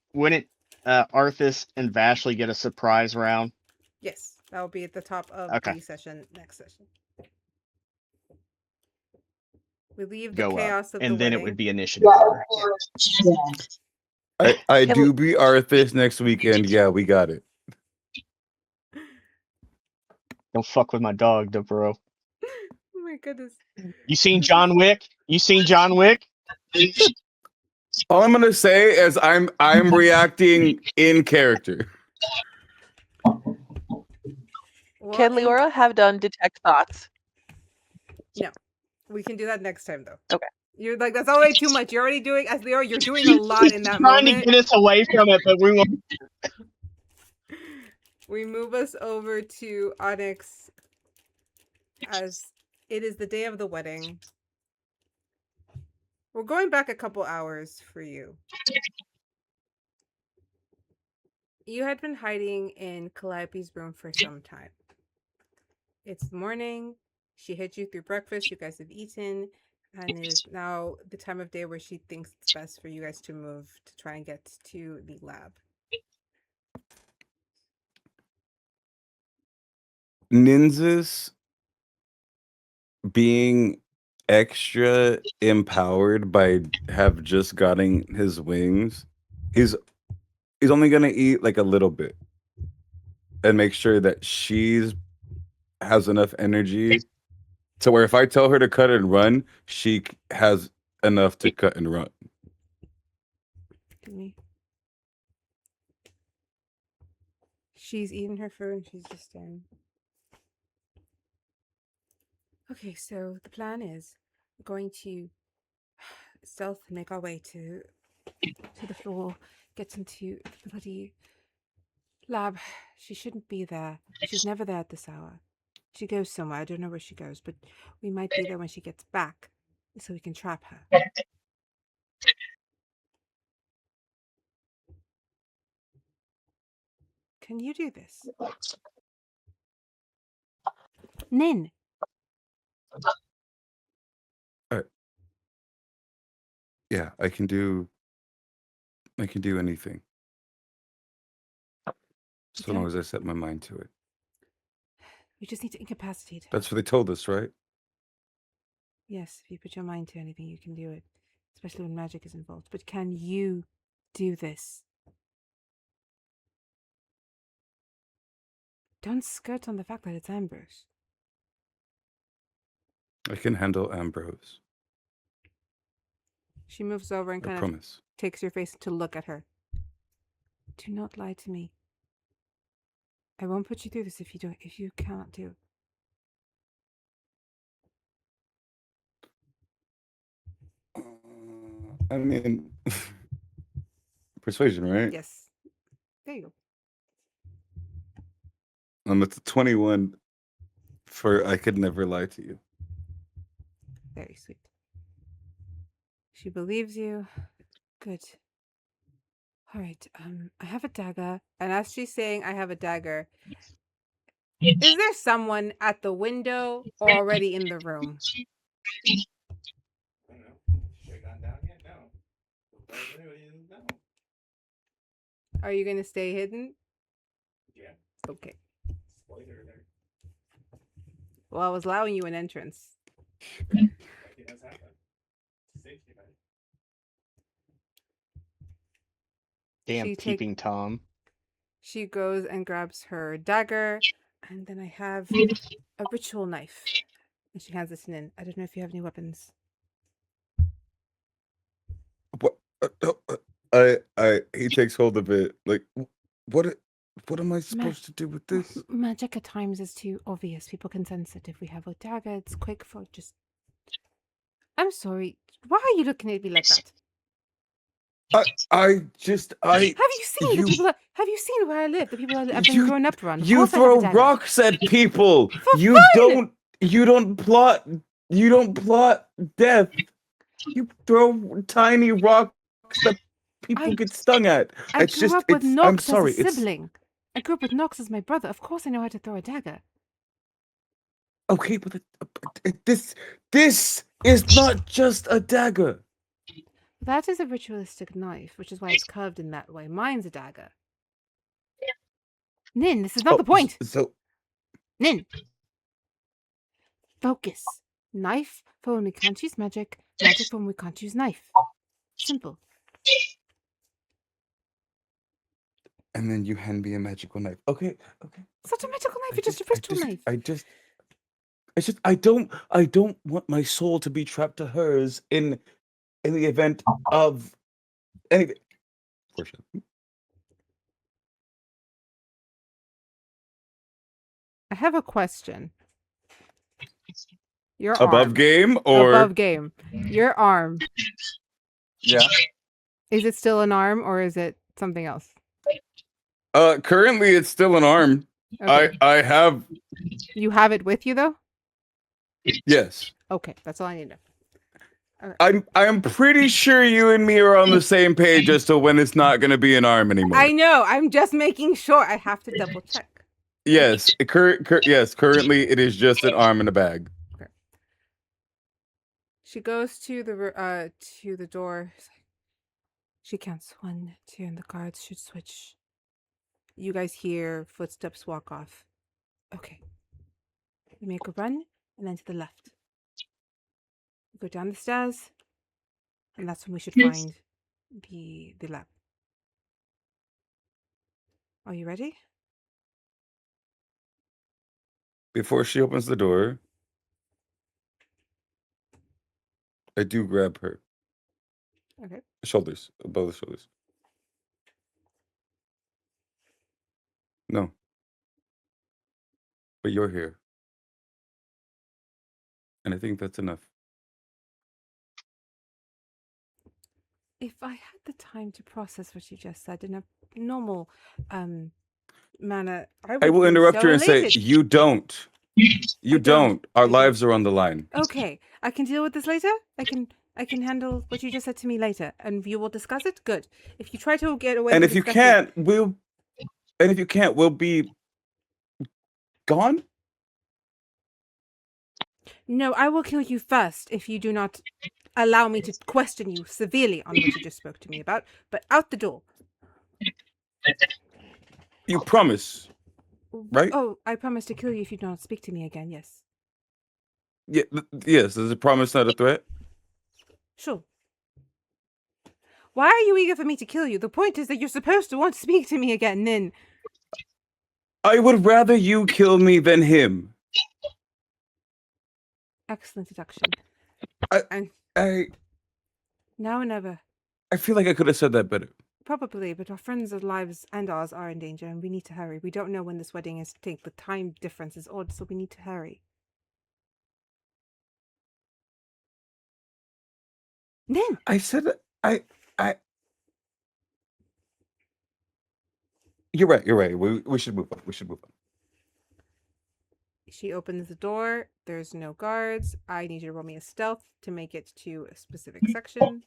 Speaker 3: Arthas and Vashley get a surprise round?
Speaker 1: Yes, that will be at the top of the session next session. We leave the chaos of the
Speaker 3: and then
Speaker 1: wedding.
Speaker 3: it would be initiative.
Speaker 5: I do beat Arthas next weekend. Yeah, we got it.
Speaker 3: Don't fuck with my dog, bro.
Speaker 1: Oh my goodness.
Speaker 3: You seen John Wick?
Speaker 5: All I'm gonna say is I'm reacting in character.
Speaker 8: Can Liora have done detect thoughts?
Speaker 1: No. We can do that next time though.
Speaker 8: Okay.
Speaker 1: You're like, that's already too much. You're already doing, as Liora, you're doing a lot in that
Speaker 3: moment.
Speaker 1: Trying
Speaker 3: to get us away from it, but we won't.
Speaker 1: We move us over to Onyx as it is the day of the wedding. We're going back a couple hours for you. You had been hiding in Calliope's room for some time. It's morning. She hid you through breakfast. You guys have eaten. And it is now the time of day where she thinks it's best for you guys to move to try and get to the lab.
Speaker 5: Ninjas being extra empowered by have just gotten his wings. He's only gonna eat like a little bit and make sure that she's has enough energy to where if I tell her to cut and run, she has enough to cut and run.
Speaker 1: She's eating her food and she's just staring. Okay, so the plan is we're going to stealth make our way to the floor, get into the bloody lab. She shouldn't be there. She's never there at this hour. She goes somewhere. I don't know where she goes, but we might be there when she gets back so we can trap her. Can you do this? Nin.
Speaker 5: Yeah, I can do anything. So long as I set my mind to it.
Speaker 1: We just need to incapacitate her.
Speaker 5: That's what they told us, right?
Speaker 1: Yes, if you put your mind to anything, you can do it. Especially when magic is involved. But can you do this? Don't skirt on the fact that it's Ambrose.
Speaker 5: I can handle Ambrose.
Speaker 1: She moves over and
Speaker 5: I
Speaker 1: kind of
Speaker 5: promise.
Speaker 1: takes your face to look at her. Do not lie to me. I won't put you through this if you cannot do.
Speaker 5: I mean, persuasion, right?
Speaker 1: Yes. There you go.
Speaker 5: It's a 21 for I could never lie to you.
Speaker 1: Very sweet. She believes you. Good. All right. I have a dagger, and as she's saying, I have a dagger. Is there someone at the window or already in the room? Are you going to stay hidden?
Speaker 6: Yeah.
Speaker 1: Okay. Well, I was allowing you an entrance.
Speaker 3: Damn peeping Tom.
Speaker 1: She goes and grabs her dagger, and then I have a ritual knife. And she hands it to Nin. I don't know if you have any weapons.
Speaker 5: What? He takes hold of it. Like, what am I supposed to do with this?
Speaker 1: Magic at times is too obvious. People can sense it. If we have a dagger, it's quick for just... I'm sorry. Why are you looking at me like that?
Speaker 5: Have you
Speaker 1: seen the people? Have you seen where I live? The people I've been growing up around.
Speaker 5: You throw rocks at people. You don't plot death. You throw tiny rocks that people get stung at.
Speaker 1: I grew up with Nox as a sibling. I grew up with Nox as my brother. Of course I know how to throw a dagger.
Speaker 5: Okay, but this is not just a dagger.
Speaker 1: That is a ritualistic knife, which is why it's curved in that way. Mine's a dagger. Nin, this is not the point. Nin. Focus. Knife for when we can't use magic. Magic for when we can't use knife. Simple.
Speaker 5: And then you hand me a magical knife. Okay.
Speaker 1: It's not a magical knife, it's just a ritual knife.
Speaker 5: I don't want my soul to be trapped to hers in the event of anything.
Speaker 1: I have a question. Your
Speaker 5: above
Speaker 1: arm.
Speaker 5: Game or
Speaker 1: above game? Your arm.
Speaker 5: Yeah.
Speaker 1: Is it still an arm or is it something else?
Speaker 5: Currently it's still an arm.
Speaker 1: Okay.
Speaker 5: I have.
Speaker 1: You have it with you though?
Speaker 5: Yes.
Speaker 1: Okay, that's all I need to know. Right.
Speaker 5: I'm pretty sure you and me are on the same page as to when it's not going to be an arm anymore.
Speaker 1: I know. I'm just making sure. I have to double check.
Speaker 5: Yes. Yes. Currently, it is just an arm in a bag.
Speaker 1: Okay. She goes to the door. She counts 1, 2, and the guards should switch. You guys hear footsteps walk off. Okay. You make a run, and then to the left. You go down the stairs, and that's when we should find the lab. Are you ready?
Speaker 5: Before she opens the door, I do grab her.
Speaker 1: Okay.
Speaker 5: Shoulders, above the shoulders. No. But you're here. And I think that's enough.
Speaker 1: If I had the time to process what you just said in a normal manner,
Speaker 5: I will interrupt her and say, you don't. You don't. Our lives are on the line.
Speaker 1: Okay, I can deal with this later. I can handle what you just said to me later, and you will discuss it. Good. If you try to get away,
Speaker 5: And if you can't, we'll be gone.
Speaker 1: No, I will kill you first if you do not allow me to question you severely on what you just spoke to me about. But out the door.
Speaker 5: You promise, right?
Speaker 1: Oh, I promise to kill you if you do not speak to me again. Yes.
Speaker 5: Yeah. Yes. Is a promise not a threat?
Speaker 1: Sure. Why are you eager for me to kill you? The point is that you're supposed to want to speak to me again, Nin.
Speaker 5: I would rather you kill me than him.
Speaker 1: Excellent deduction.
Speaker 5: I
Speaker 1: And
Speaker 5: I
Speaker 1: now or never.
Speaker 5: I feel like I could have said that better.
Speaker 1: Probably, but our friends' lives and ours are in danger, and we need to hurry. We don't know when this wedding is to take. The time difference is odd, so we need to hurry. Then
Speaker 5: I said I. You're right. You're right. We should move on. We should move on.
Speaker 1: she opens the door. There's no guards. I need you to roll me a stealth to make it to a specific section.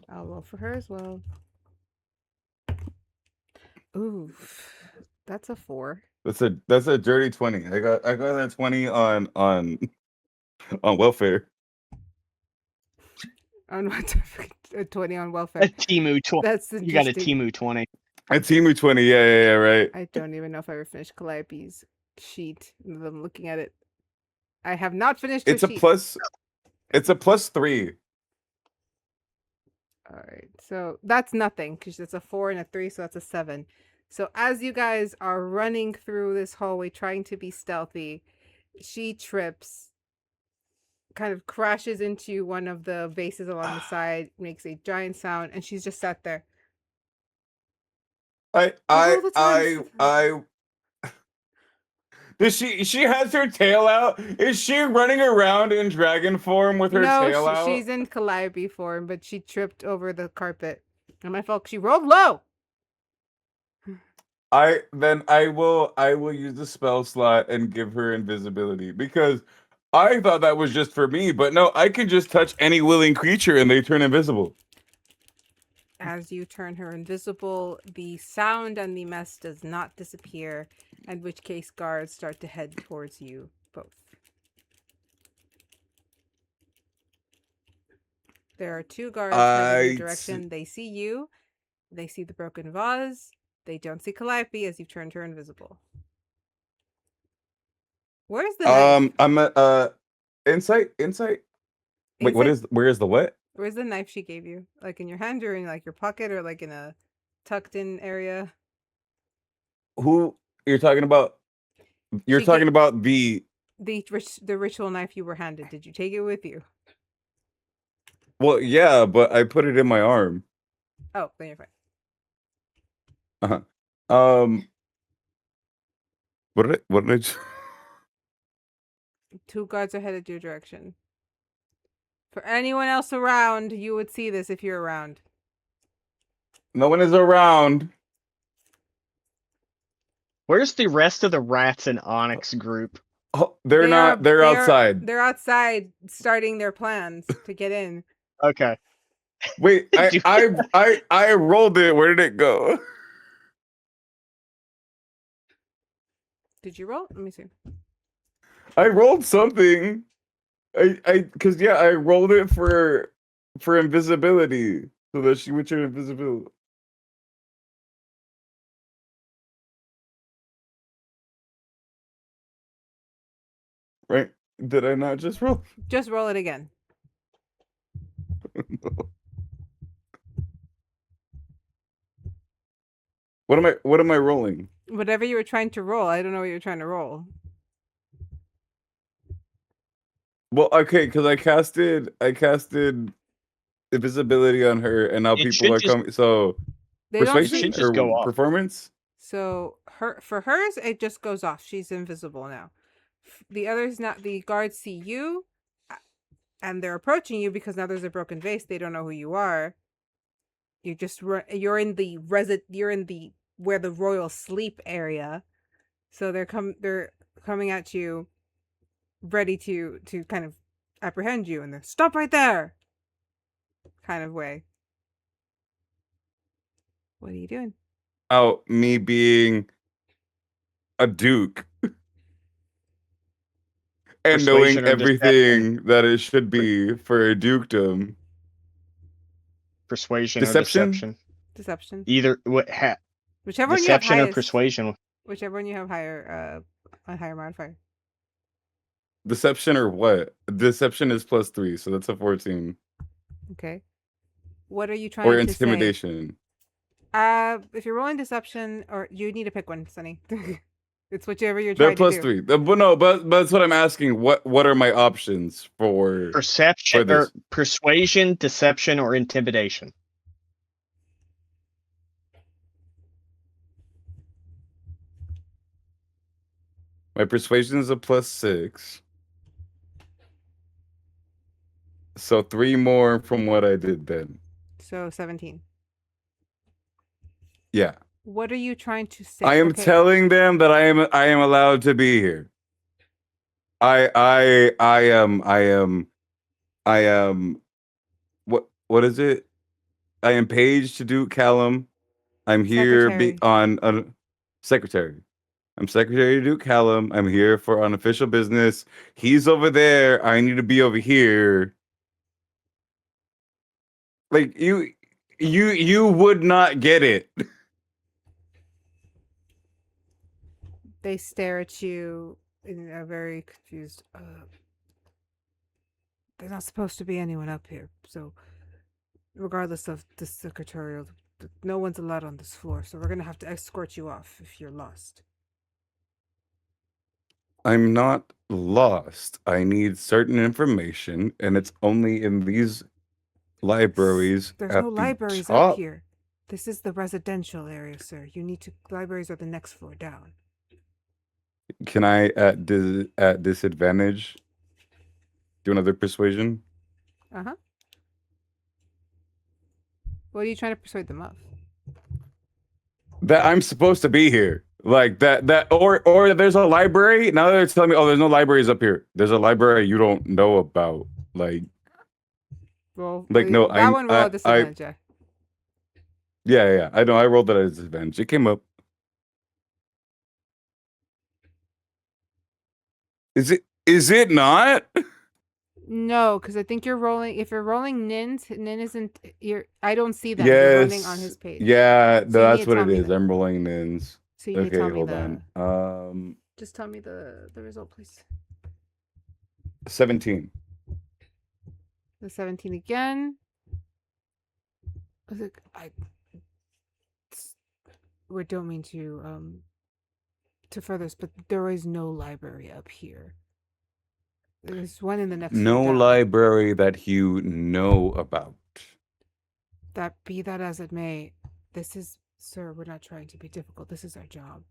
Speaker 1: I'll roll for her as well. Ooh, that's a 4.
Speaker 5: That's a dirty 20. I got that 20 on welfare.
Speaker 1: On what? A 20 on welfare.
Speaker 3: A Timu 20.
Speaker 1: That's
Speaker 3: You got a
Speaker 1: interesting.
Speaker 3: Timu 20.
Speaker 5: A Timu 20. Yeah, right.
Speaker 1: I don't even know if I ever finished Calliope's sheet. I'm looking at it. I have not finished.
Speaker 5: It's a
Speaker 1: sheet.
Speaker 5: plus. It's a +3.
Speaker 1: All right, so that's nothing because it's a 4 and a 3, so that's a 7. So as you guys are running through this hallway trying to be stealthy, she trips, kind of crashes into one of the vases along the side, makes a giant sound, and she's just sat there.
Speaker 5: Does she has her tail out? Is she running around in dragon form with her tail out?
Speaker 1: She's in Calliope form, but she tripped over the carpet. And my fault, she rolled low.
Speaker 5: I will use the spell slot and give her invisibility because I thought that was just for me, but no, I can just touch any willing creature and they turn invisible.
Speaker 1: As you turn her invisible, the sound and the mess does not disappear, in which case guards start to head towards you both. There are 2 guards heading in your direction. They see you. They see the broken vase. They don't see Calliope as you've turned her invisible. Where's the knife?
Speaker 5: I'm at insight. Wait, where is the what?
Speaker 1: Where's the knife she gave you? Like in your hand or in like your pocket or like in a tucked in area?
Speaker 5: Who you're talking about? You're talking about the
Speaker 1: ritual knife you were handed. Did you take it with you?
Speaker 5: Well, yeah, but I put it in my arm.
Speaker 1: Oh, then you're fine.
Speaker 5: What did I
Speaker 1: 2 guards are headed your direction. For anyone else around, you would see this if you're around.
Speaker 5: No one is around.
Speaker 3: Where's the rest of the rats in Onyx group?
Speaker 5: Oh, they're outside.
Speaker 1: They're outside starting their plans to get in.
Speaker 3: Okay.
Speaker 5: Wait, I rolled it. Where did it go?
Speaker 1: Did you roll? Let me see.
Speaker 5: I rolled something. Because I rolled it for invisibility so that she would turn invisible. Right? Did I not just roll?
Speaker 1: Just roll it again.
Speaker 5: What am I rolling?
Speaker 1: Whatever you were trying to roll. I don't know what you're trying to roll.
Speaker 5: Well, okay, because I casted invisibility on her, and now people are coming. So persuasion or performance.
Speaker 1: So for hers, it just goes off. She's invisible now. The others not. The guards see you, and they're approaching you because now there's a broken vase. They don't know who you are. You're in the where the royal sleep area. So they're coming at you, ready to kind of apprehend you, and they're stop right there kind of way. What are you doing?
Speaker 5: Oh, me being a duke and knowing everything that it should be for a dukedom.
Speaker 3: Persuasion or deception.
Speaker 1: Deception.
Speaker 3: Either
Speaker 1: whichever one you have
Speaker 3: deception
Speaker 1: highest,
Speaker 3: or persuasion.
Speaker 1: Whichever one you have higher a higher modifier.
Speaker 5: Deception or what? Deception is +3, so that's a 14.
Speaker 1: Okay. What are you trying to say?
Speaker 5: Or intimidation.
Speaker 1: If you're rolling deception, or you need to pick one, Sunny. It's whichever you're
Speaker 5: They're
Speaker 1: trying to
Speaker 5: plus
Speaker 1: do.
Speaker 5: 3. But no, but that's what I'm asking. What are my options for
Speaker 3: Perception
Speaker 5: this?
Speaker 3: or persuasion, deception, or intimidation.
Speaker 5: My persuasion is a plus 6. So 3 more from what I did then.
Speaker 1: So 17.
Speaker 5: Yeah.
Speaker 1: What are you trying to say?
Speaker 5: I am telling them that I am allowed to be here. I am what is it? I am page to Duke Callum. I'm here on secretary. I'm secretary to Duke Callum. I'm here for unofficial business. He's over there. I need to be over here. Like you would not get it.
Speaker 1: They stare at you in a very confused. There's not supposed to be anyone up here, so regardless of the secretarial, no one's allowed on this floor. So we're gonna have to escort you off if you're lost.
Speaker 5: I'm not lost. I need certain information, and it's only in these libraries.
Speaker 1: There's
Speaker 5: at
Speaker 1: no
Speaker 5: the
Speaker 1: libraries
Speaker 5: top.
Speaker 1: up here. This is the residential area, sir. You need to. Libraries are the next floor down.
Speaker 5: Can I at disadvantage do another persuasion?
Speaker 1: Uh-huh. What are you trying to persuade them of?
Speaker 5: That I'm supposed to be here. Like that or there's a library. Now they're telling me, oh, there's no libraries up here. There's a library you don't know about. Like
Speaker 1: Well,
Speaker 5: no,
Speaker 1: that one rolled disadvantage.
Speaker 5: Yeah. I know I rolled that at disadvantage. It came up. Is it not?
Speaker 1: No, because I think you're rolling. If you're rolling Nin isn't. I don't see that. You're running on his page.
Speaker 5: Yeah,
Speaker 1: So
Speaker 5: that's what it is. I'm rolling nins.
Speaker 1: So you need to tell me
Speaker 5: hold on.
Speaker 1: Just tell me the result, please.
Speaker 5: 17.
Speaker 1: The 17 again. We don't mean to further this, but there is no library up here. There's one in the next.
Speaker 5: No library that you know about.
Speaker 1: That be that as it may, this is, sir, we're not trying to be difficult. This is our job.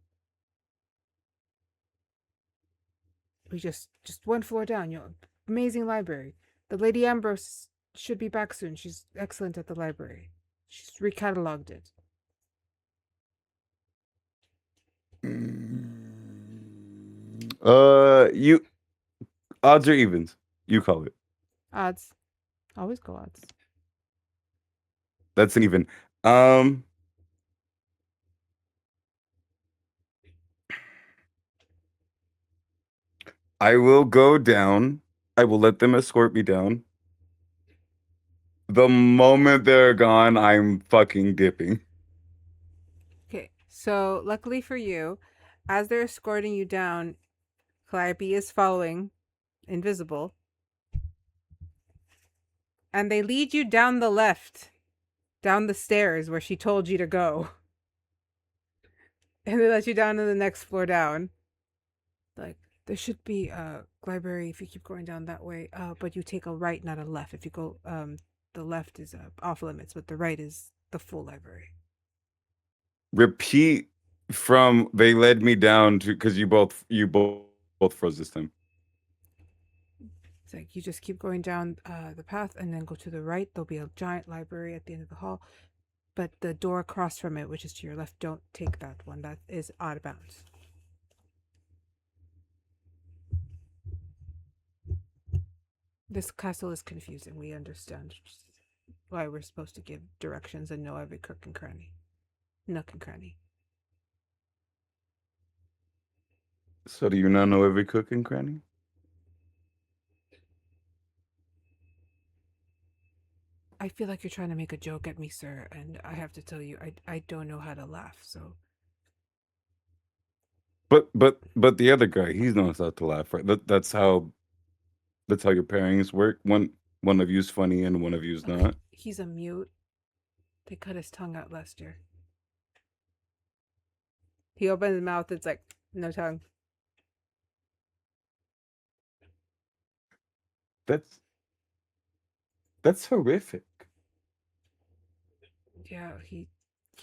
Speaker 1: We just one floor down, amazing library. The Lady Ambrose should be back soon. She's excellent at the library. She's recatalogued it.
Speaker 5: You odds or evens? You call it.
Speaker 1: Odds. Always go odds.
Speaker 5: That's an even. I will go down. I will let them escort me down. The moment they're gone, I'm fucking dipping.
Speaker 1: Okay, so luckily for you, as they're escorting you down, Calliope is following, invisible. And they lead you down the left, down the stairs where she told you to go. And they let you down to the next floor down. Like, there should be a library if you keep going down that way, but you take a right, not a left. If you go, the left is off limits, but the right is the full library.
Speaker 5: Repeat from they led me down to, because you both froze this time.
Speaker 1: It's like you just keep going down the path and then go to the right. There'll be a giant library at the end of the hall, but the door across from it, which is to your left, don't take that one. That is out of bounds. This castle is confusing. We understand why we're supposed to give directions and know every crook and cranny. Nook and cranny.
Speaker 5: So do you not know every cook and cranny?
Speaker 1: I feel like you're trying to make a joke at me, sir, and I have to tell you, I don't know how to laugh, so.
Speaker 5: But the other guy, he knows how to laugh, right? That's how your pairings work. One of you's funny and one of you's not.
Speaker 1: He's a mute. They cut his tongue out last year. He opens his mouth. It's like no tongue.
Speaker 5: That's horrific.
Speaker 1: Yeah, he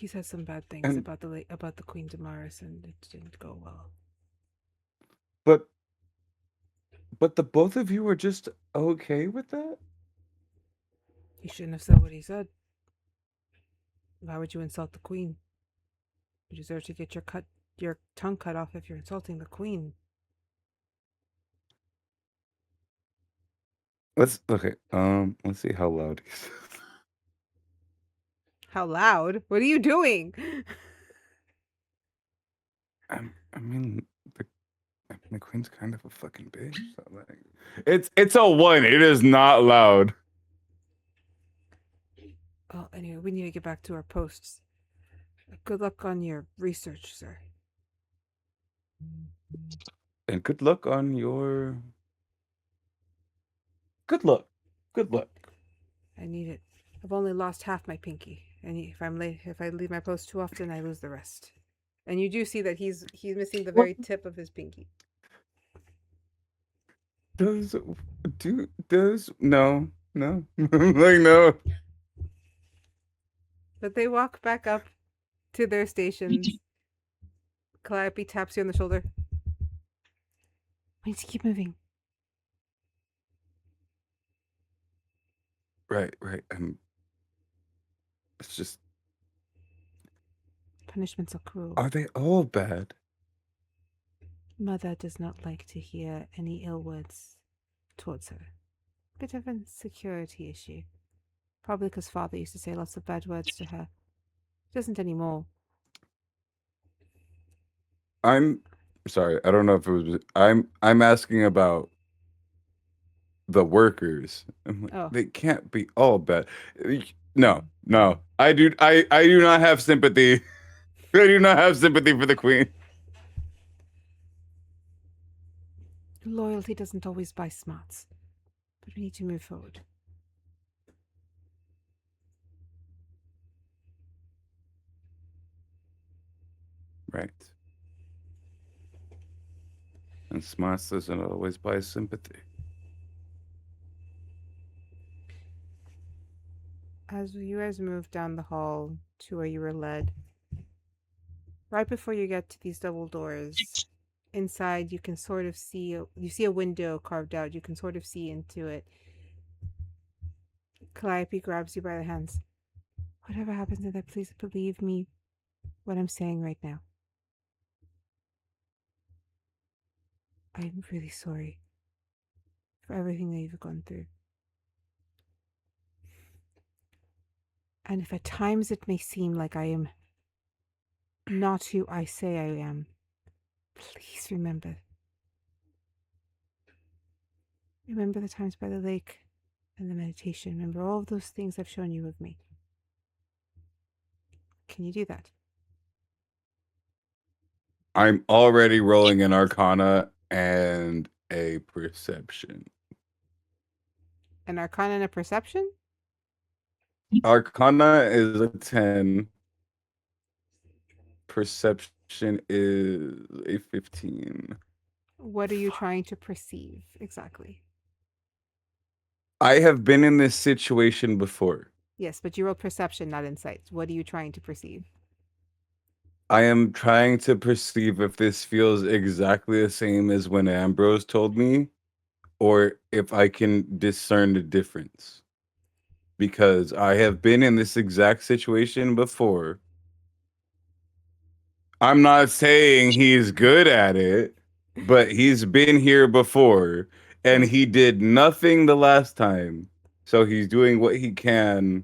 Speaker 1: said some bad things
Speaker 5: And
Speaker 1: about the Queen Damaris, and it didn't go well.
Speaker 5: but the both of you were just okay with that?
Speaker 1: He shouldn't have said what he said. Why would you insult the Queen? You deserve to get your tongue cut off if you're insulting the Queen.
Speaker 5: Let's see how loud he is.
Speaker 1: How loud? What are you doing?
Speaker 5: I mean, the Queen's kind of a fucking bitch. So like, it's a 1. It is not loud.
Speaker 1: Oh, anyway, we need to get back to our posts. Good luck on your research, sir.
Speaker 5: And good luck on your. Good luck. Good luck.
Speaker 1: I need it. I've only lost half my pinky, and if I leave my post too often, I lose the rest. And you do see that he's missing the very tip of his pinky.
Speaker 5: Does no like no.
Speaker 1: But they walk back up to their stations. Calliope taps you on the shoulder. We need to keep moving.
Speaker 5: Right. It's just.
Speaker 1: Punishments are cruel.
Speaker 5: Are they all bad?
Speaker 1: Mother does not like to hear any ill words towards her. Bit of an insecurity issue. Probably because father used to say lots of bad words to her. He doesn't anymore.
Speaker 5: I'm sorry. I don't know if it was. I'm asking about the workers. I'm like,
Speaker 1: Oh.
Speaker 5: They can't be all bad. No. I do not have sympathy. I do not have sympathy for the Queen.
Speaker 1: Loyalty doesn't always buy smarts. But we need to move forward.
Speaker 5: Right. And smarts doesn't always buy sympathy.
Speaker 1: As you guys move down the hall to where you were led, right before you get to these double doors, inside you can sort of see a window carved out. You can sort of see into it. Calliope grabs you by the hands. Whatever happens to that, please believe me what I'm saying right now. I'm really sorry for everything that you've gone through. And if at times it may seem like I am not who I say I am, please remember. Remember the times by the lake and the meditation. Remember all of those things I've shown you of me. Can you do that?
Speaker 5: I'm already rolling an Arcana and a Perception.
Speaker 1: An Arcana and a Perception?
Speaker 5: Arcana is a 10. Perception is a 15.
Speaker 1: What are you trying to perceive exactly?
Speaker 5: I have been in this situation before.
Speaker 1: Yes, but you rolled perception, not insight. What are you trying to perceive?
Speaker 5: I am trying to perceive if this feels exactly the same as when Ambrose told me, or if I can discern the difference. Because I have been in this exact situation before. I'm not saying he's good at it, but he's been here before, and he did nothing the last time. So he's doing what he can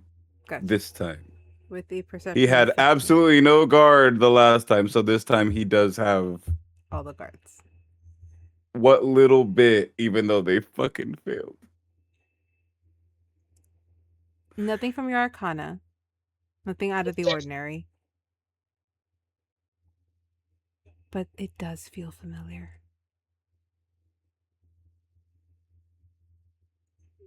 Speaker 5: this time.
Speaker 1: With the perception.
Speaker 5: He had absolutely no guard the last time, so this time he does have
Speaker 1: all the guards.
Speaker 5: What little bit, even though they fucking failed.
Speaker 1: Nothing from your Arcana. Nothing out of the ordinary. But it does feel familiar.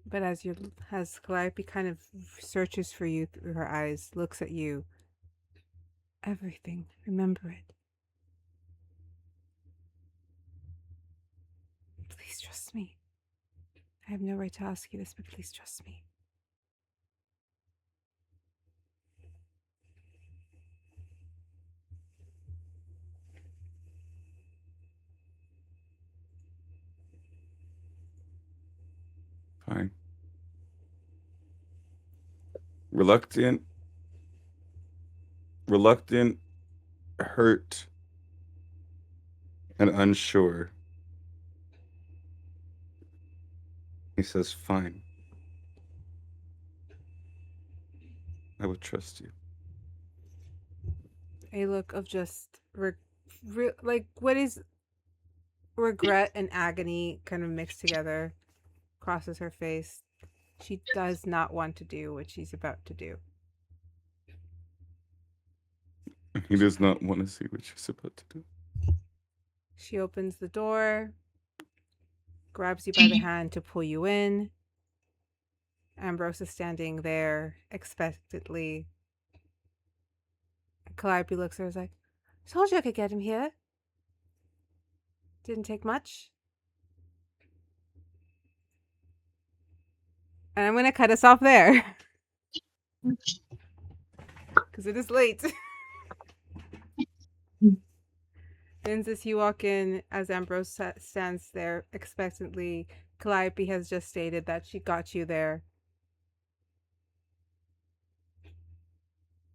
Speaker 1: But as Calliope kind of searches for you through her eyes, looks at you. Everything. Remember it. Please trust me. I have no right to ask you this, but please trust me.
Speaker 5: Fine. Reluctant, hurt, and unsure. He says, fine. I would trust you.
Speaker 1: A look of just, like, what is regret and agony kind of mixed together crosses her face. She does not want to do what she's about to do.
Speaker 5: He does not want to see what she's about to do.
Speaker 1: She opens the door, grabs you by the hand to pull you in. Ambrose is standing there expectantly. Calliope looks at her and is like, told you I could get him here. Didn't take much. And I'm going to cut us off there. Because it is late. And as you walk in, as Ambrose stands there expectantly, Calliope has just stated that she got you there.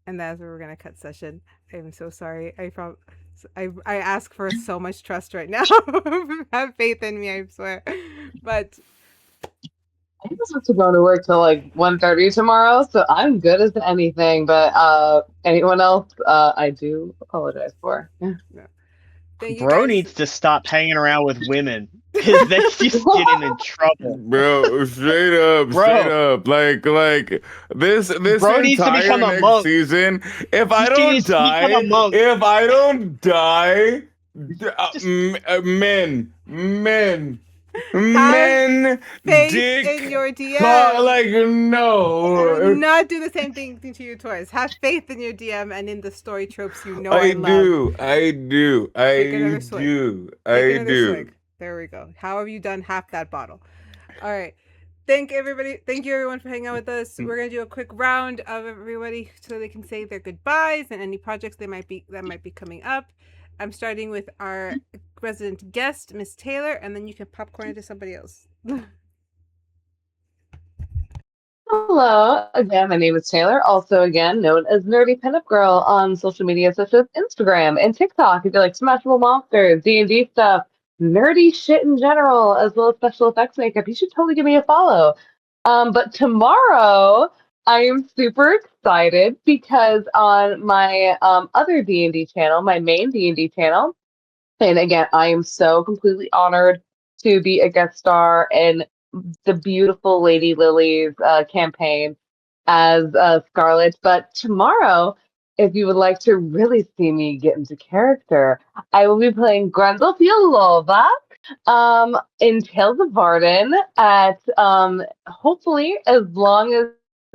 Speaker 1: And that's where we're gonna cut session. I'm so sorry. I ask for so much trust right now. Have faith in me, I swear. But
Speaker 7: I just have to go to work till like 1:30 tomorrow, so I'm good as anything. But anyone else, I do apologize for. Yeah.
Speaker 1: no. Thank you
Speaker 3: Bro
Speaker 1: guys.
Speaker 3: needs to stop hanging around with women because they just get him in trouble.
Speaker 5: Bro, straight up. Like this
Speaker 3: Bro needs to
Speaker 5: entire
Speaker 3: become a
Speaker 5: next
Speaker 3: monk.
Speaker 5: season. If I
Speaker 3: He
Speaker 5: don't
Speaker 3: needs to become a monk.
Speaker 5: men,
Speaker 1: Faith
Speaker 5: dick,
Speaker 1: in your DM.
Speaker 5: like
Speaker 1: I will
Speaker 5: no.
Speaker 1: not do the same thing to you twice. Have faith in your DM and in the story tropes you know
Speaker 5: I
Speaker 1: and love.
Speaker 5: I do.
Speaker 1: Take another swig. Take another
Speaker 5: do.
Speaker 1: swig. There we go. How have you done half that bottle? All right. Thank you everyone for hanging out with us. We're gonna do a quick round of everybody so they can say their goodbyes and any projects that might be coming up. I'm starting with our resident guest, Miss Taylor, and then you can popcorn into somebody else.
Speaker 7: Hello, again, my name is Taylor, also again known as Nerdypinupgirl on social media such as Instagram and TikTok. If you like Smashable Monsters, D&D stuff, nerdy shit in general, as well as special effects makeup, you should totally give me a follow. But tomorrow, I am super excited because on my other D&D channel, my main D&D channel, and again, I am so completely honored to be a guest star in the beautiful Lady Lily's campaign as Scarlett. But tomorrow, if you would like to really see me get into character, I will be playing Grendel Fialova in Tales of Ardyn at hopefully as long as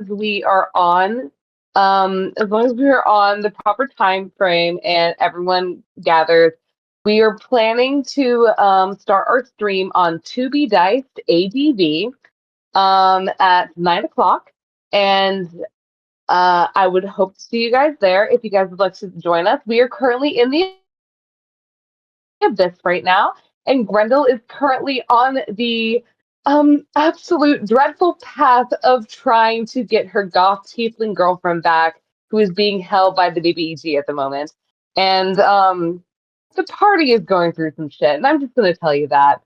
Speaker 7: we are on the proper time frame and everyone gathers. We are planning to start our stream on To Be Diced ADV at 9 o'clock. And I would hope to see you guys there if you guys would like to join us. We are currently in the abyss right now, and Grendel is currently on the absolute dreadful path of trying to get her goth tiefling girlfriend back, who is being held by the BBEG at the moment. And the party is going through some shit, and I'm just going to tell you that.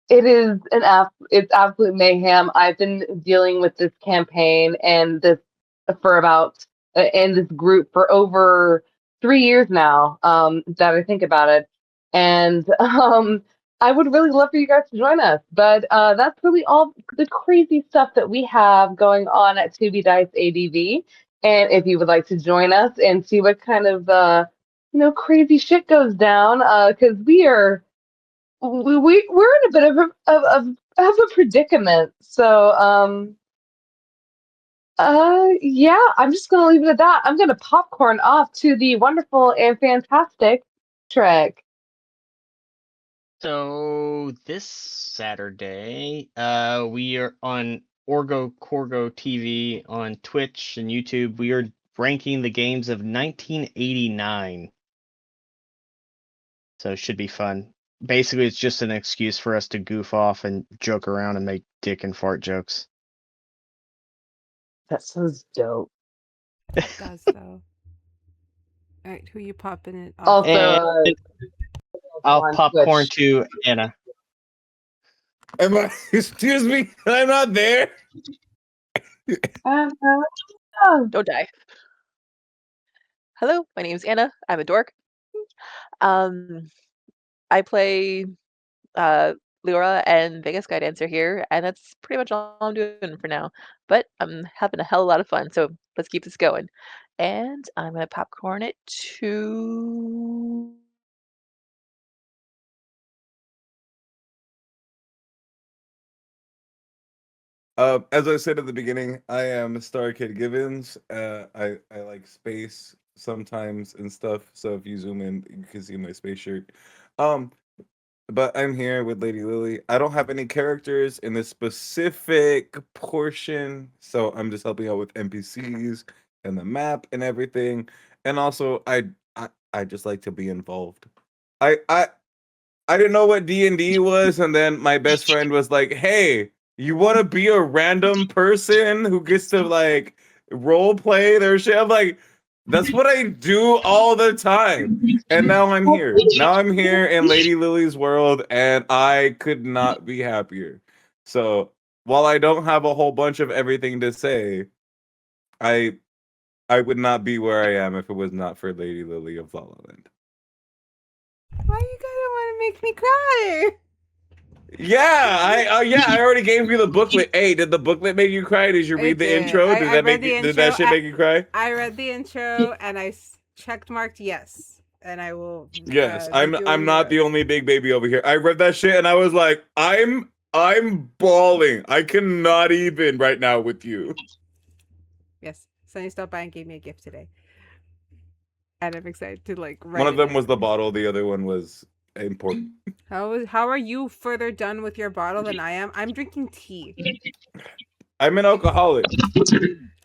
Speaker 7: It is it's absolute mayhem. I've been dealing with this campaign and this group for over 3 years now. That I think about it, and I would really love for you guys to join us. But that's really all the crazy stuff that we have going on at 2B Dice ADV. And if you would like to join us and see what kind of crazy shit goes down, because we're in a bit of a predicament. So yeah, I'm just gonna leave it at that. I'm gonna popcorn off to the wonderful and fantastic Trek.
Speaker 3: So this Saturday, we are on Orgo Corgo TV on Twitch and YouTube. We are ranking the games of 1989. So it should be fun. Basically, it's just an excuse for us to goof off and joke around and make dick and fart jokes.
Speaker 7: That sounds dope.
Speaker 1: It does though. All right, who you popping it? Off?
Speaker 7: Also,
Speaker 3: And I'll
Speaker 7: on
Speaker 3: popcorn
Speaker 7: Twitch.
Speaker 3: to Anna.
Speaker 5: Am I? Excuse me, I'm not there.
Speaker 8: Don't die. Hello, my name is Anna. I'm a dork. I play Liora and Vega Skydancer here, and that's pretty much all I'm doing for now. But I'm having a hell of a lot of fun, so let's keep this going. And I'm gonna popcorn it to
Speaker 5: As I said at the beginning, I am Starkidgivens. I like space sometimes and stuff. So if you zoom in, you can see my space shirt. But I'm here with Lady Lily. I don't have any characters in this specific portion, so I'm just helping out with NPCs and the map and everything. And also, I just like to be involved. I didn't know what D&D was, and then my best friend was like, "Hey, you want to be a random person who gets to like role play their shit?" I'm like, that's what I do all the time. And now I'm here. Now I'm here in Lady Lily's world, and I could not be happier. So while I don't have a whole bunch of everything to say, I would not be where I am if it was not for Lady Lily of Lala Land.
Speaker 1: Why you gotta want to make me cry?
Speaker 5: Yeah, I already gave you the booklet. Hey, did the booklet make you cry? Did you read the intro? Did that shit make you cry?
Speaker 1: I read the intro and I checked marked yes, and I will.
Speaker 5: Yes, I'm not the only big baby over here. I read that shit and I was like, I'm bawling. I cannot even right now with you.
Speaker 1: Yes, Sunny stopped by and gave me a gift today, and I'm excited to like.
Speaker 5: One of them was the bottle. The other one was important.
Speaker 1: How are you further done with your bottle than I am? I'm drinking tea.
Speaker 5: I'm an alcoholic.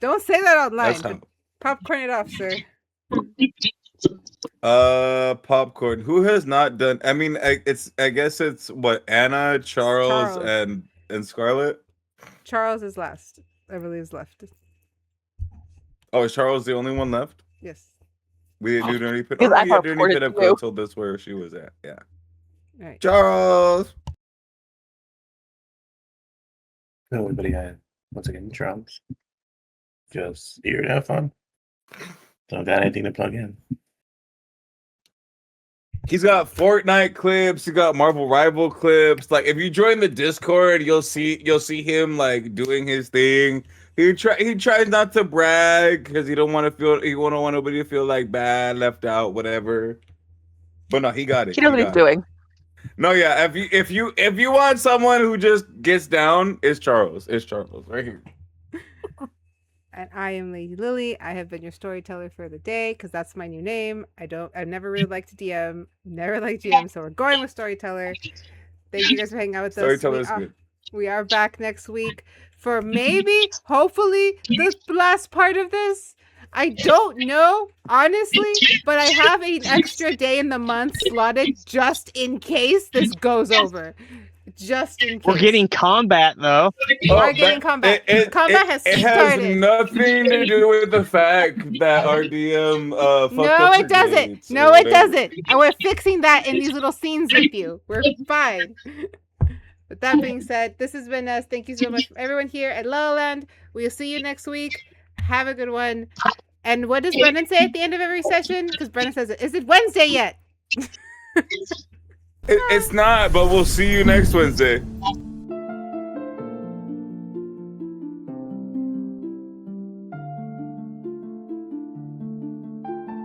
Speaker 1: Don't say that online.
Speaker 5: That's how.
Speaker 1: Popcorn it off, sir.
Speaker 5: Popcorn. Who has not done? I mean, I guess it's what, Anna, Charles. and Scarlett.
Speaker 1: Charles is last. I believe is left.
Speaker 5: Oh, is Charles the only one left?
Speaker 1: Yes.
Speaker 5: We didn't do Nerdy Pin.
Speaker 8: Because I
Speaker 5: Oh, yeah, Nerdy
Speaker 8: popcorned it
Speaker 5: Pinupgirl
Speaker 8: too.
Speaker 5: told us where she was at. Yeah.
Speaker 1: All right.
Speaker 5: Charles.
Speaker 6: Hello, everybody. Once again, Charles. Just here to have fun. Don't got anything to plug in.
Speaker 5: He's got Fortnite clips. He got Marvel Rival clips. Like, if you join the Discord, you'll see him like doing his thing. He tries not to brag because he don't want nobody to feel like bad, left out, whatever. But no, he got it.
Speaker 8: He knows what he's doing.
Speaker 5: No, yeah. If you want someone who just gets down, it's Charles. It's Charles right here.
Speaker 1: And I am Lady Lily. I have been your storyteller for the day because that's my new name. I've never really liked to DM, never liked GM, so we're going with storyteller. Thank you guys for hanging out with us.
Speaker 5: Storyteller's good.
Speaker 1: We are back next week for maybe, hopefully, the last part of this. I don't know, honestly, but I have an extra day in the month slotted just in case this goes over. Just in case.
Speaker 3: We're getting combat, though.
Speaker 1: We're getting combat. Combat has started.
Speaker 5: It has nothing to do with the fact that our DM fucked
Speaker 1: No,
Speaker 5: up
Speaker 1: it doesn't.
Speaker 5: dates
Speaker 1: No,
Speaker 5: or
Speaker 1: it
Speaker 5: whatever.
Speaker 1: doesn't. And we're fixing that in these little scenes with you. We're fine. With that being said, this has been us. Thank you so much for everyone here at Lala Land. We'll see you next week. Have a good one. And what does Brennan say at the end of every session? Because Brennan says it. Is it Wednesday yet?
Speaker 5: It's not, but we'll see you next Wednesday.